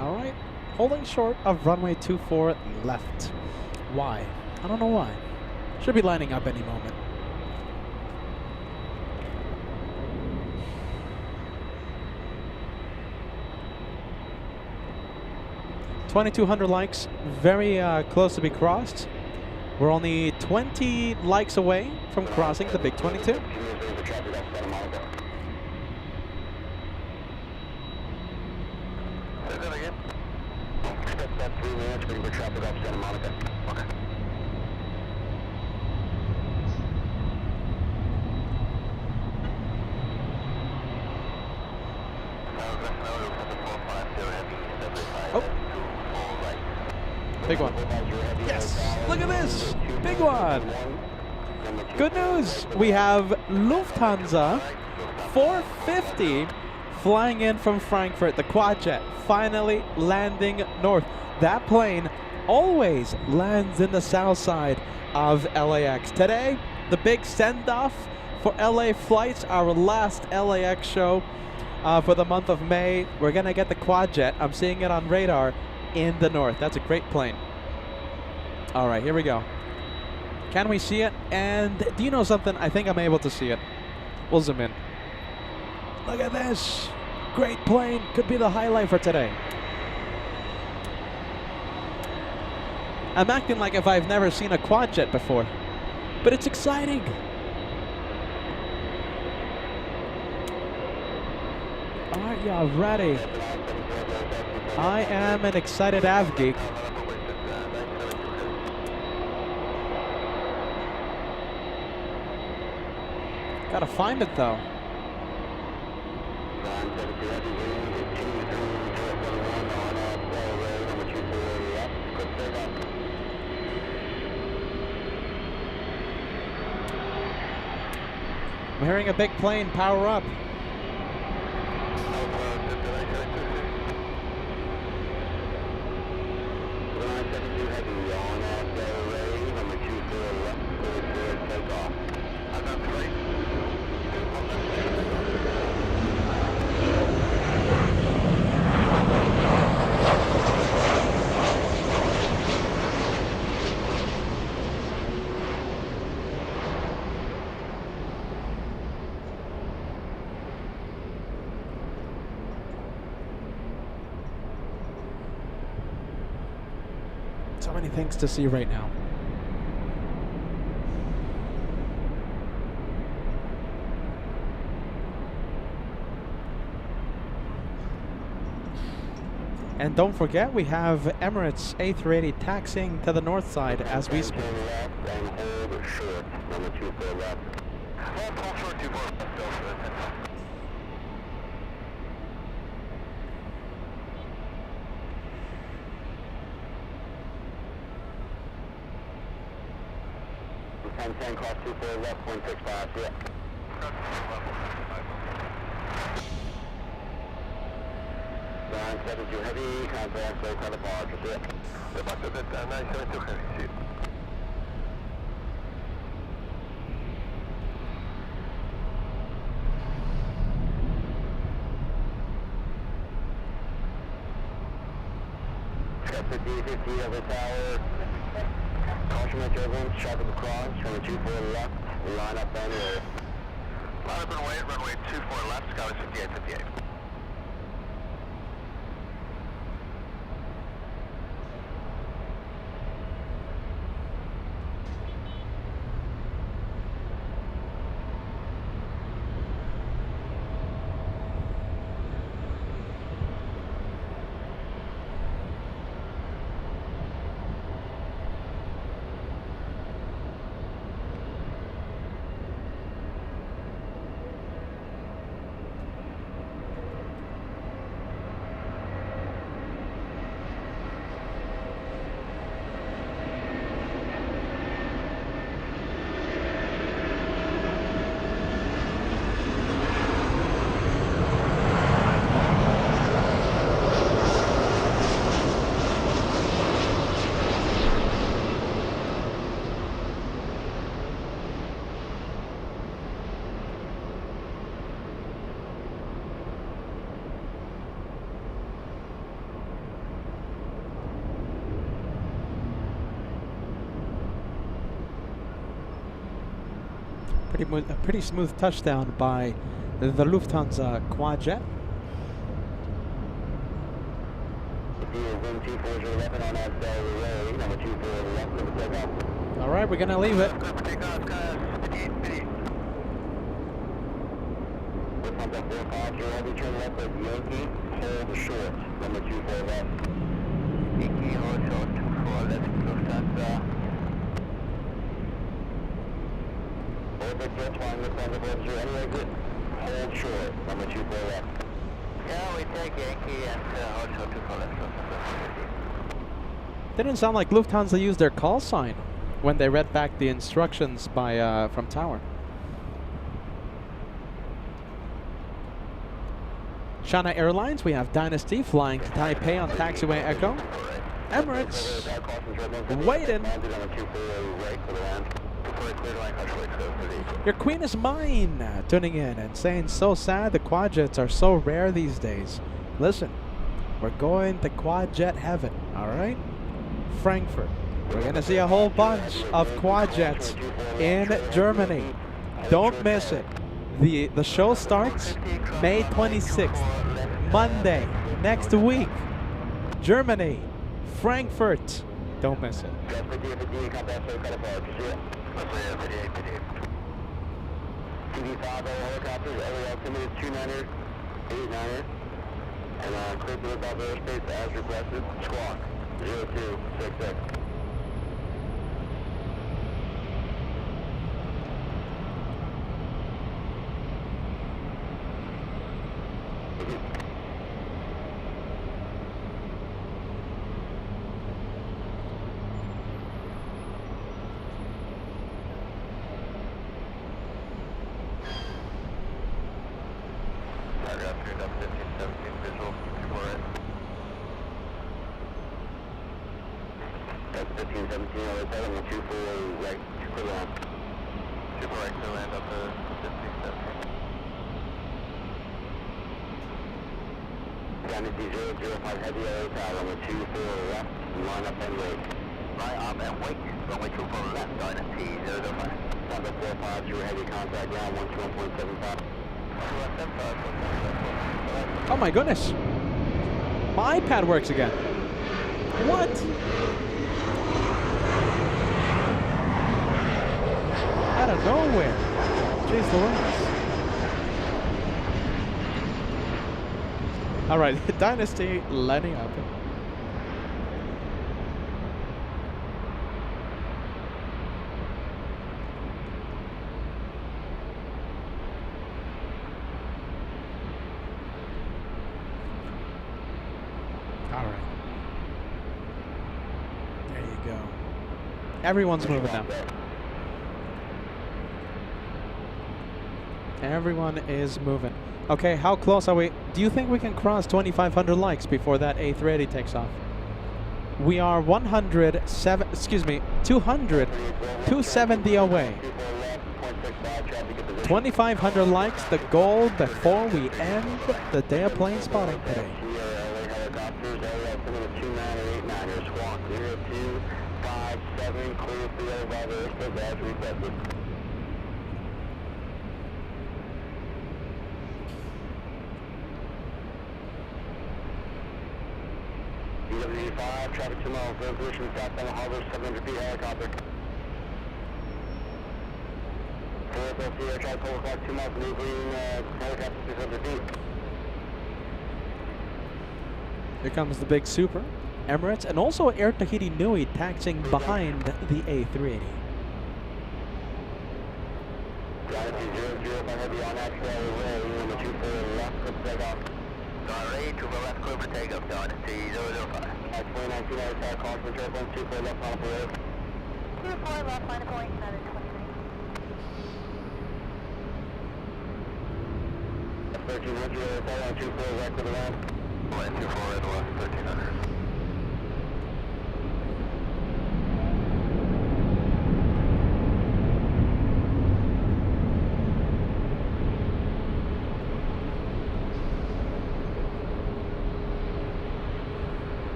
All right. Holding short of runway 24 left. Why? I don't know why. Should be lining up any moment. $2,200 likes, very close to be crossed. We're only 20 likes away from crossing the big 22. Say that again? Expect that 3 minutes, bring the traffic up Santa Monica. Okay. Oh. Big one. Yes! Look at this! Big one! Good news! We have Lufthansa 450 flying in from Frankfurt, the quad jet, finally landing north. That plane always lands in the south side of LAX. Today, the big send-off for LA flights, our last LAX show for the month of May. We're going to get the quad jet. I'm seeing it on radar in the north. That's a great plane. All right, here we go. Can we see it? And do you know something? I think I'm able to see it. We'll zoom in. Look at this. Great plane. Could be the highlight for today. I'm acting like if I've never seen a quad jet before. But it's exciting. Are you ready? I am an excited av geek. Gotta find it though. I'm hearing a big plane. Power up. So many things to see right now. And don't forget, we have Emirates A380 taxiing to the north side as we speak. And hold short, number 24 left. Hold short, 24 left, go for the 10. Ten cross 24 left, 165, yeah. Ground 72 heavy, contact, low kind of departures, yeah. The back of it, 972 heavy, see. Got 50 over tower. Caution at turbulence, sharpen across, runway 24 left, line up and wait. Line up and wait, runway 24 left, Sky 5858. A pretty smooth touchdown by the Lufthansa quad jet. All right, we're gonna leave it. Hold short, number 24 left. Yankee, hold short, 24 left, Lufthansa. Hold the jet, flying Lufthansa, any exit, hold short, number 24 left. Yeah, we take Yankee and hold short, 24 left, Lufthansa. Didn't sound like Lufthansa used their call sign when they read back the instructions by from tower. China Airlines, we have Dynasty flying to Taipei on taxiway Echo. Emirates, waiting. Your queen is mine, tuning in and saying, so sad the quad jets are so rare these days. Listen, we're going to quad jet heaven, all right? Frankfurt. We're going to see a whole bunch of quad jets in Germany. Don't miss it. The show starts May 26th, Monday, next week. Germany, Frankfurt. Don't miss it. TV5 helicopters, every altimeter 29er, 89er, and clear to above airspace as requested. Squawk 0266. up 1517 visual, 24 right. That's 1517 over 7, 24 right, 24 left. 24 right to land up to 1517. Dynasty 005 heavy LA tower, runway 24 left, line up and wait. Line up and wait, runway 24 left, Dynasty 005. Number 45, your heavy contact ground 121.75. Oh my goodness. My iPad works again. What? Out of nowhere. Jeez Louise. All right, Dynasty lining up. All right. There you go. Everyone's moving now. Everyone is moving. Okay, how close are we? Do you think we can cross 2,500 likes before that A380 takes off? We are 270 away. 2,500 likes, the goal before we end the day of plane spotting today. DW5, traffic 2 miles, resolution southbound harbor, 700 feet helicopter. 4 air traffic, 4 o'clock, 2 miles, moving helicopter 600 feet. Here comes the big Super, Emirates, and also Air Tahiti Nui taxiing behind the A380. Galaxy 005 heavy on axle, number 24 left, clip takeoff. Sorry, 2 left, clear for takeoff, Galaxy 005. 2019 out attack, call for turbulence, 24 left, line up away. 24 left, line of going 729. 1300, airport, 24 right to the left. 24 right to left, 1300.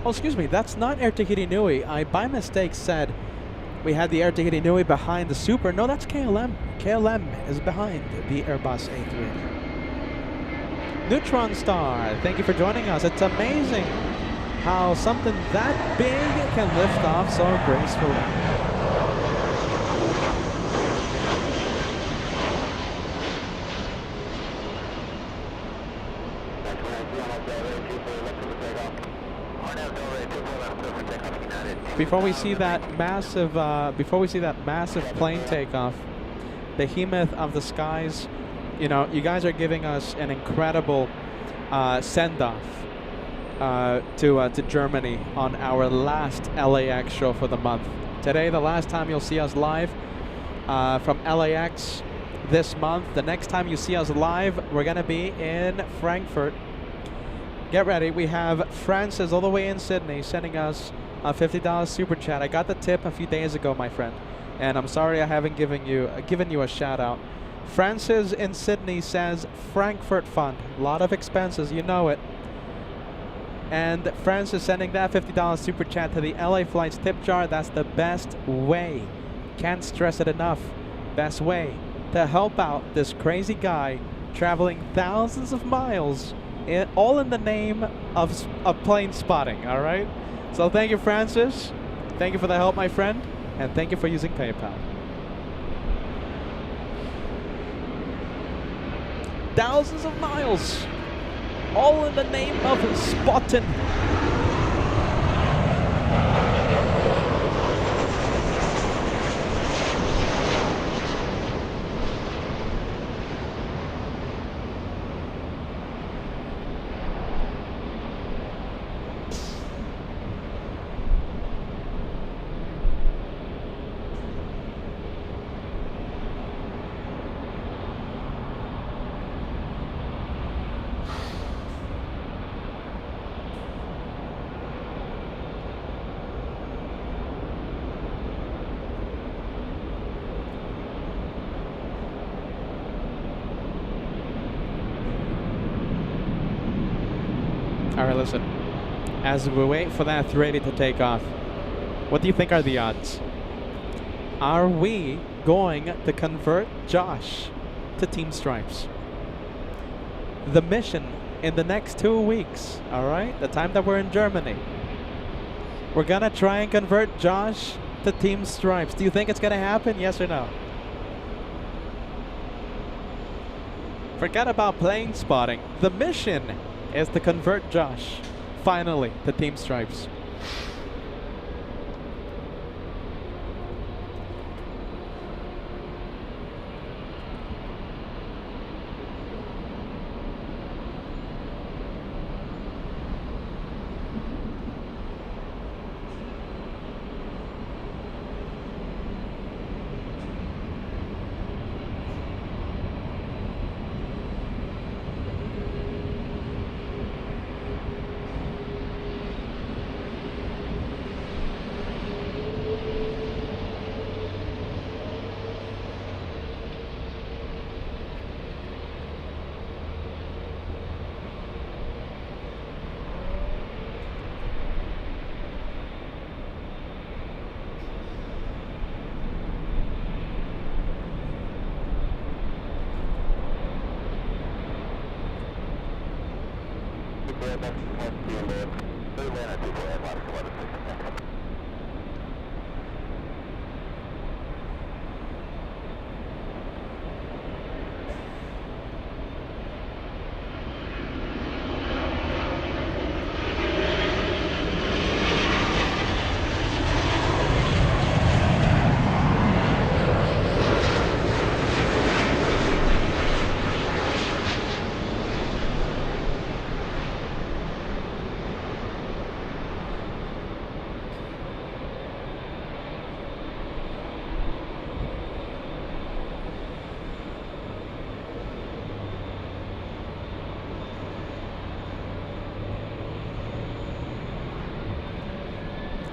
Oh, excuse me, that's not Air Tahiti Nui. I, by mistake, said we had the Air Tahiti Nui behind the Super. No, that's KLM. KLM is behind the Airbus A380. Neutron Star, thank you for joining us. It's amazing how something that big can lift off so gracefully. Before we see that massive, plane takeoff, behemoth of the skies, you know, you guys are giving us an incredible send-off to Germany on our last LAX show for the month. Today, the last time you'll see us live from LAX this month. The next time you see us live, we're gonna be in Frankfurt. Get ready. We have Francis all the way in Sydney sending us a $50 super chat. I got the tip a few days ago, my friend, and I'm sorry I haven't given you a shout out. Francis in Sydney says Frankfurt fund, a lot of expenses, you know it. And Francis sending that $50 super chat to the LA Flights tip jar. That's the best way. Can't stress it enough. Best way to help out this crazy guy traveling thousands of miles, all in the name of plane spotting, all right? So thank you, Francis. Thank you for the help, my friend. And thank you for using PayPal. Thousands of miles, all in the name of spotting. All right, listen. As we wait for that 380 to take off, what do you think are the odds? Are we going to convert Josh to Team Stripes? The mission in the next 2 weeks, all right? The time that we're in Germany. We're going to try and convert Josh to Team Stripes. Do you think it's going to happen? Yes or no? Forget about plane spotting. The mission is to convert Josh, finally, to Team Stripes.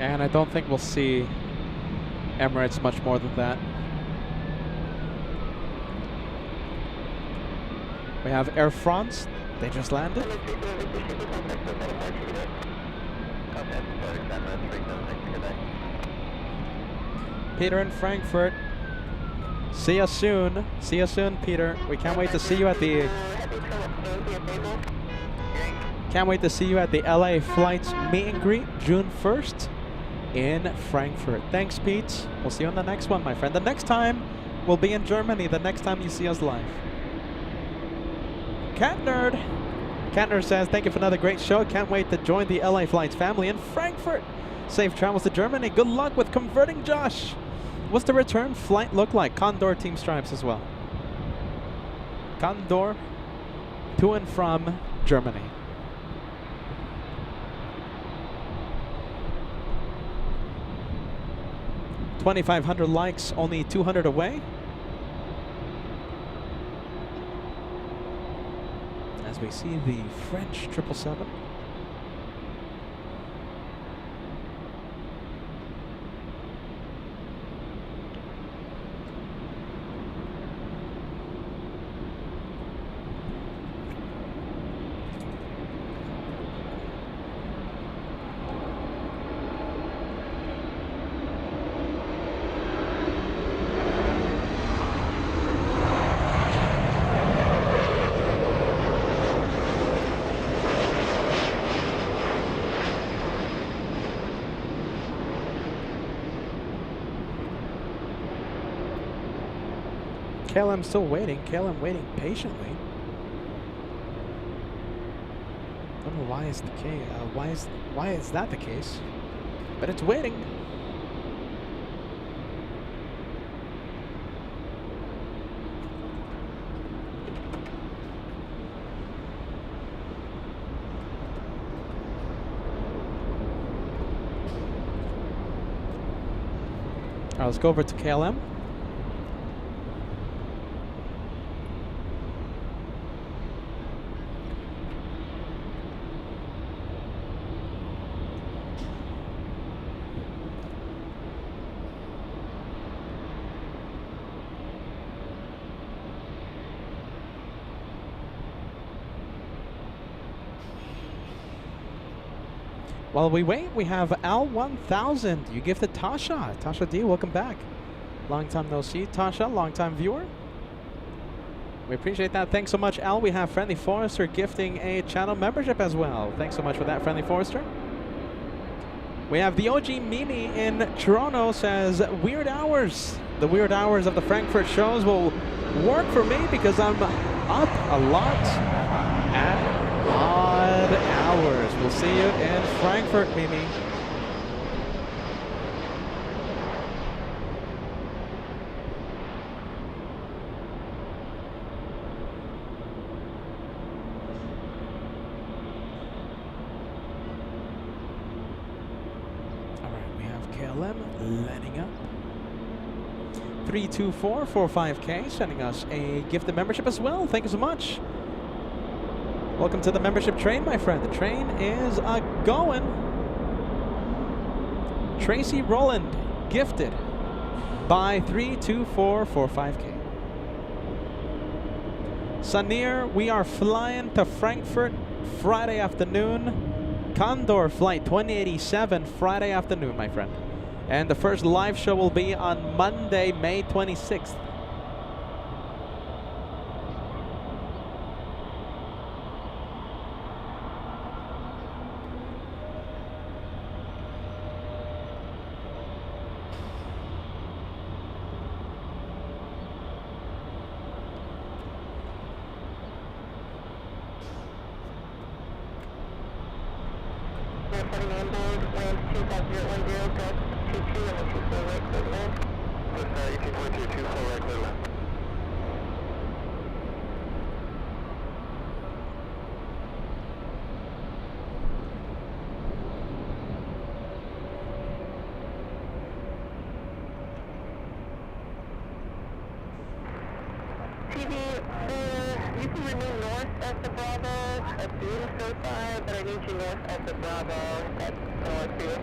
And I don't think we'll see Emirates much more than that. We have Air France. They just landed. Peter in Frankfurt. See you soon. See you soon, Peter. We can't wait to see you at the... Can't wait to see you at the LA flights meet and greet June 1st in Frankfurt. Thanks, Pete. We'll see you on the next one, my friend. The next time we'll be in Germany, the next time you see us live. Cat Nerd. Cat Nerd says, thank you for another great show. Can't wait to join the LA Flights family in Frankfurt. Safe travels to Germany. Good luck with converting Josh. What's the return flight look like? Condor Team Stripes as well. Condor to and from Germany. 2,500 likes, only 200 away. As we see the French 777. KLM still waiting. KLM waiting patiently. Don't know why is the case. Why is that the case? But it's waiting. All right, let's go over to KLM. While we wait, we have Al1000. You gifted Tasha. Tasha D, welcome back. Long time no see. Tasha, long time viewer. We appreciate that. Thanks so much, Al. We have Friendly Forester gifting a channel membership as well. Thanks so much for that, Friendly Forester. We have the OG Mimi in Toronto says, weird hours. The weird hours of the Frankfurt shows will work for me because I'm up a lot at odd hours. We'll see you in Frankfurt, Mimi. All right, we have KLM landing up. 32445K sending us a gifted membership as well. Thank you so much. Welcome to the membership train, my friend. The train is going. Tracy Rowland, gifted by 32445K. Sanir, we are flying to Frankfurt Friday afternoon. Condor flight 2087 Friday afternoon, my friend. And the first live show will be on Monday, May 26th. You can remain north of the Bravo. That's being so far, but I need you north of the Bravo. That's all for you.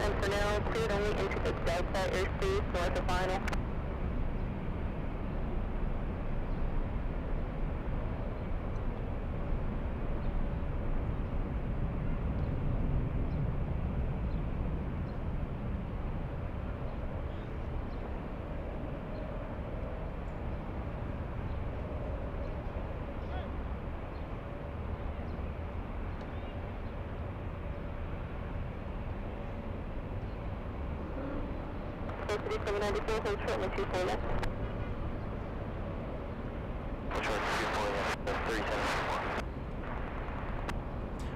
And for now, cleared only into the Delta airspace north of final.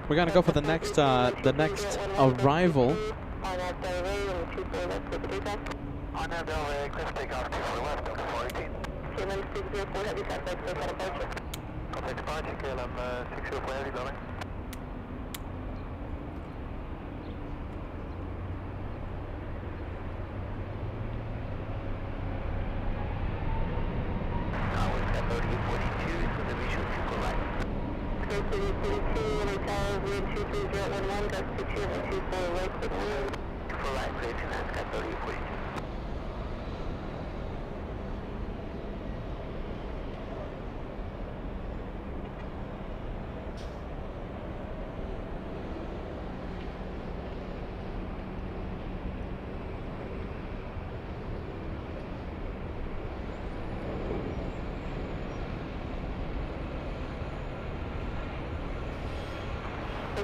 We're gonna go for the next arrival. On that Delray, clear takeoff 24 left, Delta 418. KLM 604 Heavy, contact clear departure. Contact departure, KLM 604 Heavy, darling.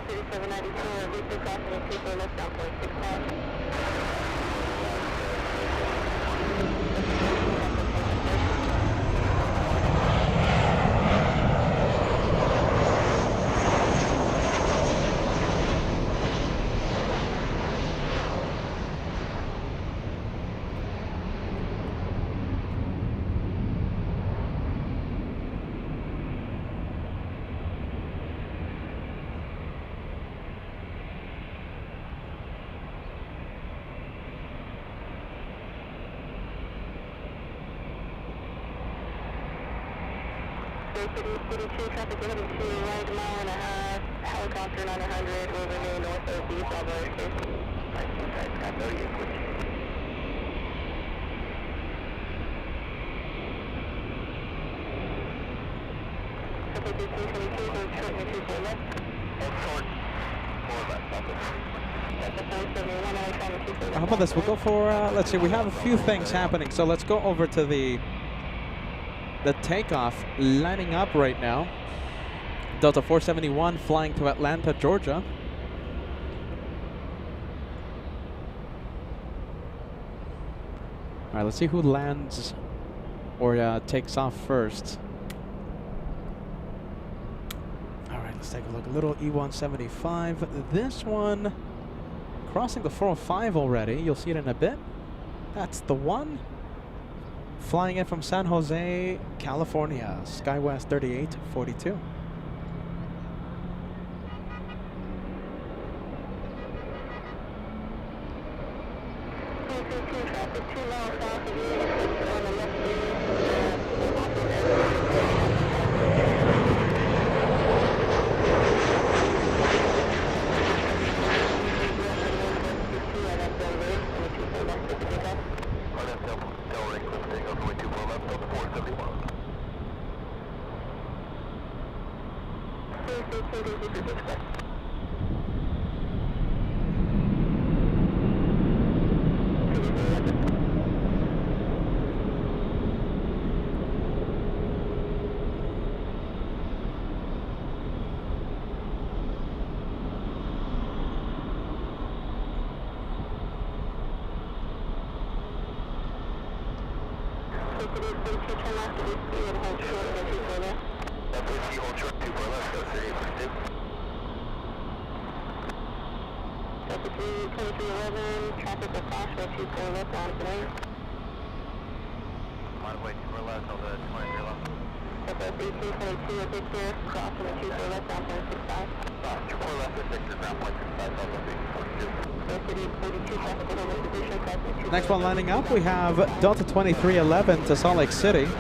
3794, Victor crossing at 24 left down point 65. City 2, traffic headed to right a mile and a half, helicopter 900, will remain north of the Bravo airspace. Traffic 1822, hold short and 24 left. Hold short, 4 left, That's the 471, I trying to 24 left. How about this? We'll go for, let's see, we have a few things happening. So let's go over to the takeoff lining up right now. Delta 471 flying to Atlanta, Georgia. All right, let's see who lands or takes off first. All right, let's take a look. A little E175. This one crossing the 405 already. You'll see it in a bit. That's the one. Flying in from San Jose, California, SkyWest 3842. Traffic 2 miles south of you, on the left traffic will flash by 24 left on today. Way 24 left on the 23 left. That's 1822 at Victor, crossing at 24 left down point 65. 24 left at Victor, ground point 65, Delta 42. City 42 traffic will hold position, crossing at 24 Next one lining up, we have Delta 2311 to Salt Lake City. Delta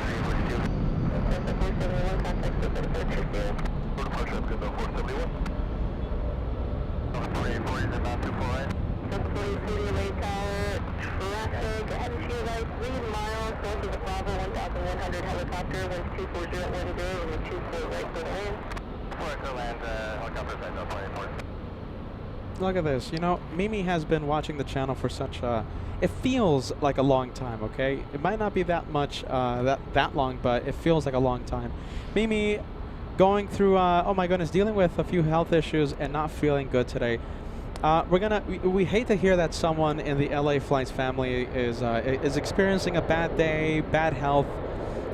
471, contact with the 460. Departure up to the 471. 340 is about 248. Delta 42 Lake Tower, traffic, ahead and to your right, 3 miles north of the Bravo 1100 helicopter, winds 240 at 1 0 and 24 right for the land. Before land, helicopter side up 24. Look at this. You know, Mimi has been watching the channel for such a... It feels like a long time, okay? It might not be that much, that long, but it feels like a long time. Mimi going through, oh my goodness, dealing with a few health issues and not feeling good today. We hate to hear that someone in the LA Flights family is experiencing a bad day, bad health.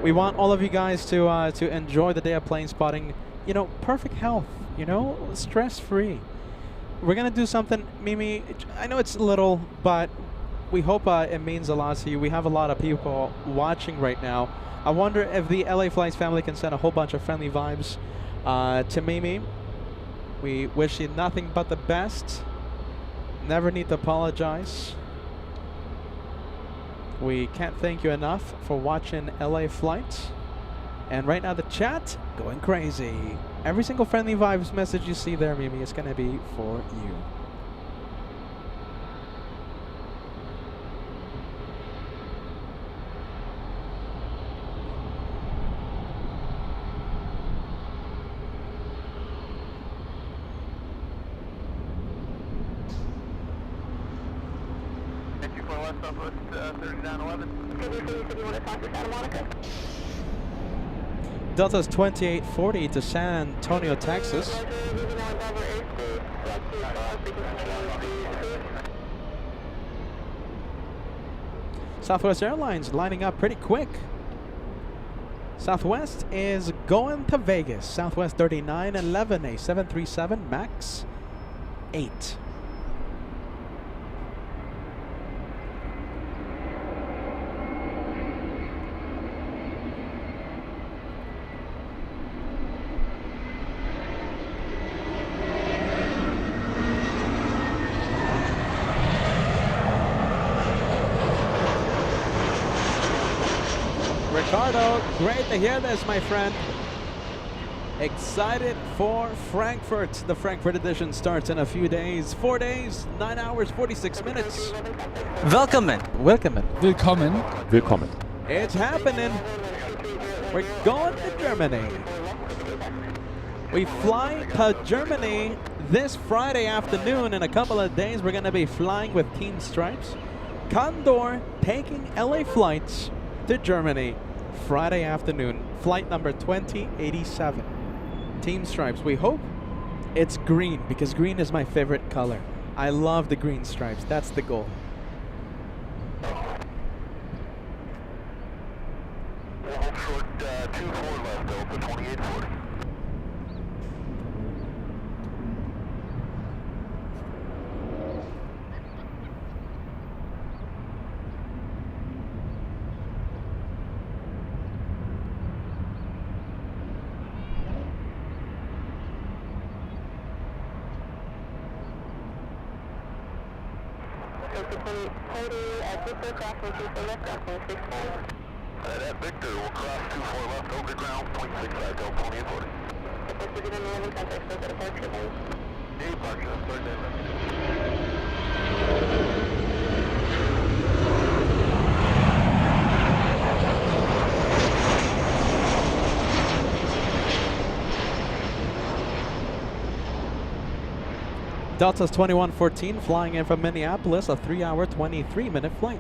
We want all of you guys to enjoy the day of plane spotting. You know, perfect health. You know, stress-free. We're gonna do something, Mimi. I know it's little, but we hope it means a lot to you. We have a lot of people watching right now. I wonder if the LA Flights family can send a whole bunch of friendly vibes to Mimi. We wish you nothing but the best. Never need to apologize. We can't thank you enough for watching LA Flights. And right now the chat going crazy. Every single friendly vibes message you see there, Mimi, is going to be for you. West Southwest 3911. City 3, you want to talk to Santa Monica? Delta's 2840 to San Antonio, Texas. Southwest Airlines lining up pretty quick. Southwest is going to Vegas. Southwest 3911, a 737 MAX 8. Ricardo, great to hear this, my friend. Excited for Frankfurt. The Frankfurt edition starts in a few days. 4 days, 9 hours, 46 minutes. Willkommen. Welcome. Willkommen. Willkommen. It's happening. We're going to Germany. We fly to Germany this Friday afternoon. In a couple of days, we're going to be flying with Team Stripes. Condor taking LA flights to Germany Friday afternoon. Flight number 2087. Team Stripes. We hope it's green because green is my favorite color. I love the green stripes. That's the goal. Short 24 left, Delta 2840. That Victor will cross 24 left over ground, 0.65 Delta 2840. Departure, third day left. Delta's 2114 flying in from Minneapolis, a 3-hour, 23-minute flight.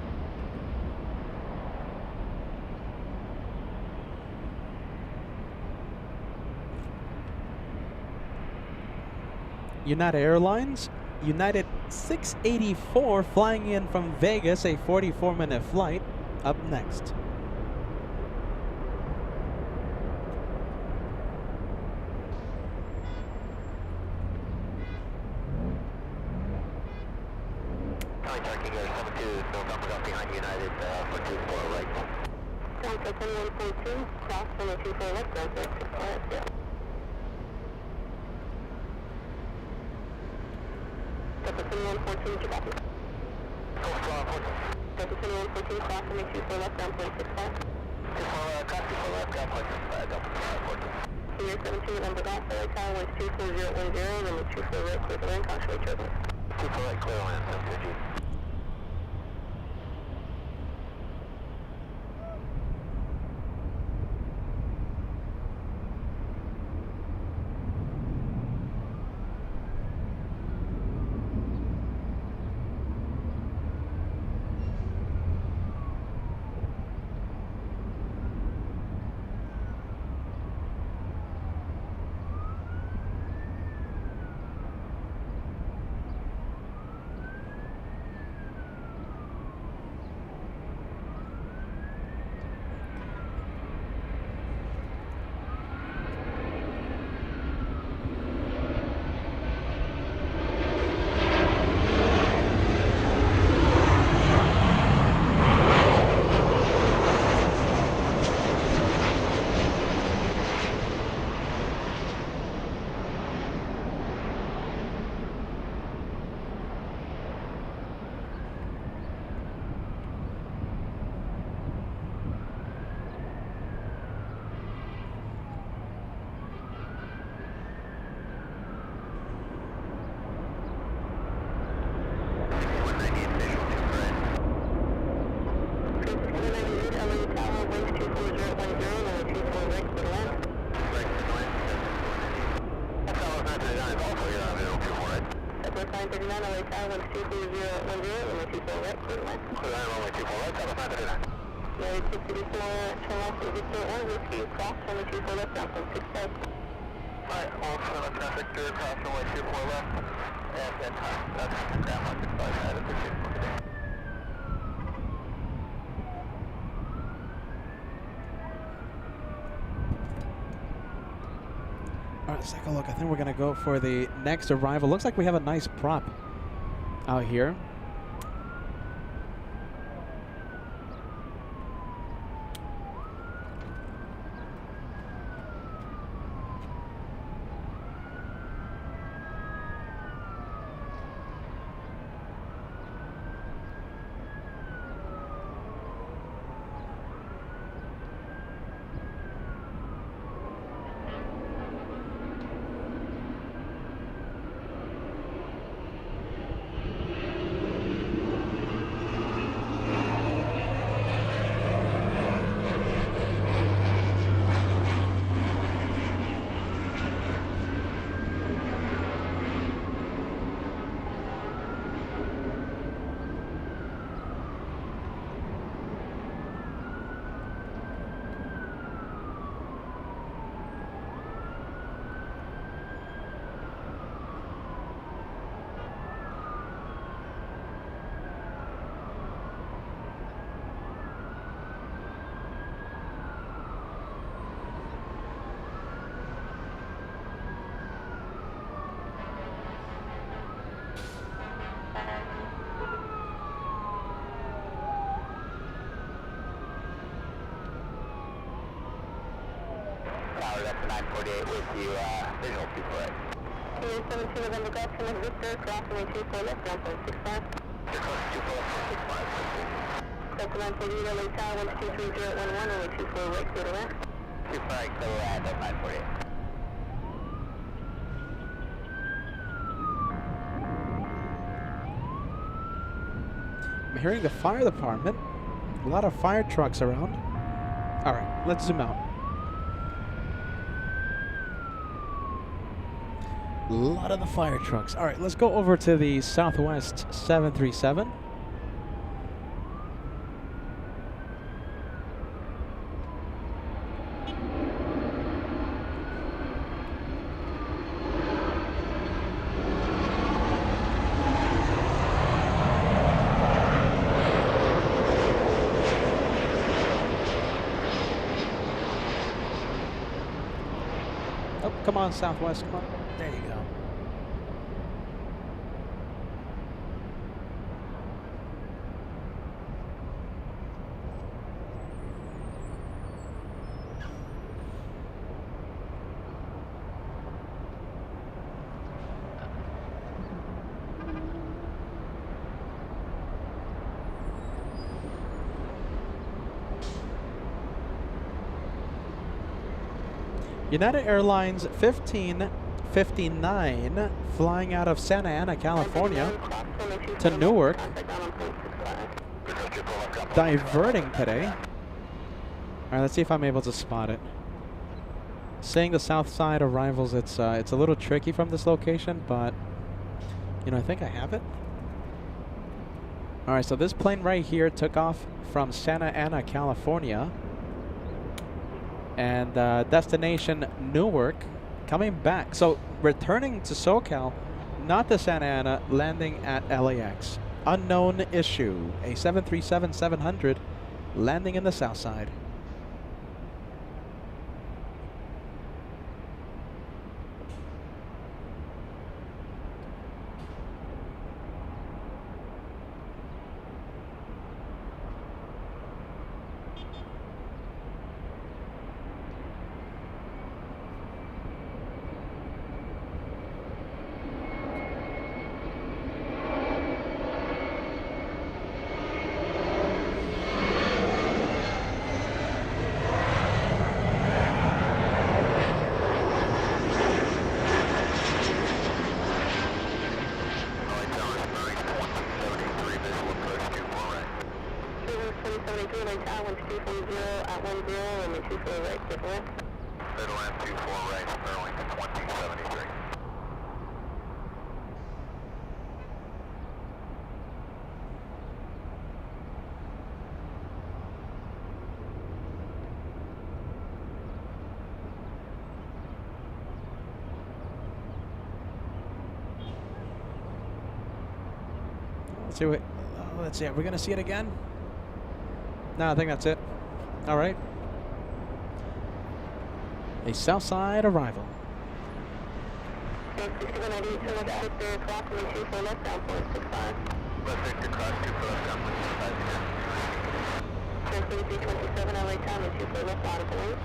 United Airlines, United 684 flying in from Vegas, a 44-minute flight, up next. Contacting Air 72, November got behind United, for 24 right. Contact 1.2, cross 124 left, ground 6 yeah. Delta 2114, what you copy? Delta 2114, cross 124 left, ground 0.65. Cross 24 left, ground 0.65, Delta 2114. Senior 17, November Golf, LA Tower, winds 24010, number 24 right, clear to land, caution rate turbulence. 24 right, clear land, 72G. LA Tower, winds 24010, number 24 right, clear to land. Clear to land, runway 24 right, Southwest 939. Mary 234, turn left to Victor or Whiskey, cross runway 24 left, down from 65. Alright, all Chinook traffic, clear cross runway 24 left, and then that's Grandma 65 out of the ship. All right, let's take a look. I think we're going to go for the next arrival. Looks like we have a nice prop out here. Tower, that's 948 with you, visual 24 right. 17 November Golf, Chinook Victor, cross runway 24 left, down from 65. Cross 24 left, 65. Delta 948, LA Tower, 123011, runway 24 right, clear to land. 25, so Delta 948. I'm hearing the fire department. A lot of fire trucks around. All right, let's zoom out. A lot of the fire trucks. All right, let's go over to the Southwest 737. Oh, come on, Southwest, come on. There you go. United Airlines 1559 flying out of Santa Ana, California to Newark, diverting today. All right, let's see if I'm able to spot it. Saying the south side arrivals, it's a little tricky from this location, but you know, I think I have it. All right, so this plane right here took off from Santa Ana, California. And destination Newark, coming back. So returning to SoCal, not to Santa Ana, landing at LAX. Unknown issue. A 737-700 landing in the south side. Midland 24 right, Sterling 2073. Let's see what. Let's see. Are we gonna see it again? No, I think that's it. All right. A Southside arrival. 6198, so let's take the cross and 24 left down 465. Let's take the cross 24 left down 465 here. 3327, LA Town, and 24 left audible.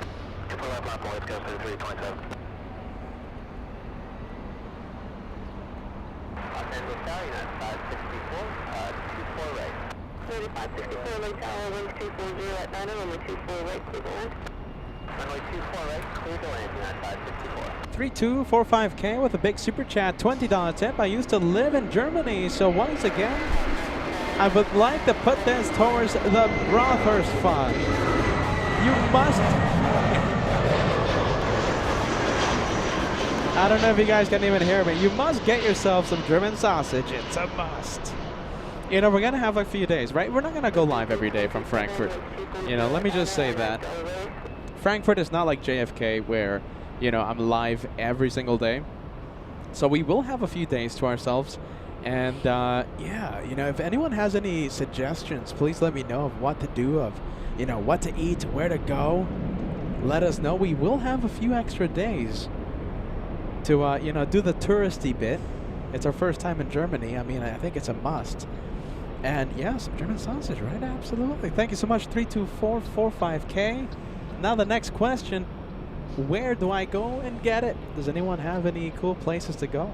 24 left on point, go 3327. Los Angeles Tower, United 564, 24 right. 3564, LA Tower, winds 240 at 9, runway 24 right, clear to land. Runway 24 right, clear to land, United 564. 3245K with a big super chat, $20 tip. I used to live in Germany, so once again, I would like to put this towards the Brothers Fund. You must. I don't know if you guys can even hear me. You must get yourself some German sausage. It's a must. You know, we're going to have a few days, right? We're not going to go live every day from Frankfurt. You know, let me just say that. Frankfurt is not like JFK where, you know, I'm live every single day. So we will have a few days to ourselves. And, yeah, you know, if anyone has any suggestions, please let me know of what to do, of, you know, what to eat, where to go. Let us know. We will have a few extra days to, you know, do the touristy bit. It's our first time in Germany. I mean, I think it's a must. And, yeah, some German sausage, right? Absolutely. Thank you so much, 32445K. Now the next question, where do I go and get it? Does anyone have any cool places to go?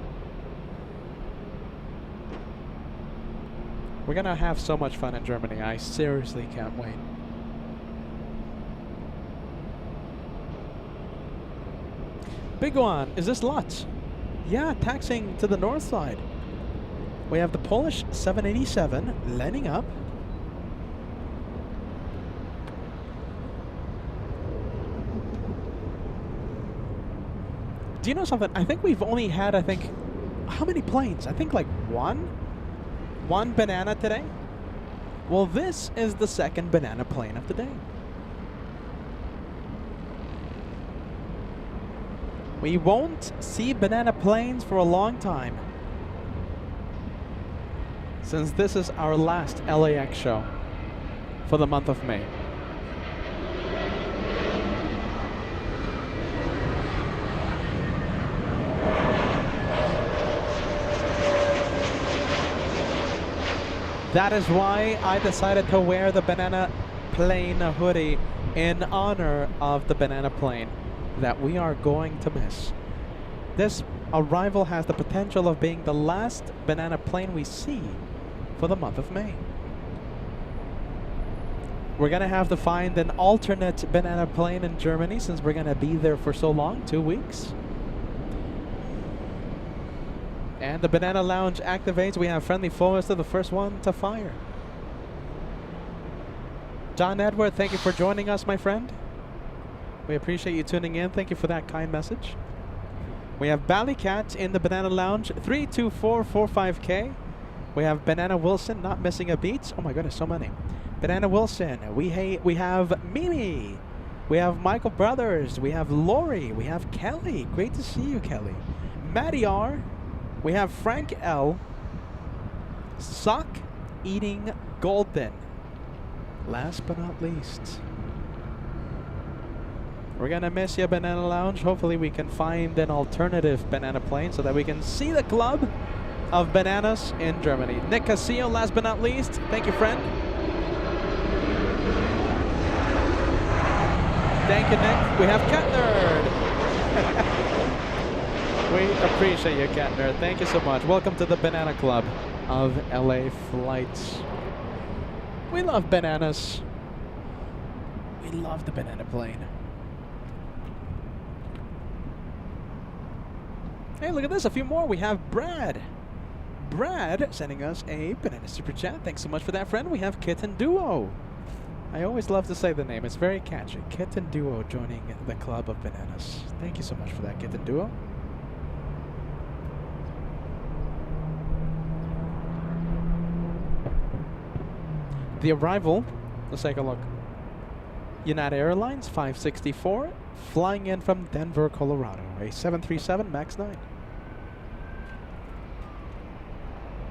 We're gonna have so much fun in Germany. I seriously can't wait. Big one, is this Lutz? Yeah, taxiing to the north side. We have the Polish 787 lining up. Do you know something? I think we've only had, how many planes? I think like one banana today. Well, this is the second banana plane of the day. We won't see banana planes for a long time, since this is our last LAX show for the month of May. That is why I decided to wear the banana plane hoodie in honor of the banana plane that we are going to miss. This arrival has the potential of being the last banana plane we see for the month of May. We're gonna have to find an alternate banana plane in Germany since we're gonna be there for so long, 2 weeks. And the Banana Lounge activates. We have friendly Forrester, the first one to fire. John Edward, thank you for joining us, my friend. We appreciate you tuning in. Thank you for that kind message. We have Ballycat in the Banana Lounge, 32445K. We have Banana Wilson, not missing a beat. Oh my goodness, so many. Banana Wilson. We have Mimi. We have Michael Brothers. We have Lori. We have Kelly. Great to see you, Kelly. Maddie R. We have Frank L. Sock Eating Golden. Last but not least, we're gonna miss you, Banana Lounge. Hopefully we can find an alternative banana plane so that we can see the club of bananas in Germany. Nick Casillo, last but not least. Thank you, friend. Thank you, Nick. We have Cat Nerd. We appreciate you, Cat Nerd. Thank you so much. Welcome to the Banana Club of LA Flights. We love bananas. We love the banana plane. Hey, look at this. A few more. We have Brad. Brad sending us a banana super chat. Thanks so much for that, friend. We have Kitten Duo. I always love to say the name. It's very catchy. Kitten Duo joining the club of bananas. Thank you so much for that, Kitten Duo. The arrival, let's take a look. United Airlines 564, flying in from Denver, Colorado. A 737 MAX 9.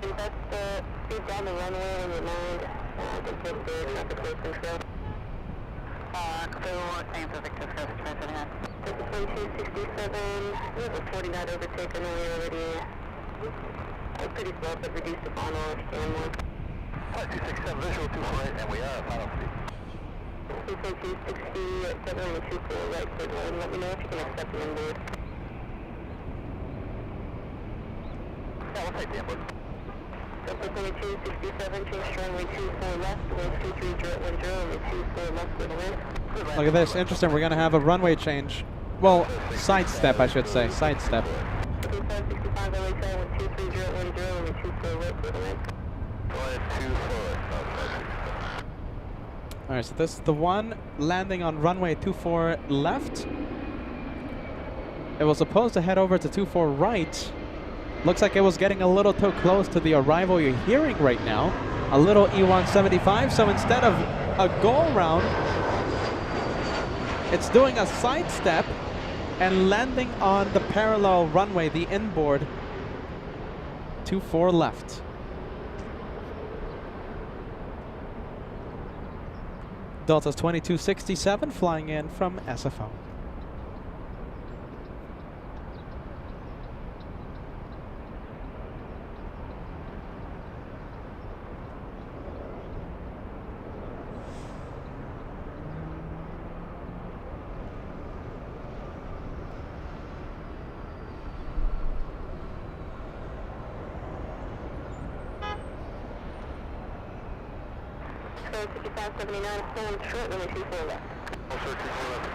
That's the speed down the runway when you land. The traffic close control. Clear 1, Pacific, discuss transit hand. Discipline 267, we have a 40 knot overtake and we already pretty slow, but reduced the final if you can more. 267 visual 248, and we are at final speed. Discipline 267 on the 24 right clear one. Let me know if you can accept the inboard. Yeah, we'll take the inboard. Discipline 267, change to runway 24 left, wind 23010, runway 24 left with the wind. Look at this. Interesting. We're going to have a runway change. Well, sidestep, I should say. Sidestep. 565 LA Tower, wind 23010, runway 24 right with the wind. Alright, so this is the one landing on runway 24 left. It was supposed to head over to 24 right. Looks like it was getting a little too close to the arrival you're hearing right now. A little E175, so instead of a go round, it's doing a sidestep and landing on the parallel runway, the inboard, 24 left. Delta's 2267 flying in from SFO. So 5579, hold short, runway 24 left. Also 24 left,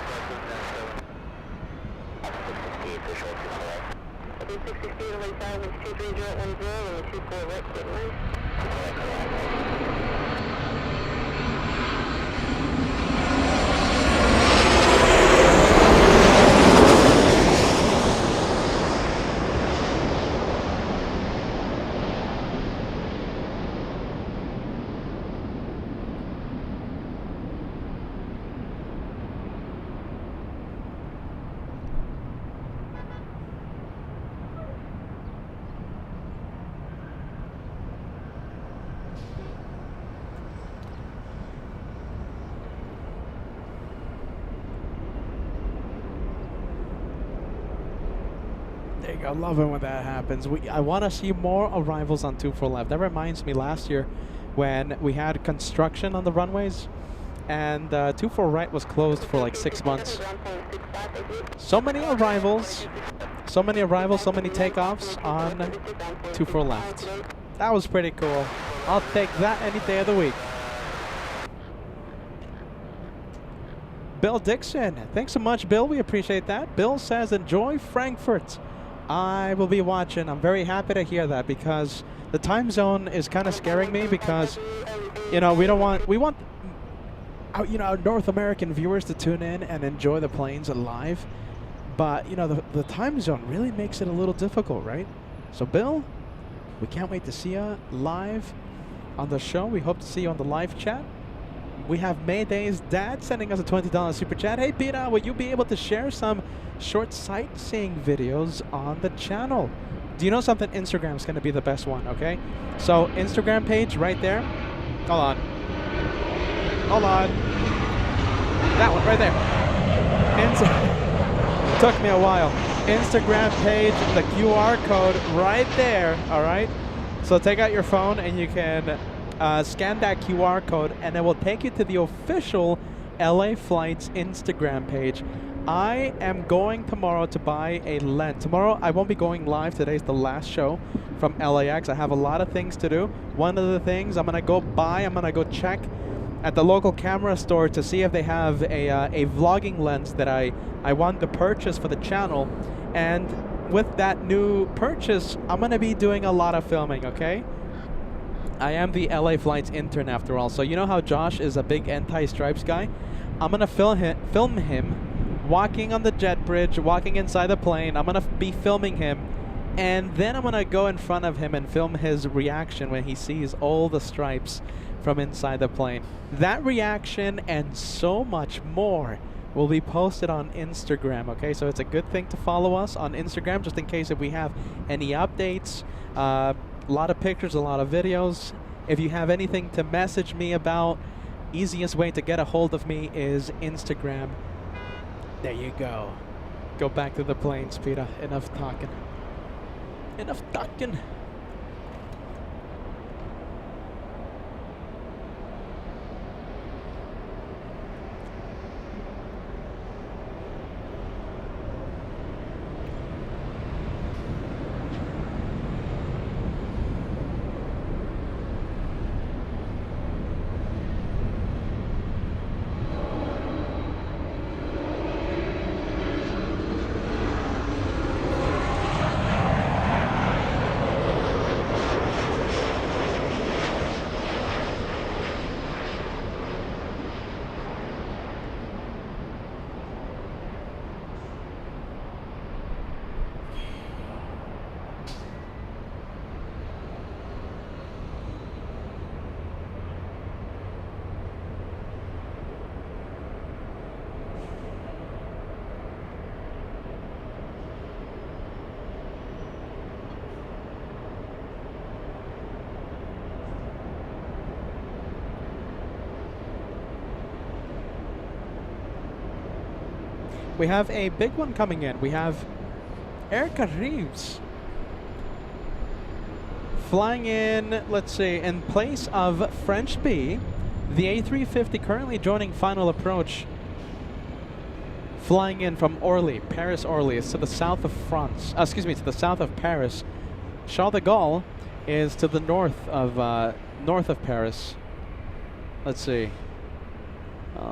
579. 660, visual 24 left. Okay, 660 LA Tower, wind 23010, runway 24 right clear the wind. There you go. Love it when that happens. I want to see more arrivals on 24 left. That reminds me last year when we had construction on the runways and 24 right was closed for like 6 months. So many arrivals, so many takeoffs on 24 left. That was pretty cool. I'll take that any day of the week. Bill Dixon. Thanks so much, Bill. We appreciate that. Bill says, enjoy Frankfurt. I will be watching. I'm very happy to hear that because the time zone is kind of scaring me because, you know, we want our North American viewers to tune in and enjoy the planes live. But, you know, the time zone really makes it a little difficult, right? So, Bill, we can't wait to see you live on the show. We hope to see you on the live chat. We have Mayday's dad sending us a $20 super chat. Hey, Peter, will you be able to share some short sightseeing videos on the channel? Do you know something? Instagram's going to be the best one, okay? So, Instagram page right there. Hold on. Hold on. That one right there. Took me a while. Instagram page, the QR code right there, all right? So take out your phone and you can scan that QR code and it will take you to the official LA Flights Instagram page. I am going tomorrow to buy a lens. Tomorrow I won't be going live. Today's the last show from LAX. I have a lot of things to do. One of the things I'm going to go check at the local camera store to see if they have a vlogging lens that I want to purchase for the channel. And with that new purchase, I'm going to be doing a lot of filming, okay? I am the LA Flights intern after all. So you know how Josh is a big anti-stripes guy? I'm going to film him walking on the jet bridge, walking inside the plane. I'm going to be filming him. And then I'm going to go in front of him and film his reaction when he sees all the stripes from inside the plane. That reaction and so much more will be posted on Instagram, okay? So it's a good thing to follow us on Instagram just in case if we have any updates. A lot of pictures, a lot of videos, If you have anything to message me about, easiest way to get a hold of me is Instagram. There you go. Go back to the planes, Peter. Enough talking. Enough talking. We have a big one coming in. We have Erica Reeves flying in, let's see, in place of French B, the A350 currently joining final approach, flying in from Orly, Paris Orly. It's to the south of France, to the south of Paris. Charles de Gaulle is to the north of Paris. Let's see.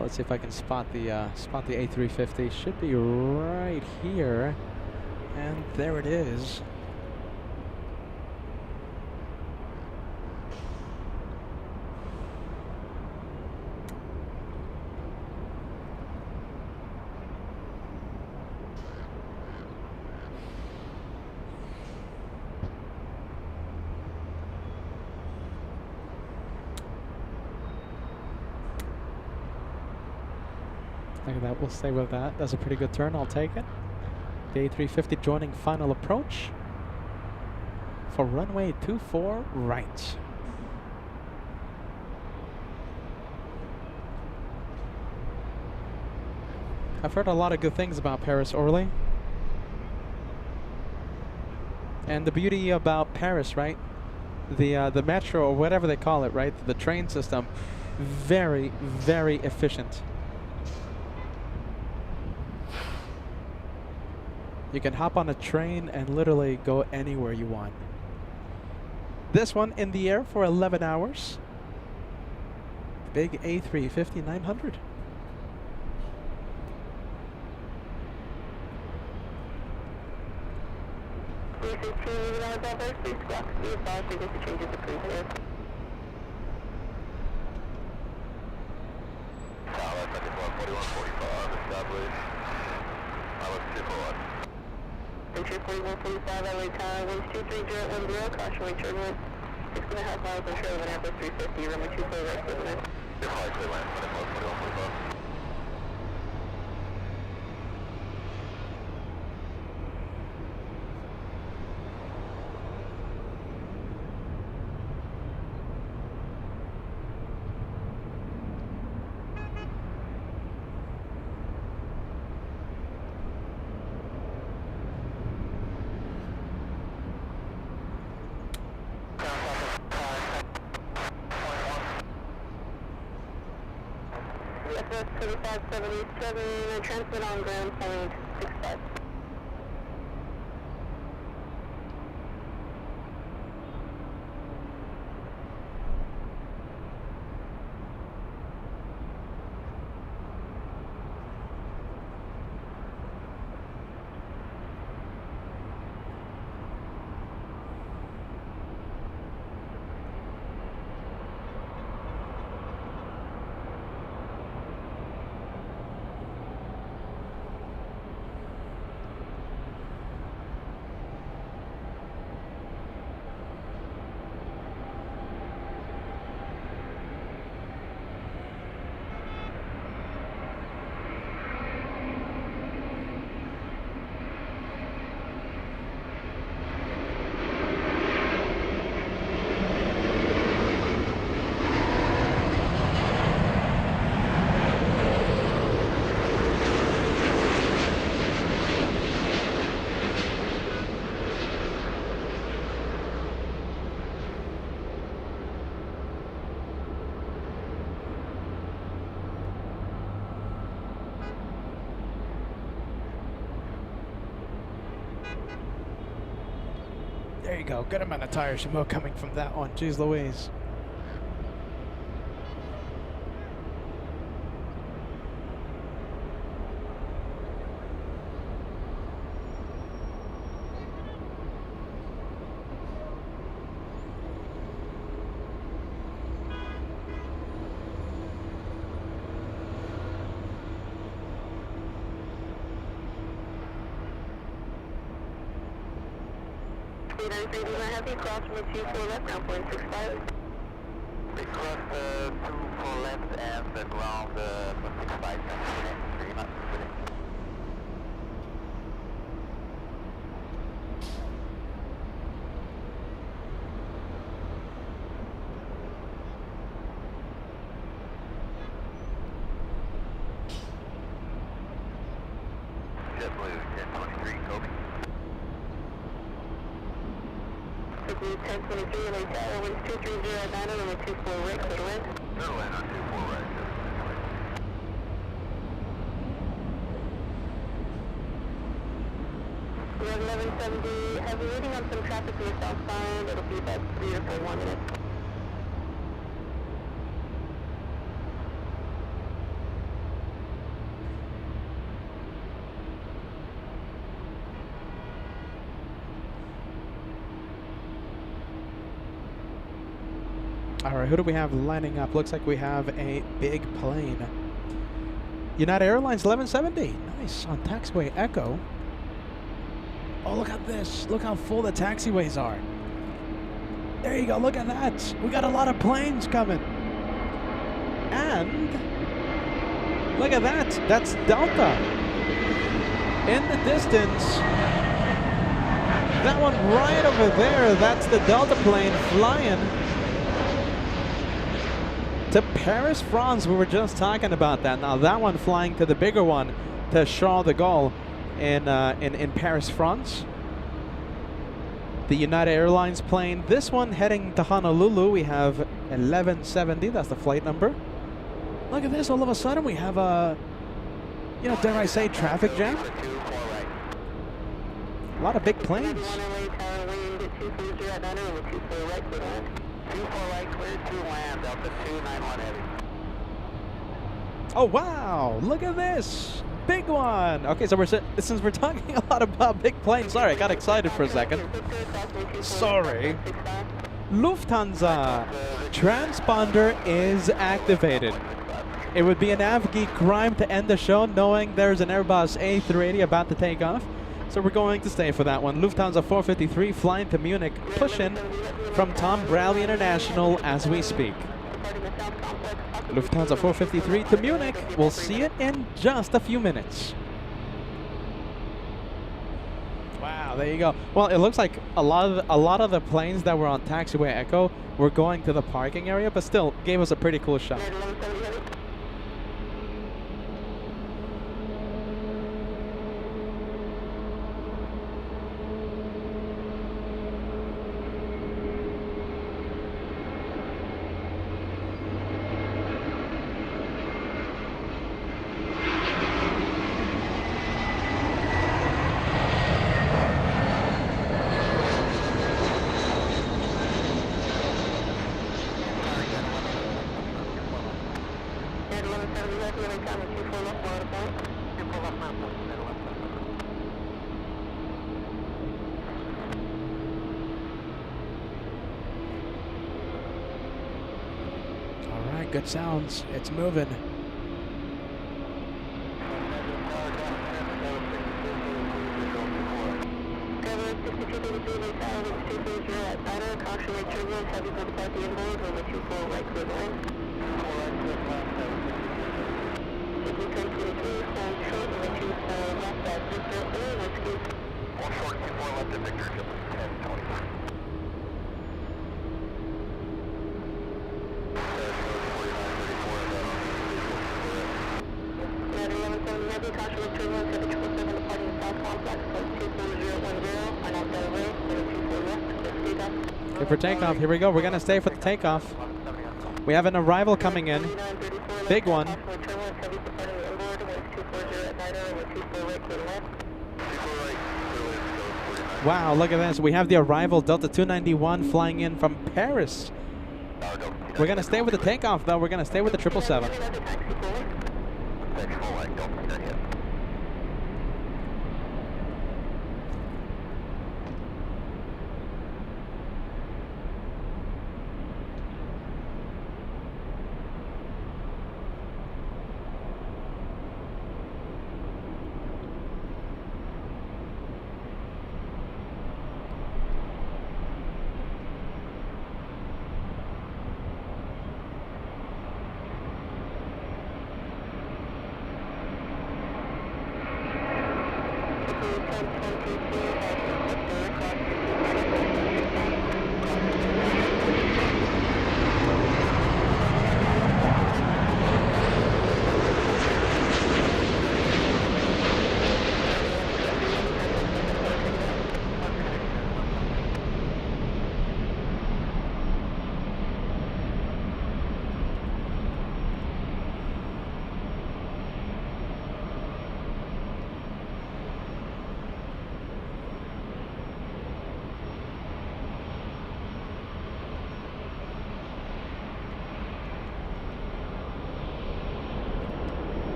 Let's see if I can spot the A350. Should be right here, and there it is. Look at that, we'll stay with that. That's a pretty good turn, I'll take it. The A350 joining final approach for runway 24 right. I've heard a lot of good things about Paris Orly. And the beauty about Paris, right? The metro, or whatever they call it, right? The train system, very, very efficient. You can hop on a train and literally go anywhere you want. This one in the air for 11 hours. Big A350-900. Entry 4145 LA time, winds 23010, caution wake turbulence, 6.5 miles on trail of an Airbus 350, runway 24 right, clear land. Your flight clear land, 4145. FS 3577, transmit on ground point 65. There you go. Good amount of tire smoke coming from that one. Jeez Louise. Heavy cross from the 24 left, ground 465. Request 24 left and the ground 465. JetBlue 1023, Kobe. 1023, LA tower, winds 230 at 9, runway 24 right, clear to land. Clear to land on 24 right, We have 1170, heavy waiting on some traffic to the southbound, it'll be about 3 or 4 more minutes. All right, who do we have lining up? Looks like we have a big plane. United Airlines 1170. Nice, on taxiway Echo. Oh, look at this. Look how full the taxiways are. There you go, look at that. We got a lot of planes coming. And look at that. That's Delta. In the distance. That one right over there, that's the Delta plane flying to Paris, France. We were just talking about that. Now that one flying to the bigger one, to Charles de Gaulle in Paris, France. The United Airlines plane. This one heading to Honolulu. We have 1170. That's the flight number. Look at this. All of a sudden we have a, dare I say, traffic jam. A lot of big planes. 24 right, clear to land, Delta 291 heavy. Oh wow, look at this. Big one. Okay, so since we're talking a lot about big planes, sorry, I got excited for a second. Sorry. Lufthansa transponder is activated. It would be an AvGeek crime to end the show knowing there's an Airbus A380 about to take off. So we're going to stay for that one. Lufthansa 453 flying to Munich, pushing from Tom Bradley International as we speak. Lufthansa 453 to Munich. We'll see it in just a few minutes. Wow, there you go. Well, it looks like a lot of the planes that were on taxiway Echo were going to the parking area, but still gave us a pretty cool shot. Good sounds. It's moving. Okay, for takeoff, here we go. We're going to stay for the takeoff. We have an arrival coming in. Big one. Wow, look at this. We have the arrival Delta 291 flying in from Paris. We're going to stay with the takeoff, though. We're going to stay with the 777.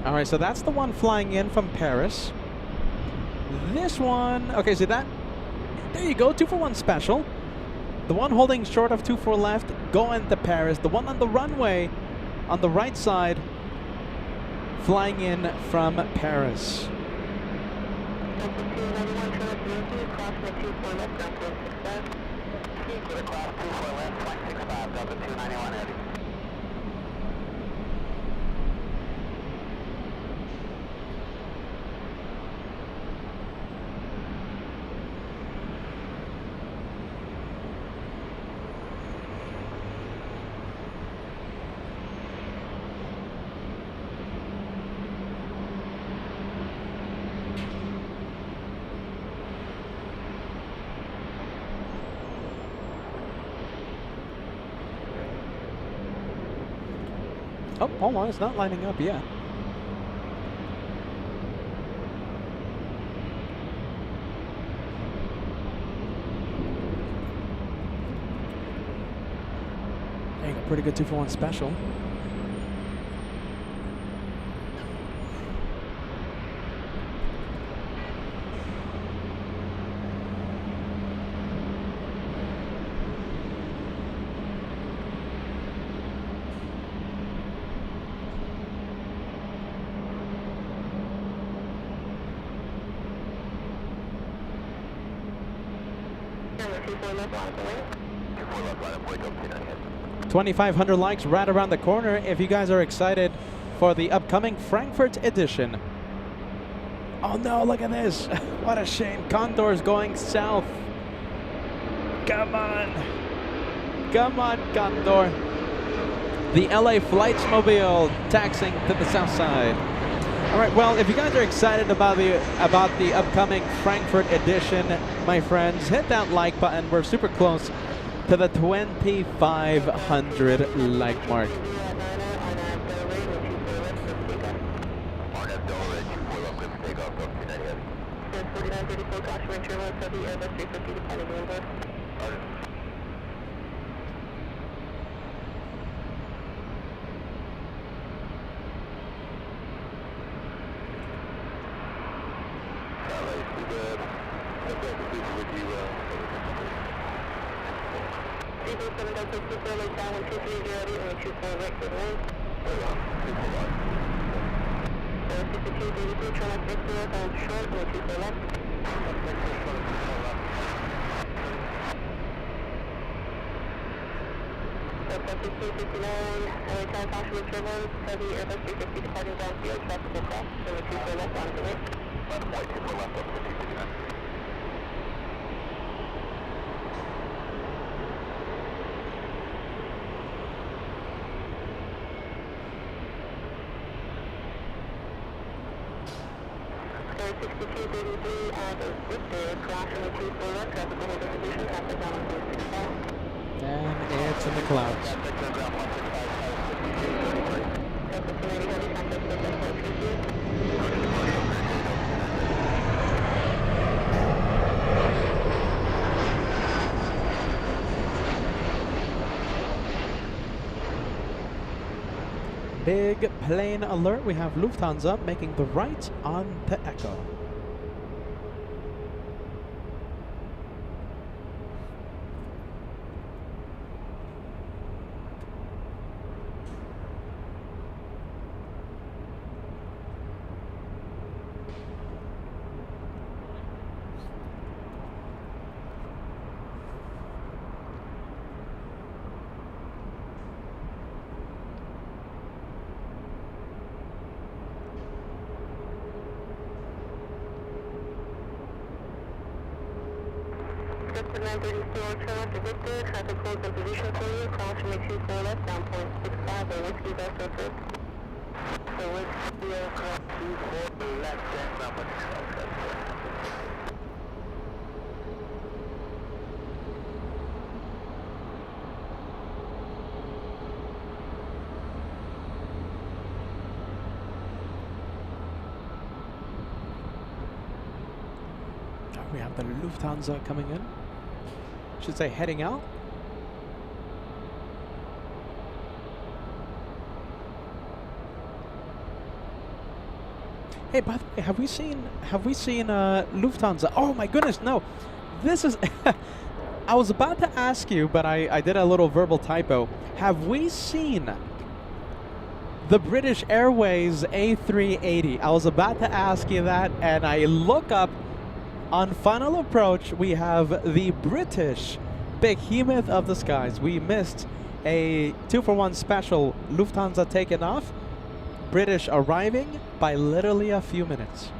All right, so that's the one flying in from Paris. This one, okay, see that? There you go, 241 special. The one holding short of 24 left, going to Paris. The one on the runway on the right side, flying in from Paris. Oh, hold on, it's not lining up yet. There you go, pretty good 241 special. left on the way. 24 left line up, wake up, 298. 2,500 likes right around the corner if you guys are excited for the upcoming Frankfurt edition. Oh no, look at this. What a shame. Condor's going south. Come on. Come on, Condor. The LA Flights Mobile taxing to the south side. All right, well, if you guys are excited about the upcoming Frankfurt edition, my friends, hit that like button. We're super close to the 2,500 like mark. And it's in the clouds. Big plane alert. We have Lufthansa making the right on the Echo. Victor 934, turn to Victor, traffic codes in position for you, cross from 24 left, down 0.65, or whiskey vessel approved. So whiskey aircraft 24 left, and down 0.65. We have the Lufthansa coming in. Should say heading out. Hey, by the way, have we seen Lufthansa? Oh my goodness, no. This is I was about to ask you, but I did a little verbal typo. Have we seen the British Airways A380? I was about to ask you that, and I look up on final approach. We have the British behemoth of the skies. We missed a 2-for-1 special. Lufthansa taken off. British arriving by literally a few minutes.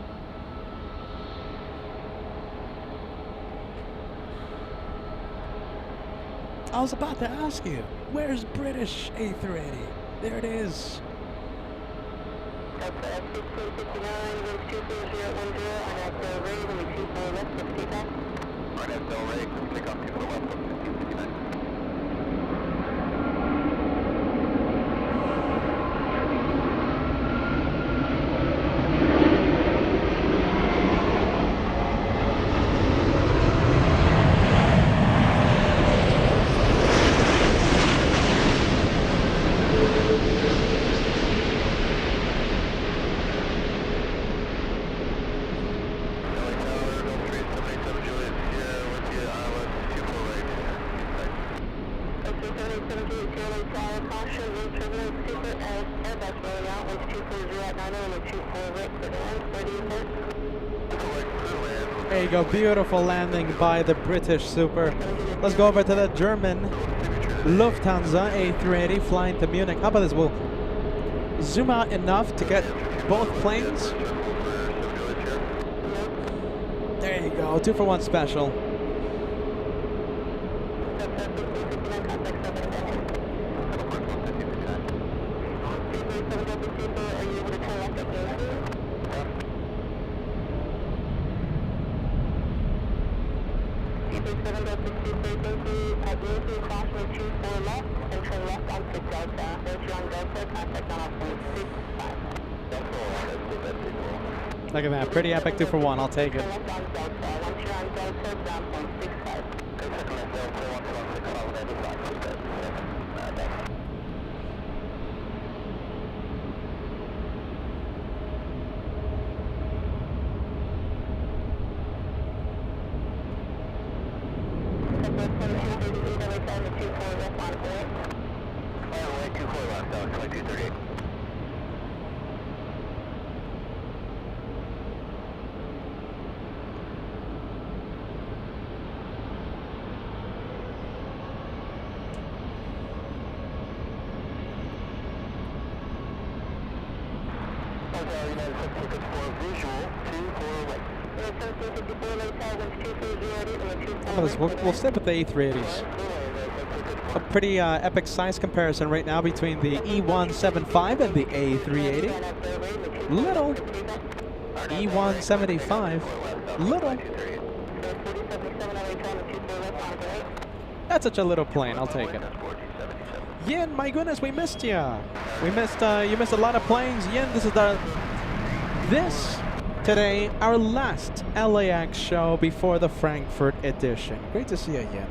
I was about to ask you, where's British A380? There it is. That's F-1659, winds 24010 on Abdel Ray, runway 24 left, with feedback. On Abdel Ray, please take off to the left of 1559. There you go, beautiful landing by the British Super. Let's go over to the German Lufthansa A380 flying to Munich. How about this? We'll zoom out enough to get both planes. There you go, 2-for-1 special. Look at that, pretty epic 2-for-1, I'll take it. We'll stay with the A380s. A pretty epic size comparison right now between the E175 and the A380. Little. E175. Little. That's such a little plane. I'll take it. Yin, my goodness, we missed you. We missed. You missed a lot of planes. Yin, this today, our last LAX show before the Frankfurt edition. Great to see you, Yin.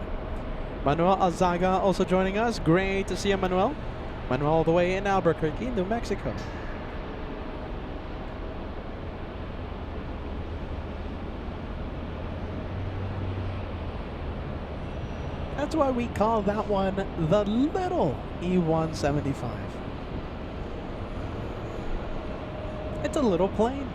Manuel Alzaga also joining us. Great to see you, Manuel. Went all the way in Albuquerque, New Mexico. That's why we call that one the little E-175. It's a little plane.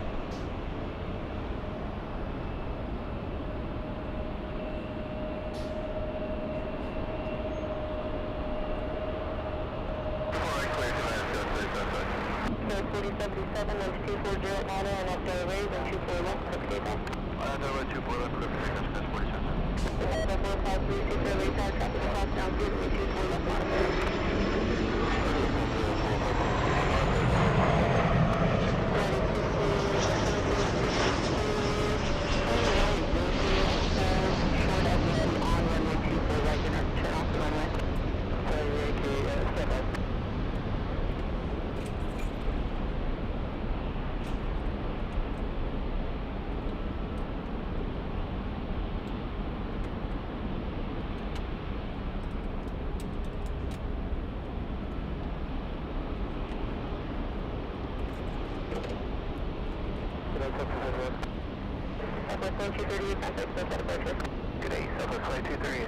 Good day, Southwest Flight 238.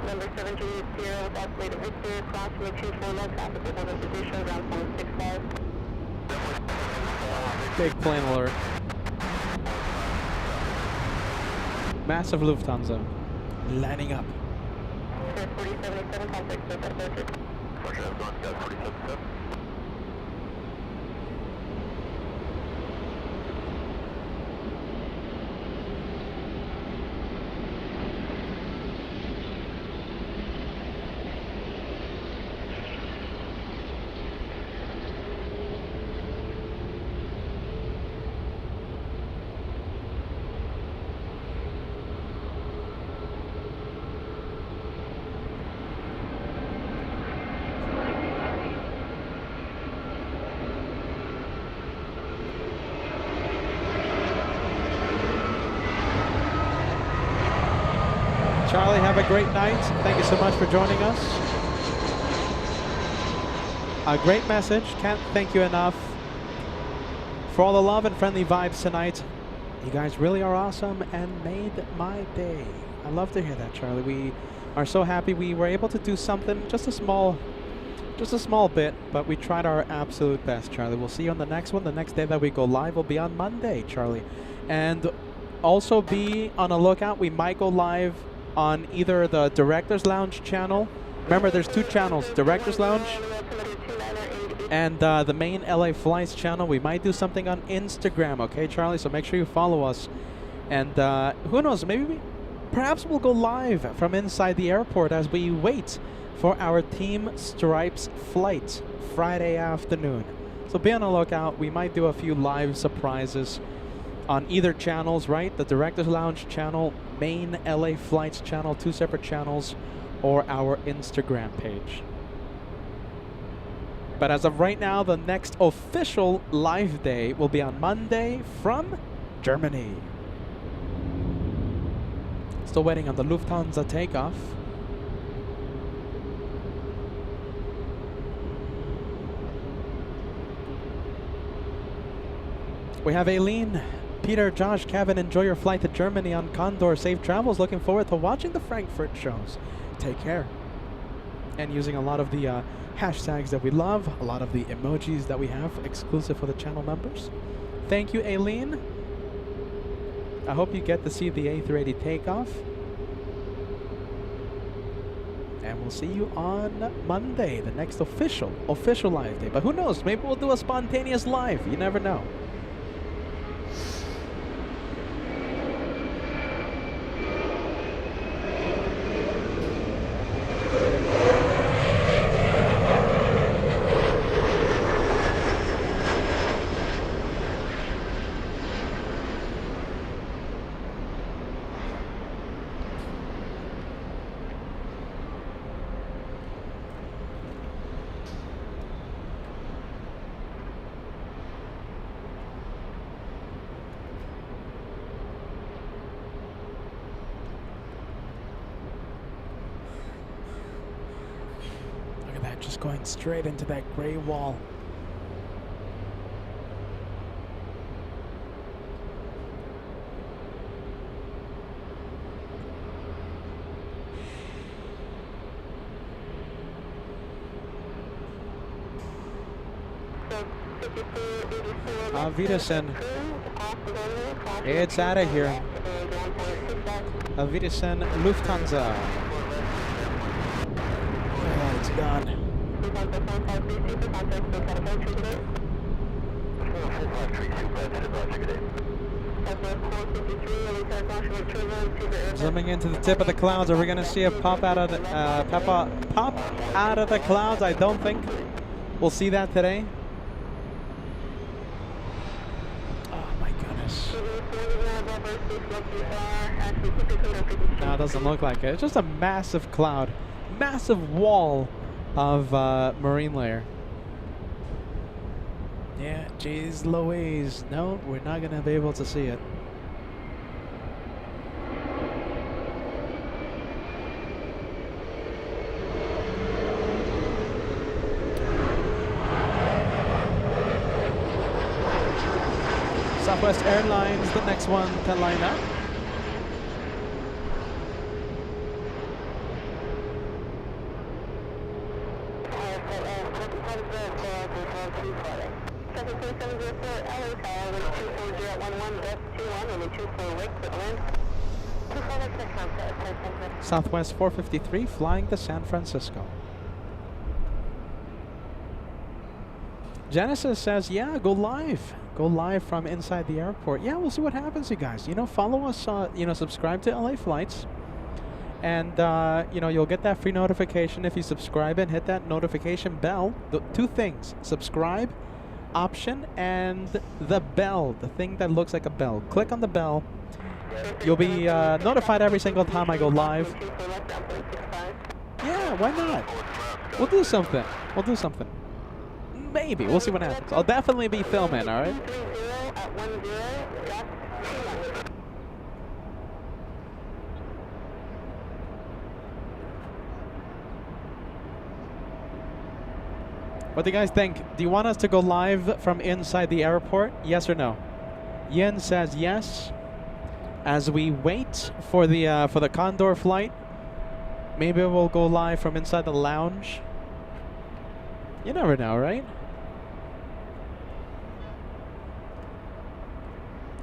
Number 730 with operator Victor, crossing 24 left, traffic with another position, ground 465. Big plane alert. Massive Lufthansa. Lining up. 4077, contact with approaches. Roger, that's on Scout 477. Charlie, have a great night. Thank you so much for joining us. A great message. Can't thank you enough for all the love and friendly vibes tonight. You guys really are awesome and made my day. I love to hear that, Charlie. We are so happy we were able to do something, just a small bit, but we tried our absolute best, Charlie. We'll see you on the next one. The next day that we go live will be on Monday, Charlie. And also be on a lookout. We might go live on either the Director's Lounge channel. Remember, there's two channels, Director's Lounge and the main LA Flights channel. We might do something on Instagram, okay, Charlie? So make sure you follow us. And who knows, perhaps we'll go live from inside the airport as we wait for our Team Stripes flight Friday afternoon. So be on the lookout. We might do a few live surprises on either channels, right? The Director's Lounge channel, main LA Flights channel, two separate channels, or our Instagram page. But as of right now, the next official live day will be on Monday from Germany. Still waiting on the Lufthansa takeoff. We have Aileen, Peter, Josh, Kevin, enjoy your flight to Germany on Condor. Safe travels. Looking forward to watching the Frankfurt shows. Take care. And using a lot of the hashtags that we love, a lot of the emojis that we have exclusive for the channel members. Thank you, Aileen. I hope you get to see the A380 takeoff. And we'll see you on Monday, the next official live day. But who knows? Maybe we'll do a spontaneous live. You never know. just going straight into that gray wall. Auf Wiedersehen. It's out of here. Auf Wiedersehen, Lufthansa. Oh, it's gone. Zooming into the tip of the clouds. Are we going to see a pop out of the pop out of the clouds? I don't think we'll see that today. Oh my goodness. No, it doesn't look like it. It's just a massive cloud, massive wall of marine layer. Yeah, geez Louise. No, we're not going to be able to see it. Southwest Airlines, the next one to line up. Southwest 453 flying to San Francisco. Genesis says, yeah, go live. Go live from inside the airport. Yeah, we'll see what happens, you guys. You know, follow us, subscribe to LA Flights. And, you'll get that free notification if you subscribe and hit that notification bell. The two things, subscribe option and the bell, the thing that looks like a bell. Click on the bell. You'll be notified every single time I go live. Yeah, why not? We'll do something. We'll do something. Maybe. We'll see what happens. I'll definitely be filming, all right? What do you guys think? Do you want us to go live from inside the airport? Yes or no? Yin says yes. As we wait for the Condor flight, maybe we'll go live from inside the lounge. You never know, right?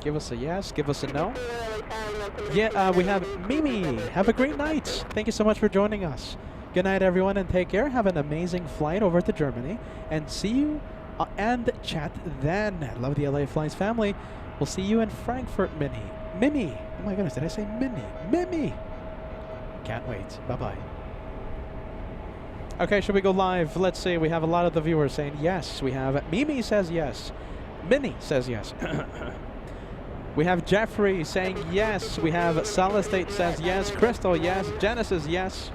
Give us a yes, give us a no. Yeah, we have Mimi. Have a great night. Thank you so much for joining us. Good night, everyone, and take care. Have an amazing flight over to Germany, and see you and chat then. Love the LA Flights family. We'll see you in Frankfurt, Mimi. Oh my goodness, did I say Minnie? Mimi. Can't wait. Bye-bye. Okay, should we go live? Let's see. We have a lot of the viewers saying yes. We have Mimi says yes. Minnie says yes. We have Jeffrey saying yes. We have Solestate says yes. Crystal, yes. Genesis, yes.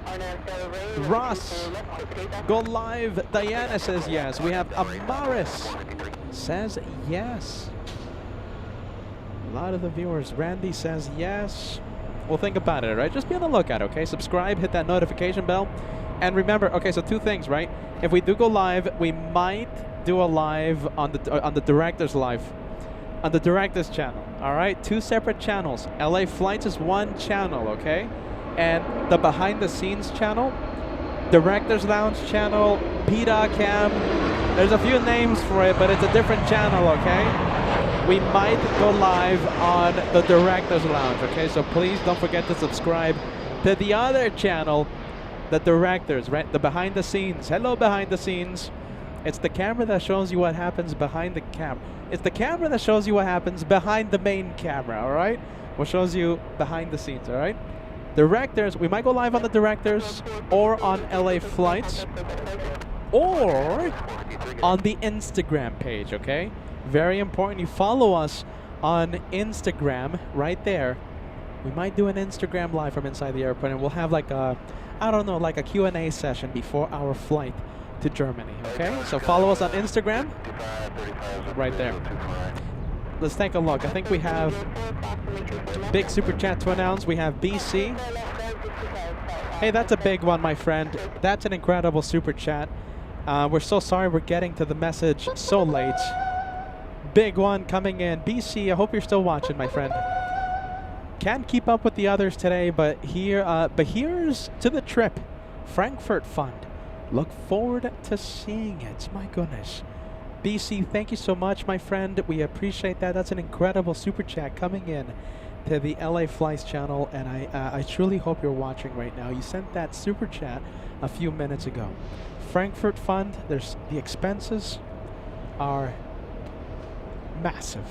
Ross, go live. Diana says yes. We have Amaris says yes. A lot of the viewers. Randy says yes. We'll think about it, right? Just be on the lookout, okay? Subscribe, hit that notification bell. And remember, okay, so two things, right? If we do go live, we might do a live on the director's live. On the director's channel, all right? Two separate channels. LA Flights is one channel, okay? And the behind the scenes channel, Director's Lounge channel, PETA Cam, there's a few names for it, but it's a different channel, okay? We might go live on the Director's Lounge, okay? So please don't forget to subscribe to the other channel, the Directors, right? The behind the scenes. Hello, behind the scenes. It's the camera that shows you what happens behind the camera. It's the camera that shows you what happens behind the main camera, all right? What shows you behind the scenes, all right? Directors, we might go live on the Directors or on LA Flights or on the Instagram page, okay? Very important. You follow us on Instagram right there. We might do an Instagram live from inside the airport, and we'll have like a, I don't know, like a Q&A session before our flight to Germany, okay? So follow us on Instagram right there. Let's take a look. I think we have big super chat to announce. We have BC. Hey, that's a big one, my friend. That's an incredible super chat. We're so sorry we're getting to the message so late. Big one coming in. BC, I hope you're still watching, my friend. Can't keep up with the others today, but here's to the trip. Frankfurt Fund. Look forward to seeing it. My goodness. BC, thank you so much, my friend. We appreciate that. That's an incredible super chat coming in to the LA Flights channel, and I truly hope you're watching right now. You sent that super chat a few minutes ago. Frankfurt Fund, the expenses are massive,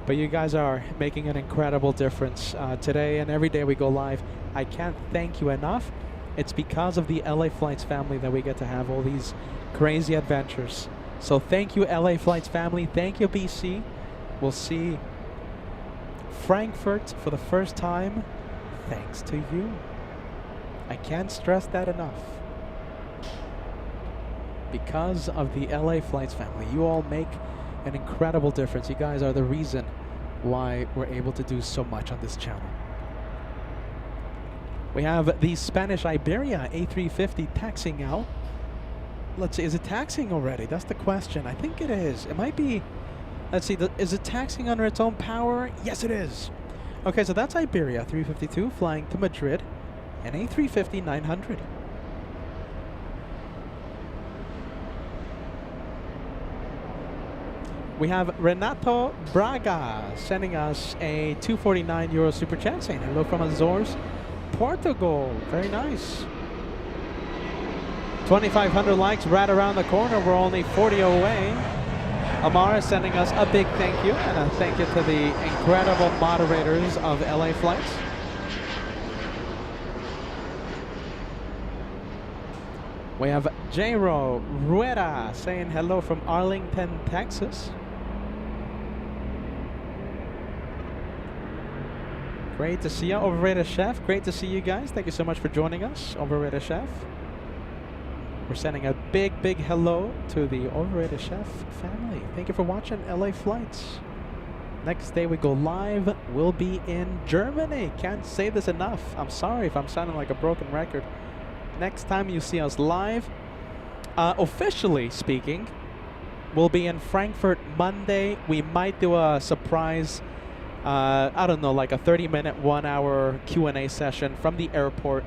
but you guys are making an incredible difference today and every day we go live. I can't thank you enough. It's because of the LA Flights family that we get to have all these crazy adventures. So thank you, LA Flights family. Thank you, BC. We'll see Frankfurt for the first time thanks to you. I can't stress that enough. Because of the LA Flights family, you all make an incredible difference. You guys are the reason why we're able to do so much on this channel. We have the Spanish Iberia A350 taxiing out. Let's see, is it taxiing already? That's the question. I think it is. It might be, let's see, is it taxiing under its own power? Yes, it is. Okay, so that's Iberia 352 flying to Madrid, and A350-900. We have Renato Braga sending us a €249 super chat saying hello from Azores, Portugal. Very nice. 2,500 likes right around the corner. We're only 40 away. Amara sending us a big thank you, and a thank you to the incredible moderators of LA Flights. We have Jairo Rueda saying hello from Arlington, Texas. Great to see you, Overrated Chef. Great to see you guys. Thank you so much for joining us, Overrated Chef. We're sending a big, big hello to the Overrated Chef family. Thank you for watching LA Flights. Next day we go live. We'll be in Germany. Can't say this enough. I'm sorry if I'm sounding like a broken record. Next time you see us live, officially speaking, we'll be in Frankfurt Monday. We might do a surprise, I don't know, like a 30-minute, 1-hour Q&A session from the airport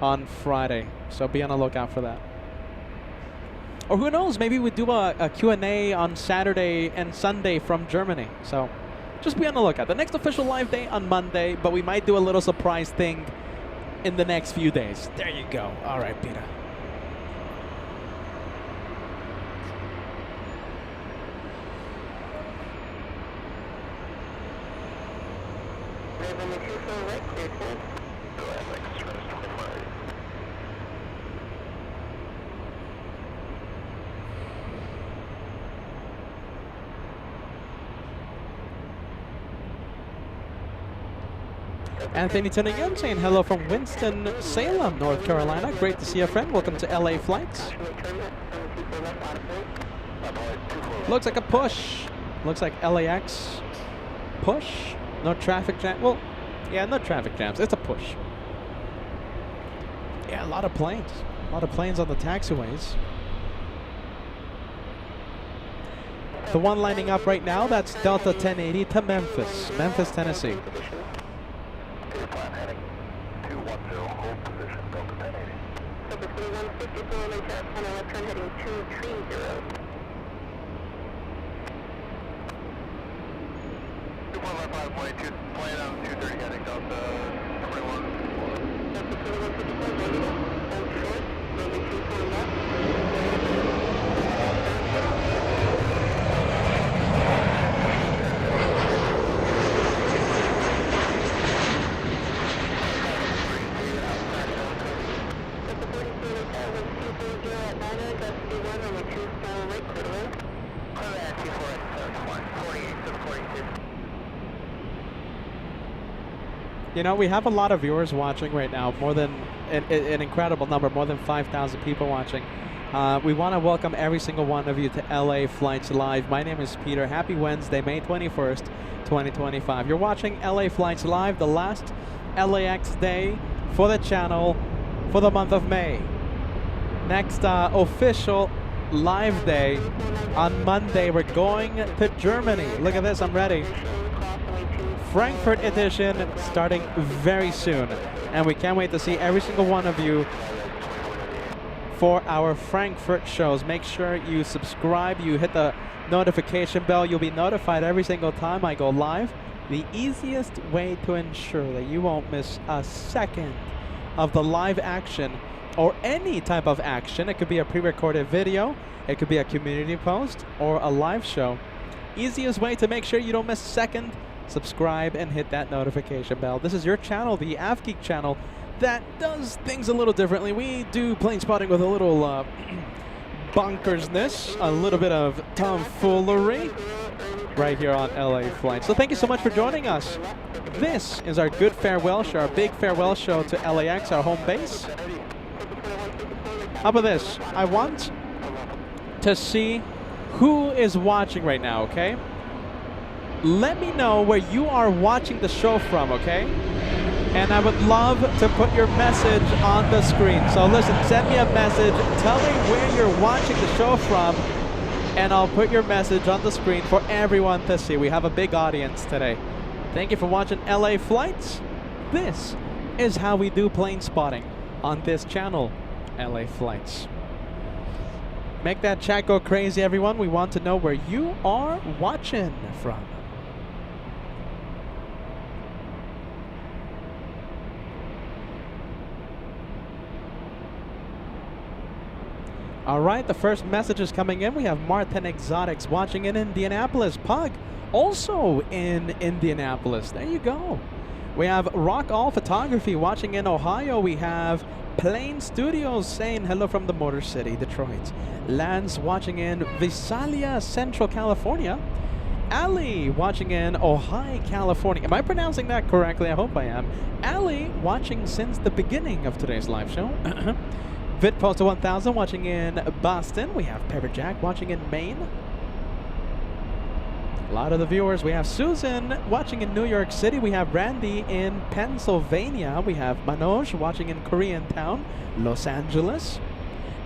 on Friday. So be on the lookout for that. Or who knows, maybe we do a Q&A on Saturday and Sunday from Germany. So just be on the lookout. The next official live day on Monday, but we might do a little surprise thing in the next few days. There you go. All right, Peter. Anthony tuning in, saying hello from Winston-Salem, North Carolina. Great to see you, friend. Welcome to LA Flights. Looks like a push. Looks like LAX push. No traffic jam. Well, yeah, no traffic jams. It's a push. Yeah, a lot of planes. A lot of planes on the taxiways. The one lining up right now, that's Delta 1080 to Memphis, Tennessee. You know, we have a lot of viewers watching right now, more than an incredible number, more than 5,000 people watching. We want to welcome every single one of you to LA Flights Live. My name is Peter. Happy Wednesday, May 21st, 2025. You're watching LA Flights Live, the last LAX day for the channel for the month of May. Next official live day on Monday. We're going to Germany. Look at this, I'm ready. Frankfurt edition starting very soon. And we can't wait to see every single one of you for our Frankfurt shows. Make sure you subscribe, you hit the notification bell. You'll be notified every single time I go live. The easiest way to ensure that you won't miss a second of the live action or any type of action. It could be a pre-recorded video, it could be a community post, or a live show. Easiest way to make sure you don't miss a second, subscribe and hit that notification bell. This is your channel, the AvGeek channel, that does things a little differently. We do plane spotting with a little bonkersness, a little bit of tomfoolery right here on LA Flight. So thank you so much for joining us. This is our good farewell show, our big farewell show to LAX, our home base. How about this? I want to see who is watching right now, okay? Let me know where you are watching the show from, okay? And I would love to put your message on the screen. So listen, send me a message, tell me where you're watching the show from, and I'll put your message on the screen for everyone to see. We have a big audience today. Thank you for watching LA Flights. This is how we do plane spotting on this channel, LA Flights. Make that chat go crazy, everyone. We want to know where you are watching from. All right, the first message is coming in. We have Martin Exotics watching in Indianapolis. Pug also in Indianapolis. There you go. We have Rock All Photography watching in Ohio. We have Plane Studios saying hello from the Motor City, Detroit. Lance watching in Visalia, Central California. Ali watching in Ojai, California. Am I pronouncing that correctly? I hope I am. Ali watching since the beginning of today's live show. VidPoster 1000 watching in Boston. We have Pepper Jack watching in Maine. A lot of the viewers. We have Susan watching in New York City. We have Randy in Pennsylvania. We have Manoj watching in Koreatown, Los Angeles.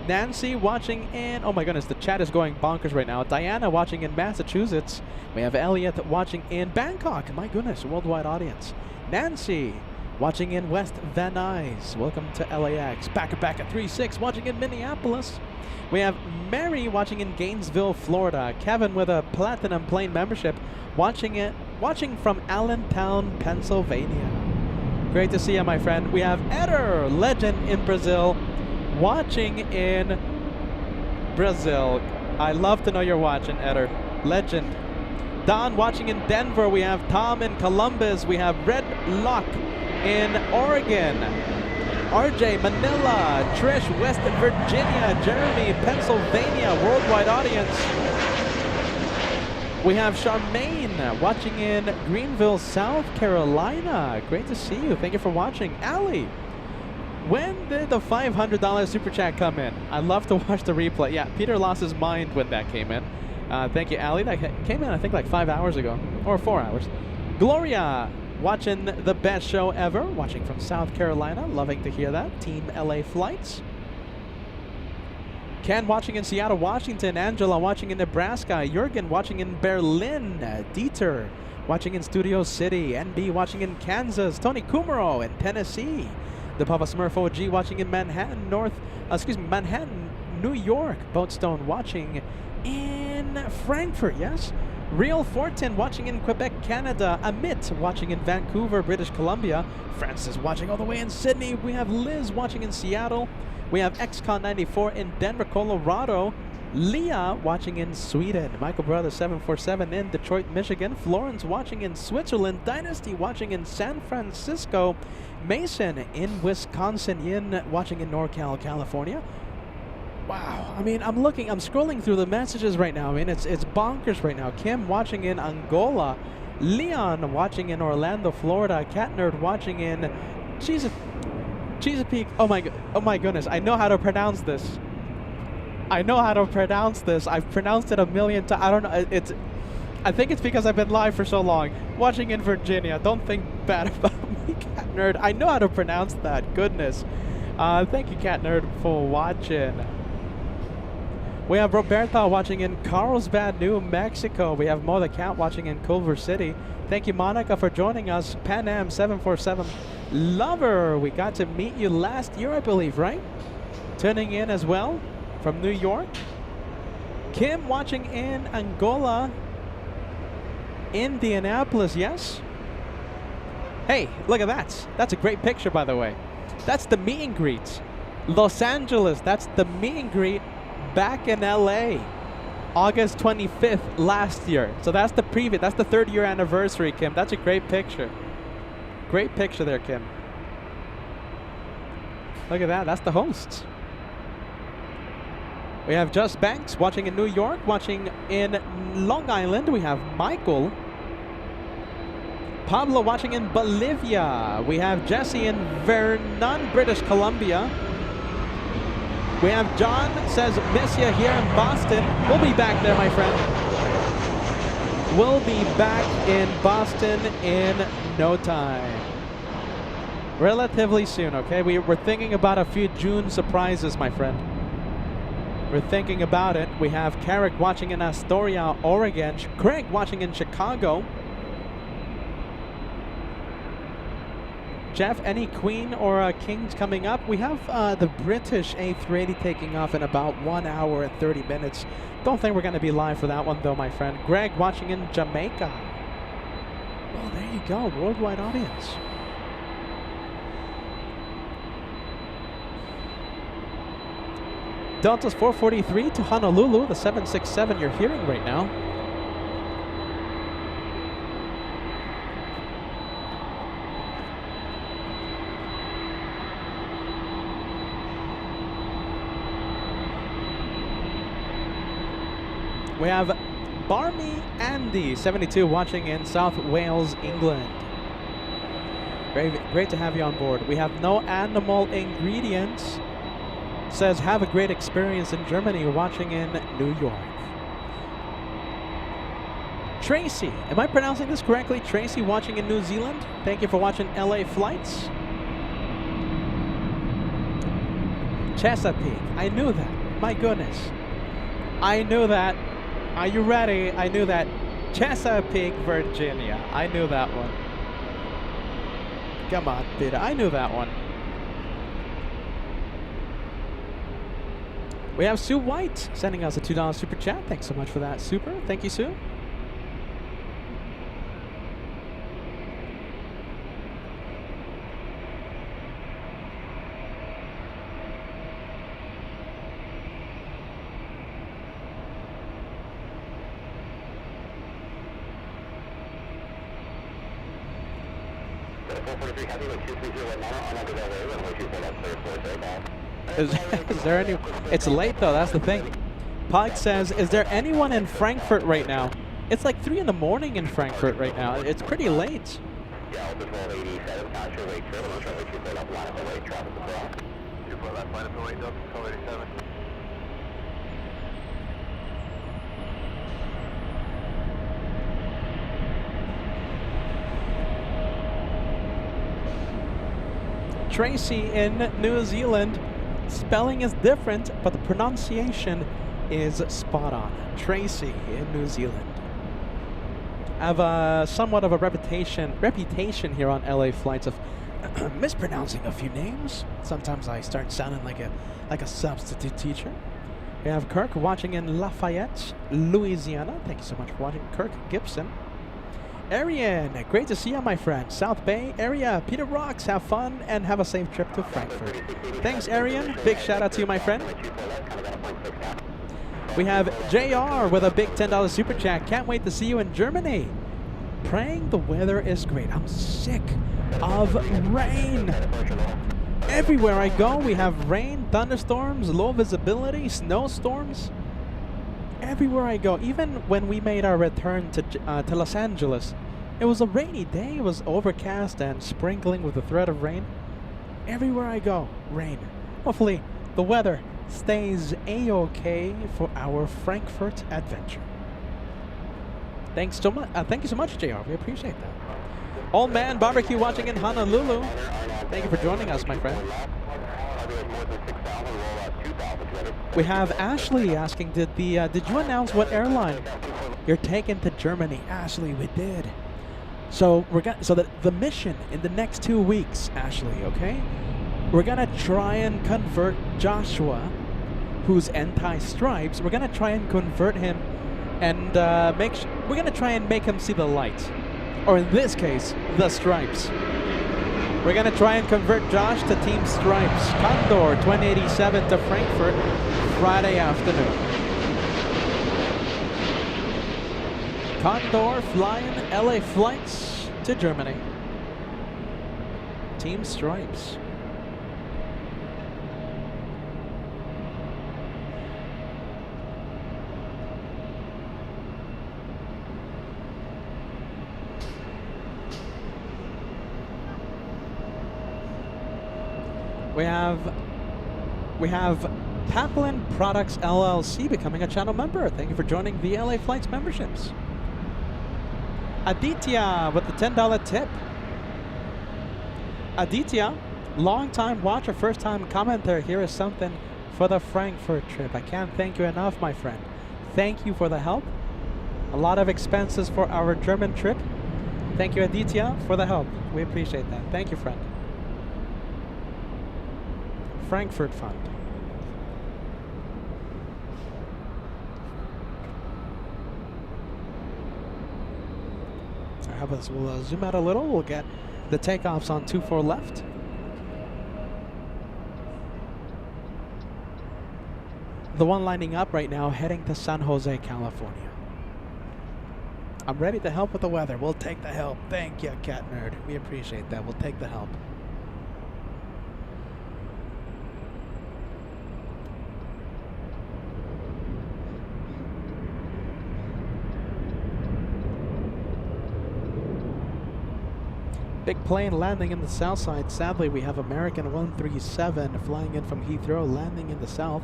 Nancy watching in, oh my goodness, the chat is going bonkers right now. Diana watching in Massachusetts. We have Elliot watching in Bangkok. My goodness, worldwide audience. Nancy watching in West Van Nuys. Welcome to LAX. Back at 3-6 watching in Minneapolis. We have Mary watching in Gainesville, Florida. Kevin with a Platinum Plane membership watching from Allentown, Pennsylvania. Great to see you, my friend. We have Eder, legend in Brazil, watching in Brazil. I love to know you're watching, Eder. Legend. Don watching in Denver. We have Tom in Columbus. We have Red Lock in Oregon. RJ, Manila. Trish, West Virginia. Jeremy, Pennsylvania. Worldwide audience. We have Charmaine watching in Greenville, South Carolina. Great to see you. Thank you for watching. Ali, when did the $500 super chat come in? I'd love to watch the replay. Yeah, Peter lost his mind when that came in. Thank you, Ali. That came in, I think, like 5 hours ago. Or 4 hours. Gloria, watching the best show ever. Watching from South Carolina. Loving to hear that. Team LA Flights. Ken watching in Seattle, Washington. Angela watching in Nebraska. Jurgen watching in Berlin. Dieter watching in Studio City. NB watching in Kansas. Tony Kumaro in Tennessee. The Papa Smurf OG watching in Manhattan, Manhattan, New York. Boatstone watching in Frankfurt, yes. Real Fortin watching in Quebec, Canada. Amit watching in Vancouver, British Columbia. Francis watching all the way in Sydney. We have Liz watching in Seattle. We have XCon94 in Denver, Colorado. Leah watching in Sweden. Michael Brother 747 in Detroit, Michigan. Florence watching in Switzerland. Dynasty watching in San Francisco. Mason in Wisconsin. Yin watching in NorCal, California. Wow. I mean, I'm scrolling through the messages right now. I mean, it's bonkers right now. Kim watching in Angola. Leon watching in Orlando, Florida. Cat Nerd watching in Chesapeake. Oh my goodness. I know how to pronounce this. I've pronounced it a million times. I don't know. I think it's because I've been live for so long. Watching in Virginia. Don't think bad about me, Cat Nerd. I know how to pronounce that. Goodness. Thank you, Cat Nerd, for watching. We have Roberta watching in Carlsbad, New Mexico. We have Mo the Cat watching in Culver City. Thank you, Monica, for joining us. Pan Am 747 Lover. We got to meet you last year, I believe, right? Tuning in as well from New York. Kim watching in Angola. Indianapolis, yes? Hey, look at that. That's a great picture, by the way. That's the meet and greet. Los Angeles, that's the meet and greet back in LA. August 25th last year. So that's the preview. That's the 3rd year anniversary, Kim. That's a great picture. Great picture there, Kim. Look at that. That's the hosts. We have Just Banks watching in New York, watching in Long Island. We have Michael. Pablo watching in Bolivia. We have Jesse in Vernon, British Columbia. We have John says, miss you here in Boston. We'll be back there, my friend. We'll be back in Boston in no time. Relatively soon, okay? We're thinking about a few June surprises, my friend. We're thinking about it. We have Carrick watching in Astoria, Oregon. Craig watching in Chicago. Jeff, any Queen or Kings coming up? We have the British A380 taking off in about 1 hour and 30 minutes. Don't think we're going to be live for that one, though, my friend. Greg watching in Jamaica. Well, there you go. Worldwide audience. Delta's 443 to Honolulu, the 767 you're hearing right now. We have Barney Andy, 72, watching in South Wales, England. Great to have you on board. We have No Animal Ingredients. Says, have a great experience in Germany, watching in New York. Tracy, am I pronouncing this correctly? Tracy watching in New Zealand. Thank you for watching LA Flights. Chesapeake, I knew that. My goodness. I knew that. Are you ready? I knew that. Chesapeake, Virginia. I knew that one. Come on, Peter. I knew that one. We have Sue White sending us a $2 super chat. Thanks so much for that, Super. Thank you, Sue. Is there any? It's late though. That's the thing. Pike says, "Is there anyone in Frankfurt right now?" It's like 3 in the morning in Frankfurt right now. It's pretty late. Tracy in New Zealand. Spelling is different, but the pronunciation is spot on. Tracy in New Zealand. I have a somewhat of a reputation here on LA Flights of mispronouncing a few names. Sometimes I start sounding like a substitute teacher. We have Kirk watching in Lafayette, Louisiana. Thank you so much for watching, Kirk Gibson. Arian, great to see you, my friend. South Bay area, Peter Rocks, have fun and have a safe trip to Frankfurt. Thanks, Arian. Big shout out to you, my friend. We have JR with a big $10 super chat. Can't wait to see you in Germany. Praying the weather is great. I'm sick of rain. Everywhere I go, we have rain, thunderstorms, low visibility, snowstorms. Everywhere I go, even when we made our return to Los Angeles, it was a rainy day. It was overcast and sprinkling with the threat of rain. Everywhere I go, rain. Hopefully, the weather stays a-okay for our Frankfurt adventure. Thank you so much, JR. We appreciate that. Old Man Barbecue watching in Honolulu. Thank you for joining us, my friend. We have Ashley asking, did you announce what airline you're taking to Germany? Ashley, we did. So the mission in the next 2 weeks, Ashley, okay? We're gonna try and convert Joshua, who's anti-stripes. We're gonna try and convert him, and we're gonna try and make him see the light, or in this case, the stripes. We're gonna try and convert Josh to Team Stripes. Condor 2087 to Frankfurt, Friday afternoon. Condor flying LA flights to Germany. Team Stripes. We have Paplin Products LLC becoming a channel member. Thank you for joining the LA Flights memberships. Aditya with the $10 tip. Aditya, long-time watcher, first-time commenter. Here is something for the Frankfurt trip. I can't thank you enough, my friend. Thank you for the help. A lot of expenses for our German trip. Thank you, Aditya, for the help. We appreciate that. Thank you, friend. Frankfurt Fund. We'll zoom out a little. We'll get the takeoffs on 24 left. The one lining up right now heading to San Jose, California. I'm ready to help with the weather. We'll take the help. Thank you, Cat Nerd. We appreciate that. We'll take the help. Big plane landing in the south side. Sadly, we have American 137 flying in from Heathrow, landing in the south.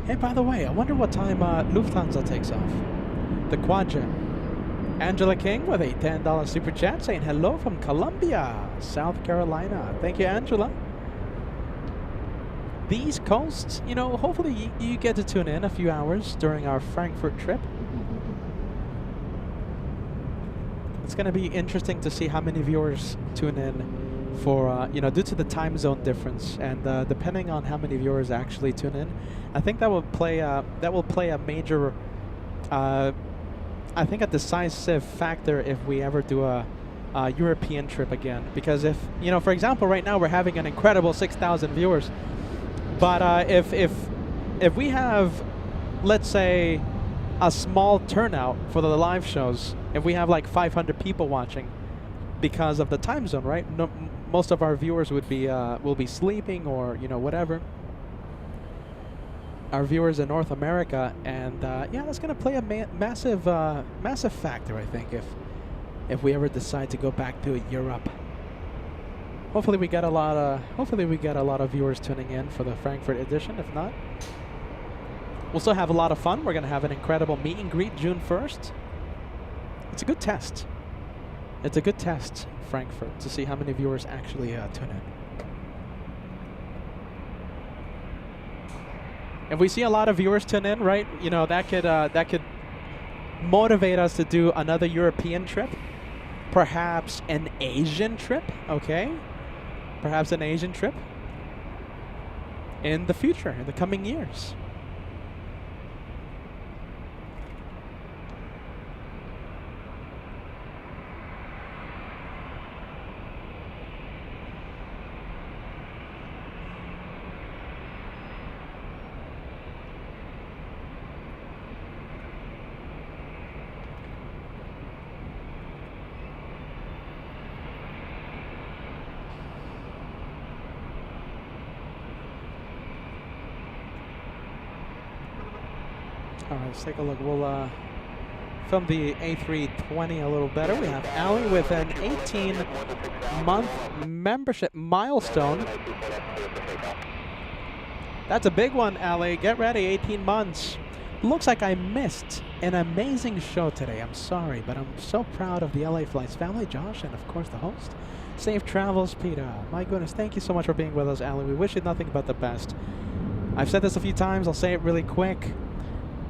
Hey, by the way, I wonder what time Lufthansa takes off. The Quadjet. Angela King with a $10 super chat saying hello from Columbia, South Carolina. Thank you, Angela. The East Coast, you know, hopefully you get to tune in a few hours during our Frankfurt trip. It's going to be interesting to see how many viewers tune in for, you know, due to the time zone difference, and depending on how many viewers actually tune in, I think that will play a major, I think a decisive factor if we ever do a European trip again. Because if, you know, for example, right now we're having an incredible 6,000 viewers, but if we have, let's say, a small turnout for the live shows, if we have like 500 people watching because of the time zone, right? No, most of our viewers would be will be sleeping, or, you know, whatever. Our viewers in North America, and yeah, that's going to play a massive factor, I think, if we ever decide to go back to Europe. Hopefully we get a lot of viewers tuning in for the Frankfurt edition. If not, we'll still have a lot of fun. We're going to have an incredible meet and greet June 1st. It's a good test. It's a good test, Frankfurt, to see how many viewers actually tune in. If we see a lot of viewers tune in, right, you know, that could motivate us to do another European trip, perhaps an Asian trip, okay? Perhaps an Asian trip in the future, in the coming years. Alright, let's take a look. We'll film the A320 a little better. We have Ali with an 18-month membership milestone. That's a big one, Ali. Get ready, 18 months. Looks like I missed an amazing show today. I'm sorry, but I'm so proud of the LA Flights family, Josh, and of course the host. Safe travels, Peter. My goodness, thank you so much for being with us, Alan. We wish you nothing but the best. I've said this a few times. I'll say it really quick.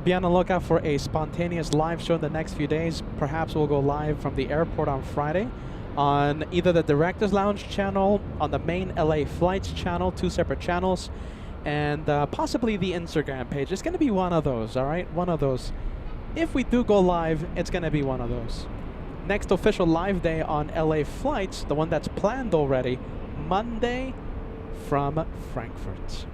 Be on the lookout for a spontaneous live show in the next few days. Perhaps we'll go live from the airport on Friday on either the Directors Lounge channel, on the main LA Flights channel, 2 separate channels, and possibly the Instagram page. It's going to be one of those, all right? One of those. If we do go live, it's going to be one of those. Next official live day on LA Flights, the one that's planned already, Monday from Frankfurt.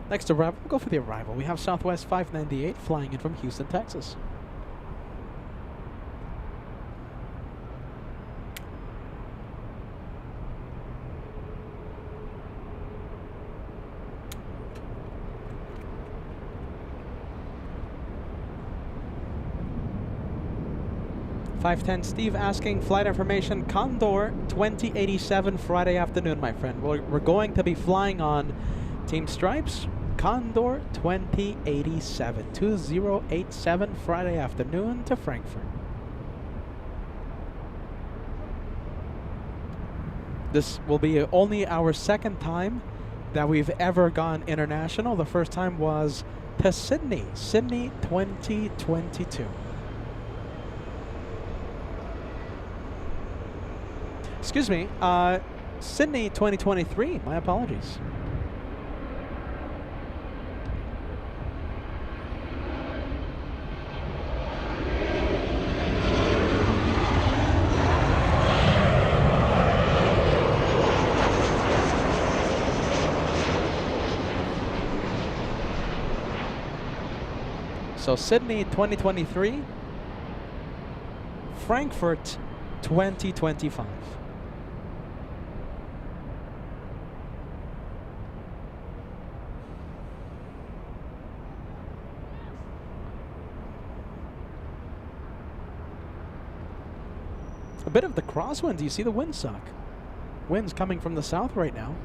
Next arrival, we'll go for the arrival. We have Southwest 598 flying in from Houston, Texas. Steve asking flight information, Condor 2087 Friday afternoon, my friend. We're going to be flying on Team Stripes, Condor 2087 Friday afternoon to Frankfurt. This will be only our second time that we've ever gone international. The first time was to Sydney 2022. Excuse me, Sydney 2023, my apologies. So Sydney 2023, Frankfurt 2025. A bit of the crosswinds. You see the wind suck. Winds coming from the south right now.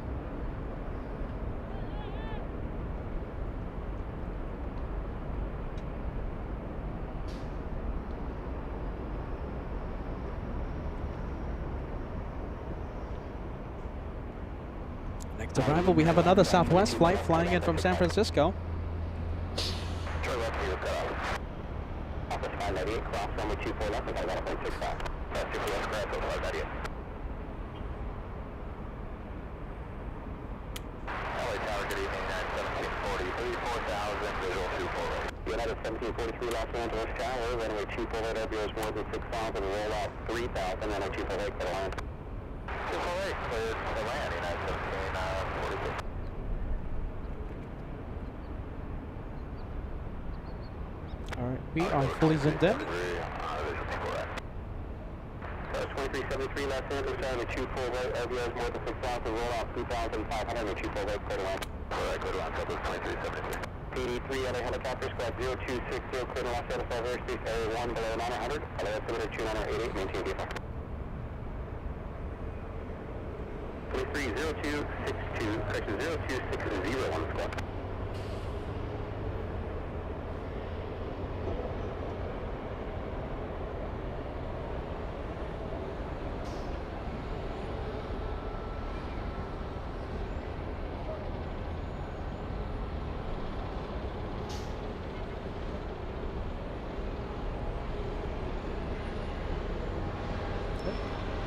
Next arrival, we have another Southwest flight flying in from San Francisco. Office 598, cross runway 24 left, about 1.65. That's 2 left, correct, 598. LA Tower, good evening, 1740, 34,000, visual 24 United 1743 Los Angeles Tower, runway 24 LBOs more than 6,000, roll out 3,000, runway 24 clear land. 24 cleared to land, United 1743. Alright, we are fully zoomed in. 2373 Los Angeles, runway 24 right, LBOs more than 6,000, roll out 2,500, runway 24 right, clear to land. Alright, clear to land, Southwest 2373. PD3, LA helicopter, squad 0260, clear to Los Angeles, airspace area 1 below 900, LA altimeter 2988, maintain VFR. 230262, correction 0260 on the squad.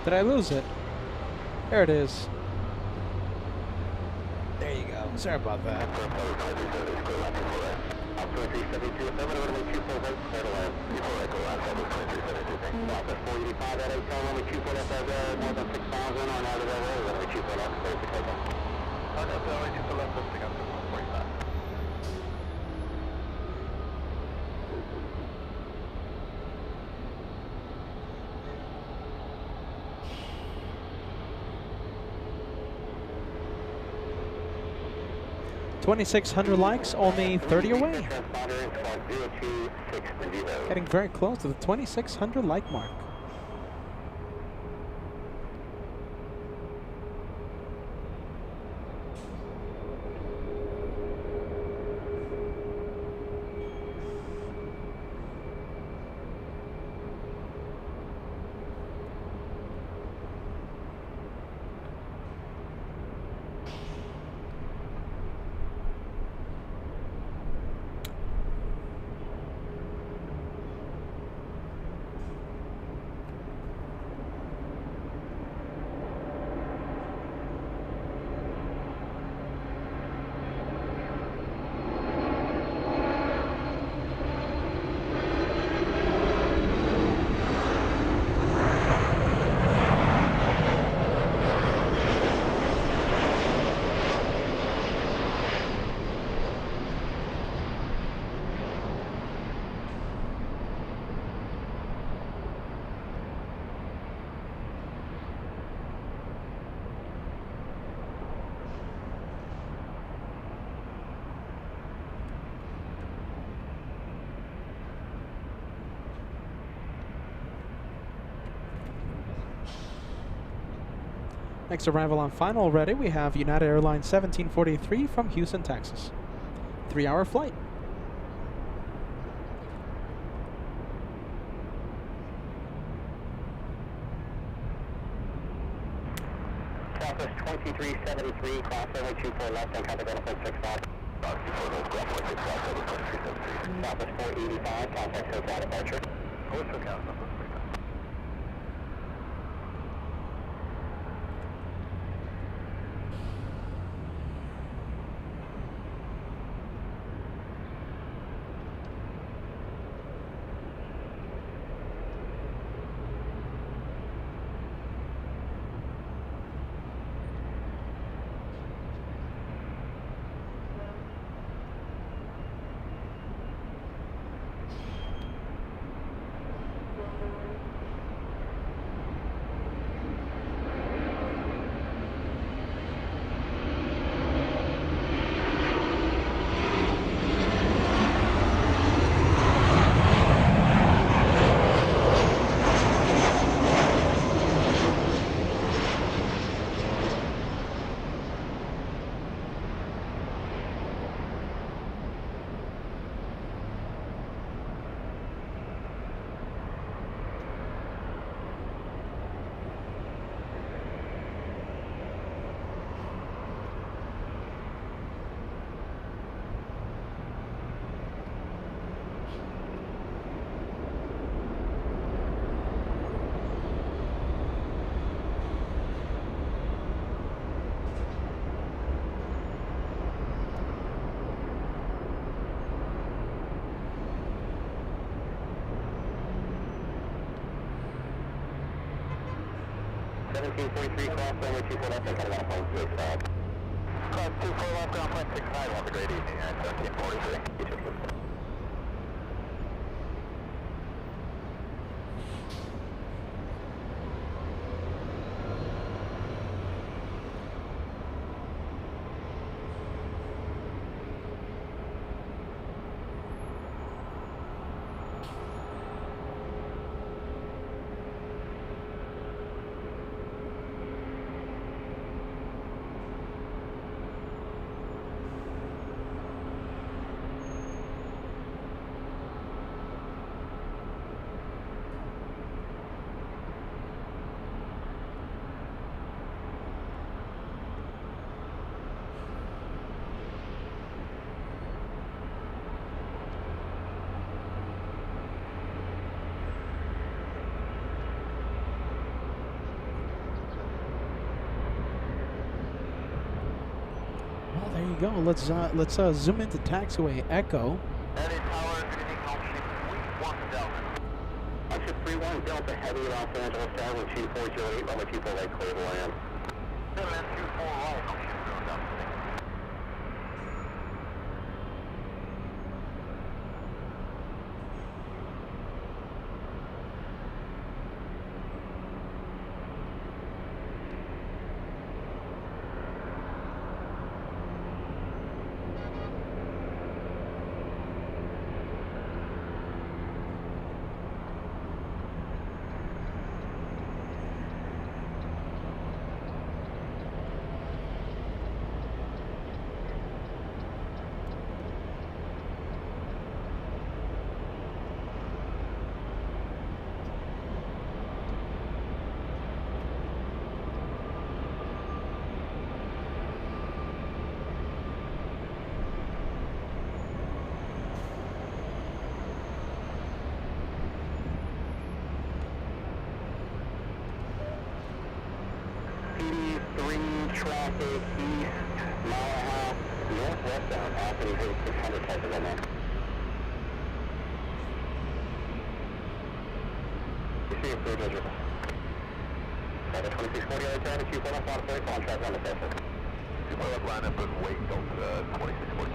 Did I lose it? There it is. There you go. Sorry about that. 2,600 likes, only 30 away. Transponder in squad 0260. Getting very close to the 2,600 like mark. Next arrival on final already, we have United Airlines 1743 from Houston, Texas. 3-hour flight. Southwest 2373, cross runway 24 left, and contact 1.65. Southwest 485, contact Hotel departure. Cross runway 24 left, and contact 1.65. Cross 24 left, ground point 69. Have a great evening. 1743. Well, there you go. Let's zoom into taxiway Echo. Any tower, anything home sheet, 1000. Ship 31, Delta Heavy, Los Angeles, Tower, 2408, runway 24 right, clear to land. 724 right, home sheet, 0,000. 3 traffic east, mile and a half, northwestbound, after you hit 600 type of limit. You see approved as your 2640 out of 10, 2 left on 40, contract on the surface. 2 left line up and wait till 2640.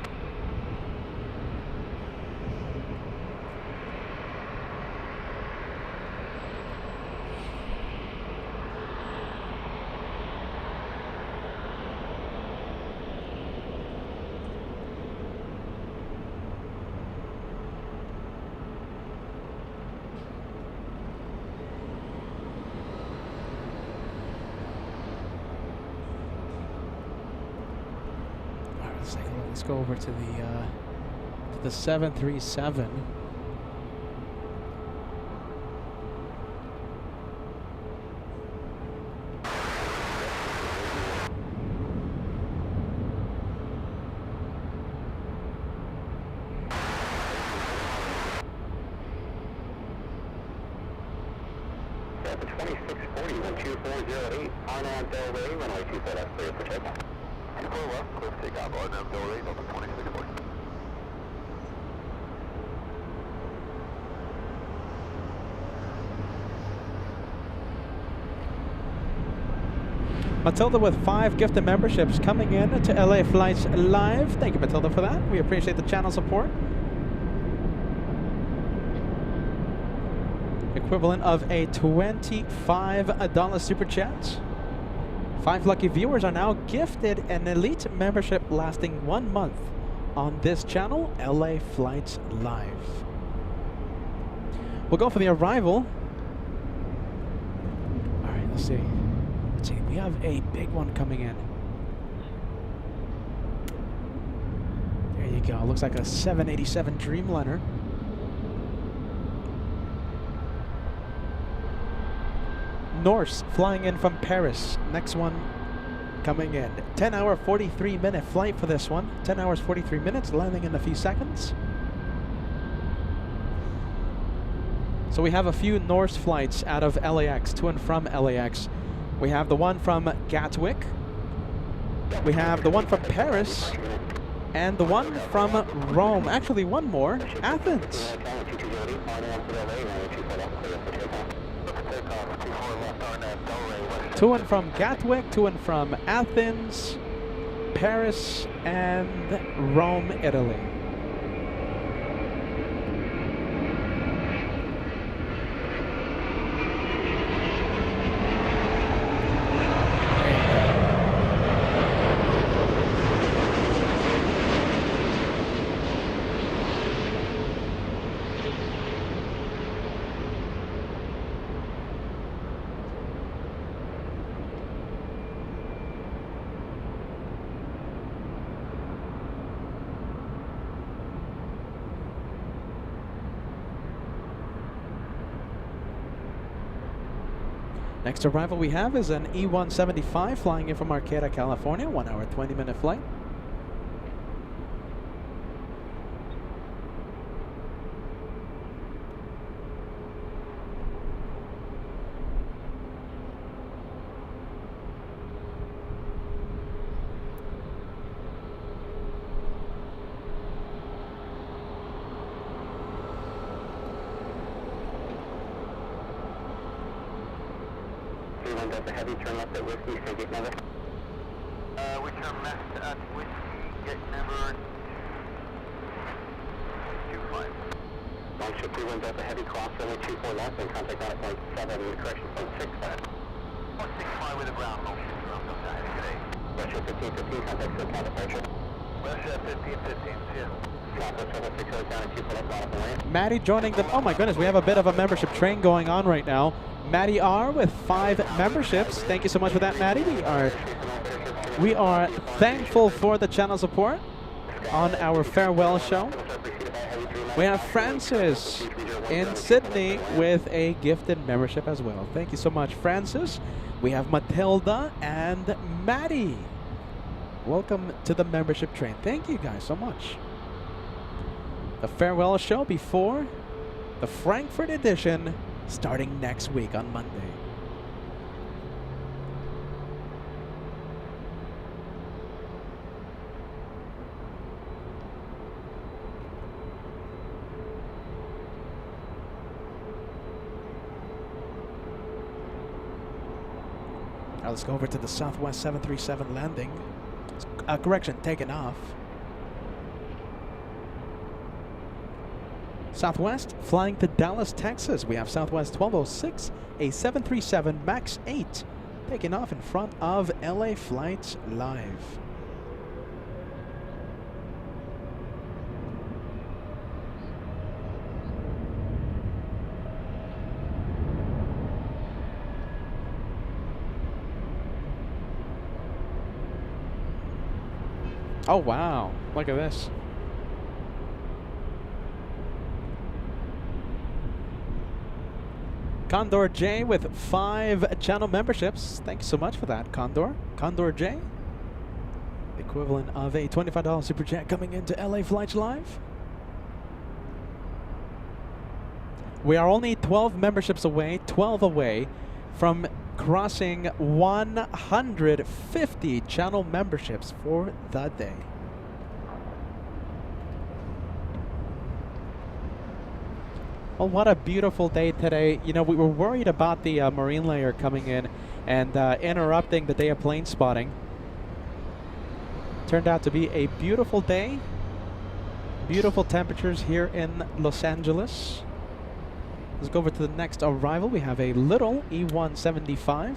Let's go over to the 737. The 2640, 12408, Arnhem Del Rey, runway 24 left, clear for takeoff. 24 left, clear for takeoff, Arnhem Del Rey, Delta 2640. Matilda with 5 gifted memberships coming in to LA Flights Live. Thank you, Matilda, for that. We appreciate the channel support. Equivalent of a $25 super chat. 5 lucky viewers are now gifted an elite membership lasting 1 month on this channel, LA Flights Live. We'll go for the arrival. All right, let's see. Let's see, we have a big one coming in. There you go. Looks like a 787 Dreamliner. Norse flying in from Paris. Next one coming in. 10-hour, 43-minute flight for this one. 10 hours, 43 minutes, landing in a few seconds. So we have a few Norse flights out of LAX, to and from LAX. We have the one from Gatwick. We have the one from Paris. And the one from Rome. Actually, one more. Athens. To and from Gatwick, to and from Athens, Paris, and Rome, Italy. Next arrival we have is an E-175 flying in from Arcata, California. 1 hour, 20-minute flight. Delta Heavy, turn left at Whiskey, say gate number. We turn left at Whiskey, gate number 25. Longship 31 Delta Heavy, cross runway 24 left, and contact on point 7, correction point 6. Point 65 with a ground, longship around Delta Heavy today. Russia 1515, contact SoCal departure. Russia 1515, yeah. Maddie joining them. Oh my goodness, we have a bit of a membership train going on right now. Maddie R with 5 memberships. Thank you so much for that, Maddie. We are thankful for the channel support on our farewell show. We have Francis in Sydney with a gifted membership as well. Thank you so much, Francis. We have Matilda and Maddie. Welcome to the membership train. Thank you guys so much. The farewell show before the Frankfurt edition starting next week on Monday. Alright, let's go over to the Southwest 737 landing. Correction, taking off. Southwest flying to Dallas, Texas. We have Southwest 1206, a 737 MAX 8, taking off in front of LA Flights Live. Oh wow, look at this. Condor J with 5 channel memberships. Thanks so much for that, Condor. Condor J, equivalent of a $25 super chat coming into LA Flights Live. We are only 12 memberships away, 12 away from crossing 150 channel memberships for the day. Well, what a beautiful day today. You know, we were worried about the marine layer coming in and interrupting the day of plane spotting. Turned out to be a beautiful day. Beautiful temperatures here in Los Angeles. Let's go over to the next arrival. We have a little E175.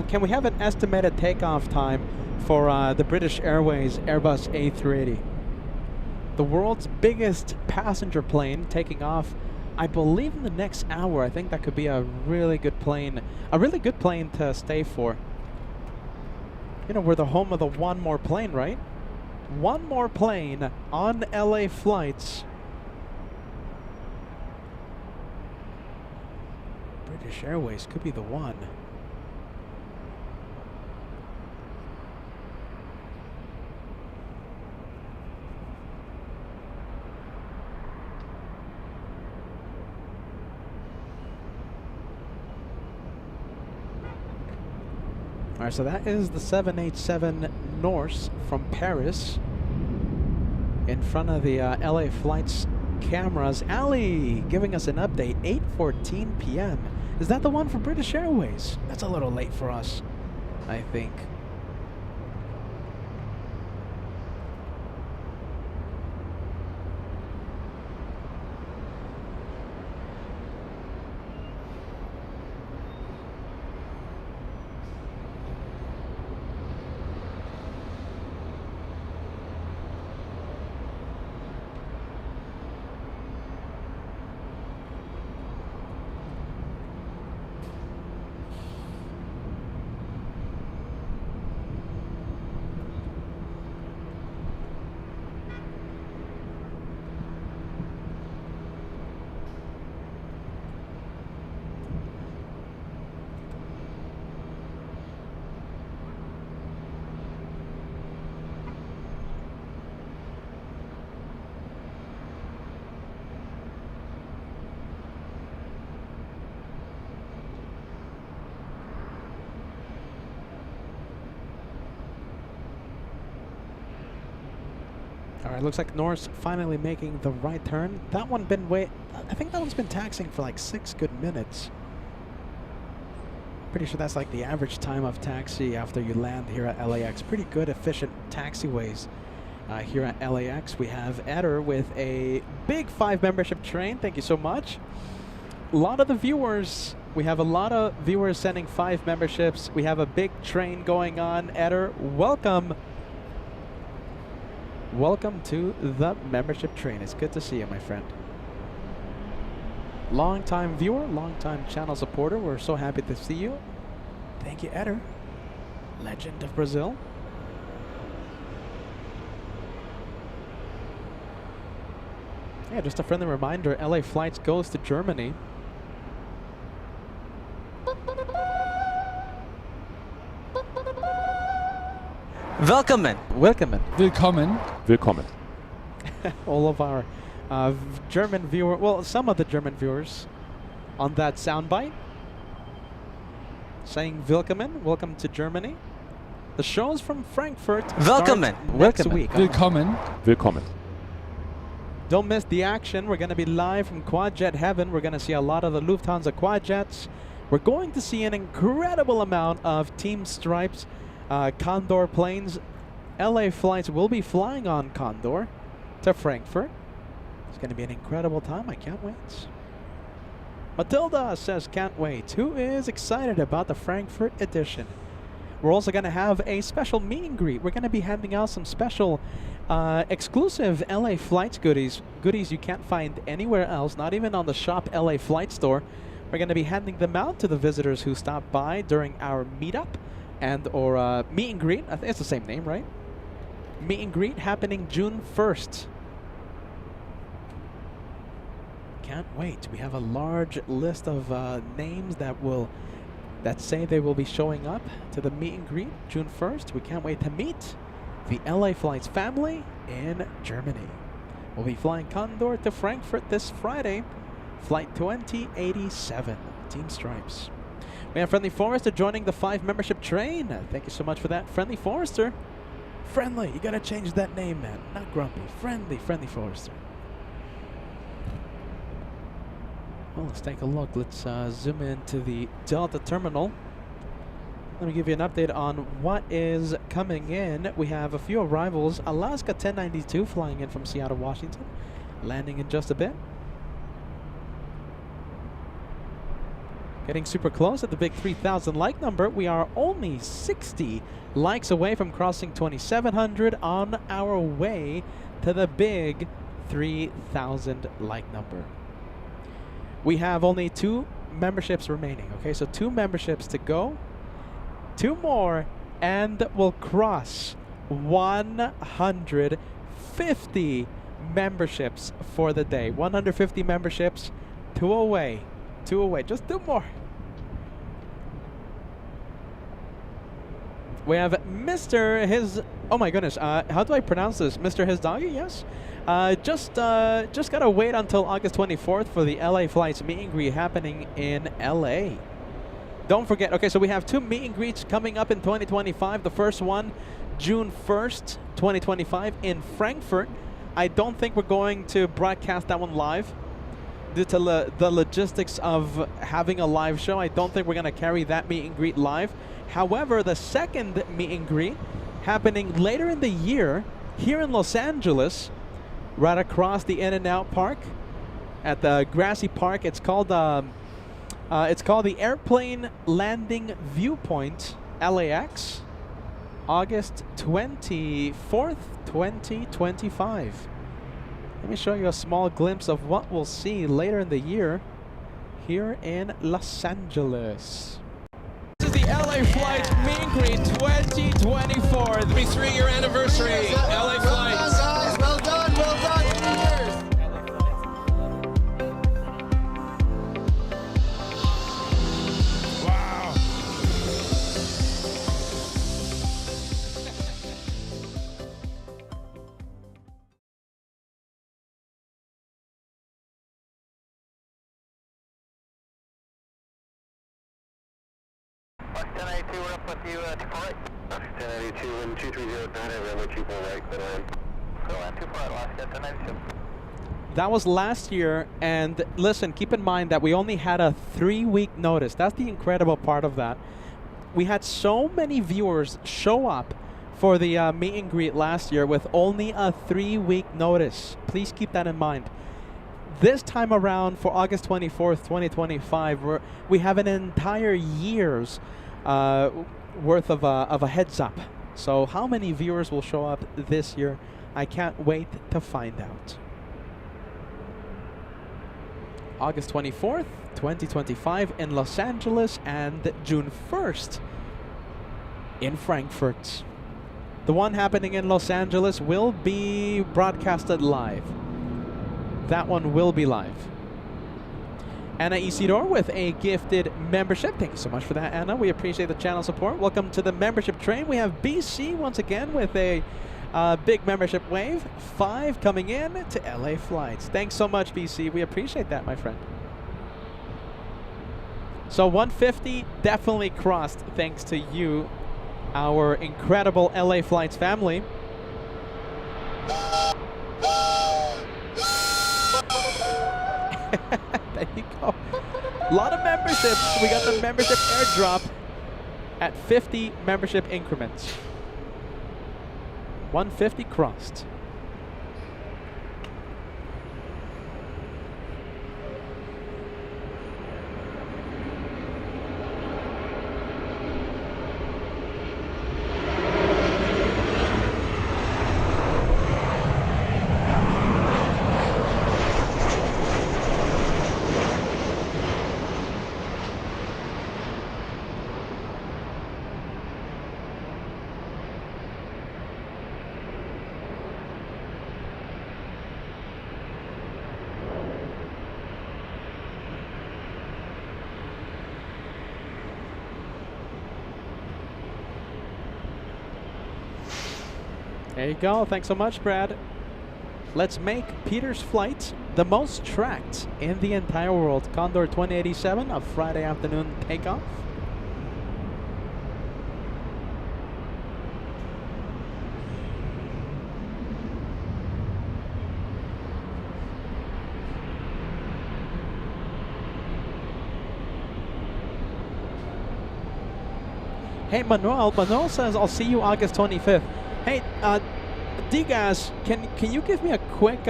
Can we have an estimated takeoff time for the British Airways Airbus A380? The world's biggest passenger plane taking off, I believe, in the next hour. I think that could be a really good plane to stay for. You know, we're the home of the one more plane, right? One more plane on LA flights. British Airways could be the one. All right, so that is the 787 Norse from Paris in front of the LA Flights cameras. Ali giving us an update, 8:14 p.m. Is that the one for British Airways? That's a little late for us, I think. All right, looks like Norse finally making the right turn. That one been I think that one's been taxiing for like 6 good minutes. Pretty sure that's like the average time of taxi after you land here at LAX. Pretty good, efficient taxiways here at LAX. We have Eder with a big 5 membership train. Thank you so much. A lot of the viewers, we have a lot of viewers sending 5 memberships. We have a big train going on. Eder, welcome. Welcome to the membership train. It's good to see you, my friend. Long-time viewer, long-time channel supporter. We're so happy to see you. Thank you, Eder. Legend of Brazil. Yeah, just a friendly reminder, LA Flights goes to Germany. Willkommen. Welcome. Willkommen. Willkommen. All of our German viewer, well, some of the German viewers on that soundbite saying Willkommen, welcome to Germany. The show's from Frankfurt. Willkommen. Next week. Willkommen. Willkommen. Don't miss the action. We're going to be live from Quadjet Heaven. We're going to see a lot of the Lufthansa Quadjets. We're going to see an incredible amount of Team Stripes Condor planes. LA Flights will be flying on Condor to Frankfurt. It's going to be an incredible time. I can't wait. Matilda says can't wait. Who is excited about the Frankfurt edition? We're also going to have a special meet and greet. We're going to be handing out some special exclusive LA Flights goodies. Goodies you can't find anywhere else, not even on the Shop LA Flight store. We're going to be handing them out to the visitors who stop by during our meetup and or meet and greet. I think it's the same name, right? Meet and greet happening June 1st. Can't wait. We have a large list of names that say they will be showing up to the meet and greet June 1st. We can't wait to meet the LA Flights family in Germany. We'll be flying Condor to Frankfurt this Friday, flight 2087, Team Stripes. We have Friendly Forrester joining the 5 membership train. Thank you so much for that, Friendly Forrester. Friendly, you gotta change that name, man. Not Grumpy. Friendly Forrester. Well, let's take a look. Let's zoom into the Delta terminal. Let me give you an update on what is coming in. We have a few arrivals. Alaska 1092 flying in from Seattle, Washington. Landing in just a bit. Getting super close at the big 3,000 like number. We are only 60 likes away from crossing 2,700 on our way to the big 3,000 like number. We have only 2 memberships remaining. Okay, so 2 memberships to go. 2 more and we'll cross 150 memberships for the day. 150 memberships, 2 away. 2 away, just 2 more. We have Mr. Oh my goodness, how do I pronounce this? Mr. His Doggy, yes? Just gotta wait until August 24th for the LA Flights meet and greet happening in LA. Don't forget, okay, so we have 2 meet and greets coming up in 2025. The first one, June 1st, 2025 in Frankfurt. I don't think we're going to broadcast that one live. Due to the logistics of having a live show, I don't think we're going to carry that meet and greet live. However, the second meet and greet happening later in the year here in Los Angeles, right across the In-N-Out Park at the Grassy Park. It's called the Airplane Landing Viewpoint LAX, August 24th, 2025. Let me show you a small glimpse of what we'll see later in the year here in Los Angeles. This is the LA Flight Meet and Greet 2024. The 3-year anniversary. LA Flights. Guys, well done, 3 years. Wow. Fox 1082, we're up with you to right. Fox 1082 and 2309, I ran my 2 right, but Go on 24 Alaska, 1092. That was last year, and listen, keep in mind that we only had a 3-week notice. That's the incredible part of that. We had so many viewers show up for the meet and greet last year with only a 3-week notice. Please keep that in mind. This time around for August 24th, 2025, we have an entire year's worth of a heads up. So how many viewers will show up this year? I can't wait to find out. August 24th, 2025 in Los Angeles, and June 1st in Frankfurt. The one happening in Los Angeles will be broadcasted live. That one will be live. Anna Isidore with a gifted membership. Thank you so much for that, Anna. We appreciate the channel support. Welcome to the membership train. We have BC once again with a big membership wave. 5 coming in to LA flights. Thanks so much, BC. We appreciate that, my friend. So 150 definitely crossed thanks to you, our incredible LA flights family. There you go. A lot of memberships. We got the membership airdrop at 50 membership increments. 150 crossed. There you go. Thanks so much, Brad. Let's make Peter's flight the most tracked in the entire world. Condor 2087, a Friday afternoon takeoff. Hey, Manuel. Manuel says, I'll see you August 25th. Hey, D-Gas, can you give me a quick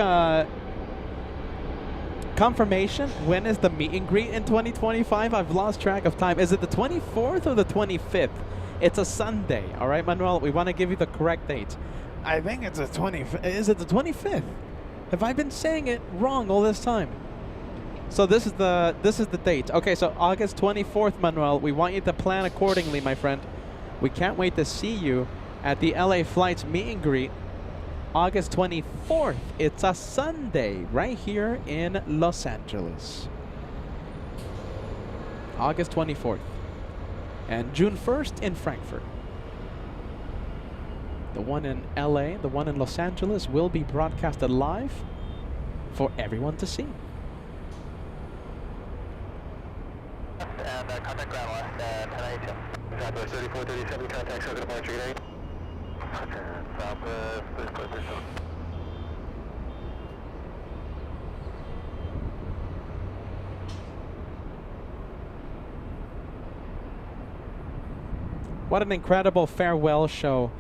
confirmation? When is the meet and greet in 2025? I've lost track of time. Is it the 24th or the 25th? It's a Sunday, all right, Manuel? We want to give you the correct date. I think it's the 25th. Is it the 25th? Have I been saying it wrong all this time? So this is the date. Okay, so August 24th, Manuel. We want you to plan accordingly, my friend. We can't wait to see you at the LA Flights meet and greet, August 24th. It's a Sunday right here in Los Angeles. August 24th. And June 1st in Frankfurt. The one in LA, the one in Los Angeles will be broadcasted live for everyone to see. And contact ground left, 1082. Southwest 3437, contact circuit departure gate. Southwest 3437. What an incredible farewell show.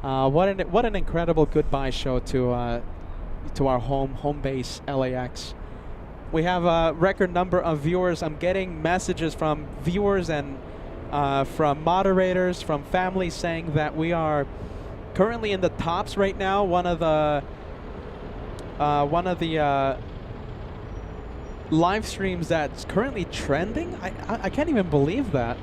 What an incredible goodbye show to our home base, LAX. We have a record number of viewers. I'm getting messages from viewers and from moderators, from families saying that we are currently in the tops right now. One of the live streams that's currently trending. I can't even believe that.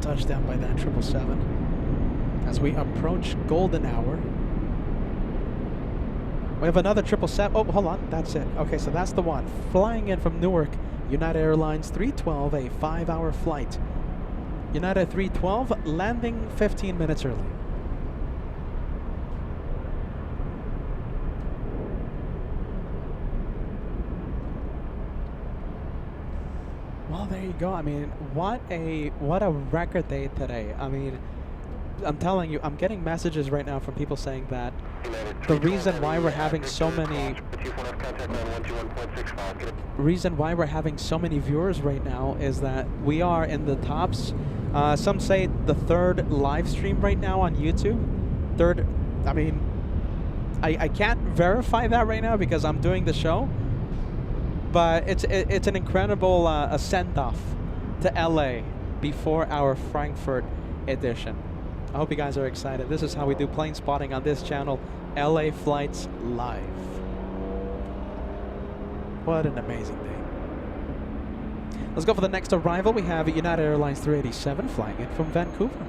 Touchdown by that 777. as we approach golden hour. We have another 777. Oh, hold on. That's it. Okay, so that's the one. Flying in from Newark, United Airlines 312, a 5-hour flight. United 312 landing 15 minutes early. Well, there you go. I mean, what a record day today. I mean, I'm telling you, I'm getting messages right now from people saying that the reason why we're having so many viewers right now is that we are in the tops. Some say the 3rd live stream right now on YouTube. 3rd, I mean, I can't verify that right now because I'm doing the show. But it's an incredible a send-off to LA before our Frankfurt edition. I hope you guys are excited. This is how we do plane spotting on this channel, LA Flights Live. What an amazing day. Let's go for the next arrival. We have United Airlines 387 flying in from Vancouver.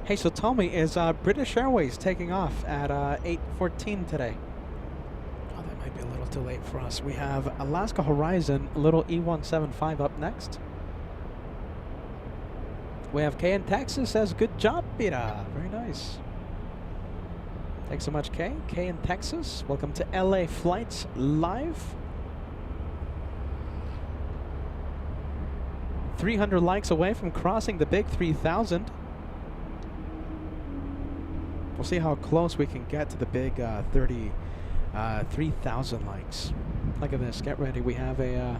Hey, so tell me, is British Airways taking off at 8:14 today? Oh, that might be a little too late for us. We have Alaska Horizon, little E175 up next. We have Kay in Texas says, good job, Pira. Very nice. Thanks so much, Kay. Kay in Texas. Welcome to LA Flights Live. 300 likes away from crossing the big 3,000. We'll see how close we can get to the big 3,000 likes. Look at this. Get ready. We have a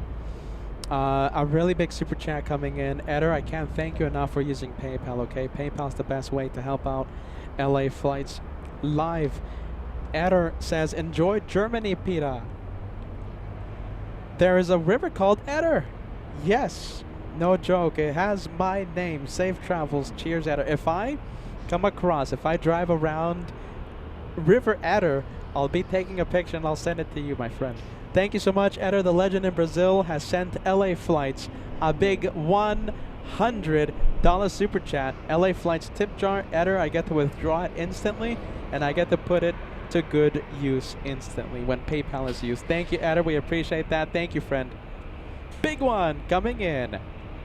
really big super chat coming in. Eder, I can't thank you enough for using PayPal, okay? PayPal's the best way to help out LA Flights Live. Eder says, enjoy Germany, Pira. There is a river called Eder. Yes. No joke. It has my name. Safe travels. Cheers, Eder. If I drive around River Eder, I'll be taking a picture and I'll send it to you, my friend. Thank you so much, Eder. The legend in Brazil has sent LA Flights a big $100 super chat. LA Flights tip jar. Eder, I get to withdraw it instantly, and I get to put it to good use instantly when PayPal is used. Thank you, Eder. We appreciate that. Thank you, friend. Big one coming in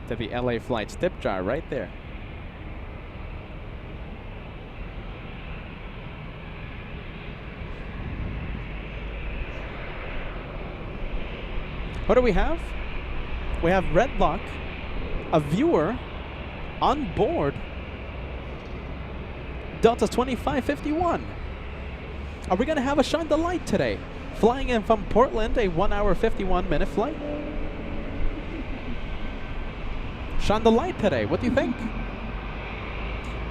to the LA Flights tip jar right there. What do we have? We have Redlock, a viewer on board Delta 2551. Are we going to have a shine the light today? Flying in from Portland, a 1-hour 51-minute flight. Shine the light today. What do you think?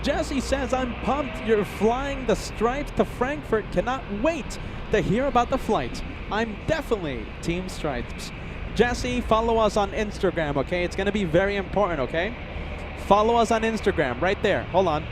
Jesse says, I'm pumped. You're flying the Stripes to Frankfurt. Cannot wait to hear about the flight. I'm definitely Team Stripes. Jesse, follow us on Instagram, okay? It's going to be very important, okay? Follow us on Instagram, right there. Hold on.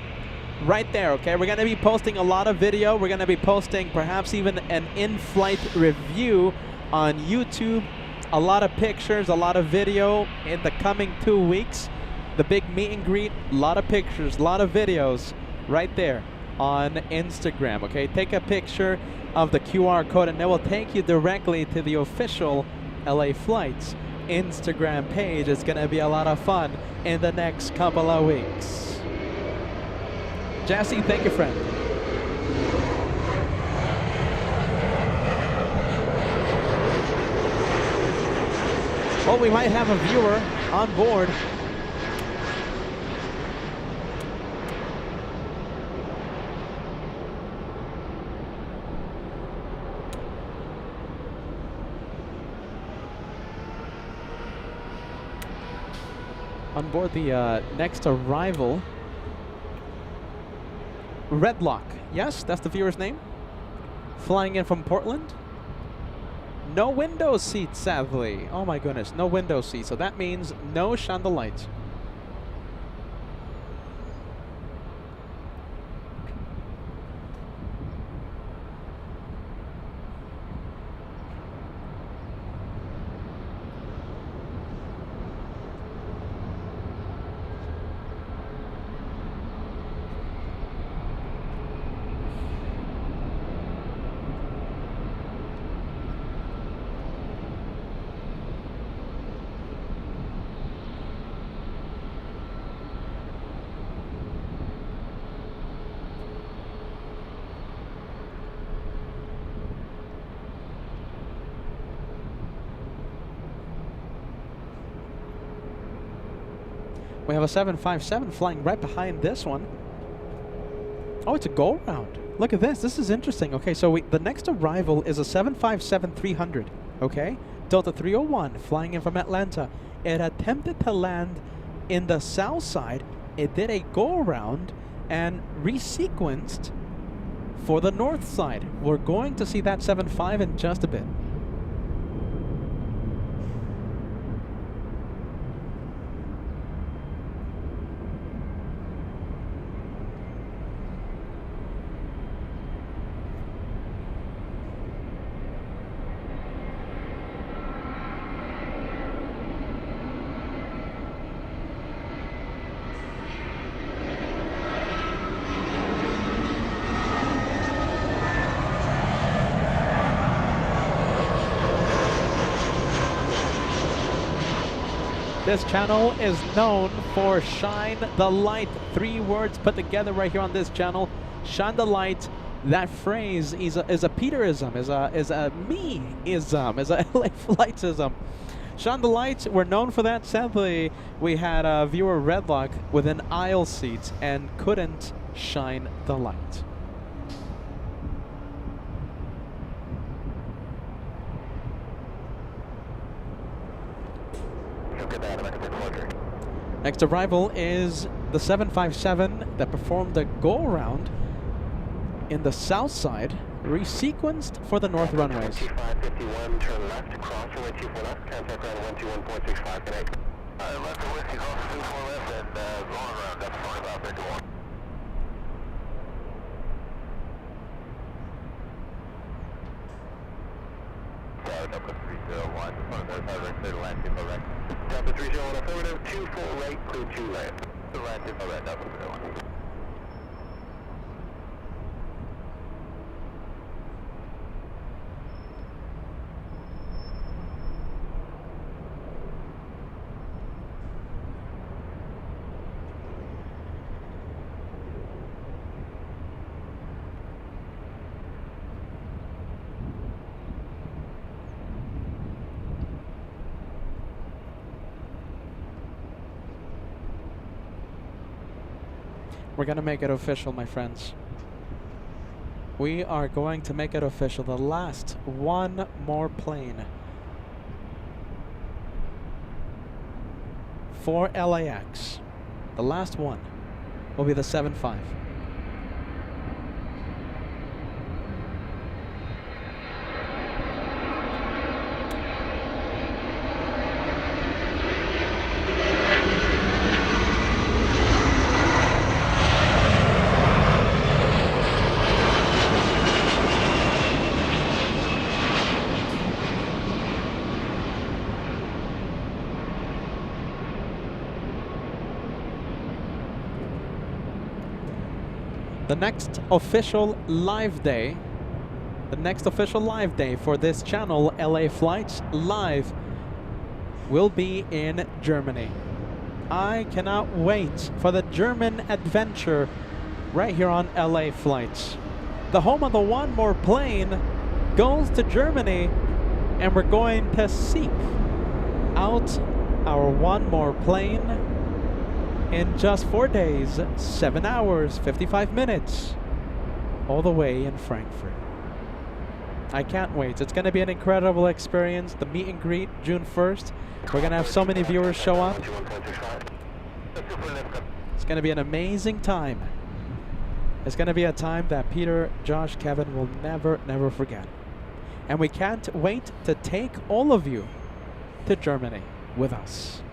Right there, okay? We're going to be posting a lot of video. We're going to be posting perhaps even an in-flight review on YouTube. A lot of pictures, a lot of video in the coming 2 weeks. The big meet and greet, a lot of pictures, a lot of videos right there. on Instagram. Okay, take a picture of the QR code and it will take you directly to the official LA Flights Instagram page. It's gonna be a lot of fun in the next couple of weeks. Jassy, thank you, friend. Well, we might have a viewer on board. On board the next arrival, Redlock. Yes, that's the viewer's name. Flying in from Portland. No window seat, sadly. Oh my goodness, no window seat. So that means no shine the lights. We have a 757 flying right behind this one. Oh, it's a go round. Look at this. This is interesting. Okay, so the next arrival is a 757-300. Okay, Delta 301 flying in from Atlanta. It attempted to land in the south side. It did a go around and resequenced for the north side. We're going to see that 75 in just a bit. This channel is known for shine the light. 3 words put together right here on this channel. Shine the light. That phrase is a Peterism, is a me-ism, is a LA Flights-ism. Shine the light. We're known for that. Sadly, we had a viewer Redlock with an aisle seat and couldn't shine the light. Next arrival is the 757 that performed a go-around in the south side, resequenced for the north runways. 2551, turn left, cross runway 24 left, contact ground 121.65, connect. Left to whiskey, also 24 left, and going around, that's 2551. Delta 301, direct clear to land, people right. Delta 301, affirmative, 2 full right, clear 2 land. To land, people right, Delta 301. We're going to make it official, my friends. We are going to make it official. The last one more plane for LAX. The last one will be the 75. The next official live day, for this channel, LA Flights Live, will be in Germany. I cannot wait for the German adventure right here on LA Flights. The home of the One More Plane goes to Germany, and we're going to seek out our One More Plane in just 4 days, 7 hours, 55 minutes, all the way in Frankfurt. I can't wait. It's going to be an incredible experience. The meet and greet, June 1st. We're going to have so many viewers show up. It's going to be an amazing time. It's going to be a time that Peter, Josh, Kevin will never, never forget. And we can't wait to take all of you to Germany with us.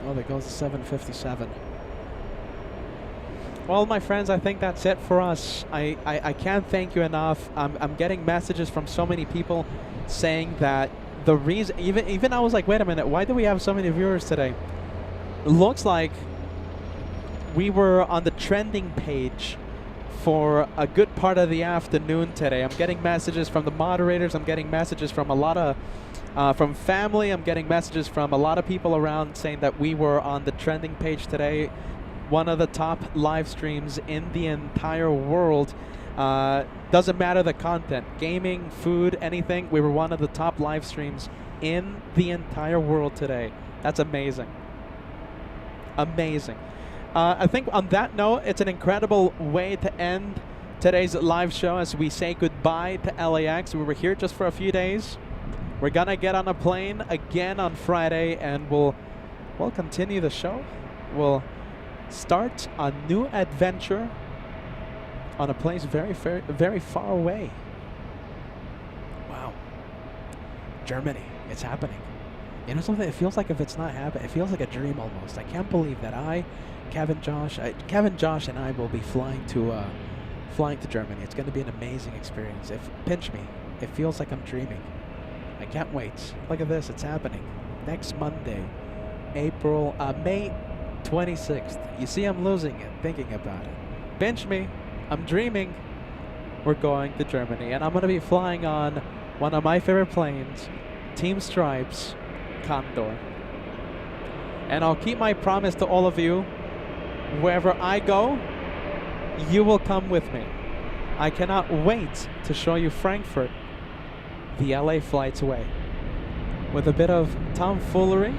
Oh, there goes the 757. Well, my friends, I think that's it for us. I can't thank you enough. I'm getting messages from so many people saying that the reason, even I was like, wait a minute, why do we have so many viewers today? It looks like we were on the trending page for a good part of the afternoon today. I'm getting messages from the moderators. I'm getting messages from a lot of from family. I'm getting messages from a lot of people around saying that we were on the trending page today. One of the top live streams in the entire world. Doesn't matter the content, gaming, food, anything. We were one of the top live streams in the entire world today. That's amazing. Amazing. I think on that note, it's an incredible way to end today's live show as we say goodbye to LAX. We were here just for a few days. We're gonna get on a plane again on Friday, and we'll continue the show. We'll start a new adventure on a place very, very, very far away. Wow. Germany, it's happening. You know something? It feels like if it's not happening, it feels like a dream almost. I can't believe that Kevin, Josh, and I will be flying to Germany. It's going to be an amazing experience. Pinch me. It feels like I'm dreaming. I can't wait. Look at this. It's happening. Next Monday, May 26th. You see, I'm losing it thinking about it. Pinch me. I'm dreaming. We're going to Germany, and I'm going to be flying on one of my favorite planes, Team Stripes Condor. And I'll keep my promise to all of you. Wherever I go, you will come with me. I cannot wait to show you Frankfurt, the LA Flights way, with a bit of tomfoolery,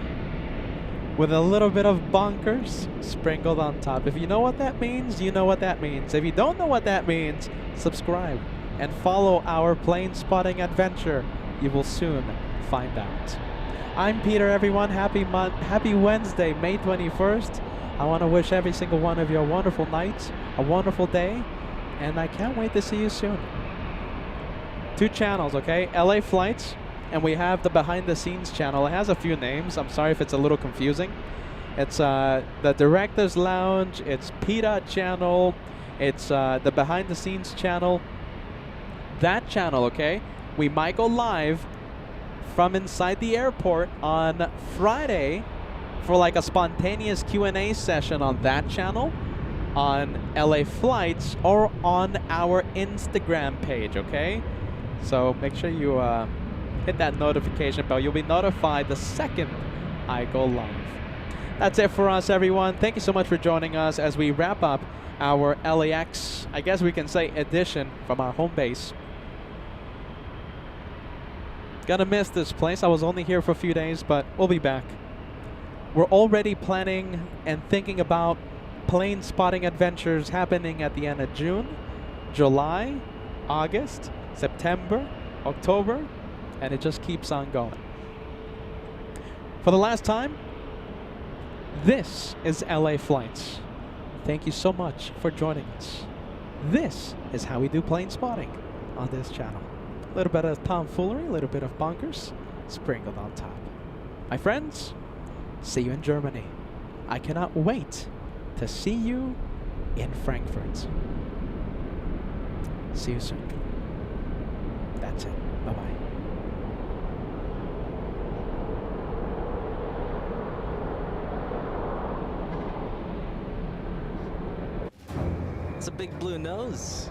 with a little bit of bonkers sprinkled on top. If you know what that means, you know what that means. If you don't know what that means, subscribe and follow our plane spotting adventure. You will soon find out. I'm Peter, everyone. Happy Wednesday, May 21st. I want to wish every single one of you a wonderful night, a wonderful day, and I can't wait to see you soon. 2 channels, okay? LA Flights, and we have the behind the scenes channel. It has a few names. I'm sorry if it's a little confusing. It's the Director's Lounge, it's PETA channel, it's the behind the scenes channel. That channel, okay? We might go live from inside the airport on Friday for like a spontaneous Q&A session on that channel, on LA Flights, or on our Instagram page, okay? So make sure you hit that notification bell. You'll be notified the second I go live. That's it for us, everyone. Thank you so much for joining us as we wrap up our LAX, I guess we can say, edition from our home base. Gonna miss this place. I was only here for a few days, but we'll be back. We're already planning and thinking about plane spotting adventures happening at the end of June, July, August, September, October, and it just keeps on going. For the last time, this is LA Flights. Thank you so much for joining us. This is how we do plane spotting on this channel. A little bit of tomfoolery, a little bit of bonkers, sprinkled on top. My friends, see you in Germany. I cannot wait to see you in Frankfurt. See you soon. That's it. Bye-bye. It's a big blue nose.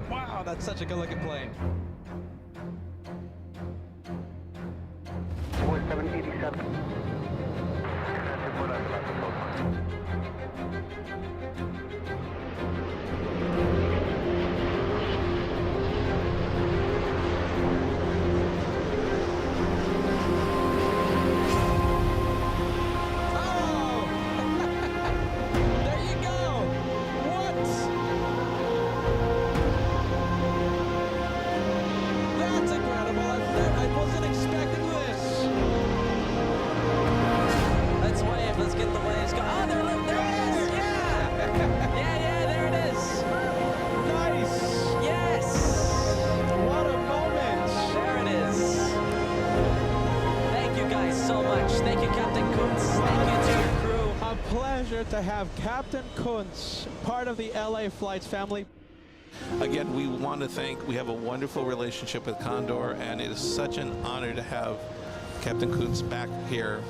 Wow, that's such a good-looking plane. 4787. There you go. What? That's incredible. I wasn't expecting this. Let's wave. Let's get the waves going. Oh, there it is. Yeah. Yeah, there it is. Nice. Yes. What a moment. There it is. Thank you guys so much. Thank you, Captain Kuntz. Thank you to your crew. A pleasure to have Captain Kuntz, part of the LA Flights family. Again, we want to thank, we have a wonderful relationship with Condor, and it is such an honor to have Captain Kuntz back here.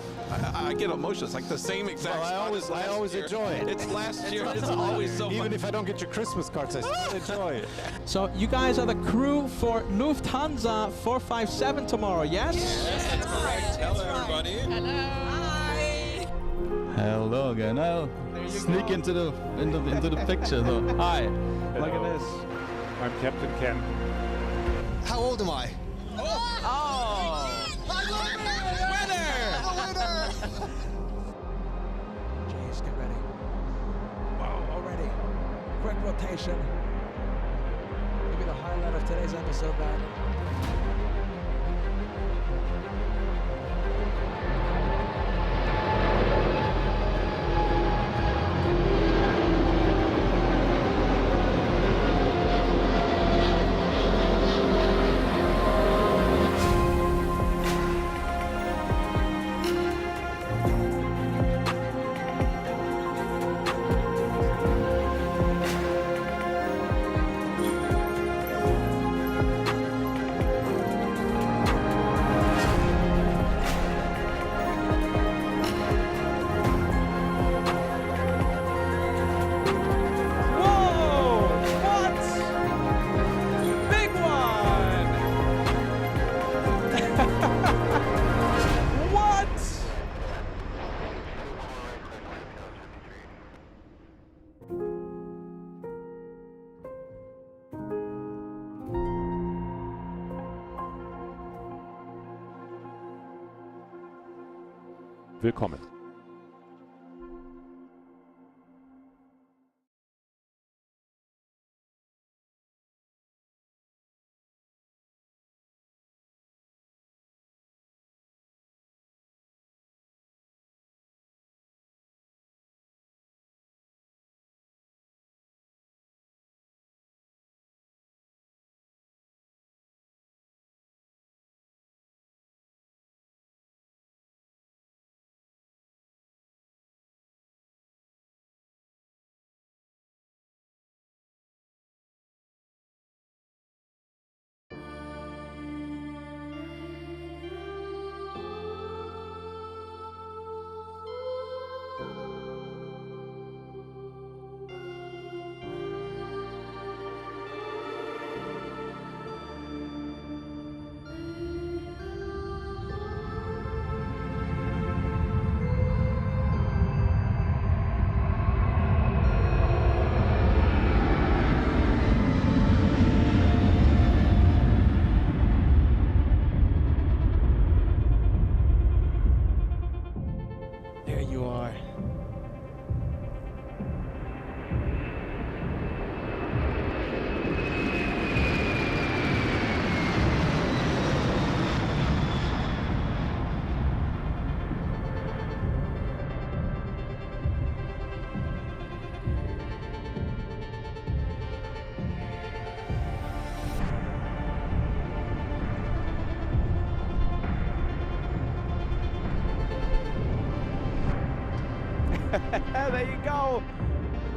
I get emotional. It's like the same exact spot as I last always year. enjoy it. It's last year. It's always so Even fun. if I don't get your Christmas cards, I still enjoy it. So you guys are the crew for Lufthansa 457 tomorrow, yes? That's correct. Hello, everybody. Hello again. I'll sneak into the picture though. Hi. Look at this. I'm Captain Ken. How old am I? Jeez, get ready. Wow, already. Quick rotation. Maybe the highlight of today's episode, man. Whoa! What? Big one! What? Willkommen. There you are. There you go.